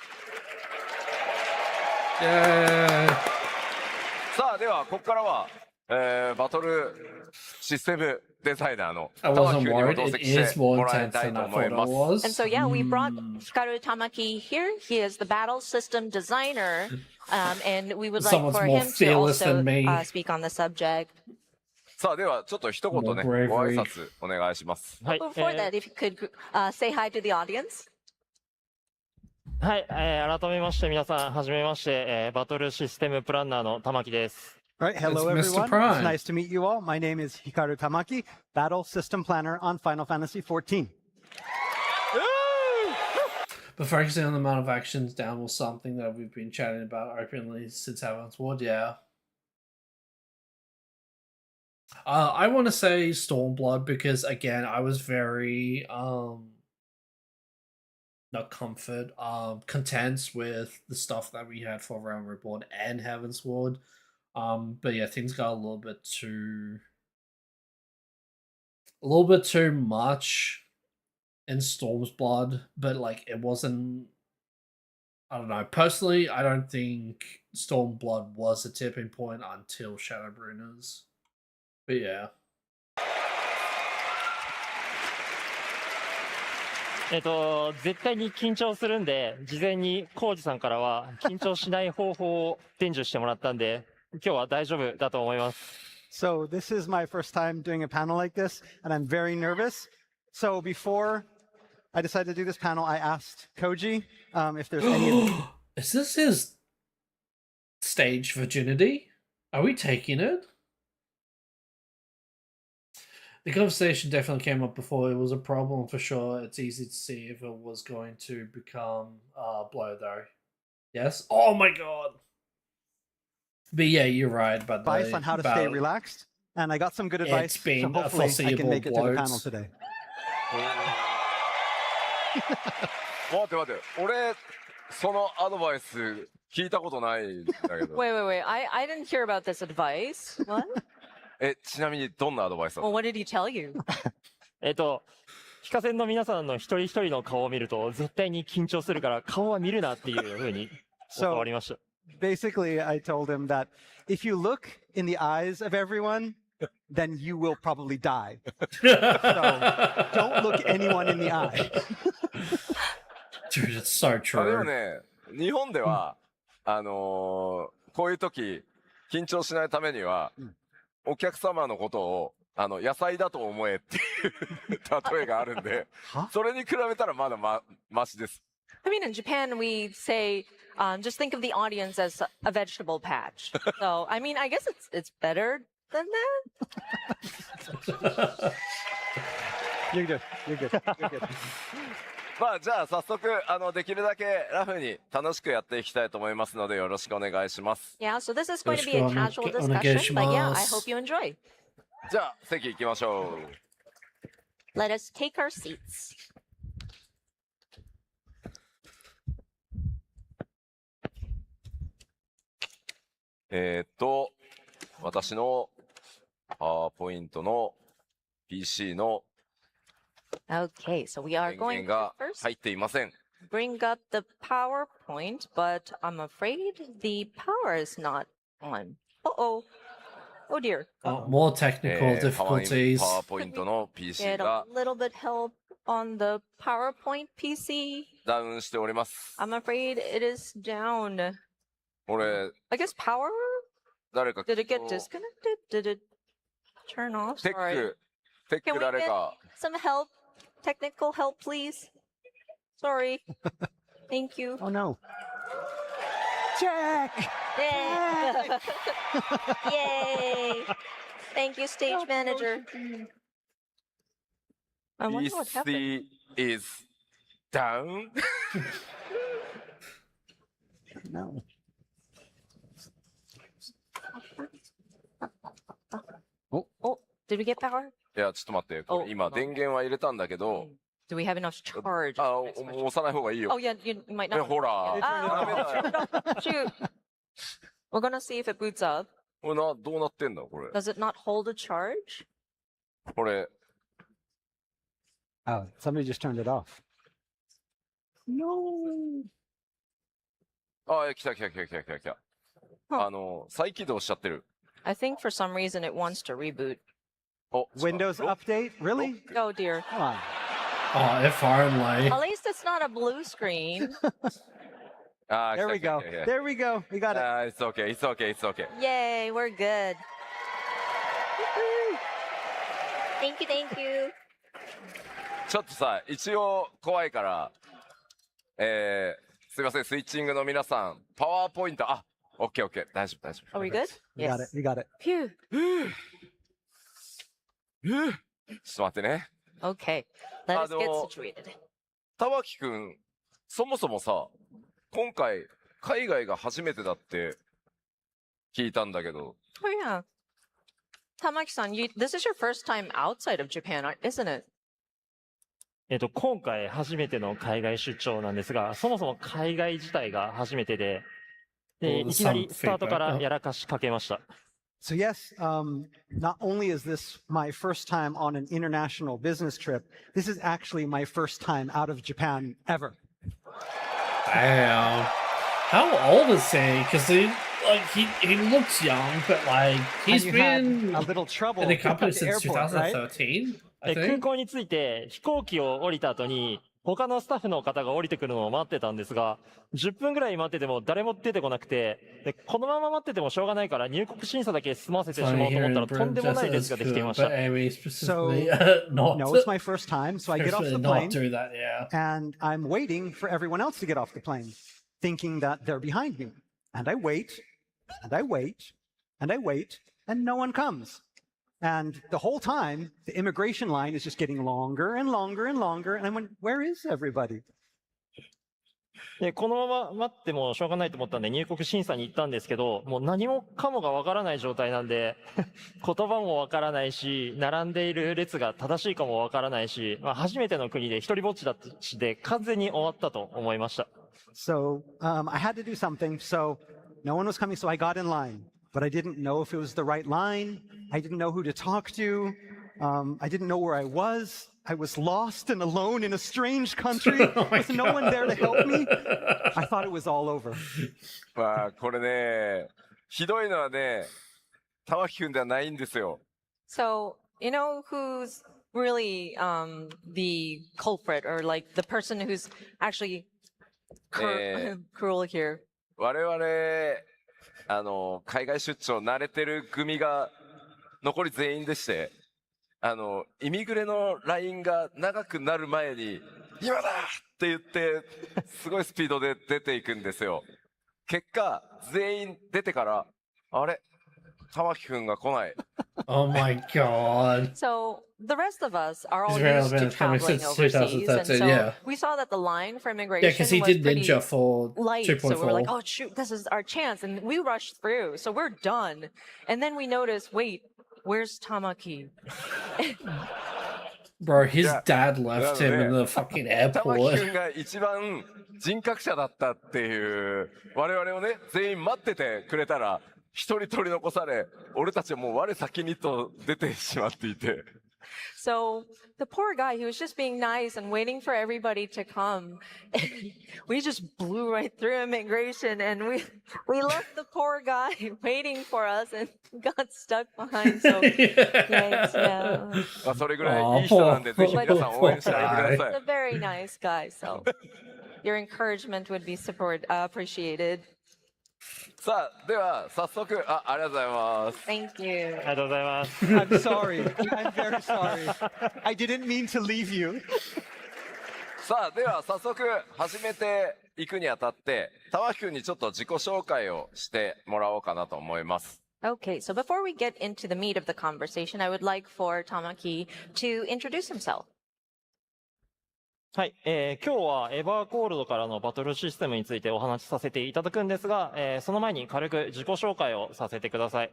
さあ、では、ここからは、バトルシステムデザイナーの I 玉木 wasn't 君にも worried. 同 It 席し is て more もらい intense たい than と I 思い thought it ます。 was. And so yeah, we brought Hikaru Tamaki here. He is the battle system designer, and we would like Someone's for more him to fearless also than me. Speak on the subject. さあ、では、ちょっと一言ね、 More bravery. ご挨拶お願いします。 But before that, if you could say hi to the audience. はい、改めまして皆さん、はじめまして、バトルシステムプランナーの玉木です。 All right, hello It's Mr. everyone. Prime. It's nice to meet you all. My name is Hikaru Tamaki, Battle System Planner on Final Fantasy XIV. But focusing on the amount of actions down was something that we've been chatting about openly since Heaven's Ward, yeah. I want to say Stormblood because, again, I was very, not content with the stuff that we had for Realm Reborn and Heaven's Ward. But yeah, things got a little bit too much in Storm's Blood, but like it wasn't. I don't know. Personally, I don't think Stormblood was a tipping point until Shadowbringers. But yeah. 絶対に緊張するんで、事前にコウジさんからは緊張しない方法を伝授してもらったんで、今日は大丈夫だと思います。So this is my first time doing a panel like this, and I'm very nervous. So before I decided to do this panel, I asked Koji if there's any... Is this his stage virginity? Are we taking it? The conversation definitely came up before. It was a problem for sure. It's easy to see if it was going to become blow though. Yes? Oh my god! But yeah, you're right about the advice on how to stay relaxed, and I got some good advice. It's been so a hopefully I can make it to the foreseeable panel bloat. today. 待って待って、俺、そのアドバイス聞いたことないんだけど。 Wait. I didn't hear about this advice. What? ちなみにどんなアドバイスだった Well, what did he tell you? 非課線の皆さんの一人一人の顔を見ると絶対に緊張するから顔は見るなっていう風に教わりました。Basically, I told him that if you look in the eyes of everyone, then you will probably die. So don't look anyone in the eye. Dude, it's so でも true. ね、日本では、こういう時、緊張しないためには、お客様のことを野菜だと思えっていう例えがあるんで、それに比べたらまだマシです。I mean, in Japan, we say, just think of the audience as a vegetable patch. So, I mean, I guess it's better than that. You're good. You're good. You're good. まあじゃあ早速できるだけラフに楽しくやっていきたいと思いますのでよろしくお願いします。 Yeah, so this is going to be a casual discussion, but yeah, I hope you enjoy. じゃあ席行きましょう。 Let us take our seats. 私のパワーポイントの PC の Okay, so we are 電 going 源が to first 入っていません。 bring up the PowerPoint, but I'm afraid the power is not on. Uh-oh. Oh dear. Oh, more technical パワ difficulties. ーポイントの PC Get a が little bit help on the PowerPoint PC. ダウンしております。 I'm afraid it is down. これ I guess power? 誰か Did it get disconnected? Did it turn off? テッ Sorry. ク Can we 誰 get か some help? Technical help, please. Sorry. Thank you. Oh no. Jack! Yay! Yay! Thank you, stage manager. I wonder what happened. PC is down. No. Oh, did we get power? いやちょっと待ってこれ今電源は入れたんだけど Do we have enough charge? 押さない方がいいよ。 Oh, yeah, you might not. ほら Ah, shoot. We're gonna see if it boots up. これどうなってんだこれ Does it not hold a charge? これ Oh, somebody just turned it off. No. 来た。再起動しちゃってる。 I think for some reason it wants to reboot. Windows update? Really? Oh dear. Come on. Oh, if only. At least it's not a blue screen. There we go. There we go. We got it. It's okay. Yay, we're good. Woohoo. Thank you. ちょっとさ一応怖いからすいませんスイッチングの皆さんパワーポイントオッケー大丈夫 Are we good? We got it. We got it. Phew. ちょっと待ってね。 Okay, let us get situated. 玉木くんそもそもさ今回海外が初めてだって聞いたんだけど。 Oh yeah. Tamaki-san, this is your first time outside of Japan, isn't it? 今回初めての海外出張なんですが、そもそも海外自体が初めてで、いきなりスタートからやらかしかけました。So yes, not only is this my first time on an international business trip, this is actually my first time out of Japan ever. Damn. How old is he? Because he looks young, but like he's And you been had a little trouble in the at the company since airport, right? 2013. I 空 think. 港に着いて飛行機を降りた後に他のスタッフの方が降りてくるのを待ってたんですが、10分ぐらい待ってても誰も出てこなくて、このまま待っててもしょうがないから入国審査だけ済ませてしまおうと思ったらとんでもない列ができていました。 But Amy So specifically not. no, it's my first time, so I get off the Especially not plane do that, yeah. and I'm waiting for everyone else to get off the plane, thinking that they're behind me. And I wait, and I wait, and I wait, and no one comes. And the whole time, the immigration line is just getting longer and longer and longer. And I went, where is everybody? でこのまま待ってもしょうがないと思ったんで入国審査に行ったんですけど、もう何もかもがわからない状態なんで言葉もわからないし、並んでいる列が正しいかもわからないし、初めての国で一人ぼっちだったしで完全に終わったと思いました。 So I had to do something. So no one was coming, so I got in line. But I didn't know if it was the right line. I didn't know who to talk to. I didn't know where I was. I was lost and alone in a strange country with no one there to help me. I thought it was all over. まあこれねひどいのはね玉木くんではないんですよ。 So, you know who's really the culprit or like the person who's actually cruel here? 我々海外出張慣れてる組が残り全員でして。イミグレのラインが長くなる前に、今だって言って、すごいスピードで出ていくんですよ。結果、全員出てから、あれ玉木くんが来ない。Oh my god. So the rest of us are all Israel used to been coming traveling since overseas, and 2013, so yeah. we saw that the line for Yeah, immigration because he was did pretty Ninja for light. 2.4. So we're like, oh shoot, this is our chance, and we rushed through. So we're done, and then we noticed, wait, where's Tamaki? Bro, his Yeah. dad left him in the fucking 玉木く airport. んが一番人格者だったっていう、我々をね、全員待っててくれたら、一人取り残され、俺たちはもう我先にと出てしまっていて。So the poor guy, he was just being nice and waiting for everybody to come. We just blew right through immigration, and we left the poor guy waiting for us and got stuck behind. So yikes, yeah. それぐらいいい人なんで、ぜひ皆さん応援してあげてくだ He's さ a very nice guy, so your encouragement would be appreciated. い。さあ、では早速、ありがとうございます。Thank you. ありがとうございます。I'm sorry. I'm very sorry. I didn't mean to leave you. さあ、では早速始めていくにあたって、玉木くんにちょっと自己紹介をしてもらおうかなと思います。Okay, so before we get into the meat of the conversation, I would like for Tamaki to introduce himself. はい、今日はエバーコールドからのバトルシステムについてお話しさせていただくんですが、その前に軽く自己紹介をさせてください。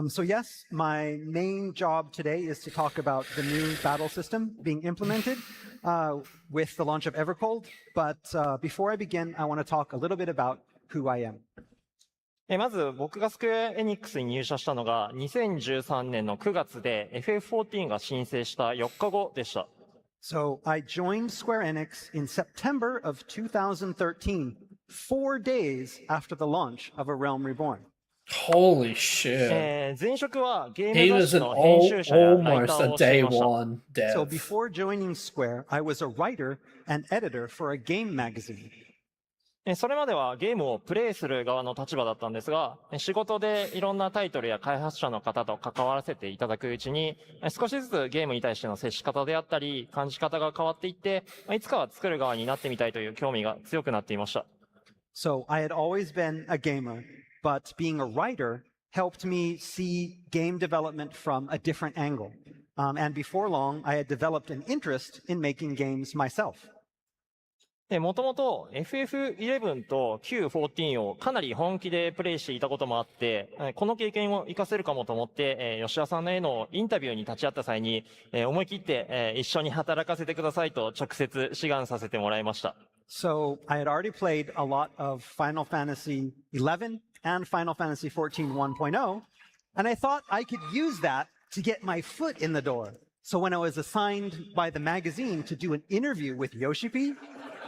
So yes, my main job today is to talk about the new battle system being implemented with the launch of Evercold. But before I begin, I want to talk a little bit about who I am. まず僕がスクエアエニックスに入社したのが2013年の9月で FF14 が申請した4日後でした。So I joined Square Enix in September of 2013, 4 days after the launch of A Realm Reborn. Holy shit. 前職はゲー He ム雑 was 誌 an の編集者やライタ almost ー a をしてい day ました。 one So dev. before joining Square, I was a writer and editor for a game magazine. それまではゲームをプレイする側の立場だったんですが、仕事でいろんなタイトルや開発者の方と関わらせていただくうちに、少しずつゲームに対しての接し方であったり、感じ方が変わっていって、いつかは作る側になってみたいという興味が強くなっていました。So I had always been a gamer, but being a writer helped me see game development from a different angle. And before long, I had developed an interest in making games myself. もともと FF11 と Q14 をかなり本気でプレイしていたこともあって、この経験を活かせるかもと思って、吉田さんへのインタビューに立ち会った際に、思い切って、一緒に働かせてくださいと直接志願させてもらいました。So I had already played a lot of Final Fantasy XI and Final Fantasy XIV 1.0, and I thought I could use that to get my foot in the door. So when I was assigned by the magazine to do an interview with Yoshipi,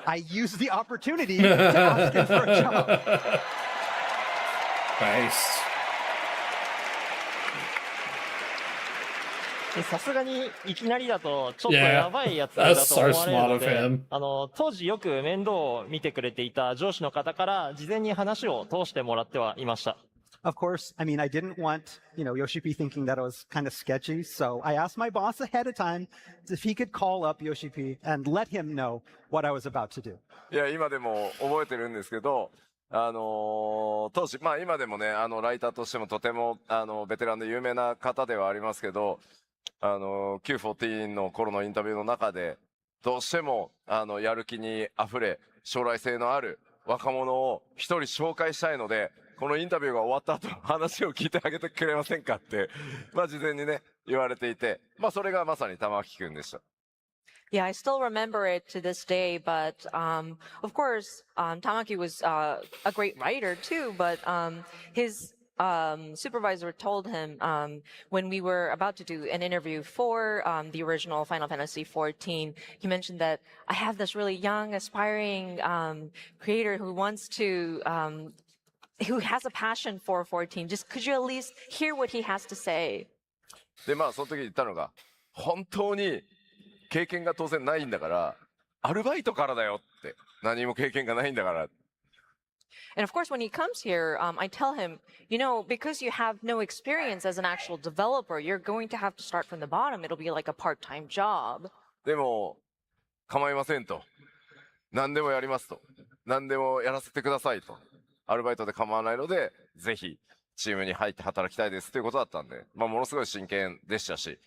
I used the opportunity to ask him for a job. Nice. さすがにいきなりだとちょっとやばいやつだと思われるので、当時よく面倒を見てくれていた上司の方から事前に話を通してもらってはいました。Of course, I mean, I didn't want, Yoshipi thinking that it was kind of sketchy. So I asked my boss ahead of time if he could call up Yoshipi and let him know what I was about to do. いや、今でも覚えてるんですけど、当時、今でもね、ライターとしてもとても、ベテランで有名な方ではありますけど、Q14 の頃のインタビューの中で、どうしても、やる気に溢れ、将来性のある若者を一人紹介したいので、このインタビューが終わった後、話を聞いてあげてくれませんかって、事前にね、言われていて、それがまさに玉木くんでした。Yeah, I still remember it to this day, but of course, Tamaki was a great writer too, but his supervisor told him when we were about to do an interview for the original Final Fantasy XIV, he mentioned that I have this really young, aspiring creator who wants to who has a passion for 14. Just could you at least hear what he has to say? で、その時言ったのが、本当に経験が当然ないんだから、アルバイトからだよって。何も経験がないんだから。And of course, when he comes here, I tell him, you know, because you have no experience as an actual developer, you're going to have to start from the bottom. It'll be like a part-time job. でも構いませんと。何でもやりますと。何でもやらせてくださいと。アルバイトで構わないので、ぜひチームに入って働きたいですということだったんで、まあものすごい真剣でしたし、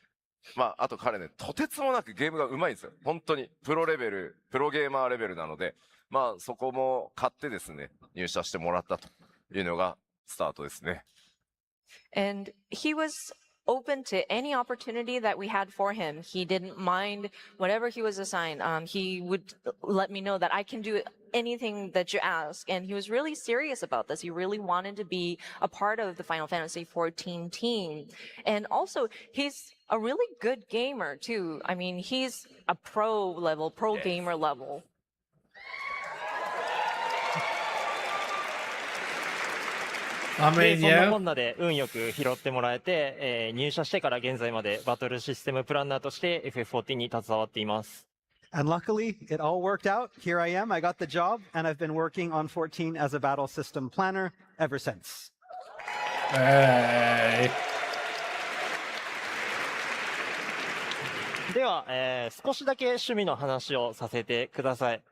まああと彼ね、とてつもなくゲームが上手いんですよ。本当にプロレベル、プロゲーマーレベルなので、まあそこも買ってですね、入社してもらったというのがスタートですね。And he was open to any opportunity that we had for him. He didn't mind whatever he was assigned. He would let me know that I can do anything that you ask. And he was really serious about this. He really wanted to be a part of the Final Fantasy XIV team. And also, he's a really good gamer too. I mean, he's a pro gamer level. I で mean, そんな yeah. こんなで運よく拾ってもらえて、入社してから現在までバトルシステムプランナーとして FF14 に携わっています。And luckily, it all worked out. Here I am. I got the job, and I've been working on 14 as a battle system planner ever since. Hey. では、少しだけ趣味の話をさせてください。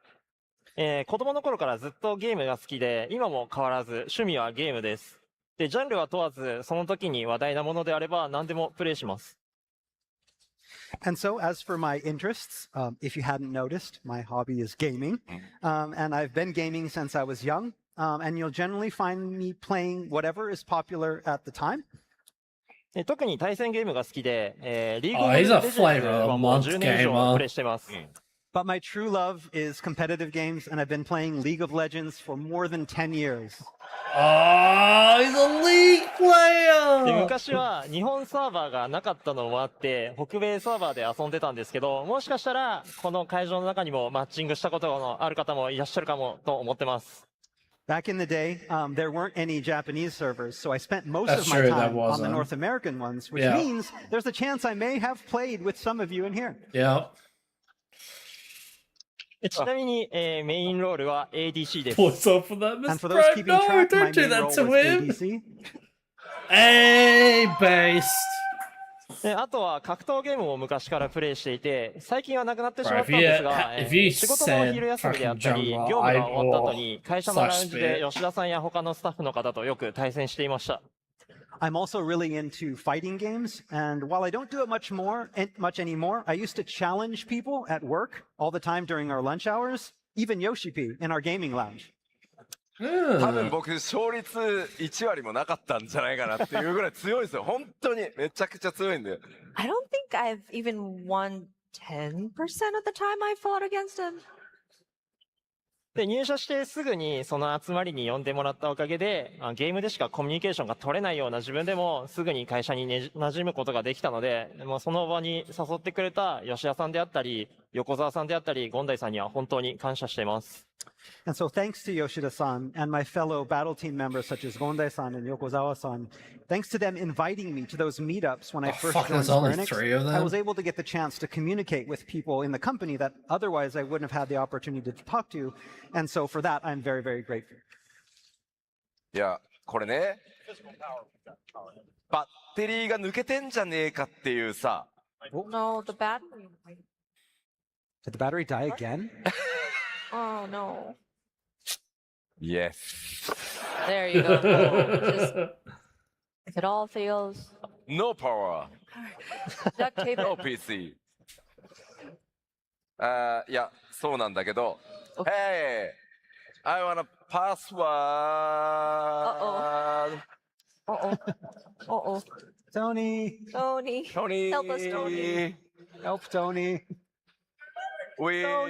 子供の頃からずっとゲームが好きで、今も変わらず趣味はゲームです。で、ジャンルは問わず、その時に話題なものであれば何でもプレイします。And so, as for my interests, if you hadn't noticed, my hobby is gaming. And I've been gaming since I was young. And you'll generally find me playing whatever is popular at the time. 特に対戦ゲームが好きで、リーグオ Oh, ブレ he's ジ a ェンズ flavor は of もう month 10年以上 gamer. プレイしてます。But my true love is competitive games, and I've been playing League of Legends for more than 10 years. Oh, he's a League で player! 昔は日本サーバーがなかったのもあって北米サーバーで遊んでたんですけど、もしかしたらこの会場の中にもマッチングしたことのある方もいらっしゃるかもと思ってます。Back in the day, there weren't any Japanese servers, so I spent most That's of my true, that time on the wasn't. North American ones, which Yeah. means there's a chance I may have played with some of you in here. Yeah. ちなみに、メインロールは ADC です。 What's up with that, And Mr. for those Brad? keeping No, track, my don't do main that role to was him! ADC. Hey, based! であとは格闘ゲームも昔からプレイしていて、最近はなくなってしま Bro, っ if たん you, ですが、 if you 仕事のお昼 said 休みであっ fucking たり、業 jungle, 務 I が終わった後 will に会社のラウンジで slash 吉田さんや他のスタッフの方とよく対戦していました。I'm also really into fighting games, and while I don't do it much anymore, I used to challenge people at work all the time during our lunch hours, even Yoshi-P in our gaming lounge. 多分僕勝率1割もなかったんじゃないかなっていうぐらい強いですよ。本当にめちゃくちゃ強いんで。I don't think I've even won 10% of the time I fought against him. で入社してすぐにその集まりに呼んでもらったおかげで、ゲームでしかコミュニケーションが取れないような自分でもすぐに会社に馴染むことができたので、もうその場に誘ってくれた吉田さんであったり横澤さんであったり権大さんには本当に感謝しています。And so thanks to Yoshida-san and my fellow battle team members such as Gondai-san and Yokozawa-san, thanks to them inviting me to those meetups when I first fuck, joined there's only Square 3 of Enix, them? I was able to get the chance to communicate with people in the company that otherwise I wouldn't have had the opportunity to talk to. And so for that, I'm very, very grateful. いや、これね、バッテリーが抜けてんじゃねえかっていうさ。No, the battery. Did the battery die again? Oh, no. Yes. There you go. Just, if it all fails, No power. duct tape No it. PC. いや、そうなんだけど。Hey! I wanna password. Uh-oh. Uh-oh. Tony! Tony. Tony! Help us, Tony. Help, Tony! We want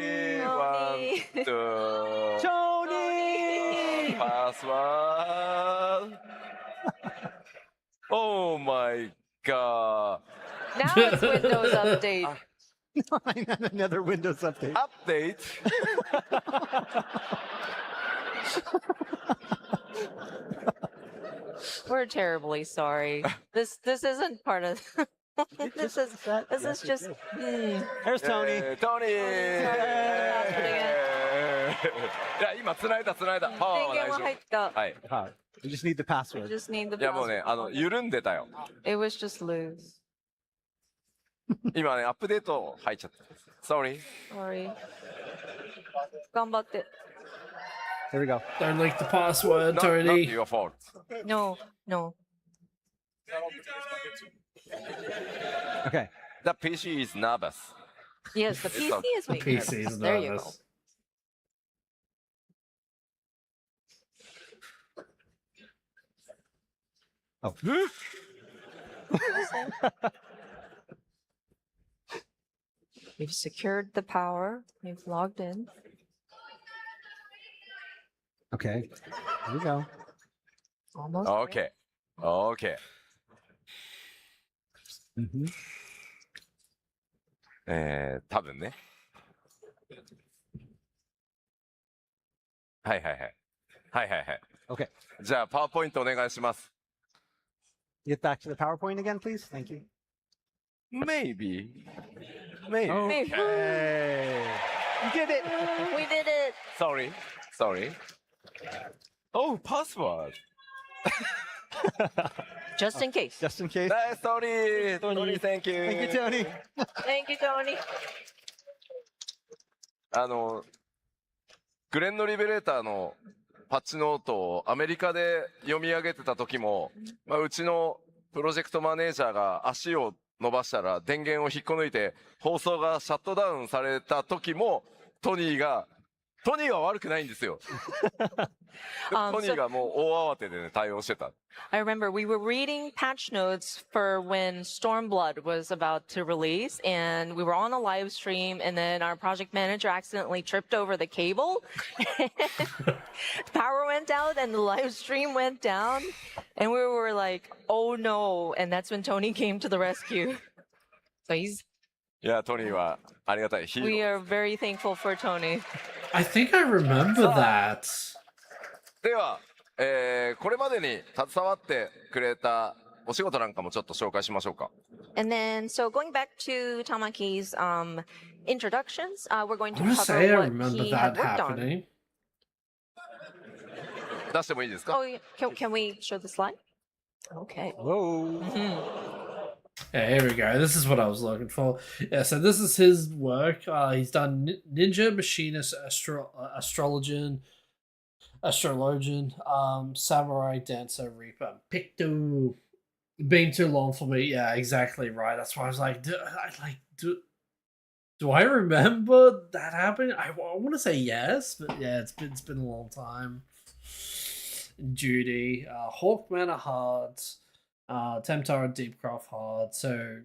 to Tony! password. Oh my god. Now it's Windows Update. Another Windows update. Update? We're terribly sorry. This isn't part of. This is just. There's Tony. Tony! Sorry, password again. いや、今繋いだ。パワーは大丈夫。電源は入った。はい。 We just need the password. Just need the いや、もうね、 password. 緩んでたよ。 It was just loose. 今ね、アップデート入っちゃった。Sorry. Sorry. 頑張って。 Here we go. Don't leak the password, Not Tony. your fault. No, no. Okay. The PC is nervous. Yes, the PC is The making PC it. is There you go. nervous. Oh. We've secured the power. We've logged in. Okay. Here we go. Almost. Okay. Okay. Mm-hmm. 多分ね。はい。Okay. じゃあ、パワーポイントお願いします。 Get back to the PowerPoint again, please. Thank you. Maybe. Maybe. Okay. You did it. We did it. Sorry. Oh, password. Just in case. Just in case. Sorry. Tony, thank you. Thank you, Tony. Thank you, Tony. グレンのリベレーターのパッチノートをアメリカで読み上げてた時も、うちのプロジェクトマネージャーが足を伸ばしたら電源を引っこ抜いて放送がシャットダウンされた時もトニーは悪くないんですよ。トニーがもう大慌てでね、対応してた。I remember we were reading patch notes for when Stormblood was about to release, and we were on a live stream, and then our project manager accidentally tripped over the cable. Power went out, and the live stream went down, and we were like, "Oh no!" And that's when Tony came to the rescue. Soいや、トニーはありがたい。ヒーロー。 we are very thankful for Tony. I think I remember that. では、これまでに携わってくれたお仕事なんかもちょっと紹介しましょうか。 And then, so going back to Tamaki's introductions, we're going to I want to say I cover what remember he had that worked on. happening. 出してもいいですか？ Oh, yeah. Can we show the slide? Okay. Whoa. Yeah, here we go. This is what I was looking for. Yeah, so this is his work. He's done Ninja, Machinist, Astrologian, Samurai, Dancer, Reaper, Picto. Been too long for me. Yeah, exactly right. That's why I was like, do I remember that happening? I want to say yes, but yeah, it's been a long time. Judy, Hawkman at Heart, Temptar at Deepcroft Heart. So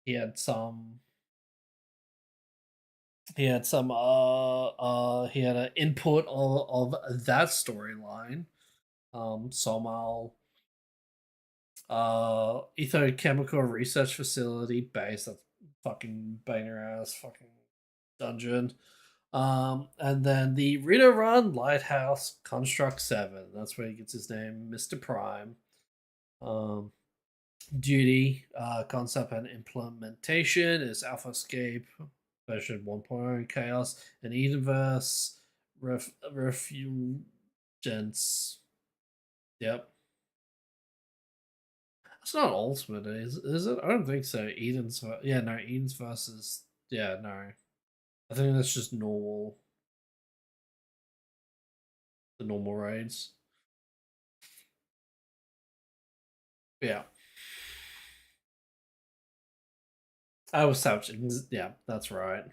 he had some. He had some. He had an input of that storyline. Somal. Ethochemical Research Facility base. That's fucking banger ass fucking dungeon. And then the Rita Run Lighthouse Construct 7. That's where he gets his name, Mr. Prime. Duty, concept and implementation is Alpha Escape version 1.0 Chaos and Edenverse Refugence. Yep. It's not Ultimate, is it? I don't think so. Eden's versus. Yeah, no. I think that's just normal. The normal raids. Yeah. I was searching. Yeah, that's right.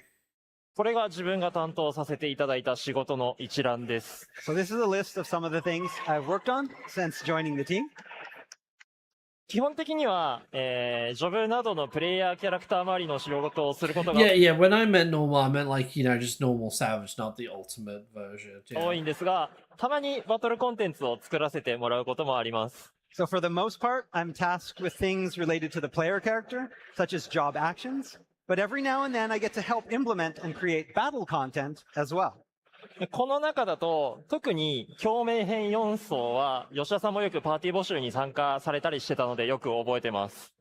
これが自分が担当させていただいた仕事の一覧です。 So this is a list of some of the things I've worked on since joining the team. 基本的には、ジョブなどのプレイヤーキャラクター周りの仕事をすることが Yeah. When I meant normal, I meant like, just normal Savage, not the ultimate version. 多いんですが、たまにバトルコンテンツを作らせてもらうこともあります。 So for the most part, I'm tasked with things related to the player character, such as job actions. But every now and then, I get to help implement and create battle content as well. この中だと、特に共鳴編4層は、吉田さんもよくパーティー募集に参加されたりしてたので、よく覚えてます。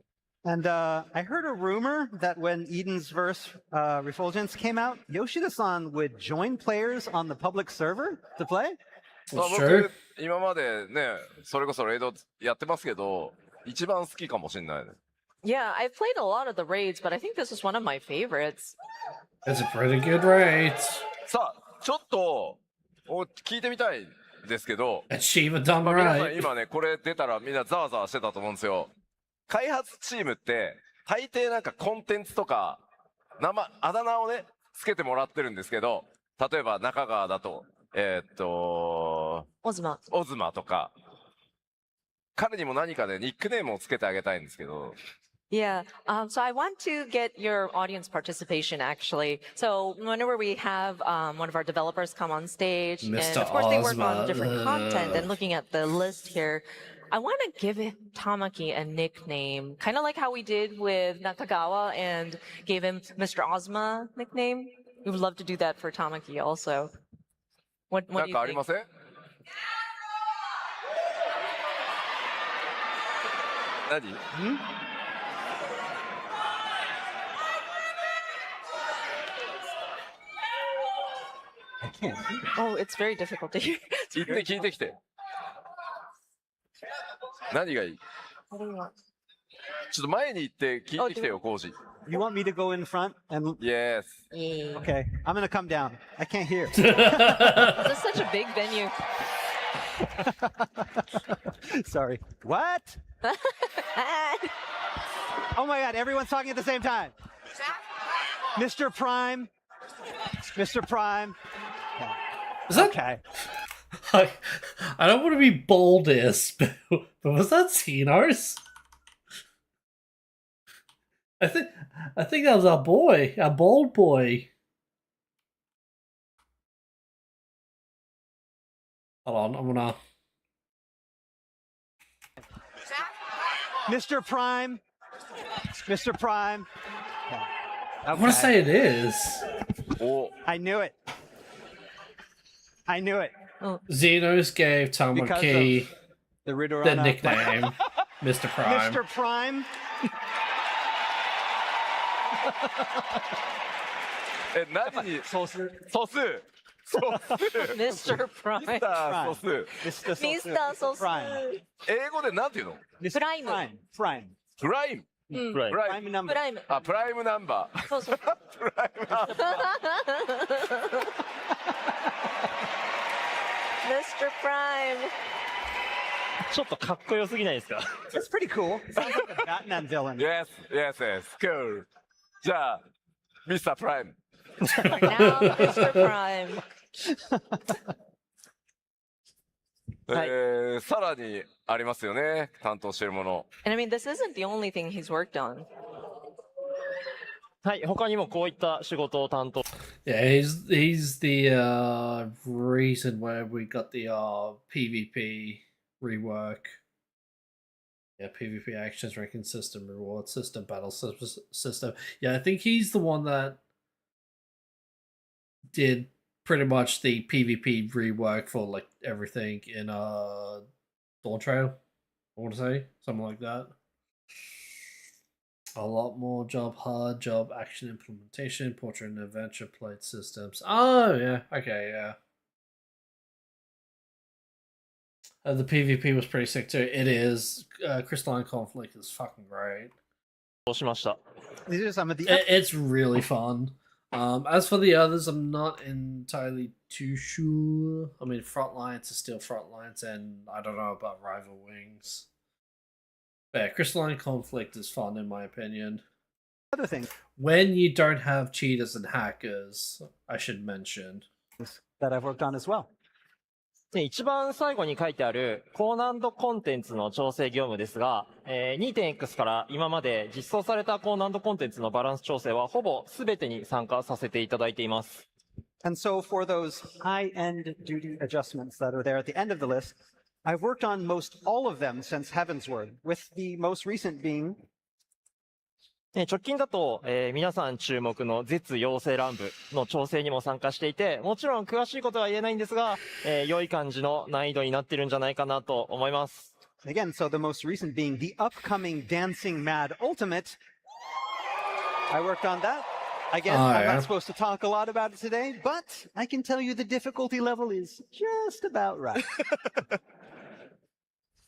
And I heard a rumor that when Eden's verse Refulgence came out, Yoshida-san would join players on the public server to play. 僕、今までね、それこそレイドやってますけど、一番好きかもしれないね。Yeah, I've played a lot of the raids, but I think this is one of my favorites. It's a pretty good raid. さあ、ちょっと聞いてみたいんですけど、Achieve done 皆さん right. 今ね、これ出たらみんなざわざわしてたと思うんですよ。開発チームって大抵なんかコンテンツとかあだ名をねつけてもらってるんですけど、例えば中川だとオズマとか、彼にも何かでニックネームをつけてあげたいんですけど。Yeah, so I want to get your audience participation actually. So whenever we have one of our developers come on stage, and Mr. of course they work on Ozma. different content, and looking at the list here, I want to give Tamaki a nickname, kind of like how we did with Nakagawa and gave him Mr. Ozma nickname. We would love to do that for Tamaki also. What な do ん you かあり think? ません？何？Oh, it's very difficult to hear. 言って聞いてきて。何がいい？ What do you want? ちょっと前に行って聞いてきてよ、コウジ。 You want me to go in front and? Yes. Yeah. Okay, I'm gonna come down. I can't hear. This is such a big venue. Sorry. What? Oh my God! Everyone's talking at the same time. Mr. Prime. Mr. Prime. Is that? Okay. I don't want to be boldest, but was that Xenos? I think that was our boy, our bald boy. Hold on, I'm gonna. Mr. Prime. Mr. Prime. I want to say it is. I knew it. I knew it. Xenos gave Tamaki The Riddle the nickname Mr. Prime. Mr. Prime. 何に素数 Mr. Prime. ミスター素数 Mr. Sosu. 英語でなんていうの？ Prime. Prime. プライム Prime number. Prime. あ、プライムナンバー。そうそう。プライムナンバー。 Mr. Prime. ちょっとかっこよすぎないですか？ It's pretty cool. Sounds like a Batman villain. Yes, yes, yes. Cool. じゃあ、ミスタープライム。 Now, Mr. Prime. さらにありますよね、担当しているもの。 And I mean, this isn't the only thing he's worked on. はい、他にもこういった仕事を担当。 Yeah, he's the reason where we got the PvP rework. Yeah, PvP actions, ranking system, reward system, battle system. Yeah, I think he's the one that did pretty much the PvP rework for like everything in Dawn Trail. I want to say something like that. A lot more job hard, job action implementation, portrait and adventure plate systems. Oh yeah, okay, yeah. The PvP was pretty sick too. It is. Crystalline Conflict is fucking great. どうしました？ These are some of the. It's really fun. As for the others, I'm not entirely too sure. I mean, Frontlines are still Frontlines, and I don't know about Rival Wings. But yeah, Crystalline Conflict is fun in my opinion. Other things When you don't have cheaters and hackers, I should mention. that I've worked on as well. で一番最後に書いてある高難度コンテンツの調整業務ですが、2.x から今まで実装された高難度コンテンツのバランス調整はほぼ全てに参加させていただいています。And so for those high-end duty adjustments that are there at the end of the list, I've worked on most all of them since Heavensward, with the most recent being 直近だと、皆さん注目の絶陽性乱舞の調整にも参加していて、もちろん詳しいことは言えないんですが、良い感じの難易度になってるんじゃないかなと思います。Again, so the most recent being the upcoming Dancing Mad Ultimate. I worked on that. Again, I'm yeah. not supposed to talk a lot about it today, but I can tell you the difficulty level is just about right.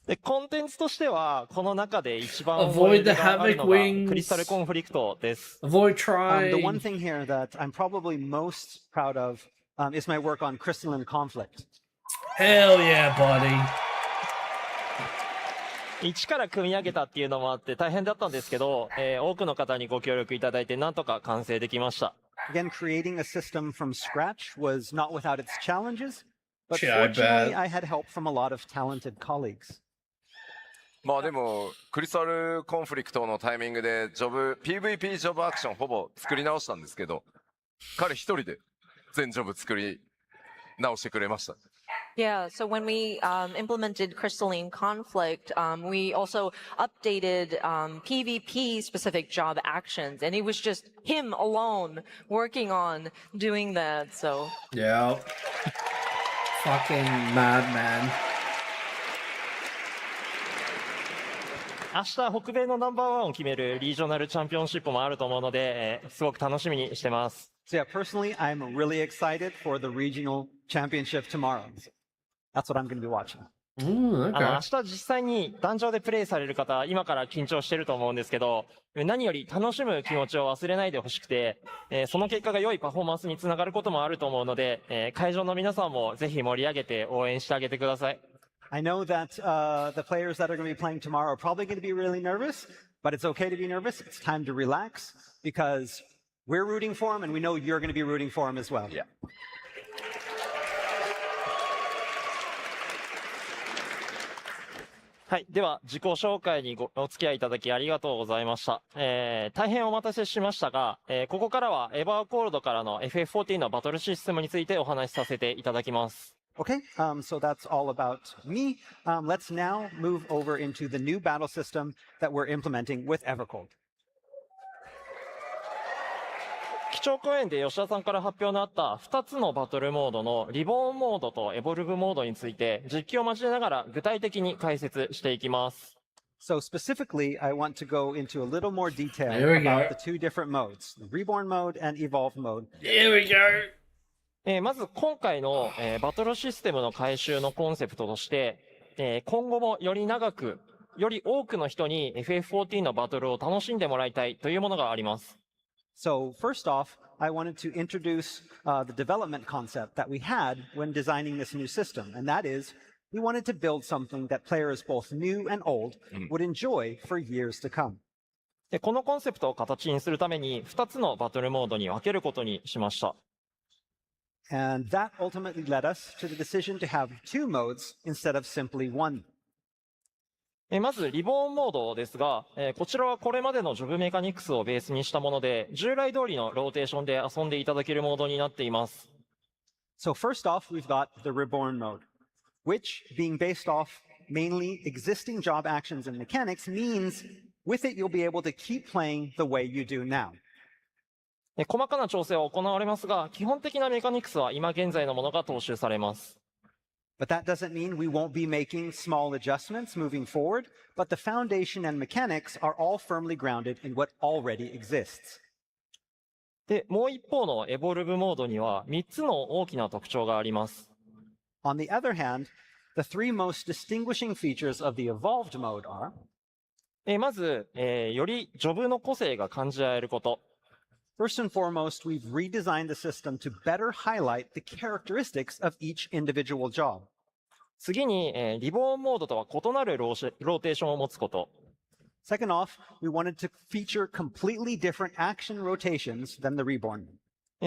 で、コンテンツとしては、この中で一番 Avoid 思い出 the がある Havoc のが、 Wings. クリスタルコンフリクトです。Avoid The one trying. thing here that I'm probably most proud of is my work on crystalline conflict. Hell yeah, buddy. 一から組み上げたっていうのもあって大変だったんですけど、多くの方にご協力いただいてなんとか完成できました。Again, creating a system from scratch was not without its challenges, but Yeah, I fortunately bet. I had help from a lot of talented colleagues. まあでもクリスタルコンフリクトのタイミングでPVP ジョブアクションほぼ作り直したんですけど、彼一人で全ジョブ作り直してくれました。Yeah, so when we implemented crystalline conflict, we also updated PvP specific job actions, and it was just him alone working on doing that. So Yeah. Fucking madman. 明日北米のナンバーワンを決めるリージョナルチャンピオンシップもあると思うので、すごく楽しみにしてます。So yeah, personally, I'm really excited for the regional championship tomorrow. That's what I'm going to be watching. 明日実際に壇上でプレイされる方、今から緊張してると思うんですけど、何より楽しむ気持ちを忘れないでほしくて、その結果が良いパフォーマンスにつながることもあると思うので、会場の皆さんもぜひ盛り上げて応援してあげてください。I know that the players that are going to be playing tomorrow are probably going to be really nervous, but it's okay to be nervous. It's time to relax because we're rooting for them and we know you're going to be rooting for them as well. Yeah. はい。では、自己紹介にお付き合いいただきありがとうございました。大変お待たせしましたが、ここからはエバーコールドからの FF14 のバトルシステムについてお話しさせていただきます。Okay, so that's all about me. Let's now move over into the new battle system that we're implementing with Evercold. 基調講演で吉田さんから発表のあった2つのバトルモードのリボーンモードとエボルブモードについて実機を交えながら具体的に解説していきます。So specifically, I want to go into a little more detail There we go. about the two different modes, the Reborn mode and Evolve mode. Here we go. まず今回の、バトルシステムの改修のコンセプトとして、今後もより長く、より多くの人に FF14 のバトルを楽しんでもらいたいというものがあります。So first off, I wanted to introduce the development concept that we had when designing this new system, and that is we wanted to build something that players both new and old would enjoy for years to come. でこのコンセプトを形にするために2つのバトルモードに分けることにしました。And that ultimately led us to the decision to have two modes instead of simply one. まず、リボーンモードですが、こちらはこれまでのジョブメカニクスをベースにしたもので、従来通りのローテーションで遊んでいただけるモードになっています。So first off, we've got the Reborn mode, which, being based off mainly existing job actions and mechanics, means with it you'll be able to keep playing the way you do now. 細かな調整は行われますが、基本的なメカニクスは今現在のものが踏襲されます。But that doesn't mean we won't be making small adjustments moving forward, but the foundation and mechanics are all firmly grounded in what already exists. で、もう一方のエボルブモードには3つの大きな特徴があります。On the other hand, the three most distinguishing features of the evolved mode are まず、よりジョブの個性が感じられること。First and foremost, we've redesigned the system to better highlight the characteristics of each individual job. 次に、リボーンモードとは異なるローテーションを持つこと。Second off, we wanted to feature completely different action rotations than the Reborn.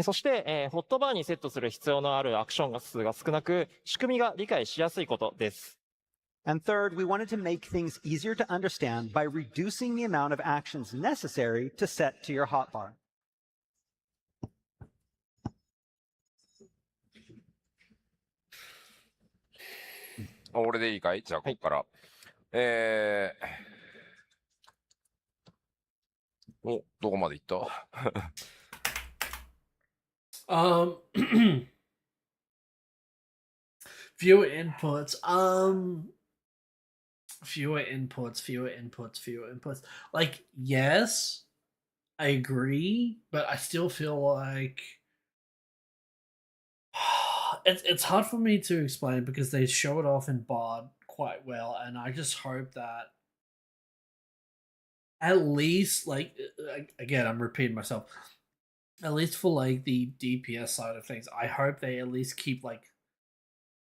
そして、ホットバーにセットする必要のあるアクション数が少なく、仕組みが理解しやすいことです。And third, we wanted to make things easier to understand by reducing the amount of actions necessary to set to your hotbar. 俺でいいかい？じゃあここから。お、どこまで行った？ Viewer inputs. fewer inputs. Like, yes, I agree, but I still feel like it's hard for me to explain because they show it off in Bard quite well, and I just hope that at least, like, again, I'm repeating myself. At least for like the DPS side of things, I hope they at least keep like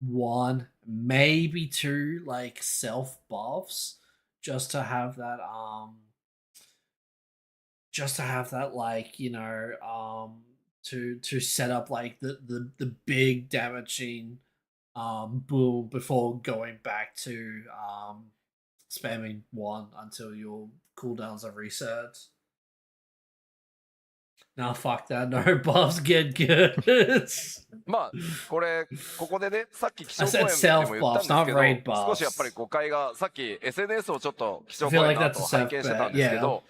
one, maybe two, like self buffs, just to have that like, you know, to set up like the big damaging boom before going back to spamming one until your cooldowns are reset. Now fuck that, no buffs get good. まあ、ここでね、さっき気象 I 公 said 演でも言ったん self です buffs, け not ど、 raid 少しやっぱり buffs. 誤解が、さっき SNS をちょっと気象 I 公 feel 演 like の that's 後 a 拝見してたんですけ self-bet, ど、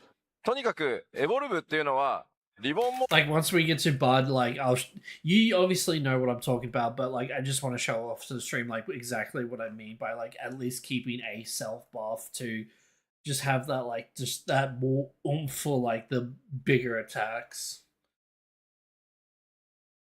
とにかくエボルブっていうのは、リボンも Like once we get to Bud, like you obviously know what I'm talking about, but like I just want to show off to the stream like exactly what I mean by like at least keeping a self buff to just have that like just that more oomph for like the bigger attacks.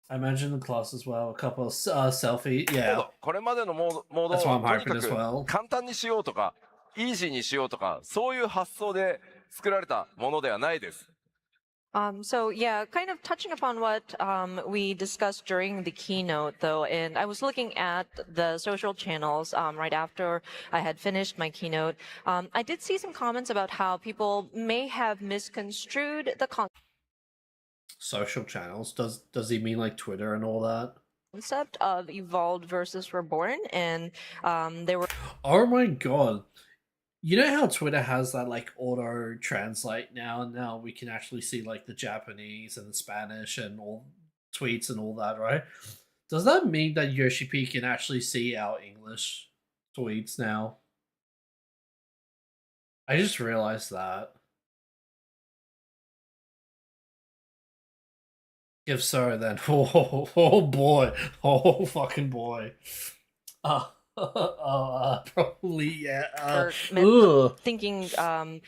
I imagine the class as well, a couple of selfie, yeah. これまでのモードを That's why I'm とにか hyping as く well. 簡単にしようとか、イージーにしようとか、そういう発想で作られたものではないです。So yeah, kind of touching upon what we discussed during the keynote, though, and I was looking at the social channels right after I had finished my keynote. I did see some comments about how people may have misconstrued the Social channels? Does he mean like Twitter and all that? concept of evolved versus reborn, and there were. Oh my god. You know how Twitter has that like auto translate now, and now we can actually see like the Japanese and the Spanish and all tweets and all that, right? Does that mean that Yoshi P can actually see our English tweets now? I just realized that. If so, then oh boy, oh fucking boy. Probably yeah. Thinking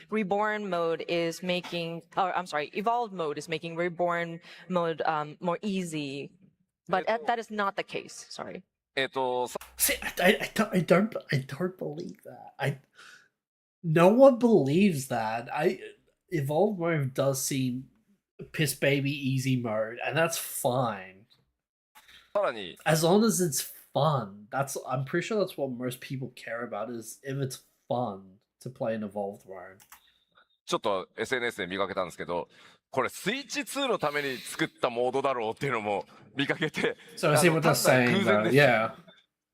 reborn mode is making, or I'm sorry, evolved mode is making reborn mode more easy, but that is not the case. Sorry. See, I don't believe that. No one believes that. Evolved mode does seem piss baby easy mode, and that's fine. さらに As long as it's fun. I'm pretty sure that's what most people care about is if it's fun to play an evolved mode. ちょっと SNS で見かけたんですけど、これスイッチ2のために作ったモードだろうっていうのも見かけて、 So I see what they're saying, though. Yeah.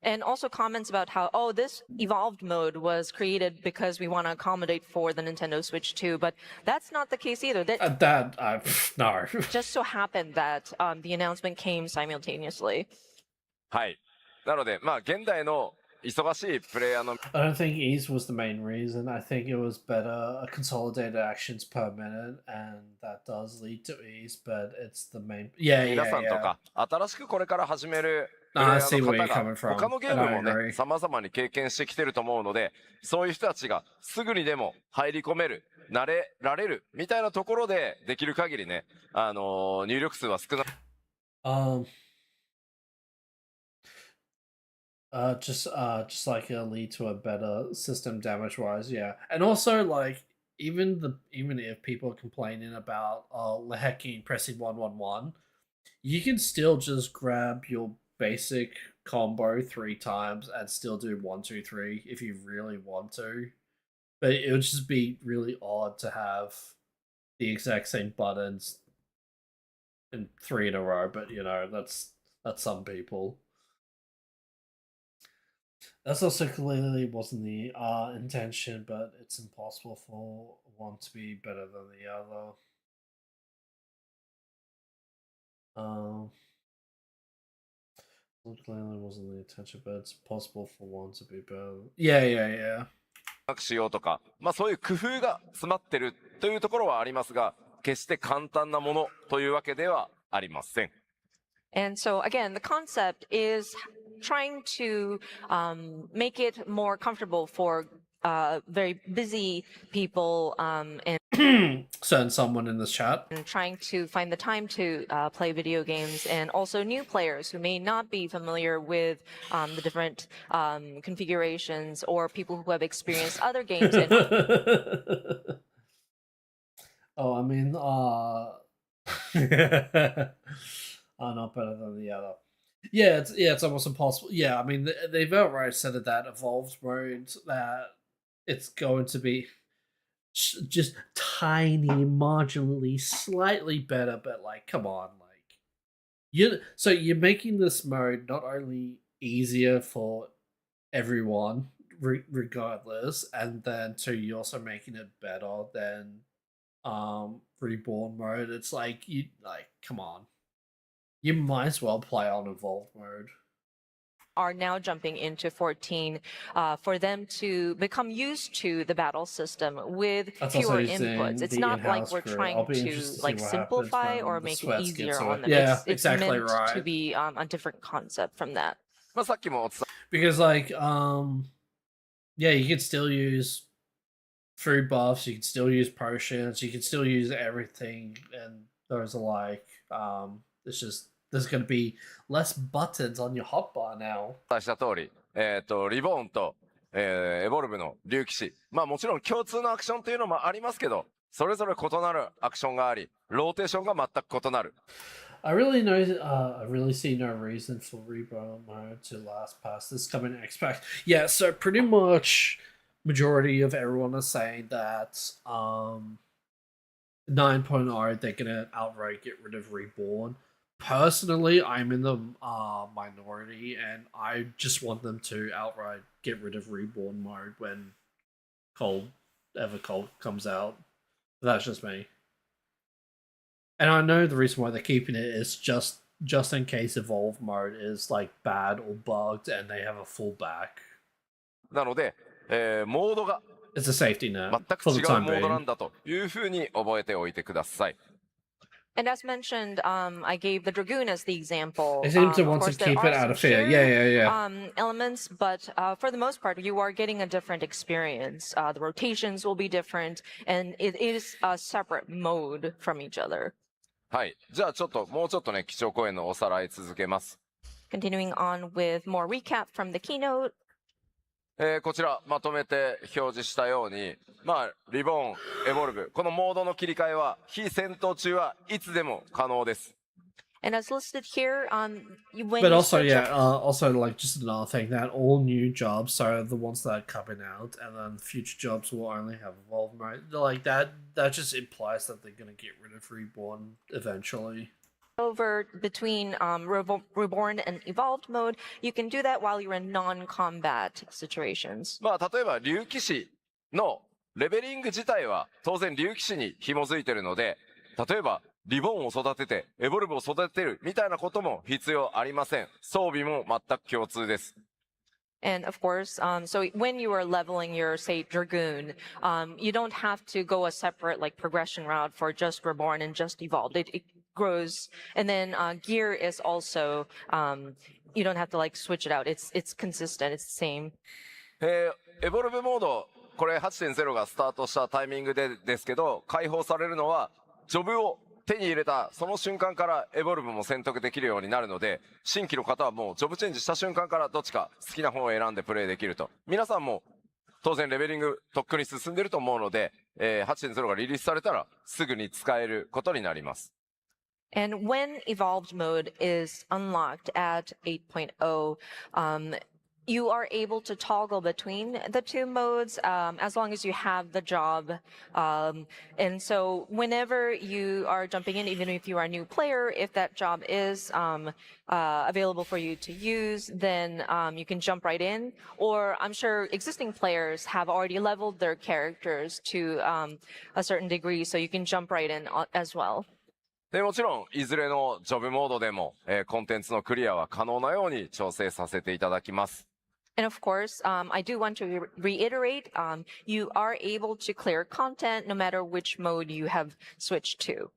And also comments about how, oh, this evolved mode was created because we want to accommodate for the Nintendo Switch 2, but that's not the case either. No. Just so happened that the announcement came simultaneously. はい。なので、まあ現代の忙しいプレイヤーの I don't think ease was the main reason. I think it was better consolidated actions per minute, and that does lead to ease, but it's the main. Yeah, 皆 yeah, さんと yeah. か、新しくこれから始めるプ I レイヤ see ーの where 方 you're が coming from. 他のゲー And ム I も agree. ね、様々に経験してきてると思うので、そういう人たちがすぐにでも入り込める、慣れられるみたいなところでできる限りね、入力数は少な just like it'll lead to a better system damage wise, yeah. And also like even if people are complaining about hacking pressing 111, you can still just grab your basic combo 3 times and still do 1 2 3 if you really want to. But it would just be really odd to have the exact same buttons in 3 in a row, but you know, that's some people. That's also clearly wasn't the intention, but it's impossible for one to be better than the other. Clearly wasn't the intention, but it's possible for one to be better. Yeah, yeah, yeah. しようとか、まあそういう工夫が詰まってるというところはありますが、決して簡単なものというわけではありません。 And so again, the concept is trying to make it more comfortable for very busy people and Send someone in this chat. trying to find the time to play video games, and also new players who may not be familiar with the different configurations, or people who have experienced other games. Oh, I mean, not better than the other. Yeah, it's almost impossible. Yeah, I mean, they've outright said that evolved mode, that it's going to be just tiny, marginally, slightly better, but like, come on, like, so you're making this mode not only easier for everyone, regardless, and then two, you're also making it better than Reborn mode. It's like, come on, you might as well play on evolved mode. Are now jumping into 14 for them to become used to the battle system with fewer inputs. It's not like we're trying to like simplify or make it easier on them. Yeah, it's exactly meant right. to be a different concept from that. Because like, yeah, you can still use food buffs, you can still use potions, you can still use everything, and those are like, it's just, there's going to be less buttons on your hotbar now. した通り、リボーンと、エボルブの竜騎士。まあもちろん共通のアクションというのもありますけど、それぞれ異なるアクションがあり、ローテーションが全く異なる。I really see no reason for Reborn mode to last past this coming next pack. Yeah, so pretty much majority of everyone is saying that 9.0 they're gonna outright get rid of Reborn. Personally, I'm in the minority, and I just want them to outright get rid of Reborn mode when Evercold comes out. But that's just me. And I know the reason why they're keeping it is just in case Evolve mode is like bad or bugged, and they have a fallback. なので、モードが It's a safety net 全く for the 違う time モードな being. んだというふうに覚えておいてください。And as mentioned, I gave the Dragoon as the example. They seem to Of want to course, there keep it are out some of fear. shared, Yeah. Elements, but for the most part, you are getting a different experience. The rotations will be different, and it is a separate mode from each other. はい。じゃあもうちょっとね、基調講演のおさらい続けます。 Continuing on with more recap from the keynote. こちらまとめて表示したように、まあ、リボーン、エボルブ、このモードの切り替えは非戦闘中はいつでも可能です。 And as listed here, when But you also, switch yeah, also like just another thing, that all new jobs, so the ones that are coming out, and then future jobs will only have Evolve mode. Like that just implies that they're gonna get rid of Reborn eventually. over between Reborn and Evolved mode, you can do that while you're in non-combat situations. まあ、例えば竜騎士のレベリング自体は当然竜騎士に紐づいてるので、例えばリボーンを育ててエボルブを育ててるみたいなことも必要ありません。装備も全く共通です。 And of course, so when you are leveling your, say, Dragoon, you don't have to go a separate like progression route for just Reborn and just Evolved. It grows, and then gear is also you don't have to like switch it out. It's consistent. It's the same. エボルブモード、これ 8.0 がスタートしたタイミングですけど、解放されるのはジョブを手に入れたその瞬間からエボルブも選択できるようになるので、新規の方はもうジョブチェンジした瞬間からどっちか好きな方を選んでプレイできると。皆さんも当然レベリングとっくに進んでると思うので、8.0 がリリースされたらすぐに使えることになります。 And when Evolved mode is unlocked at 8.0, you are able to toggle between the two modes as long as you have the job. And so whenever you are jumping in, even if you are a new player, if that job is available for you to use, then you can jump right in. Or I'm sure existing players have already leveled their characters to a certain degree, so you can jump right in as well. でもちろんいずれのジョブモードでも、コンテンツのクリアは可能なように調整させていただきます。 And of course, I do want to reiterate, you are able to clear content no matter which mode you have switched to.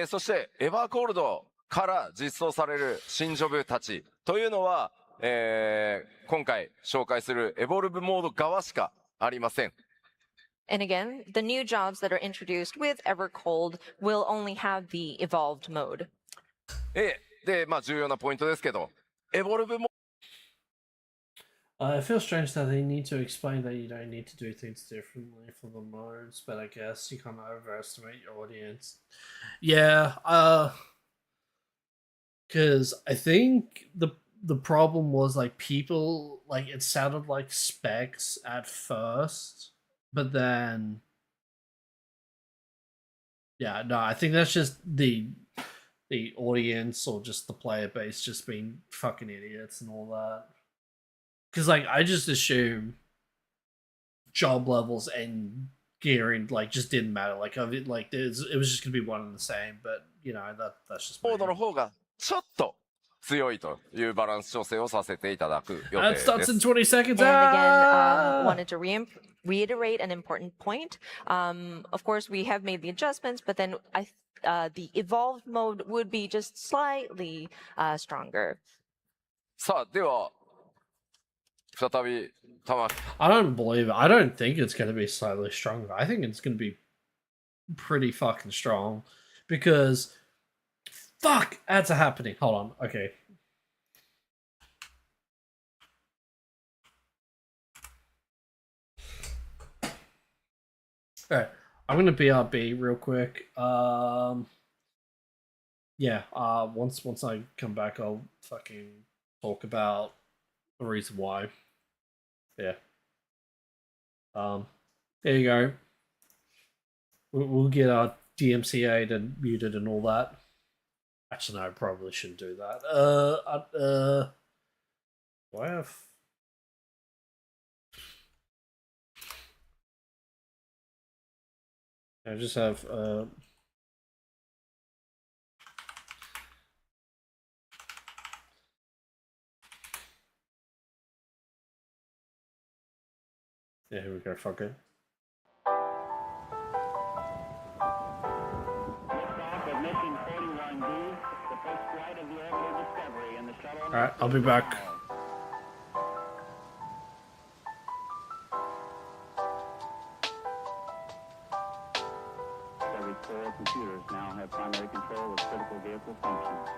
そして、エバーコールドから実装される新ジョブたちというのは、今回紹介するエボルブモード側しかありません。 And again, the new jobs that are introduced with Evercold will only have the evolved mode. で、まあ重要なポイントですけど、エボルブも It feels strange that they need to explain that you don't need to do things differently for the modes, but I guess you can't overestimate your audience. Yeah, because I think the problem was like people like it sounded like specs at first, but then yeah, no, I think that's just the audience or just the player base just being fucking idiots and all that. Because like I just assume job levels and gearing like just didn't matter. Like of it, like it was just gonna be one and the same. But you know that's just. モードの方がちょっと強いというバランス調整をさせていただく予定 That です。 starts in 20 seconds. And again, wanted to reiterate an important point. Of course, we have made the adjustments, but then the evolved mode would be just slightly stronger. さあでは再び玉木 I don't believe it. I don't think it's going to be slightly stronger. I think it's going to be pretty fucking strong because fuck ads are happening. Hold on. Okay. Alright. I'm gonna BRB real quick. Yeah, once I come back I'll fucking talk about the reason why. Yeah. There you go. We'll get our DMCA'd and muted and all that. Actually, no, I probably shouldn't do that. Do I have... I just have, yeah, here we go, fuck it. Alright, I'll be back. Every core computers now have primary control of critical vehicle functions.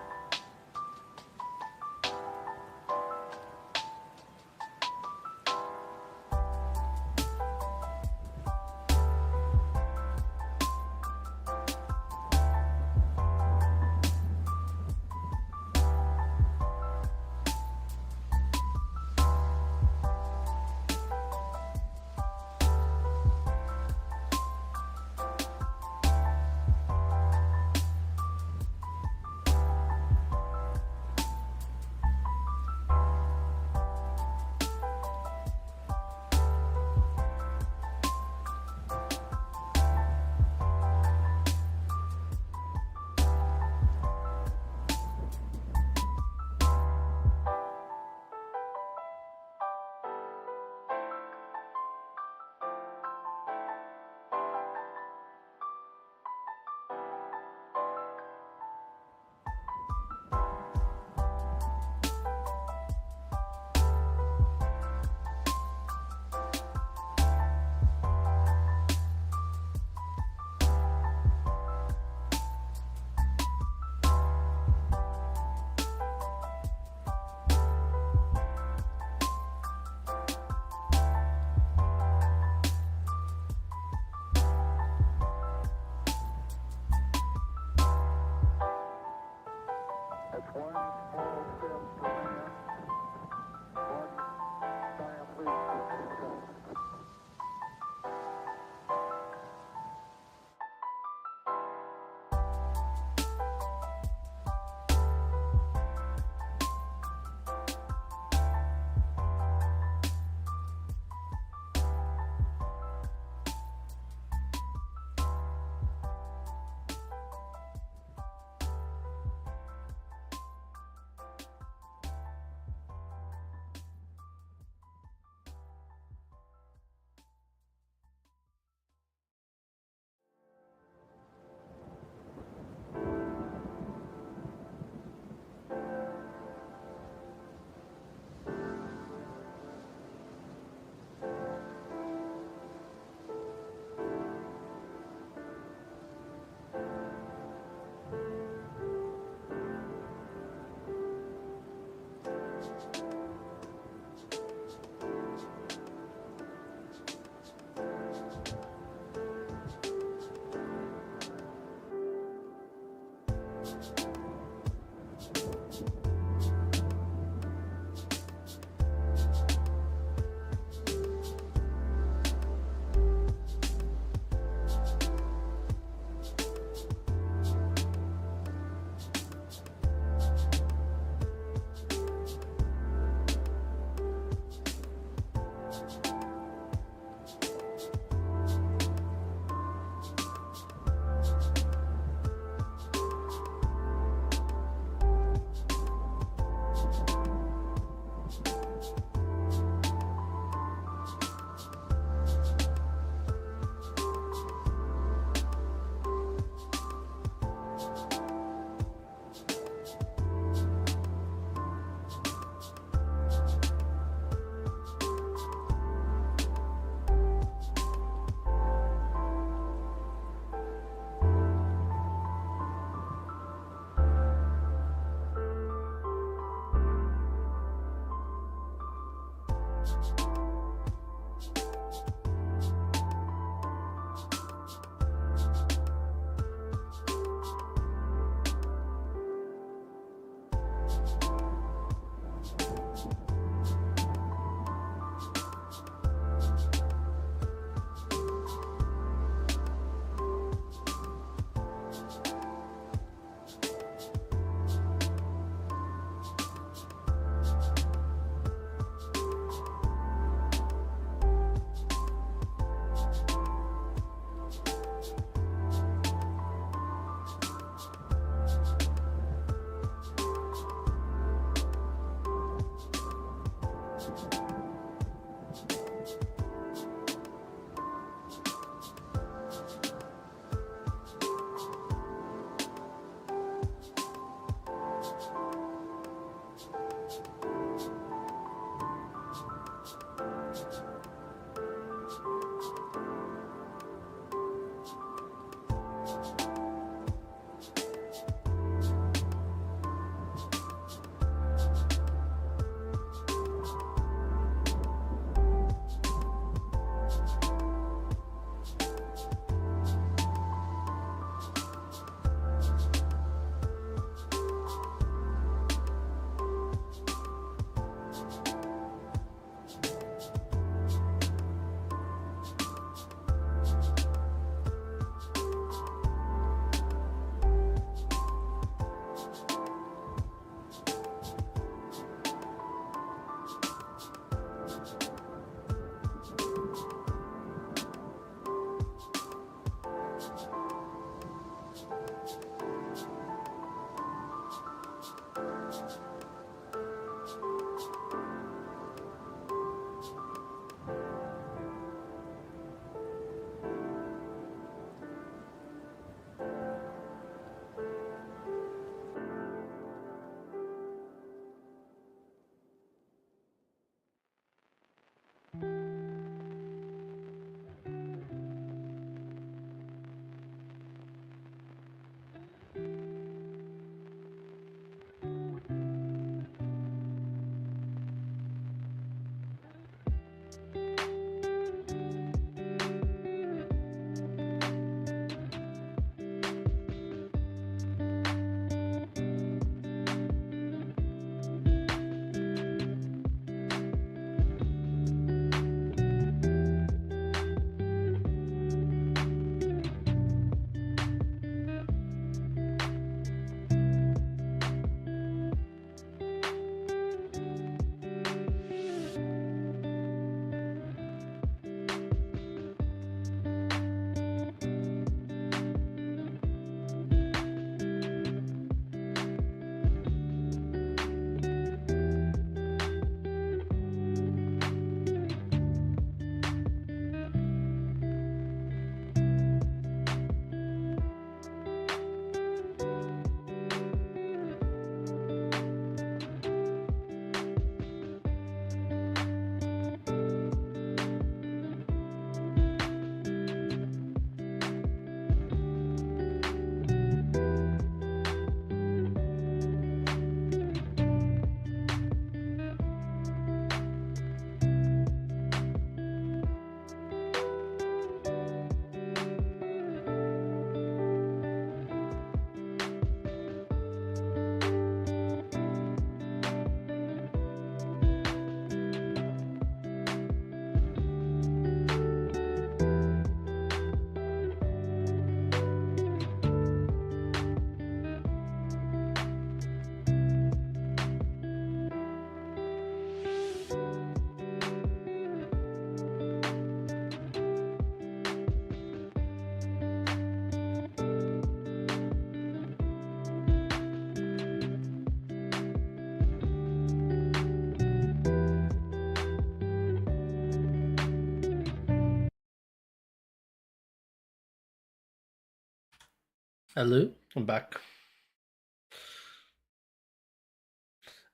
Hello, I'm back.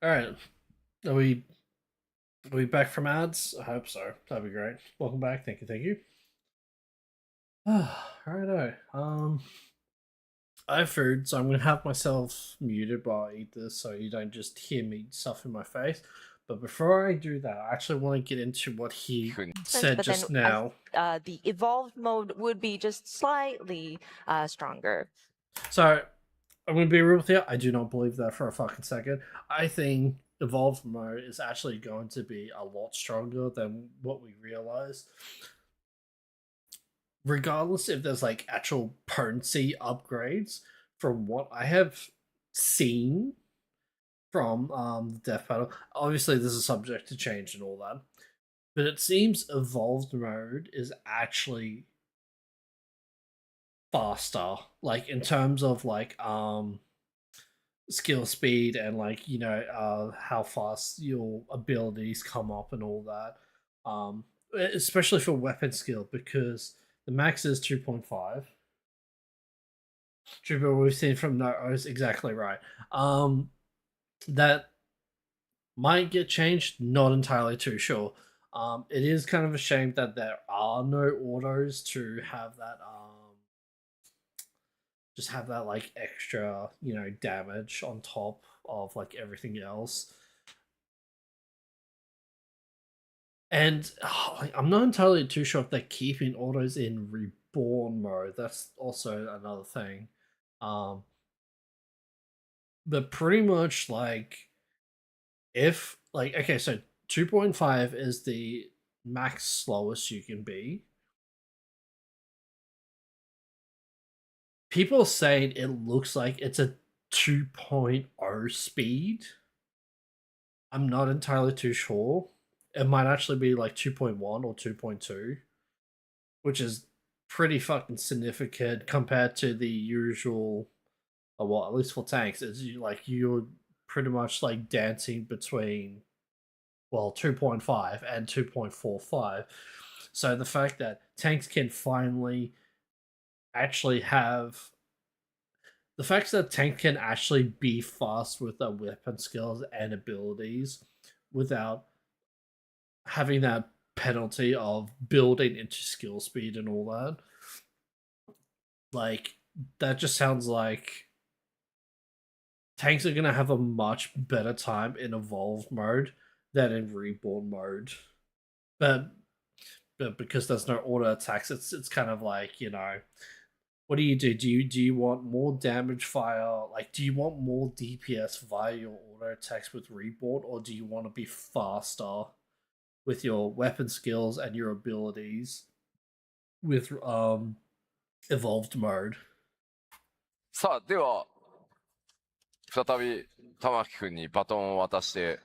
All right, are we back from ads? I hope so. That'd be great. Welcome back. Thank you. Thank you. Righto. I have food, so I'm gonna have myself muted while I eat this, so you don't just hear me stuff in my face. But before I do that, I actually want to get into what he said But just then, now. the evolved mode would be just slightly stronger. So I'm gonna be real with you. I do not believe that for a fucking second. I think evolved mode is actually going to be a lot stronger than what we realize. Regardless if there's like actual potency upgrades, from what I have seen from the death battle, obviously this is subject to change and all that, but it seems evolved mode is actually faster, like in terms of like skill speed and like how fast your abilities come up and all that, especially for weapon skill, because the max is 2.5. Trooper, we've seen from No is exactly right. That might get changed, not entirely too sure. It is kind of a shame that there are no autos to have that just have that like extra, damage on top of like everything else. And I'm not entirely too sure if they're keeping autos in reborn mode. That's also another thing. But pretty much like if like okay, so 2.5 is the max slowest you can be. People saying it looks like it's a 2.0 speed. I'm not entirely too sure. It might actually be like 2.1 or 2.2, which is pretty fucking significant compared to the usual, well, at least for tanks, is you're pretty much like dancing between, well, 2.5 and 2.45. So the fact that tanks can finally actually have the fact that tank can actually be fast with their weapon skills and abilities without having that penalty of building into skill speed and all that, like that just sounds like tanks are gonna have a much better time in evolved mode than in reborn mode. But because there's no auto attacks, it's kind of like, what do? Do you want more damage fire? Like, do you want more DPS via your auto attacks with reborn, or do you want to be faster with your weapon skills and your abilities with evolved mode? さあ、では、再び玉木くんにバトンを渡して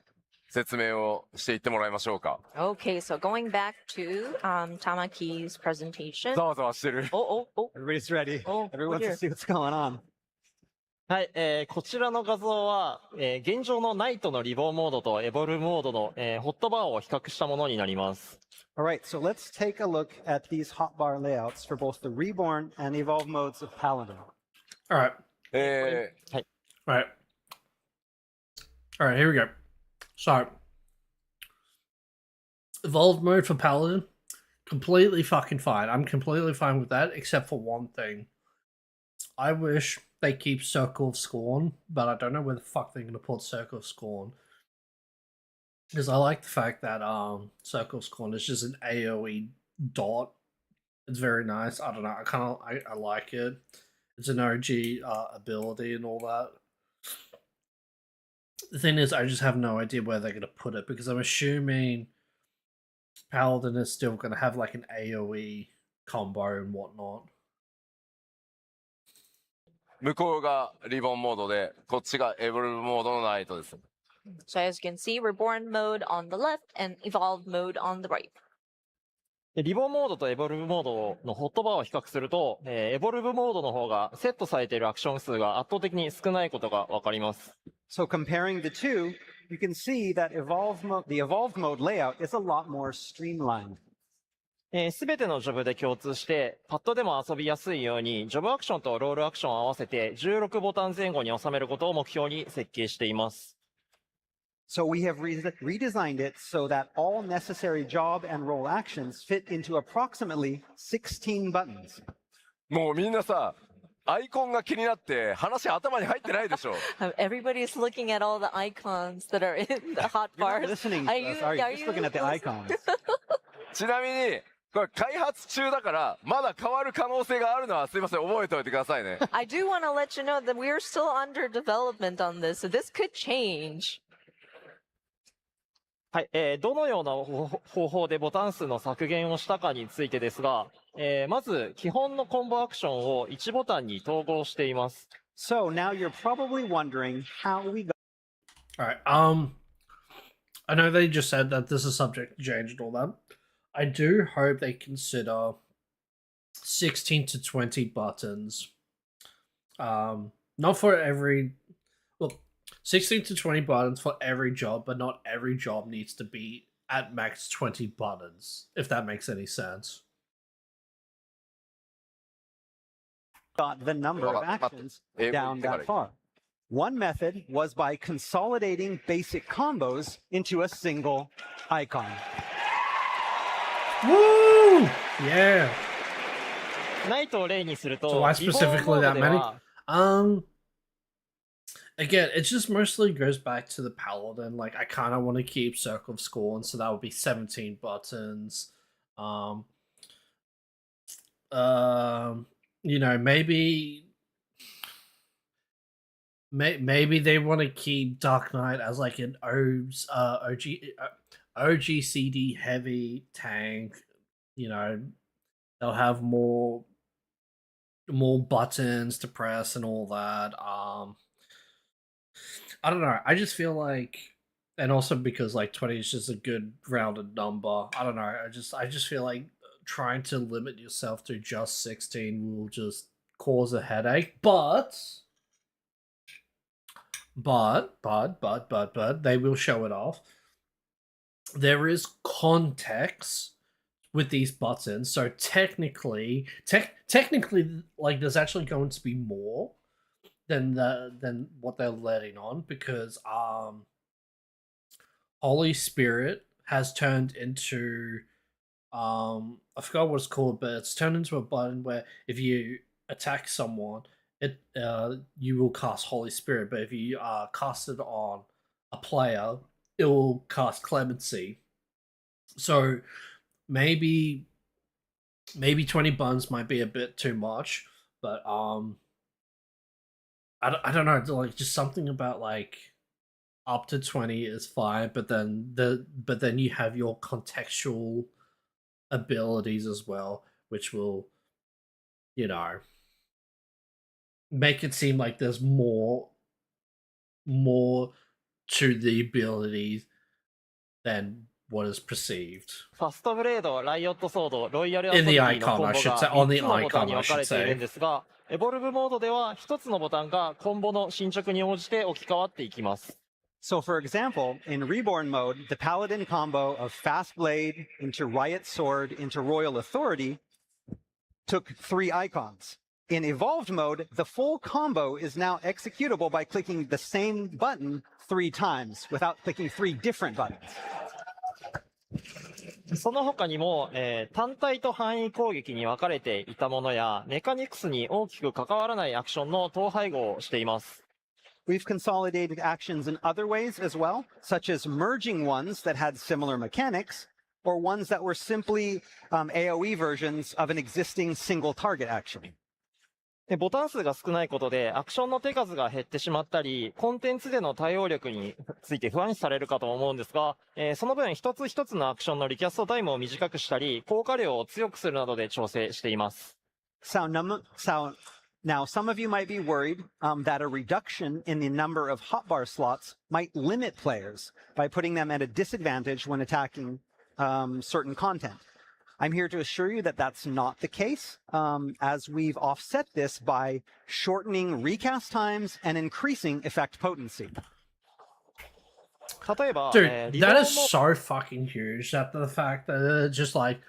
説明をしていってもらいましょうか。 Okay, so going back to Tamaki's presentation. ざわざわしてる。Oh. Everybody's ready. Oh, Everyone wants to see what's going on. はい、こちらの画像は、現状のナイトのリボンモードとエボルモードの、ホットバーを比較したものになります。All right, so let's take a look at these hotbar layouts for both the reborn and evolved modes of Paladin. All right. はい。All right, here we go. So, evolved mode for Paladin, completely fucking fine. I'm completely fine with that, except for one thing. I wish they keep Circle of Scorn, but I don't know where the fuck they're gonna put Circle of Scorn. Because I like the fact that Circle of Scorn is just an AoE dot. It's very nice. I don't know. I like it. It's an OG ability and all that. The thing is, I just have no idea where they're gonna put it, because I'm assuming Paladin is still gonna have like an AoE combo and whatnot. 向こうがリボンモードで、こっちがエボルブモードのナイトです。 So as you can see, reborn mode on the left and evolved mode on the right. でリボンモードとエボルブモードのホットバーを比較すると、エボルブモードの方がセットされているアクション数が圧倒的に少ないことがわかります。So comparing the two, you can see that the evolved mode layout is a lot more streamlined. すべてのジョブで共通して、パッドでも遊びやすいように、ジョブアクションとロールアクションを合わせて16ボタン前後に収めることを目標に設計しています。So we have redesigned it so that all necessary job and role actions fit into approximately 16 buttons. もうみんなさ、アイコンが気になって話頭に入ってないでしょ。Everybody's looking at all the icons that are in the hot You're not bars. listening Are to you, us, are you? are Just you looking at the icons. ちなみに、これ開発中だから、まだ変わる可能性があるのはすいません、覚えておいてくださいね。I do want to let you know that we're still under development on this, so this could change. はい、どのような方法でボタン数の削減をしたかについてですが、まず基本のコンボアクションを1ボタンに統合しています。So now you're probably wondering how we got. All right. I know they just said that this is subject to change and all that. I do hope they consider 16 to 20 buttons. Not for every. Well, 16 to 20 buttons for every job, but not every job needs to be at max 20 buttons, if that makes any sense. Got the number of actions down that far. One method was by consolidating basic combos into a single icon. Woo! Yeah. ないと例にすると、 So why specifically that リボンモードで many? は Again, it just mostly goes back to the paladin. Like, I kind of want to keep Circle of Scorn, so that would be 17 buttons. You know, maybe they want to keep Dark Knight as like an OGCD heavy tank. You know, they'll have more buttons to press and all that. I don't know. I just feel like, and also because like 20 is just a good rounded number. I don't know. I just feel like trying to limit yourself to just 16 will just cause a headache. But they will show it off. There is context with these buttons, so technically, like there's actually going to be more than what they're letting on, because Holy Spirit has turned into I forgot what it's called, but it's turned into a button where if you attack someone, it you will cast Holy Spirit, but if you cast it on a player, it will cast Clemency. So maybe 20 buttons might be a bit too much, but I don't know, like just something about like up to 20 is fine, but then you have your contextual abilities as well, which will, you know, make it seem like there's more to the abilities than what is perceived. ファストブレード、ライオットソード、ロイヤルア In ソ the リティ icon, のコンボ I が should say. 3 On the つのボタン icon, に I 分か should れている say. んですが、エボルブモードでは1つのボタンがコンボの進捗に応じて置き換わっていきます。So for example, in Reborn mode, the Paladin combo of Fast Blade into Riot Sword into Royal Authority took 3 icons. In Evolved mode, the full combo is now executable by clicking the same button 3 times without clicking 3 different buttons. その他にも、単体と範囲攻撃に分かれていたものや、メカニクスに大きく関わらないアクションの統配合をしています。We've consolidated actions in other ways as well, such as merging ones that had similar mechanics, or ones that were simply AoE versions of an existing single target action. ボタン数が少ないことで、アクションの手数が減ってしまったり、コンテンツでの対応力について不安視されるかと思うんですが、その分一つ一つのアクションのリキャストタイムを短くしたり、効果量を強くするなどで調整しています。Now, some of you might be worried that a reduction in the number of hotbar slots might limit players by putting them at a disadvantage when attacking certain content. I'm here to assure you that that's not the case, as we've offset this by shortening recast times and increasing effect potency. 例えば、 Dude, that is so fucking huge. That the fact that it's just like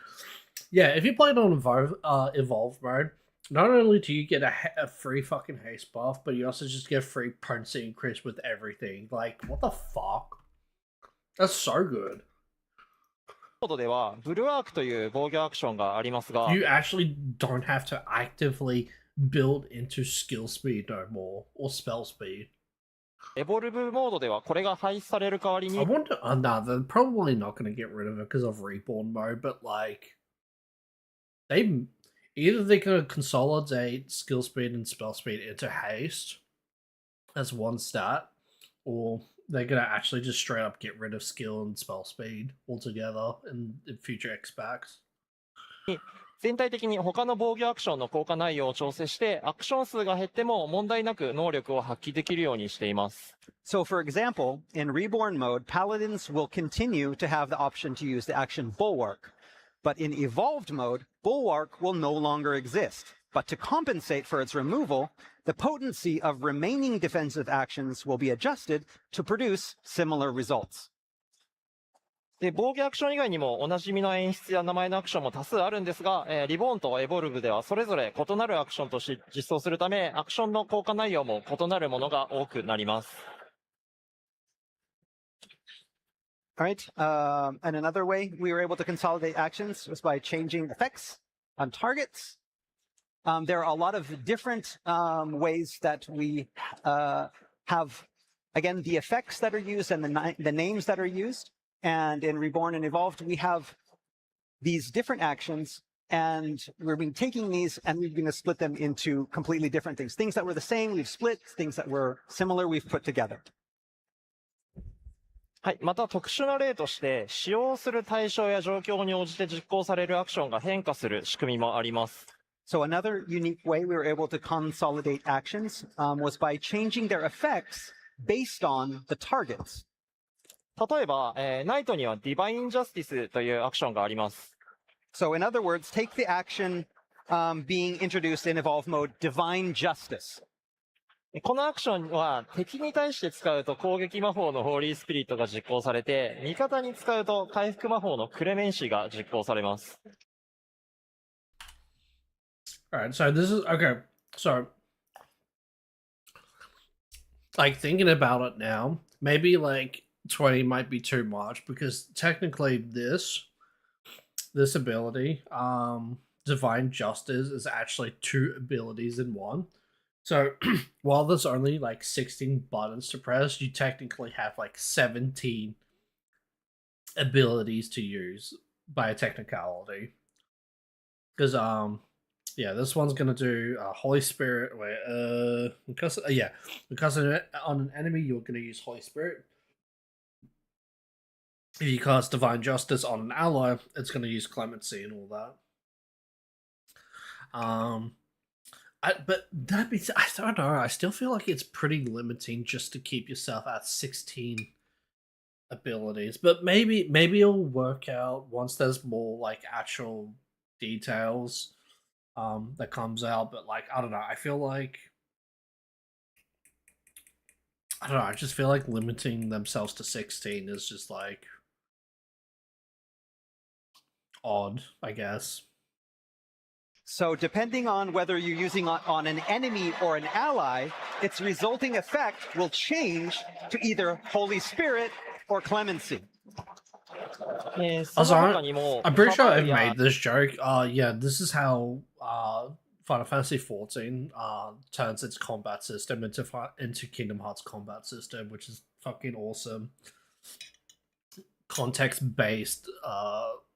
Yeah, if you play it on evolved mode, not only do you get a free fucking haste buff, but you also just get free potency increase with everything. Like, what the fuck? That's so good. モードではブルワークという防御アクションがありますが、 You actually don't have to actively build into skill speed no more, or spell speed. エボルブモードではこれが廃止される代わりに I wonder, nah, they're probably not going to get rid of it because of Reborn mode, but like, either they're going to consolidate skill speed and spell speed into haste as one stat, or they're going to actually just straight up get rid of skill and spell speed altogether in future X packs. 全体的に他の防御アクションの効果内容を調整してアクション数が減っても問題なく能力を発揮できるようにしています。 So for example, in Reborn mode, Paladins will continue to have the option to use the action Bulwark. But in Evolved mode, Bulwark will no longer exist. But to compensate for its removal, the potency of remaining defensive actions will be adjusted to produce similar results. で防御アクション以外にもおなじみの演出や名前のアクションも多数あるんですが、リボーンとエボルブではそれぞれ異なるアクションとして実装するため、アクションの効果内容も異なるものが多くなります。All right, and another way we were able to consolidate actions was by changing effects on targets. There are a lot of different ways that we have, again, the effects that are used and the names that are used. And in Reborn and Evolved, we have these different actions, and we've been taking these and we've been to split them into completely different things. Things that were the same, we've split. Things that were similar, we've put together. はい、また特殊な例として使用する対象や状況に応じて実行されるアクションが変化する仕組みもあります。 So another unique way we were able to consolidate actions was by changing their effects based on the targets. 例えば、ナイトにはディバインジャスティスというアクションがあります。 So in other words, take the action being introduced in Evolve mode, Divine Justice. このアクションは敵に対して使うと攻撃魔法のホーリースピリットが実行されて、味方に使うと回復魔法のクレメンシーが実行されます。 Alright, so this is, okay, so, like, thinking about it now, maybe, like, 20 might be too much, because technically this ability, Divine Justice, is actually 2 abilities in one. So, while there's only, like, 16 buttons to press, you technically have, like, 17 abilities to use by a technicality. Because, yeah, this one's gonna do Holy Spirit. Wait, because on an enemy you're gonna use Holy Spirit. If you cast Divine Justice on an ally, it's gonna use Clemency and all that. But that be, I don't know. I still feel like it's pretty limiting just to keep yourself at 16 abilities. But maybe it'll work out once there's more like actual details. That comes out, but like I don't know. I feel like I just feel like limiting themselves to 16 is just like odd, I guess. So depending on whether you're using on an enemy or an ally, its resulting effect will change to either Holy Spirit or Clemency. Also, I'm pretty sure I've made this joke. Yeah, this is how Final Fantasy XIV turns its combat system into Kingdom Hearts combat system, which is fucking awesome. Context-based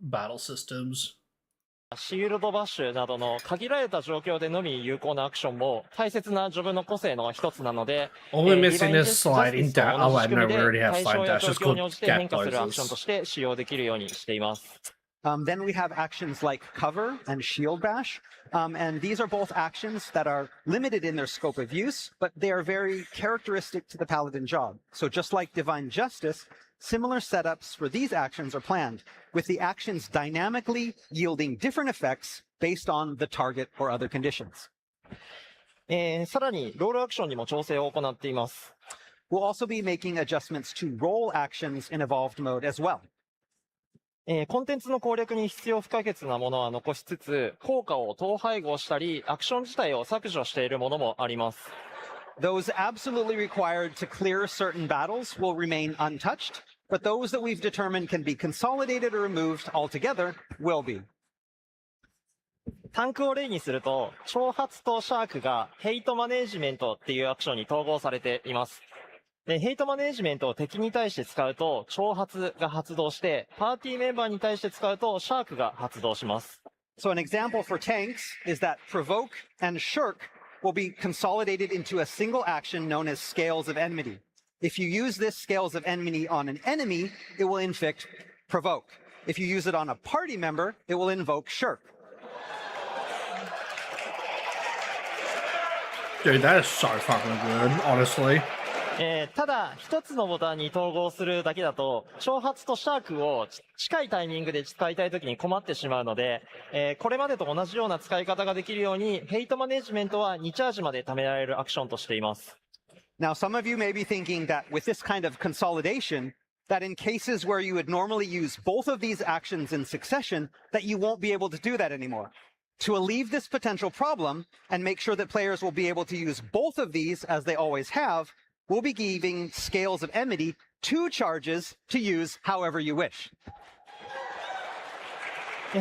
battle systems. シールドバッシュなどの限られた状況でのみ有効なアクションも大切なジョブの個性の一つなので、 Only missing is sliding down. Oh, I know we already have slide dash. Just called 変 gap 化するアクションと closes. して使用できるようにしています。 Then we have actions like Cover and Shield Bash. And these are both actions that are limited in their scope of use, but they are very characteristic to the Paladin job. So just like Divine Justice, similar setups for these actions are planned, with the actions dynamically yielding different effects based on the target or other conditions. さらにロールアクションにも調整を行っています。 We'll also be making adjustments to role actions in Evolved mode as well. コンテンツの攻略に必要不可欠なものは残しつつ、効果を統廃合したり、アクション自体を削除しているものもあります。Those absolutely required to clear certain battles will remain untouched, but those that we've determined can be consolidated or removed altogether will be. タンクを例にすると、挑発とシャークがヘイトマネージメントっていうアクションに統合されています。で、ヘイトマネージメントを敵に対して使うと、挑発が発動して、パーティーメンバーに対して使うと、シャークが発動します。So an example for tanks is that provoke and shirk will be consolidated into a single action known as scales of enmity. If you use this scales of enmity on an enemy, it will inflict provoke. If you use it on a party member, it will invoke shirk. Dude, that is so fucking good, honestly. ただ、一つのボタンに統合するだけだと、挑発とシャークを近いタイミングで使いたいときに困ってしまうので、これまでと同じような使い方ができるように、ヘイトマネジメントは2チャージまで貯められるアクションとしています。Now, some of you may be thinking that with this kind of consolidation, that in cases where you would normally use both of these actions in succession, that you won't be able to do that anymore. To alleviate this potential problem and make sure that players will be able to use both of these as they always have, we'll be giving Scales of Enmity 2 charges to use however you wish.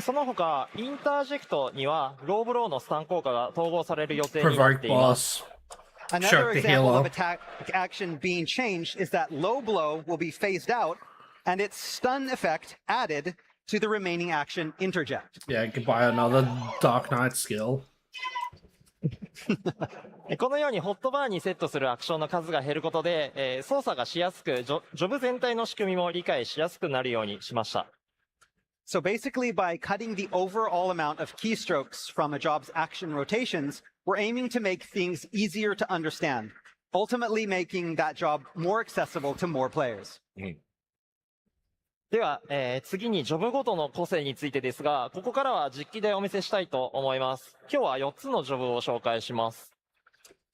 その他、インタージェクトにはローブローのスタン効果が統合される予定になっています。Another example of attack action being changed is that low blow will be phased out and its stun effect added to the remaining action interject. Yeah, goodbye another Dark Knight skill. このようにホットバーにセットするアクションの数が減ることで、操作がしやすく、ジョブ全体の仕組みも理解しやすくなるようにしました。So basically, by cutting the overall amount of keystrokes from a job's action rotations, we're aiming to make things easier to understand, ultimately making that job more accessible to more players. では、次にジョブごとの個性についてですが、ここからは実機でお見せしたいと思います。今日は4つのジョブを紹介します。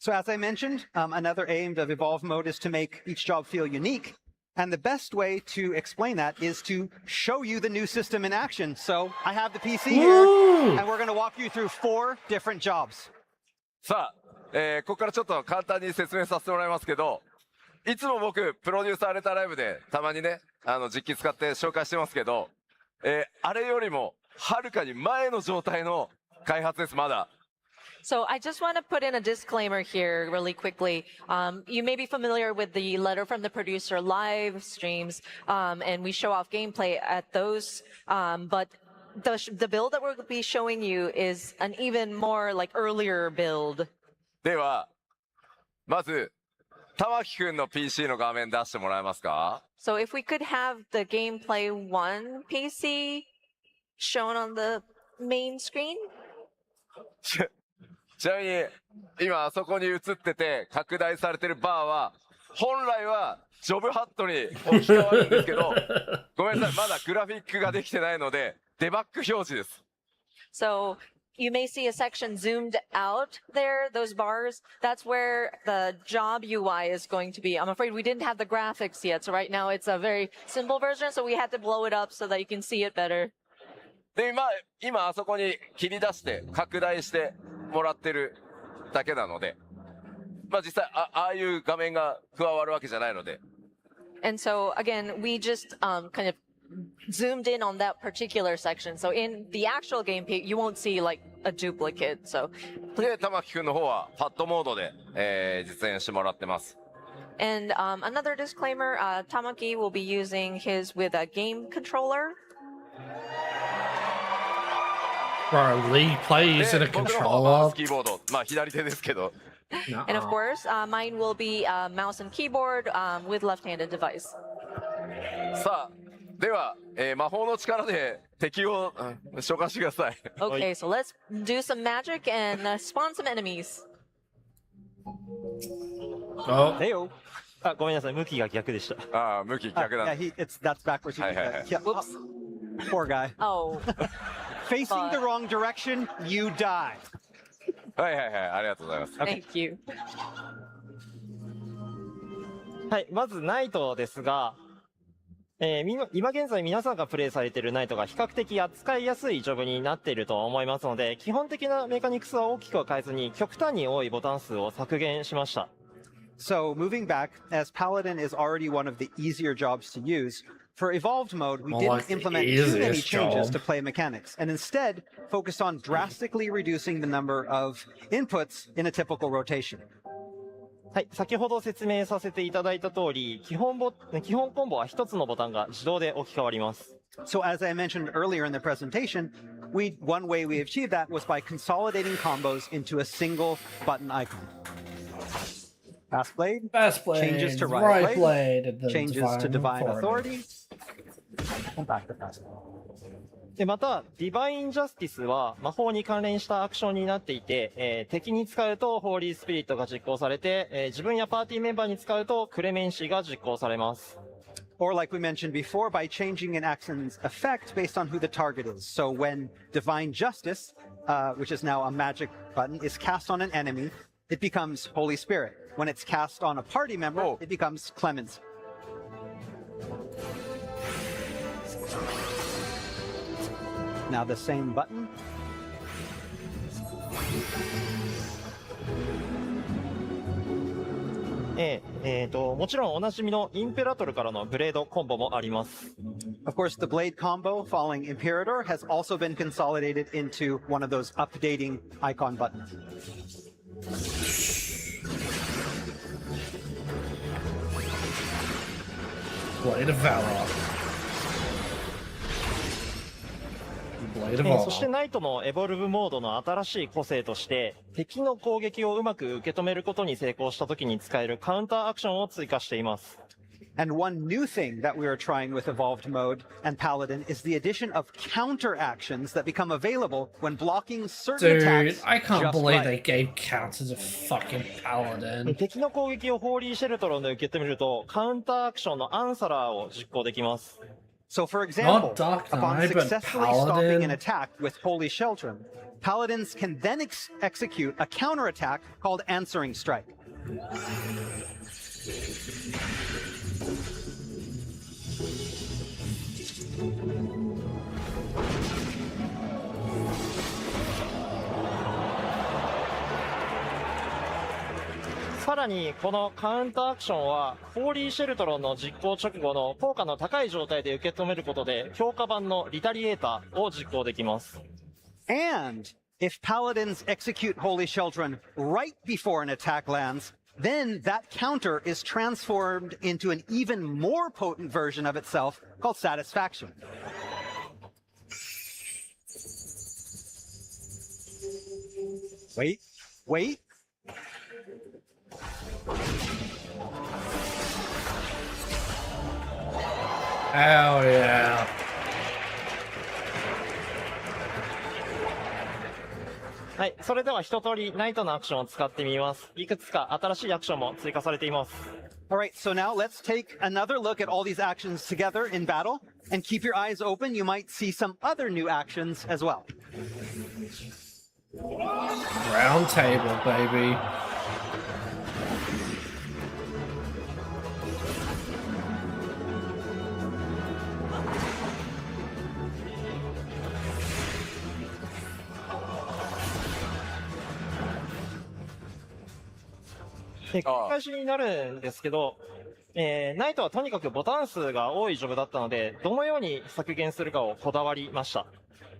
So as I mentioned, another aim of Evolve Mode is to make each job feel unique. And the best way to explain that is to show you the new system in action. So I have the PC here, and we're going to walk you through 4 different jobs. さあ、ここからちょっと簡単に説明させてもらいますけど、いつも僕、プロデューサーレターライブでたまにね、実機使って紹介してますけど、あれよりもはるかに前の状態の開発です、まだ。So I just want to put in a disclaimer here really quickly. You may be familiar with the letter from the producer live streams, and we show off gameplay at those. But the build that we'll be showing you is an even more like earlier build. では、まず、玉木くんの PC の画面出してもらえますか？ So if we could have the gameplay 1 PC shown on the main screen. ちなみに、今あそこに映ってて拡大されてるバーは、本来はジョブハットに置き換わるんですけど、ごめんなさい、まだグラフィックができてないので、デバッグ表示です。So you may see a section zoomed out there, those bars. That's where the job UI is going to be. I'm afraid we didn't have the graphics yet, so right now it's a very simple version, so we had to blow it up so that you can see it better. で、今あそこに切り出して拡大してもらってるだけなので、実際ああいう画面が加わるわけじゃないので。And so again, we just kind of zoomed in on that particular section. So in the actual gameplay, you won't see like a duplicate. So で、玉木くんの方はパッドモードで、実演してもらってます。And another disclaimer, Tamaki will be using his with a game controller. Bro, Lee plays in a controller. キーボード、左手ですけど。And of course, mine will be mouse and keyboard with left-handed device. さあ、では、魔法の力で敵を召喚してください。Okay, so let's do some magic and spawn some enemies. Oh. Heyo. ごめんなさい、向きが逆でした。向き逆だ。Yeah, that's backwards. Whoops. Poor guy. Oh. Facing the wrong direction, you die. はいはいはい、ありがとうございます。Thank you. はい、まずナイトですが、今現在皆さんがプレイされているナイトが比較的扱いやすいジョブになっていると思いますので、基本的なメカニクスは大きくは変えずに極端に多いボタン数を削減しました。So moving back, as Paladin is already one of the easier jobs to use, for Evolved mode, we didn't implement too many changes to play mechanics, and instead focused on drastically reducing the number of inputs in a typical rotation. はい、先ほど説明させていただいた通り、基本コンボは一つのボタンが自動で置き換わります。So as I mentioned earlier in the presentation, one way we achieved that was by consolidating combos into a single button icon. Fast blade, changes to right blade, changes to divine authority, and back to fast blade. でまた、ディバインジャスティスは魔法に関連したアクションになっていて、敵に使うとホーリースピリットが実行されて、自分やパーティーメンバーに使うとクレメンシーが実行されます。Or like we mentioned before, by changing an action's effect based on who the target is. So when Divine Justice, which is now a magic button, is cast on an enemy, it becomes Holy Spirit. When it's cast on a party member, it becomes Clemency. Now the same button. もちろんおなじみのインペラトルからのブレードコンボもあります。Of course, the blade combo following Imperator has also been consolidated into one of those updating icon buttons. Blade of Valor. そしてナイトのエボルブモードの新しい個性として、敵の攻撃をうまく受け止めることに成功した時に使えるカウンターアクションを追加しています。And one new thing that we are trying with Evolved Mode and Paladin is the addition of counter actions that become available when blocking certain attacks. Dude, I can't believe they gave counters to fucking Paladin. 敵の攻撃をホーリーシェルトロンで受け止めると、カウンターアクションのアンサラーを実行できます。So, for example, upon successfully stopping an attack with Holy Sheltrum, Paladins can then execute a counterattack called Answering Strike.「さらにこのカウンターアクションはホーリーシェルトロンの実行直後の効果の高い状態で受け止めることで強化版のリタリエーターを実行できます。And if Paladins execute Holy Sheltrum right before an attack lands, then that counter is transformed into an even more potent version of itself called Satisfaction. Wait. Hell yeah. はい、それでは一通りナイトのアクションを使ってみます。いくつか新しいアクションも追加されています。Alright, so now let's take another look at all these actions together in battle, and keep your eyes open, you might see some other new actions as well. Round table, baby.「繰り返しになるんですけど、ナイトはとにかくボタン数が多いジョブだったので、どのように削減するかをこだわりました。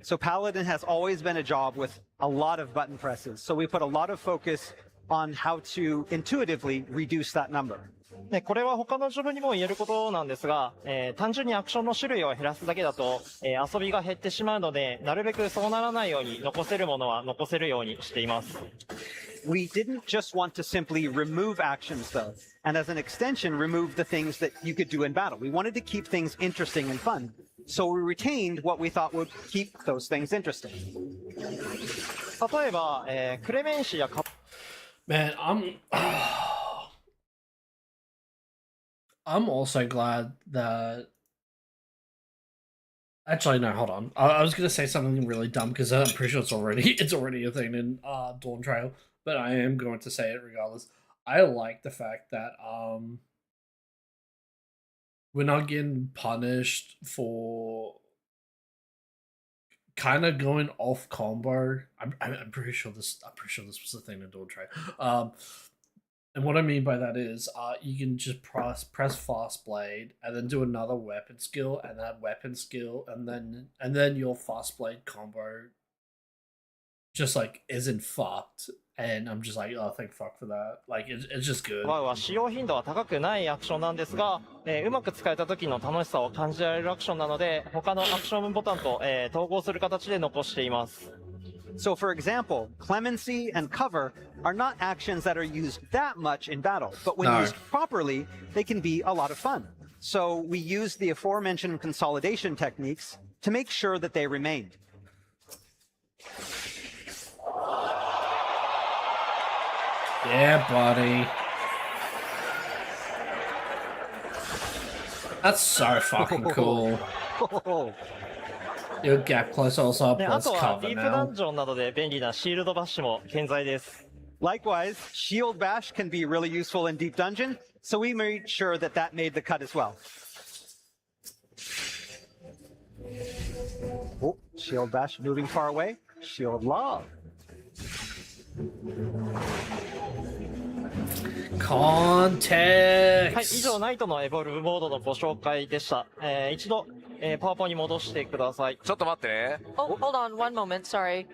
So Paladin has always been a job with a lot of button presses, so we put a lot of focus on how to intuitively reduce that number. これは他のジョブにも言えることなんですが、単純にアクションの種類を減らすだけだと、遊びが減ってしまうので、なるべくそうならないように残せるものは残せるようにしています。We didn't just want to simply remove actions, though, and as an extension, remove the things that you could do in battle. We wanted to keep things interesting and fun, so we retained what we thought would keep those things interesting. 例えば、クレメンシやMan, I'm also glad that. Actually, no. Hold on. I was gonna say something really dumb because I'm pretty sure it's already a thing in Dawn Trail, but I am going to say it regardless. I like the fact that we're not getting punished for kind of going off combo. I'm pretty sure this was the thing in Dual Trade. And what I mean by that is, you can just press fast blade and then do another weapon skill and that weapon skill and then your fast blade combo just like isn't fucked. And I'm just like, oh, thank fuck for that. Like, it's just good. は使用頻度は高くないアクションなんですが、うまく使えた時の楽しさを感じられるアクションなので、他のアクションボタンと、統合する形で残しています。So, for example, clemency and cover are not actions that are used that much in battle, but when used properly, they can be a lot of fun. So we used the aforementioned consolidation techniques to make sure that they remained. Yeah, buddy. That's so fucking cool. Your gap close also で、あ plus とは cover ディープダ now. ンジョンなどで便利なシールドバッシュも健在です。Likewise, shield bash can be really useful in deep dungeon, so we made sure that that made the cut as well. Oh, shield bash moving far away. Shield love. Context! はい、以上ナイトのエボルブモードのご紹介でした。一度、パワポに戻してください。ちょっと待ってね。Oh, hold on one moment. Sorry.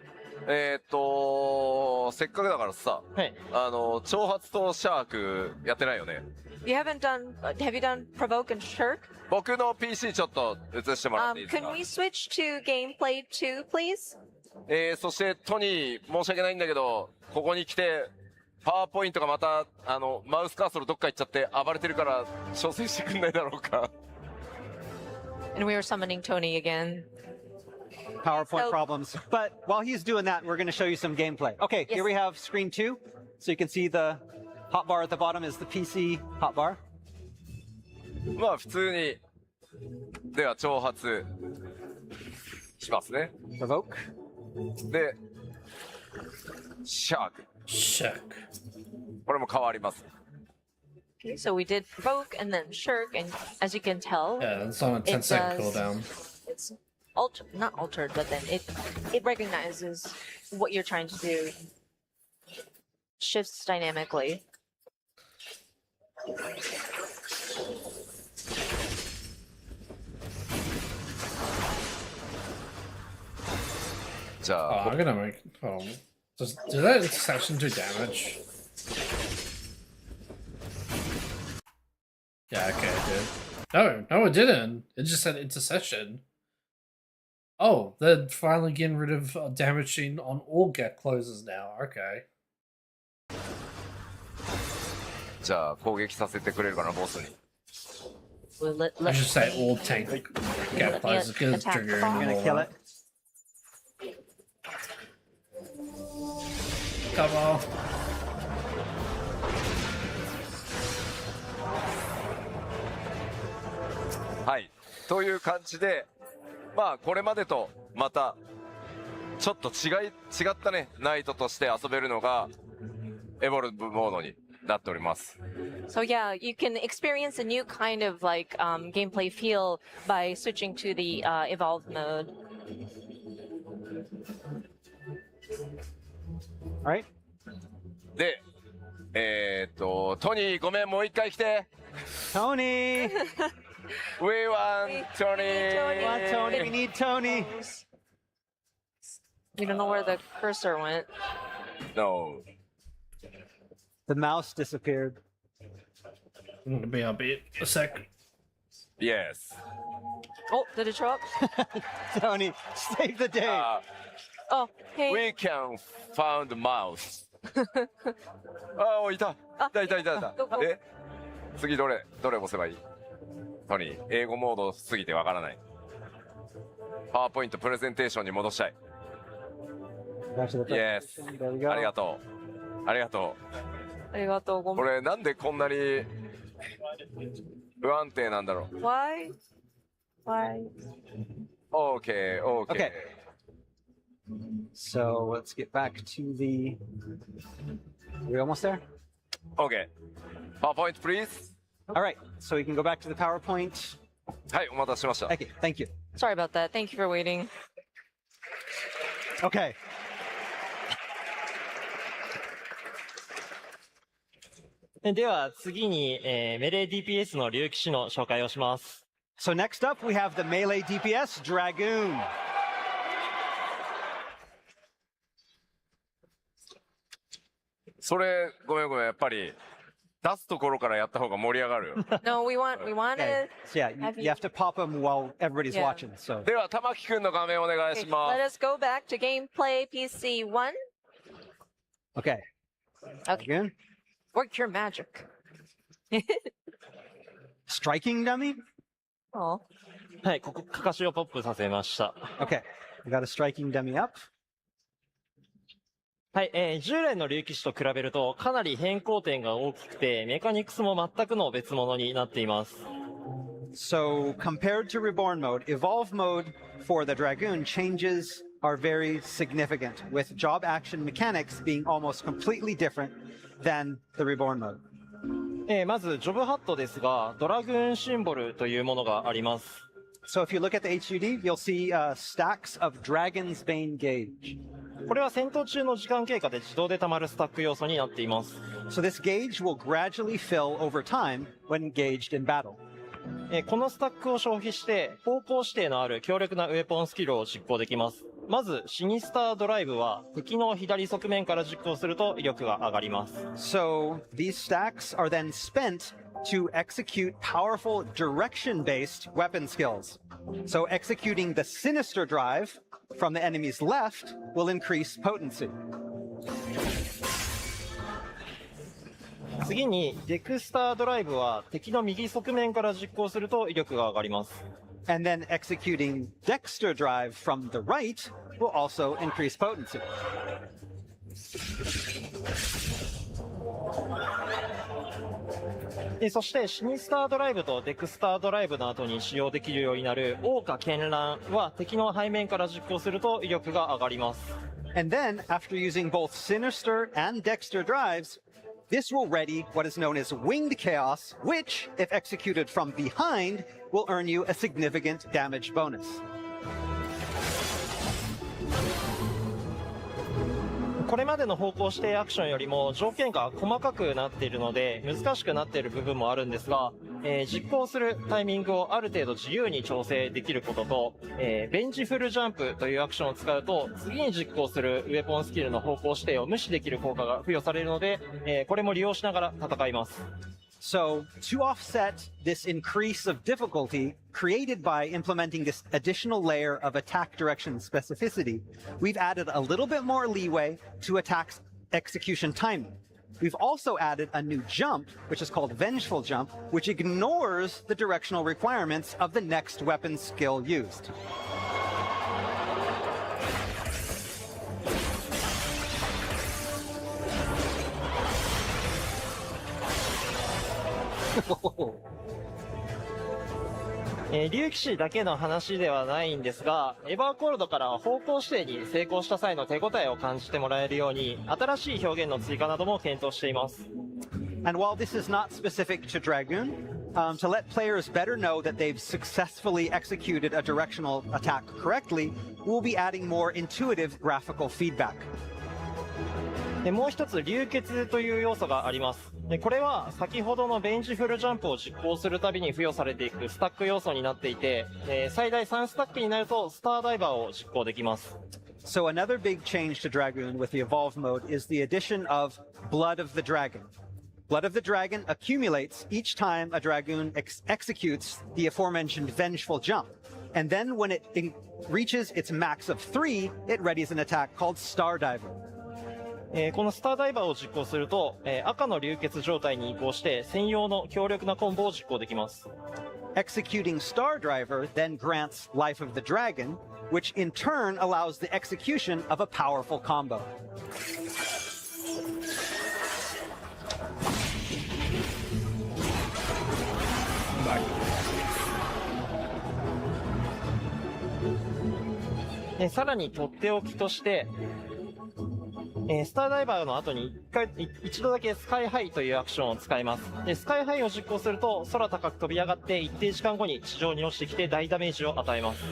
せっかくだからさ、はい、挑発とシャークやってないよね。You haven't done. Have you done provoke and shirk? 僕の PC ちょっと映してもらっていいですか。 Can we switch to gameplay 2, please? そしてトニー申し訳ないんだけど、ここに来てパワーポイントがまたマウスカーソルどっか行っちゃって暴れてるから調整してくんないだろうか。And we are summoning Tony again. PowerPoint problems. But while he's doing that, we're going to show you some gameplay. Okay, here we have screen 2. So you can see the hotbar at the bottom is the PC hotbar. まあ普通にでは挑発しますね。 Provoke. でシャーク。これも変わります。 Okay, so we did provoke and then shirk, and as you can tell, Yeah, it's on a 10-second cooldown. It's not altered, but then it recognizes what you're trying to do. Shifts dynamically. Oh, I'm gonna make. Oh, does that intersection do damage? Yeah, okay, it did. No, it didn't. It just said intercession. Oh, they're finally getting rid of damaging on all get closes now. Okay. じゃあ攻撃させてくれるかなボスに。 I should say all tank get closes because it's triggering I'm going to kill more. it. Come on. はいという感じでまあこれまでとまたちょっと違ったねナイトとして遊べるのがエボルブモードになっております。 So yeah, you can experience a new kind of like gameplay feel by switching to the evolved mode. Alright. で、トニーごめんもう一回来て。Tony! We want Tony! We want Tony! We need Tony! We don't know where the cursor went. No. The mouse disappeared. I'm gonna be a bit a sec. Yes. Oh, did it show up? Tony, save the day! Oh, hey. We can found mouse. あ、いた。いた。で、次どれ押せばいい？トニー、英語モードすぎてわからない。パワーポイントプレゼンテーションに戻したい。Yes。ありがとう。ありがとう。これなんでこんなに不安定なんだろう。Why? Okay. Okay. So let's get back to the. Are we almost there? Okay. PowerPoint, please. All right, so we can go back to the PowerPoint. はい、お待たせしました。 Okay, thank you. Sorry about that. Thank you for waiting. Okay. では次に、メレー DPS の竜騎士の紹介をします。So next up, we have the melee DPS, Dragoon. それ、ごめん、やっぱり、出すところからやった方が盛り上がるよ。No, we want Okay. to. So yeah, you have to pop them while everybody's Yeah. watching. So では、玉木くんの画面お願いしま Let す。 us go back to gameplay PC 1. okay. Dragoon. Work your magic. Striking dummy. Oh. はい、ここ、かかしをポップさせました。 Okay, we got a striking dummy up. はい、従来の竜騎士と比べるとかなり変更点が大きくて、メカニクスも全くの別物になっています。So compared to Reborn mode, Evolve mode for the Dragoon changes are very significant, with job action mechanics being almost completely different than the Reborn mode. まず、ジョブハットですが、ドラグーンシンボルというものがあります。So if you look at the HUD, you'll see stacks of Dragon's Bane gauge. これは戦闘中の時間経過で自動で溜まるスタック要素になっています。So this gauge will gradually fill over time when engaged in battle. このスタックを消費して、方向指定のある強力なウェポンスキルを実行できます。まず、シニスタードライブは敵の左側面から実行すると威力が上がります。So these stacks are then spent to execute powerful direction-based weapon skills. So executing the Sinister Drive from the enemy's left will increase potency. 次に、デクスタードライブは敵の右側面から実行すると威力が上がります。And then executing Dexter Drive from the right will also increase potency. そして、シニスタードライブとデクスタードライブの後に使用できるようになる桜花絢爛は敵の背面から実行すると威力が上がります。And then, after using both Sinister and Dexter drives, this will ready what is known as Winged Chaos, which, if executed from behind, will earn you a significant damage bonus. これまでの方向指定アクションよりも条件が細かくなっているので難しくなっている部分もあるんですが、実行するタイミングをある程度自由に調整できることと、ベンジフルジャンプというアクションを使うと次に実行するウェポンスキルの方向指定を無視できる効果が付与されるので、これも利用しながら戦います。So, to offset this increase of difficulty created by implementing this additional layer of attack direction specificity, we've added a little bit more leeway to attack execution timing. We've also added a new jump, which is called Vengeful Jump, which ignores the directional requirements of the next weapon skill used. Oh. 竜騎士だけの話ではないんですが、エバーコールドから方向指定に成功した際の手応えを感じてもらえるように、新しい表現の追加なども検討しています。And while this is not specific to Dragoon, to let players better know that they've successfully executed a directional attack correctly, we'll be adding more intuitive graphical feedback. もう一つ、流血という要素があります。これは先ほどのベンジフルジャンプを実行するたびに付与されていくスタック要素になっていて、最大3スタックになるとスターダイバーを実行できます。So another big change to Dragoon with the Evolve mode is the addition of Blood of the Dragon. Blood of the Dragon accumulates each time a Dragoon executes the aforementioned Vengeful Jump. And then when it reaches its max of 3, it readies an attack called Star Diver. このスターダイバーを実行すると、赤の流血状態に移行して専用の強力なコンボを実行できます。Executing Star Driver then grants Life of the Dragon, which in turn allows the execution of a powerful combo. スターダイバーの後に一度だけスカイハイというアクションを使います。でスカイハイを実行すると空高く飛び上がって一定時間後に地上に落ちてきて大ダメージを与えます。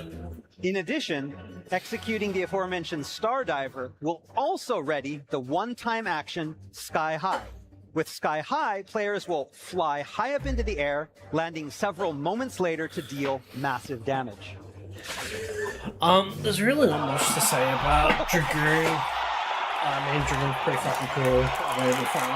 In addition, executing the aforementioned Star Diver will also ready the one-time action Sky High. With Sky High, players will fly high up into the air, landing several moments later to deal massive damage. There's really not much to say about Dragoon. I mean, Dragoon's pretty fucking cool. I mean, we found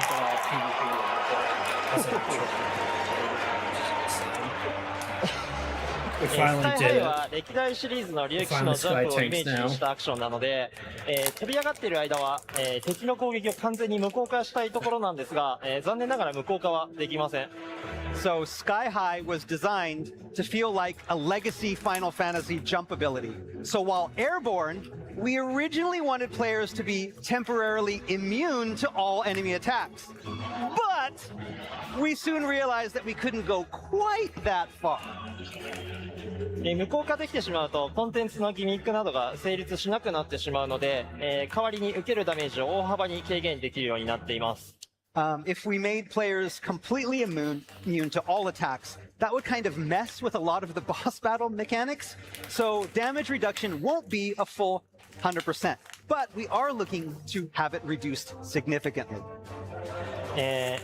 we スカイ finally ハイ did は it. 歴代シリーズの竜騎士のジャンプをイメージしたアクションなので、飛び上がっている間は、敵の攻撃を完全に無効化したいところなんですが、残念ながら無効化はできません。So Sky High was designed to feel like a legacy Final Fantasy jump ability. So while airborne, we originally wanted players to be temporarily immune to all enemy attacks. But we soon realized that we couldn't go quite that far. 無効化できてしまうとコンテンツのギミックなどが成立しなくなってしまうので、代わりに受けるダメージを大幅に軽減できるようになっています。If we made players completely immune to all attacks, that would kind of mess with a lot of the boss battle mechanics. So damage reduction won't be a full 100%, but we are looking to have it reduced significantly.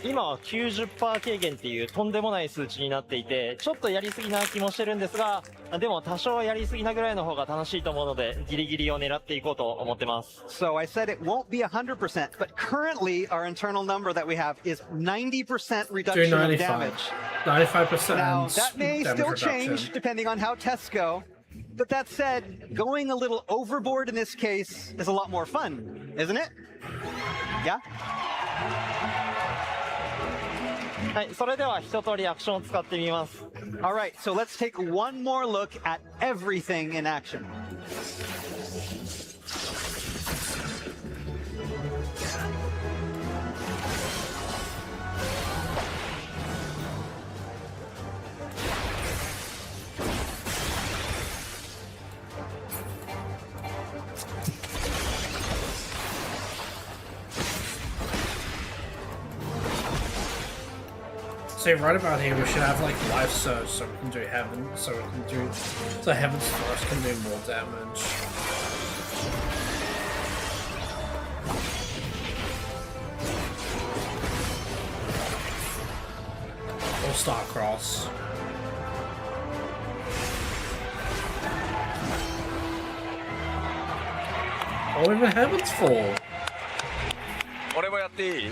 今は 90% 軽減っていうとんでもない数値になっていて、ちょっとやりすぎな気もしてるんですが、でも多少やりすぎなぐらいの方が楽しいと思うので、ギリギリを狙っていこうと思ってます。So I said it won't be 100%, but currently our internal number that we have is 90% reduction of damage. 95%. Now that may still reduction. change depending on how tests go. But that said, going a little overboard in this case is a lot more fun, isn't it? Yeah? はい、それでは一通りアクションを使ってみます。All right, so let's take one more look at everything in action. See, right about here, we should have like life surge so we can do heaven, so heaven's force can do more damage. Or Starcross. Or even heaven's fall. 俺もやっていい？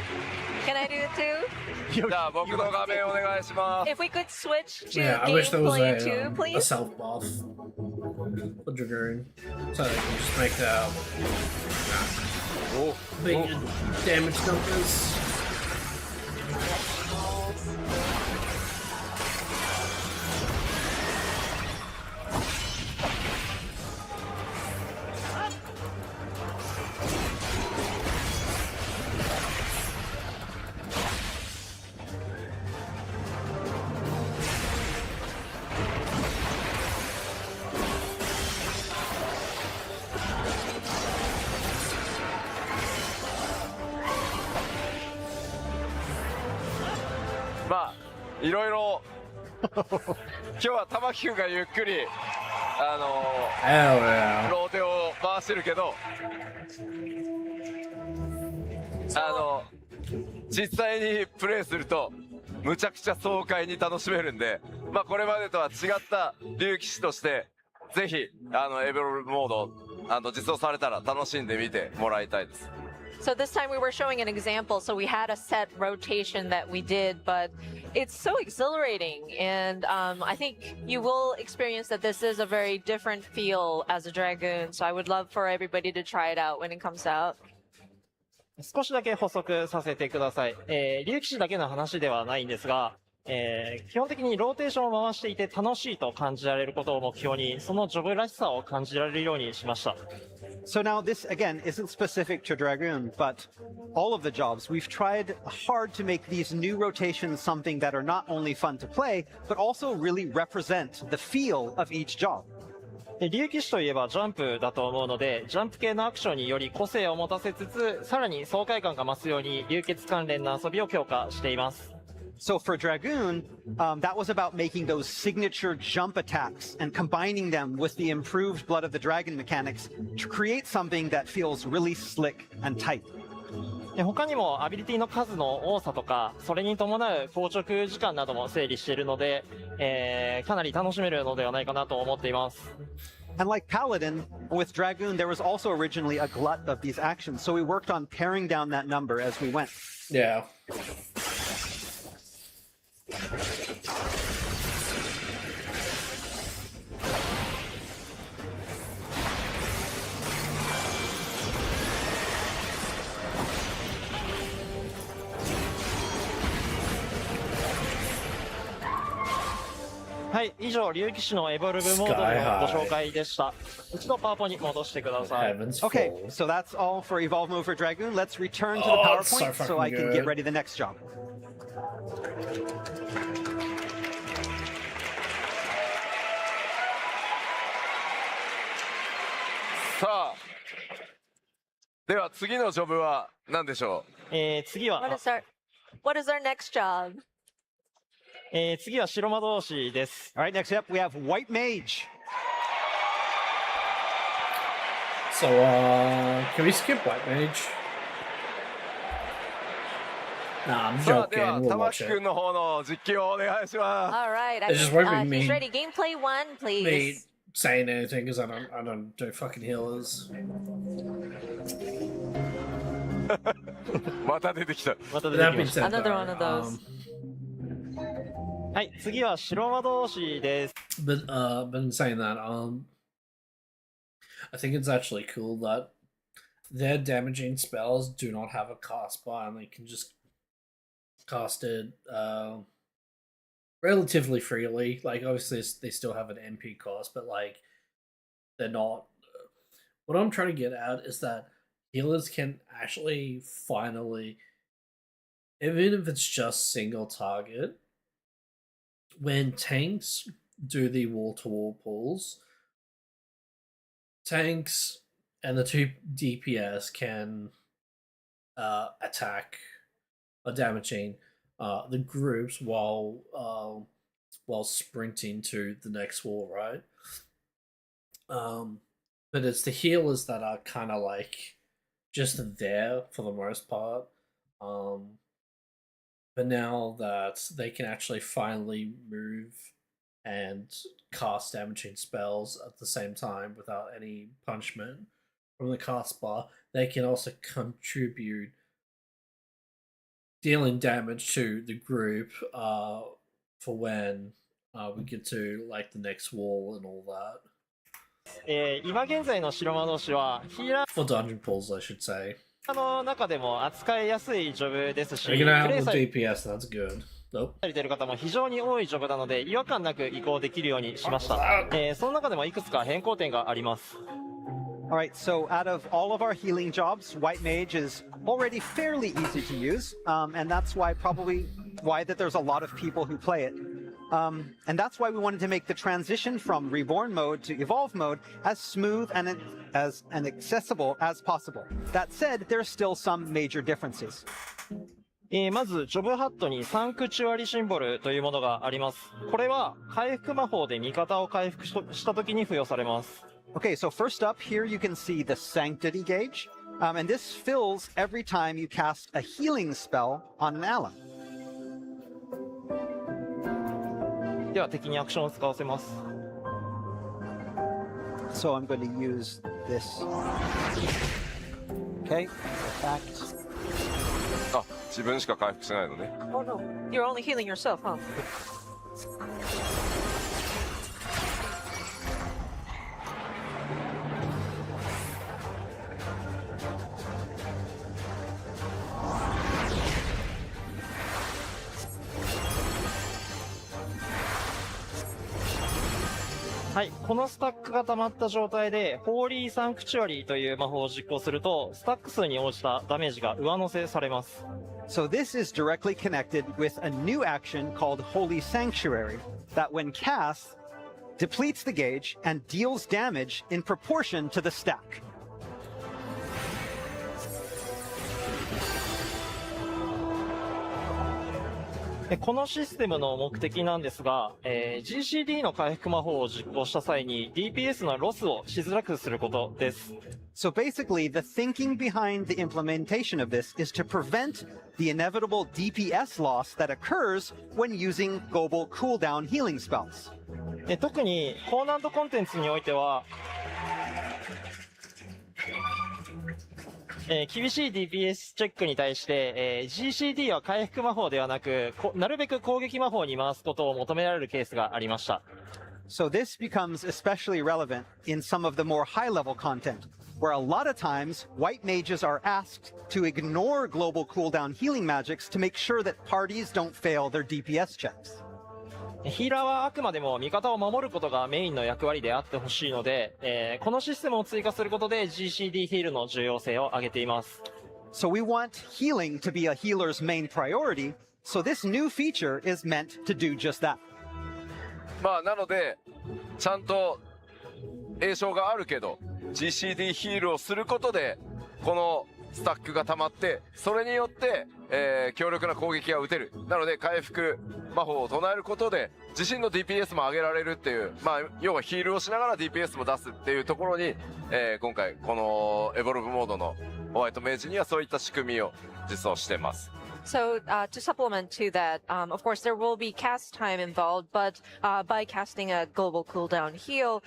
Can I do it too? じゃあ僕の画面お願いします。 If we could switch to Yeah, I wish there was gameplay a too, a please. self buff for Dragoon, so they can just make big damage numbers. .まあいろいろ今日は玉木くんがゆっくりローテを回してるけど実際にプレイするとむちゃくちゃ爽快に楽しめるんで、まあこれまでとは違った竜騎士としてぜひエベロモード実装されたら楽しんでみてもらいたいです。So this time we were showing an example, so we had a set rotation that we did, but it's so exhilarating, and I think you will experience that this is a very different feel as a Dragoon, so I would love for everybody to try it out when it comes out. 少しだけ補足させてください。竜騎士だけの話ではないんですが、基本的にローテーションを回していて楽しいと感じられることを目標に、そのジョブらしさを感じられるようにしました。So now this, again, isn't specific to Dragoon, but all of the jobs, we've tried hard to make these new rotations something that are not only fun to play, but also really represent the feel of each job. で竜騎士といえばジャンプだと思うので、ジャンプ系のアクションにより個性を持たせつつ、さらに爽快感が増すように流血関連の遊びを強化しています。So for Dragoon, that was about making those signature jump attacks and combining them with the improved Blood of the Dragon mechanics to create something that feels really slick and tight. で他にもアビリティの数の多さとか、それに伴う硬直時間なども整理しているので、かなり楽しめるのではないかなと思っています。And like Paladin, with Dragoon, there was also originally a glut of these actions, so we worked on paring down that number as we went. Yeah.はい、以上、竜騎士のエボルブモードのご紹介でした。一度パワポに戻してください。Okay, so that's all for Evolve Mode for Dragoon. Let's return to the Oh, it's so PowerPoint so I can fucking get good. ready the next job. さあ、では次のジョブは何でしょう？次は、 What is our next job? 次は白魔導士です。All right, next up we have White Mage. So, can we skip White Mage? Nah, I'm さあ、で joking. は We'll 玉 watch 木 it. 君の方の実況をお願いします。 All right, It just won't be he's me. ready. Gameplay 1, please. Me saying anything because I don't do fucking healers. また出てきた。また出て That きま being した。 said, Another one of though, those. はい、次は白魔導士です。but in saying that, I think it's actually cool that their damaging spells do not have a cast bar and they can just cast it relatively freely. Like, obviously, they still have an MP cost, but like, they're not. What I'm trying to get at is that healers can actually finally, even if it's just single target, when tanks do the wall-to-wall pulls, tanks and the 2 DPS can attack or damaging the groups while sprinting to the next wall, right? But it's the healers that are kind of like just there for the most part. But now that they can actually finally move and cast damaging spells at the same time without any punishment from the cast bar, they can also contribute dealing damage to the group for when we get to like the next wall and all that. 今現在の白魔導士はヒーラー For dungeon pulls, I should say. の中でも扱いやすいジョブですし、 Are プ you gonna レイ have さ the れ DPS? That's good. Nope. ている方も非常に多いジョブなので違和感なく移行できるようにしました。その中でもいくつか変更点があります。 All right, so out of all of our healing jobs, White Mage is already fairly easy to use, and that's why that there's a lot of people who play it. And that's why we wanted to make the transition from Reborn mode to Evolve mode as smooth and as accessible as possible. That said, there are still some major differences. まず、ジョブハットにサンクチュアリシンボルというものがあります。これは回復魔法で味方を回復した時に付与されます。 Okay, so first up here you can see the Sanctity gauge, and this fills every time you cast a healing spell on an ally. では敵にアクションを使わせます。 So I'm going to use this. Okay, attacked. あ、自分しか回復しないのね。 Oh no, you're only healing yourself, huh? はい、このスタックが溜まった状態で、ホーリーサンクチュアリーという魔法を実行すると、スタック数に応じたダメージが上乗せされます。So this is directly connected with a new action called Holy Sanctuary, that when cast, depletes the gauge, and deals damage in proportion to the stack. このシステムの目的なんですが、GCD の回復魔法を実行した際に DPS のロスをしづらくすることです。So basically, the thinking behind the implementation of this is to prevent the inevitable DPS loss that occurs when using global cooldown healing spells. 特に高難度コンテンツにおいては、厳しい DPS チェックに対して、GCD は回復魔法ではなく、なるべく攻撃魔法に回すことを求められるケースがありました。So this becomes especially relevant in some of the more high-level content, where a lot of times white mages are asked to ignore global cooldown healing magics to make sure that parties don't fail their DPS checks. ヒーラーはあくまでも味方を守ることがメインの役割であってほしいので、このシステムを追加することで GCD ヒールの重要性を上げています。So we want healing to be a healer's main priority, so this new feature is meant to do just that. まあなのでちゃんと栄唱があるけど GCD ヒールをすることでこのスタックが溜まってそれによって、強力な攻撃が打てる。なので回復魔法を唱えることで自身の DPS も上げられるっていう、まあ要はヒールをしながら DPS も出すっていうところに、今回このエボルブモードのホワイトメイジにはそういった仕組みを実装してます。So to supplement to that, of course, there will be cast time involved, but by casting a global cooldown heal,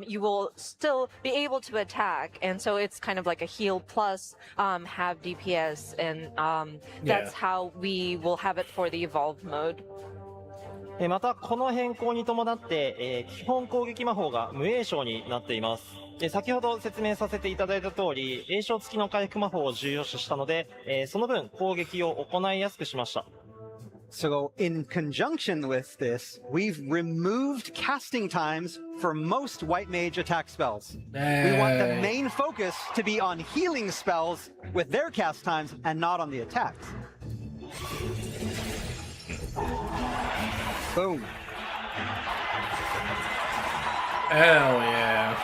you will still be able to attack. And so it's kind of like a heal plus have DPS. And that's how we will have it for the evolved mode. またこの変更に伴って、基本攻撃魔法が無栄唱になっています。先ほど説明させていただいた通り、栄唱付きの回復魔法を重要視したので、その分攻撃を行いやすくしました。So in conjunction with this, we've removed casting times for most white mage attack spells. We want the main focus to be on healing spells with their cast times and not on the attacks. Boom. Hell yeah.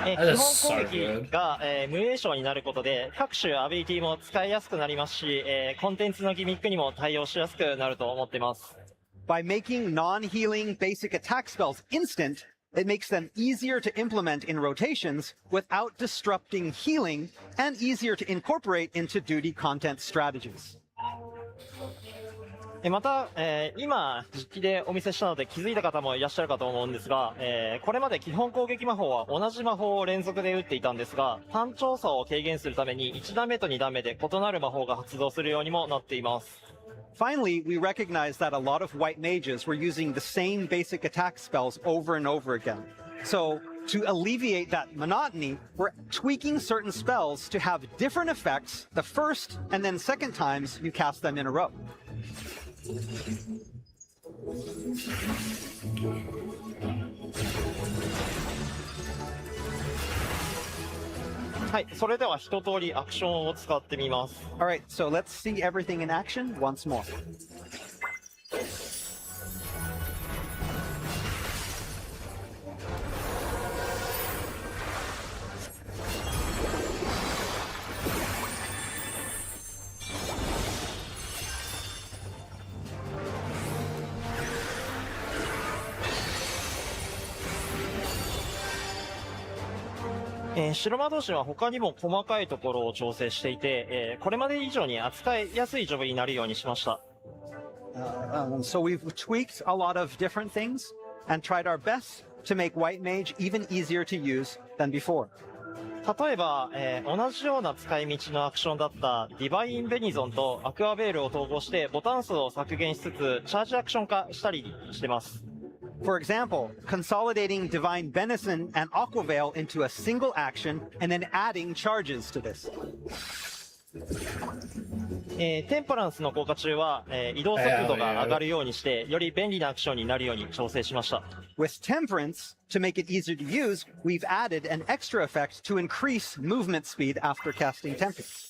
基本攻撃が、無栄唱になることで各種アビリティも使いやすくなりますし、コンテンツのギミックにも対応しやすくなると思っています。By making non-healing basic attack spells instant, it makes them easier to implement in rotations without disrupting healing and easier to incorporate into duty content strategies. また、今実機でお見せしたので気づいた方もいらっしゃるかと思うんですが、これまで基本攻撃魔法は同じ魔法を連続で打っていたんですが、単調さを軽減するために1段目と2段目で異なる魔法が発動するようにもなっています。Finally, we recognize that a lot of white mages were using the same basic attack spells over and over again. So, to alleviate that monotony, we're tweaking certain spells to have different effects the first and then second times you cast them in a row. はい、それでは一通りアクションを使ってみます。All right, so let's see everything in action once more. 白魔導士は他にも細かいところを調整していて、これまで以上に扱いやすいジョブになるようにしました。So we've tweaked a lot of different things and tried our best to make White Mage even easier to use than before. 例えば、同じような使い道のアクションだったディバインベニゾンとアクアベールを統合してボタン数を削減しつつチャージアクション化したりしてます。For example, consolidating Divine Benison and Aquaveil into a single action and then adding charges to this. テンパランスの効果中は、移動速度が上がるようにしてより便利なアクションになるように調整しました。With Temperance, to make it easier to use, we've added an extra effect to increase movement speed after casting Temperance.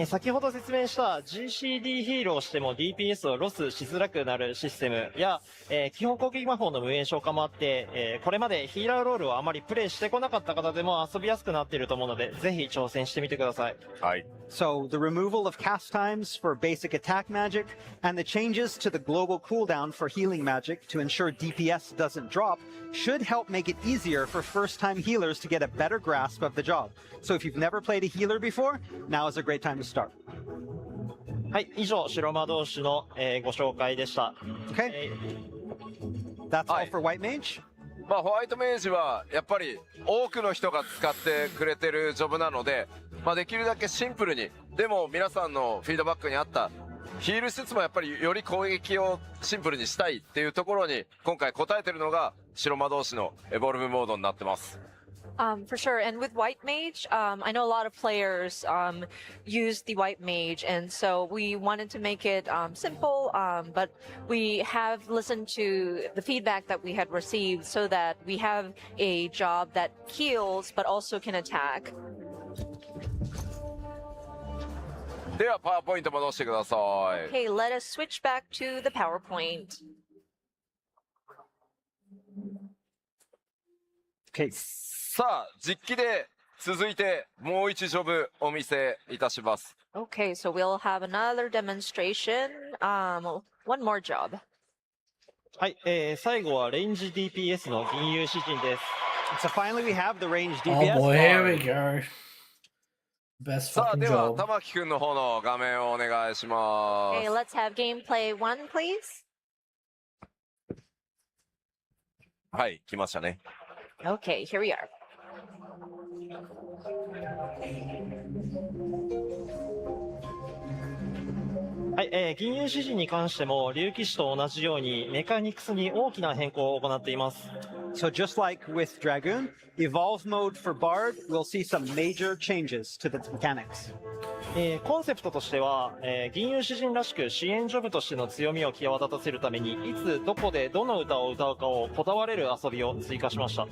先ほど説明した GCD ヒールをしても DPS をロスしづらくなるシステムや、基本攻撃魔法の無縁消化もあって、これまでヒーラーロールをあまりプレイしてこなかった方でも遊びやすくなっていると思うので、ぜひ挑戦してみてください。はい。So the removal of cast times for basic attack magic and the changes to the global cooldown for healing magic to ensure DPS doesn't drop should help make it easier for first-time healers to get a better grasp of the job. So if you've never played a healer before, now is a great time to start. はい、以上白魔導士の、ご紹介でした。Okay. That's all for White Mage. まあホワイトメイジはやっぱり多くの人が使ってくれてるジョブなので、まあできるだけシンプルに、でも皆さんのフィードバックにあったヒールしつつもやっぱりより攻撃をシンプルにしたいっていうところに今回答えてるのが白魔導士のエボルブモードになってます。For sure. And with White Mage, I know a lot of players use the White Mage, and so we wanted to make it simple, but we have listened to the feedback that we had received so that we have a job that heals but also can attack. ではパワーポイント戻してください。Okay, let us switch back to the PowerPoint. Okay. さあ、実機で続いてもう一ジョブお見せいたします。Okay, so we'll have another demonstration. One more job. はい、最後はレンジ DPS の銀融詩人です。So finally we have the range Oh DPS. boy, here we go. Best さあ、 fucking では job. 玉木くんの方の画面をお願いしま Okay, す。 let's have gameplay 1, please. はい、来ましたね。 Okay, here we are. はい、銀融詩人に関しても竜騎士と同じようにメカニクスに大きな変更を行っています。So just like with Dragoon, Evolve mode for Bard will see some major changes to the mechanics. コンセプトとしては、銀融詩人らしく支援ジョブとしての強みを際立たせるためにいつどこでどの歌を歌うかをこだわれる遊びを追加しました。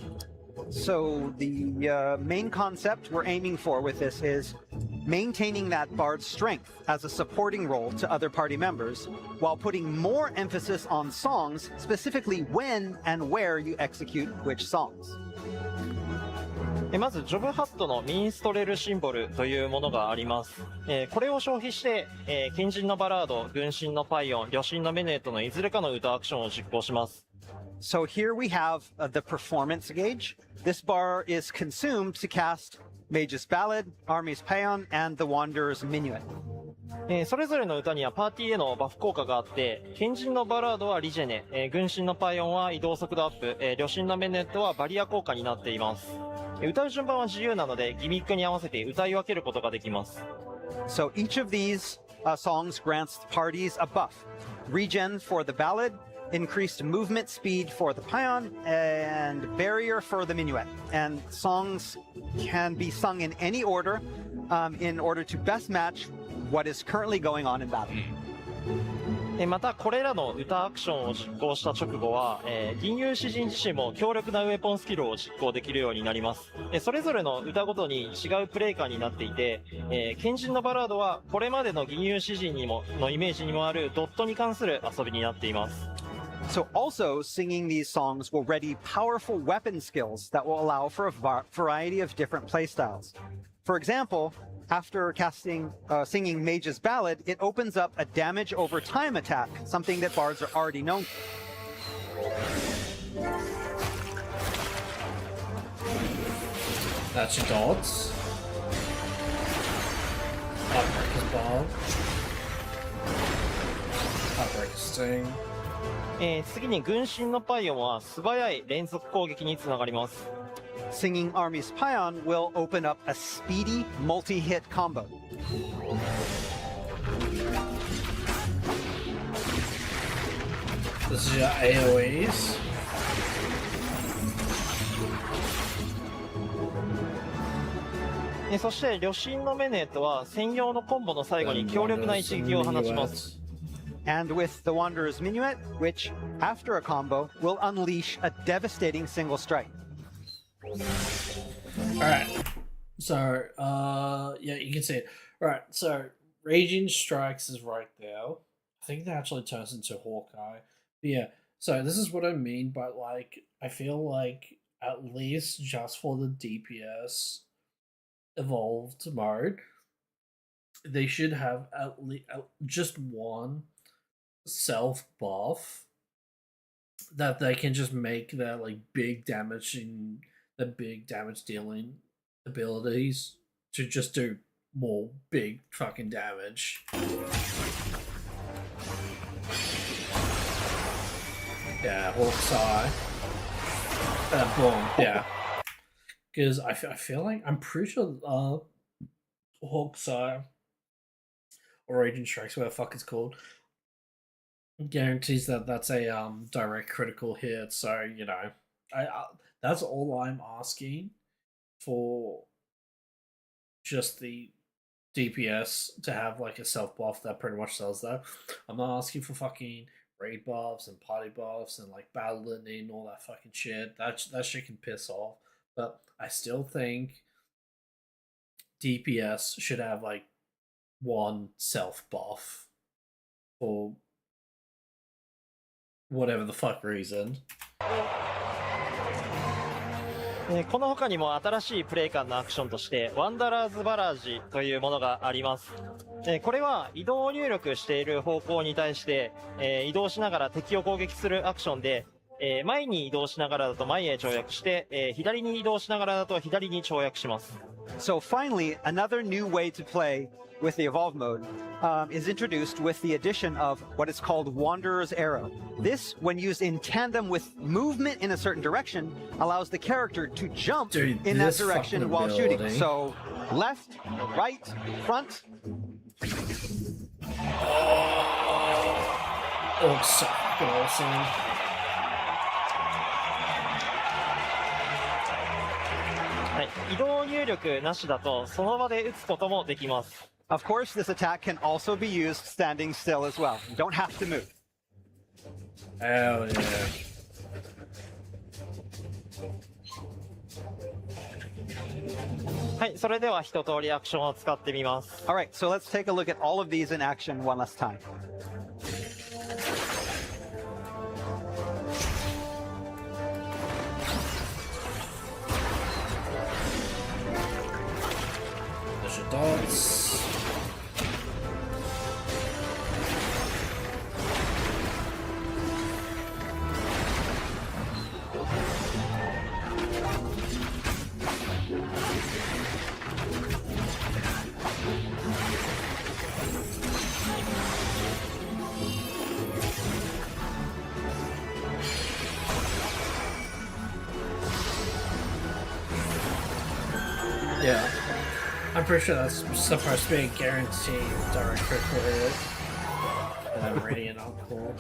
So the main concept we're aiming for with this is maintaining that bard's strength as a supporting role to other party members, while putting more emphasis on songs, specifically when and where you execute which songs. まずジョブハットのミンストレルシンボルというものがあります。これを消費して、賢人のバラード、軍神のパイオン、旅神のメネートのいずれかの歌アクションを実行します。So here we have the performance gauge. This bar is consumed to cast Mage's Ballad, Army's Paean, and the Wanderer's Minuet. それぞれの歌にはパーティーへのバフ効果があって、賢人のバラードはリジェネ、軍神のパイオンは移動速度アップ、旅神のメネットはバリア効果になっています。歌う順番は自由なので、ギミックに合わせて歌い分けることができます。So each of these songs grants parties a buff. Regen for the ballad, increased movement speed for the paean, and barrier for the minuet. And songs can be sung in any order in order to best match what is currently going on in battle. またこれらの歌アクションを実行した直後は、銀融詩人自身も強力なウェポンスキルを実行できるようになります。それぞれの歌ごとに違うプレイ感になっていて、賢人のバラードはこれまでの銀融詩人にものイメージにもあるドットに関する遊びになっています。So also singing these songs will ready powerful weapon skills that will allow for a variety of different playstyles. For example, after singing Mage's Ballad, it opens up a damage over time attack, something that bards are already known for. That's your dots. Heartbreaker's Ball. Heartbreaker's Sting. 次に軍神のパイオンは素早い連続攻撃につながります。Singing Army's Paean will open up a speedy multi-hit combo. This is your AoEs. そして旅神のメネットは専用のコンボの最後に強力な一撃を放ちます。And with the Wanderer's Minuet, which, after a combo, will unleash a devastating single strike. Alright. So, yeah, you can see it. Right, so Raging Strikes is right there. I think that actually turns into Hawkeye. But yeah, so this is what I mean by like, I feel like at least just for the DPS evolved mode, they should have at least just one self buff that they can just make their like big damage dealing abilities to just do more big fucking damage. Yeah, Hawk's Eye. Boom, yeah. Because I feel like, I'm pretty sure Hawk's Eye or Raging Strikes, whatever the fuck it's called, guarantees that that's a direct critical hit. So, you know, I that's all I'm asking for, just the DPS to have like a self buff that pretty much sells that. I'm not asking for fucking raid buffs and party buffs and like battle litany and all that fucking shit. That shit can piss off. But I still think DPS should have like one self buff for whatever the fuck reason. この他にも新しいプレイ感のアクションとしてワンダラーズバラージというものがあります。これは移動入力している方向に対して移動しながら敵を攻撃するアクションで、前に移動しながらだと前へ跳躍して、左に移動しながらだと左に跳躍します。So finally, another new way to play with the Evolve mode is introduced with the addition of what is called Wanderer's Arrow. This, when used in tandem with movement in a certain direction, allows the character to jump in that direction while shooting. So left, right, front. Oh, so fucking awesome. Of course, this attack can also be used standing still as well. You don't have to move. Hell yeah. Alright, so let's take a look at all of these in action one last time. There's your dots. Yeah, I'm pretty sure that's supposed to be a guaranteed direct critical hit. And Radiant Encore.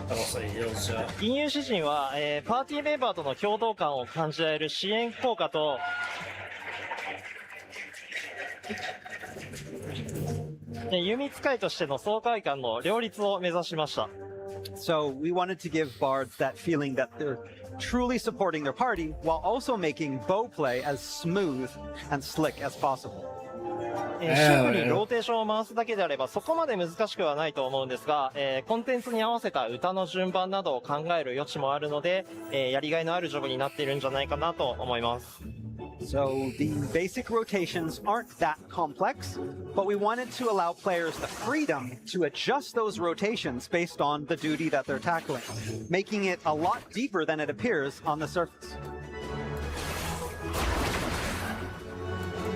But also heals up. 銀融詩人は、パーティーメンバーとの共同感を感じられる支援効果と弓使いとしての爽快感の両立を目指しました。So we wanted to give bards that feeling that they're truly supporting their party while also making bow play as smooth and slick as possible. シンプルにローテーションを回すだけであればそこまで難しくはないと思うんですが、コンテンツに合わせた歌の順番などを考える余地もあるので、やりがいのあるジョブになっているんじゃないかなと思います。So the basic rotations aren't that complex, but we wanted to allow players the freedom to adjust those rotations based on the duty that they're tackling, making it a lot deeper than it appears on the surface.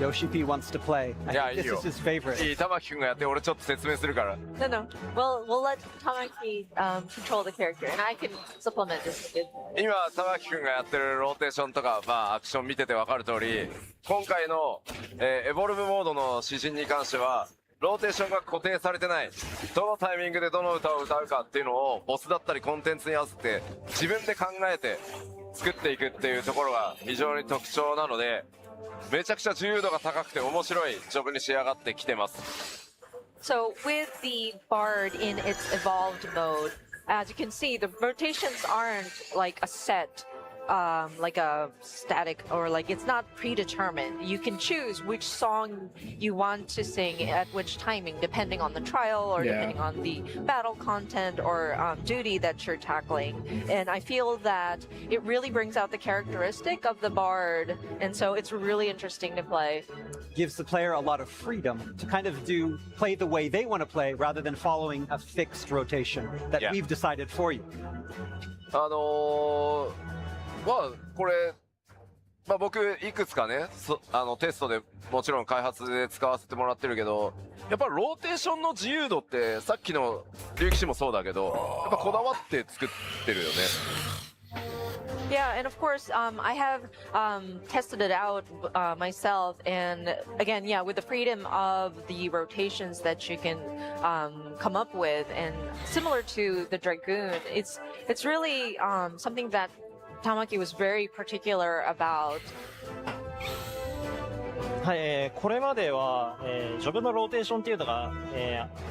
Yoshi P wants to play. I think this is his favorite. いい、玉木くんがやって俺ちょっと説明するから。No, no. We'll let Tamaki control the character, and I can supplement this. 今玉木くんがやってるローテーションとか、まあアクション見てて分かる通り、今回の、エボルブモードの詩人に関してはローテーションが固定されてない。どのタイミングでどの歌を歌うかっていうのをボスだったりコンテンツに合わせて自分で考えて作っていくっていうところが非常に特徴なので。めちゃくちゃ自由度が高くて面白いジョブに仕上がってきてます。So with the Bard in its evolved mode, as you can see, the rotations aren't like a set like a static, or like it's not predetermined. You can choose which song you want to sing at which timing, depending on the trial or depending on the battle content or duty that you're tackling. And I feel that it really brings out the characteristic of the bard, and so it's really interesting to play. Gives the player a lot of freedom to kind of play the way they want to play rather than following a fixed rotation that we've decided for you. これ、僕いくつかね、テストでもちろん開発で使わせてもらってるけど、やっぱローテーションの自由度ってさっきの竜騎士もそうだけど、やっぱこだわって作ってるよね。Yeah, and of course, I have tested it out myself, and again, yeah, with the freedom of the rotations that you can come up with, and similar to the Dragoon, it's really something that Tamaki was very particular about. はい、これまでは、ジョブのローテーションっていうのが、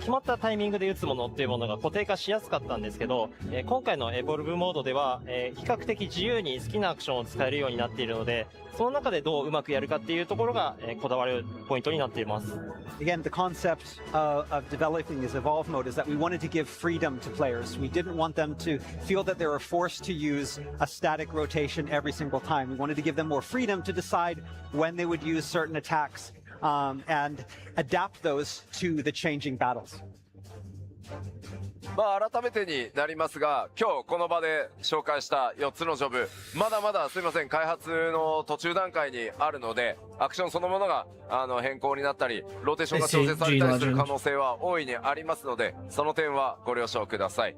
決まったタイミングで打つものっていうものが固定化しやすかったんですけど、今回のエボルブモードでは、比較的自由に好きなアクションを使えるようになっているので、その中でどううまくやるかっていうところが、こだわるポイントになっています。Again, the concept of developing this evolve mode is that we wanted to give freedom to players. We didn't want them to feel that they were forced to use a static rotation every single time. We wanted to give them more freedom to decide when they would use certain attacks and adapt those to the changing battles. 改めてになりますが、今日この場で紹介した4つのジョブ、まだまだすいません、開発の途中段階にあるので、アクションそのものが変更になったり、ローテーションが調整されたりする可能性は大いにありますので、その点はご了承ください。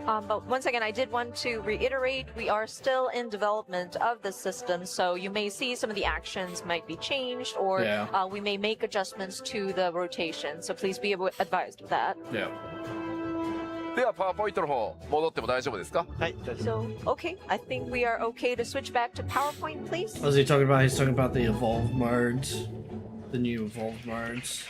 But once again, I did want to reiterate, we are still in development of the system, so you may see some of the actions might be changed, or we may make adjustments to the rotation, so please be advised of that. Yeah. では、パワーポイントの方、戻っても大丈夫ですか？はい、大丈夫。 So, okay, I think we are okay to switch back to PowerPoint, please. What is he talking about? He's talking about the evolved modes. The new evolved modes.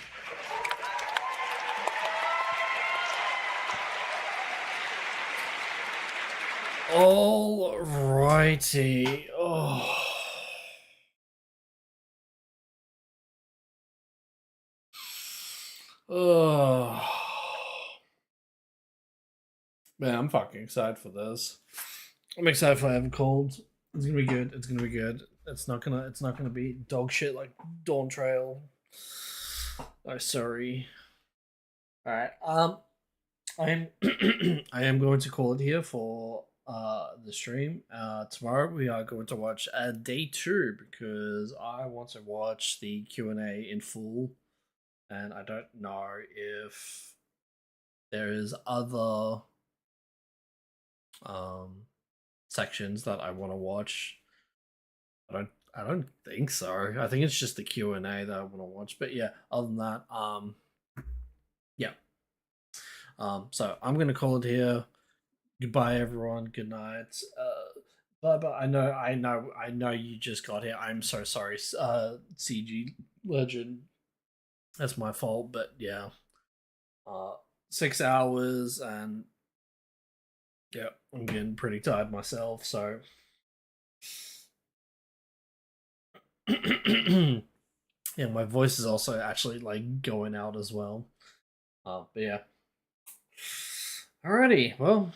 Alrighty. Oh. Oh. Man, I'm fucking excited for this. I'm excited for Ever Cold. It's gonna be good. It's gonna be good. It's not gonna be dog shit like Dawn Trail. Oh, sorry. Alright. I am going to call it here for the stream. Tomorrow we are going to watch day 2 because I want to watch the Q&A in full, and I don't know if there is other sections that I want to watch. I don't think so. I think it's just the Q&A that I want to watch. But yeah, other than that, yeah. So I'm gonna call it here. Goodbye, everyone. Good night. Bye bye. I know you just got here. I'm so sorry, CG Legend. That's my fault. But yeah, 6 hours, and yeah, I'm getting pretty tired myself. So yeah, my voice is also actually like going out as well. But yeah. Alrighty, well,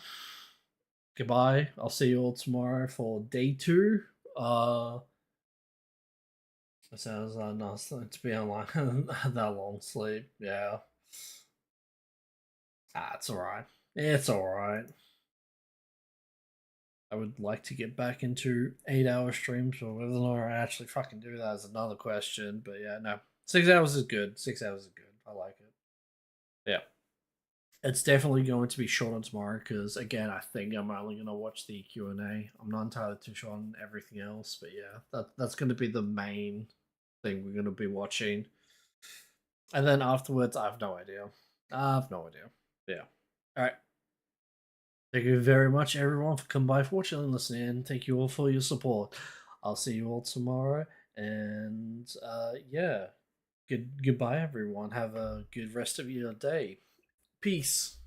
goodbye. I'll see you all tomorrow for day 2. It sounds nice to be on like that long sleep. Yeah. It's alright. It's alright. I would like to get back into 8-hour streams, but whether or not I actually fucking do that is another question. But yeah, no. 6 hours is good. 6 hours is good. I like it. Yeah. It's definitely going to be short on tomorrow because, again, I think I'm only going to watch the Q&A. I'm not entirely too sure on everything else, but yeah, that's going to be the main thing we're going to be watching. And then afterwards, I have no idea. Yeah. All right. Thank you very much, everyone, for coming by, for watching and listening. Thank you all for your support. I'll see you all tomorrow. And, yeah. Goodbye, everyone. Have a good rest of your day. Peace.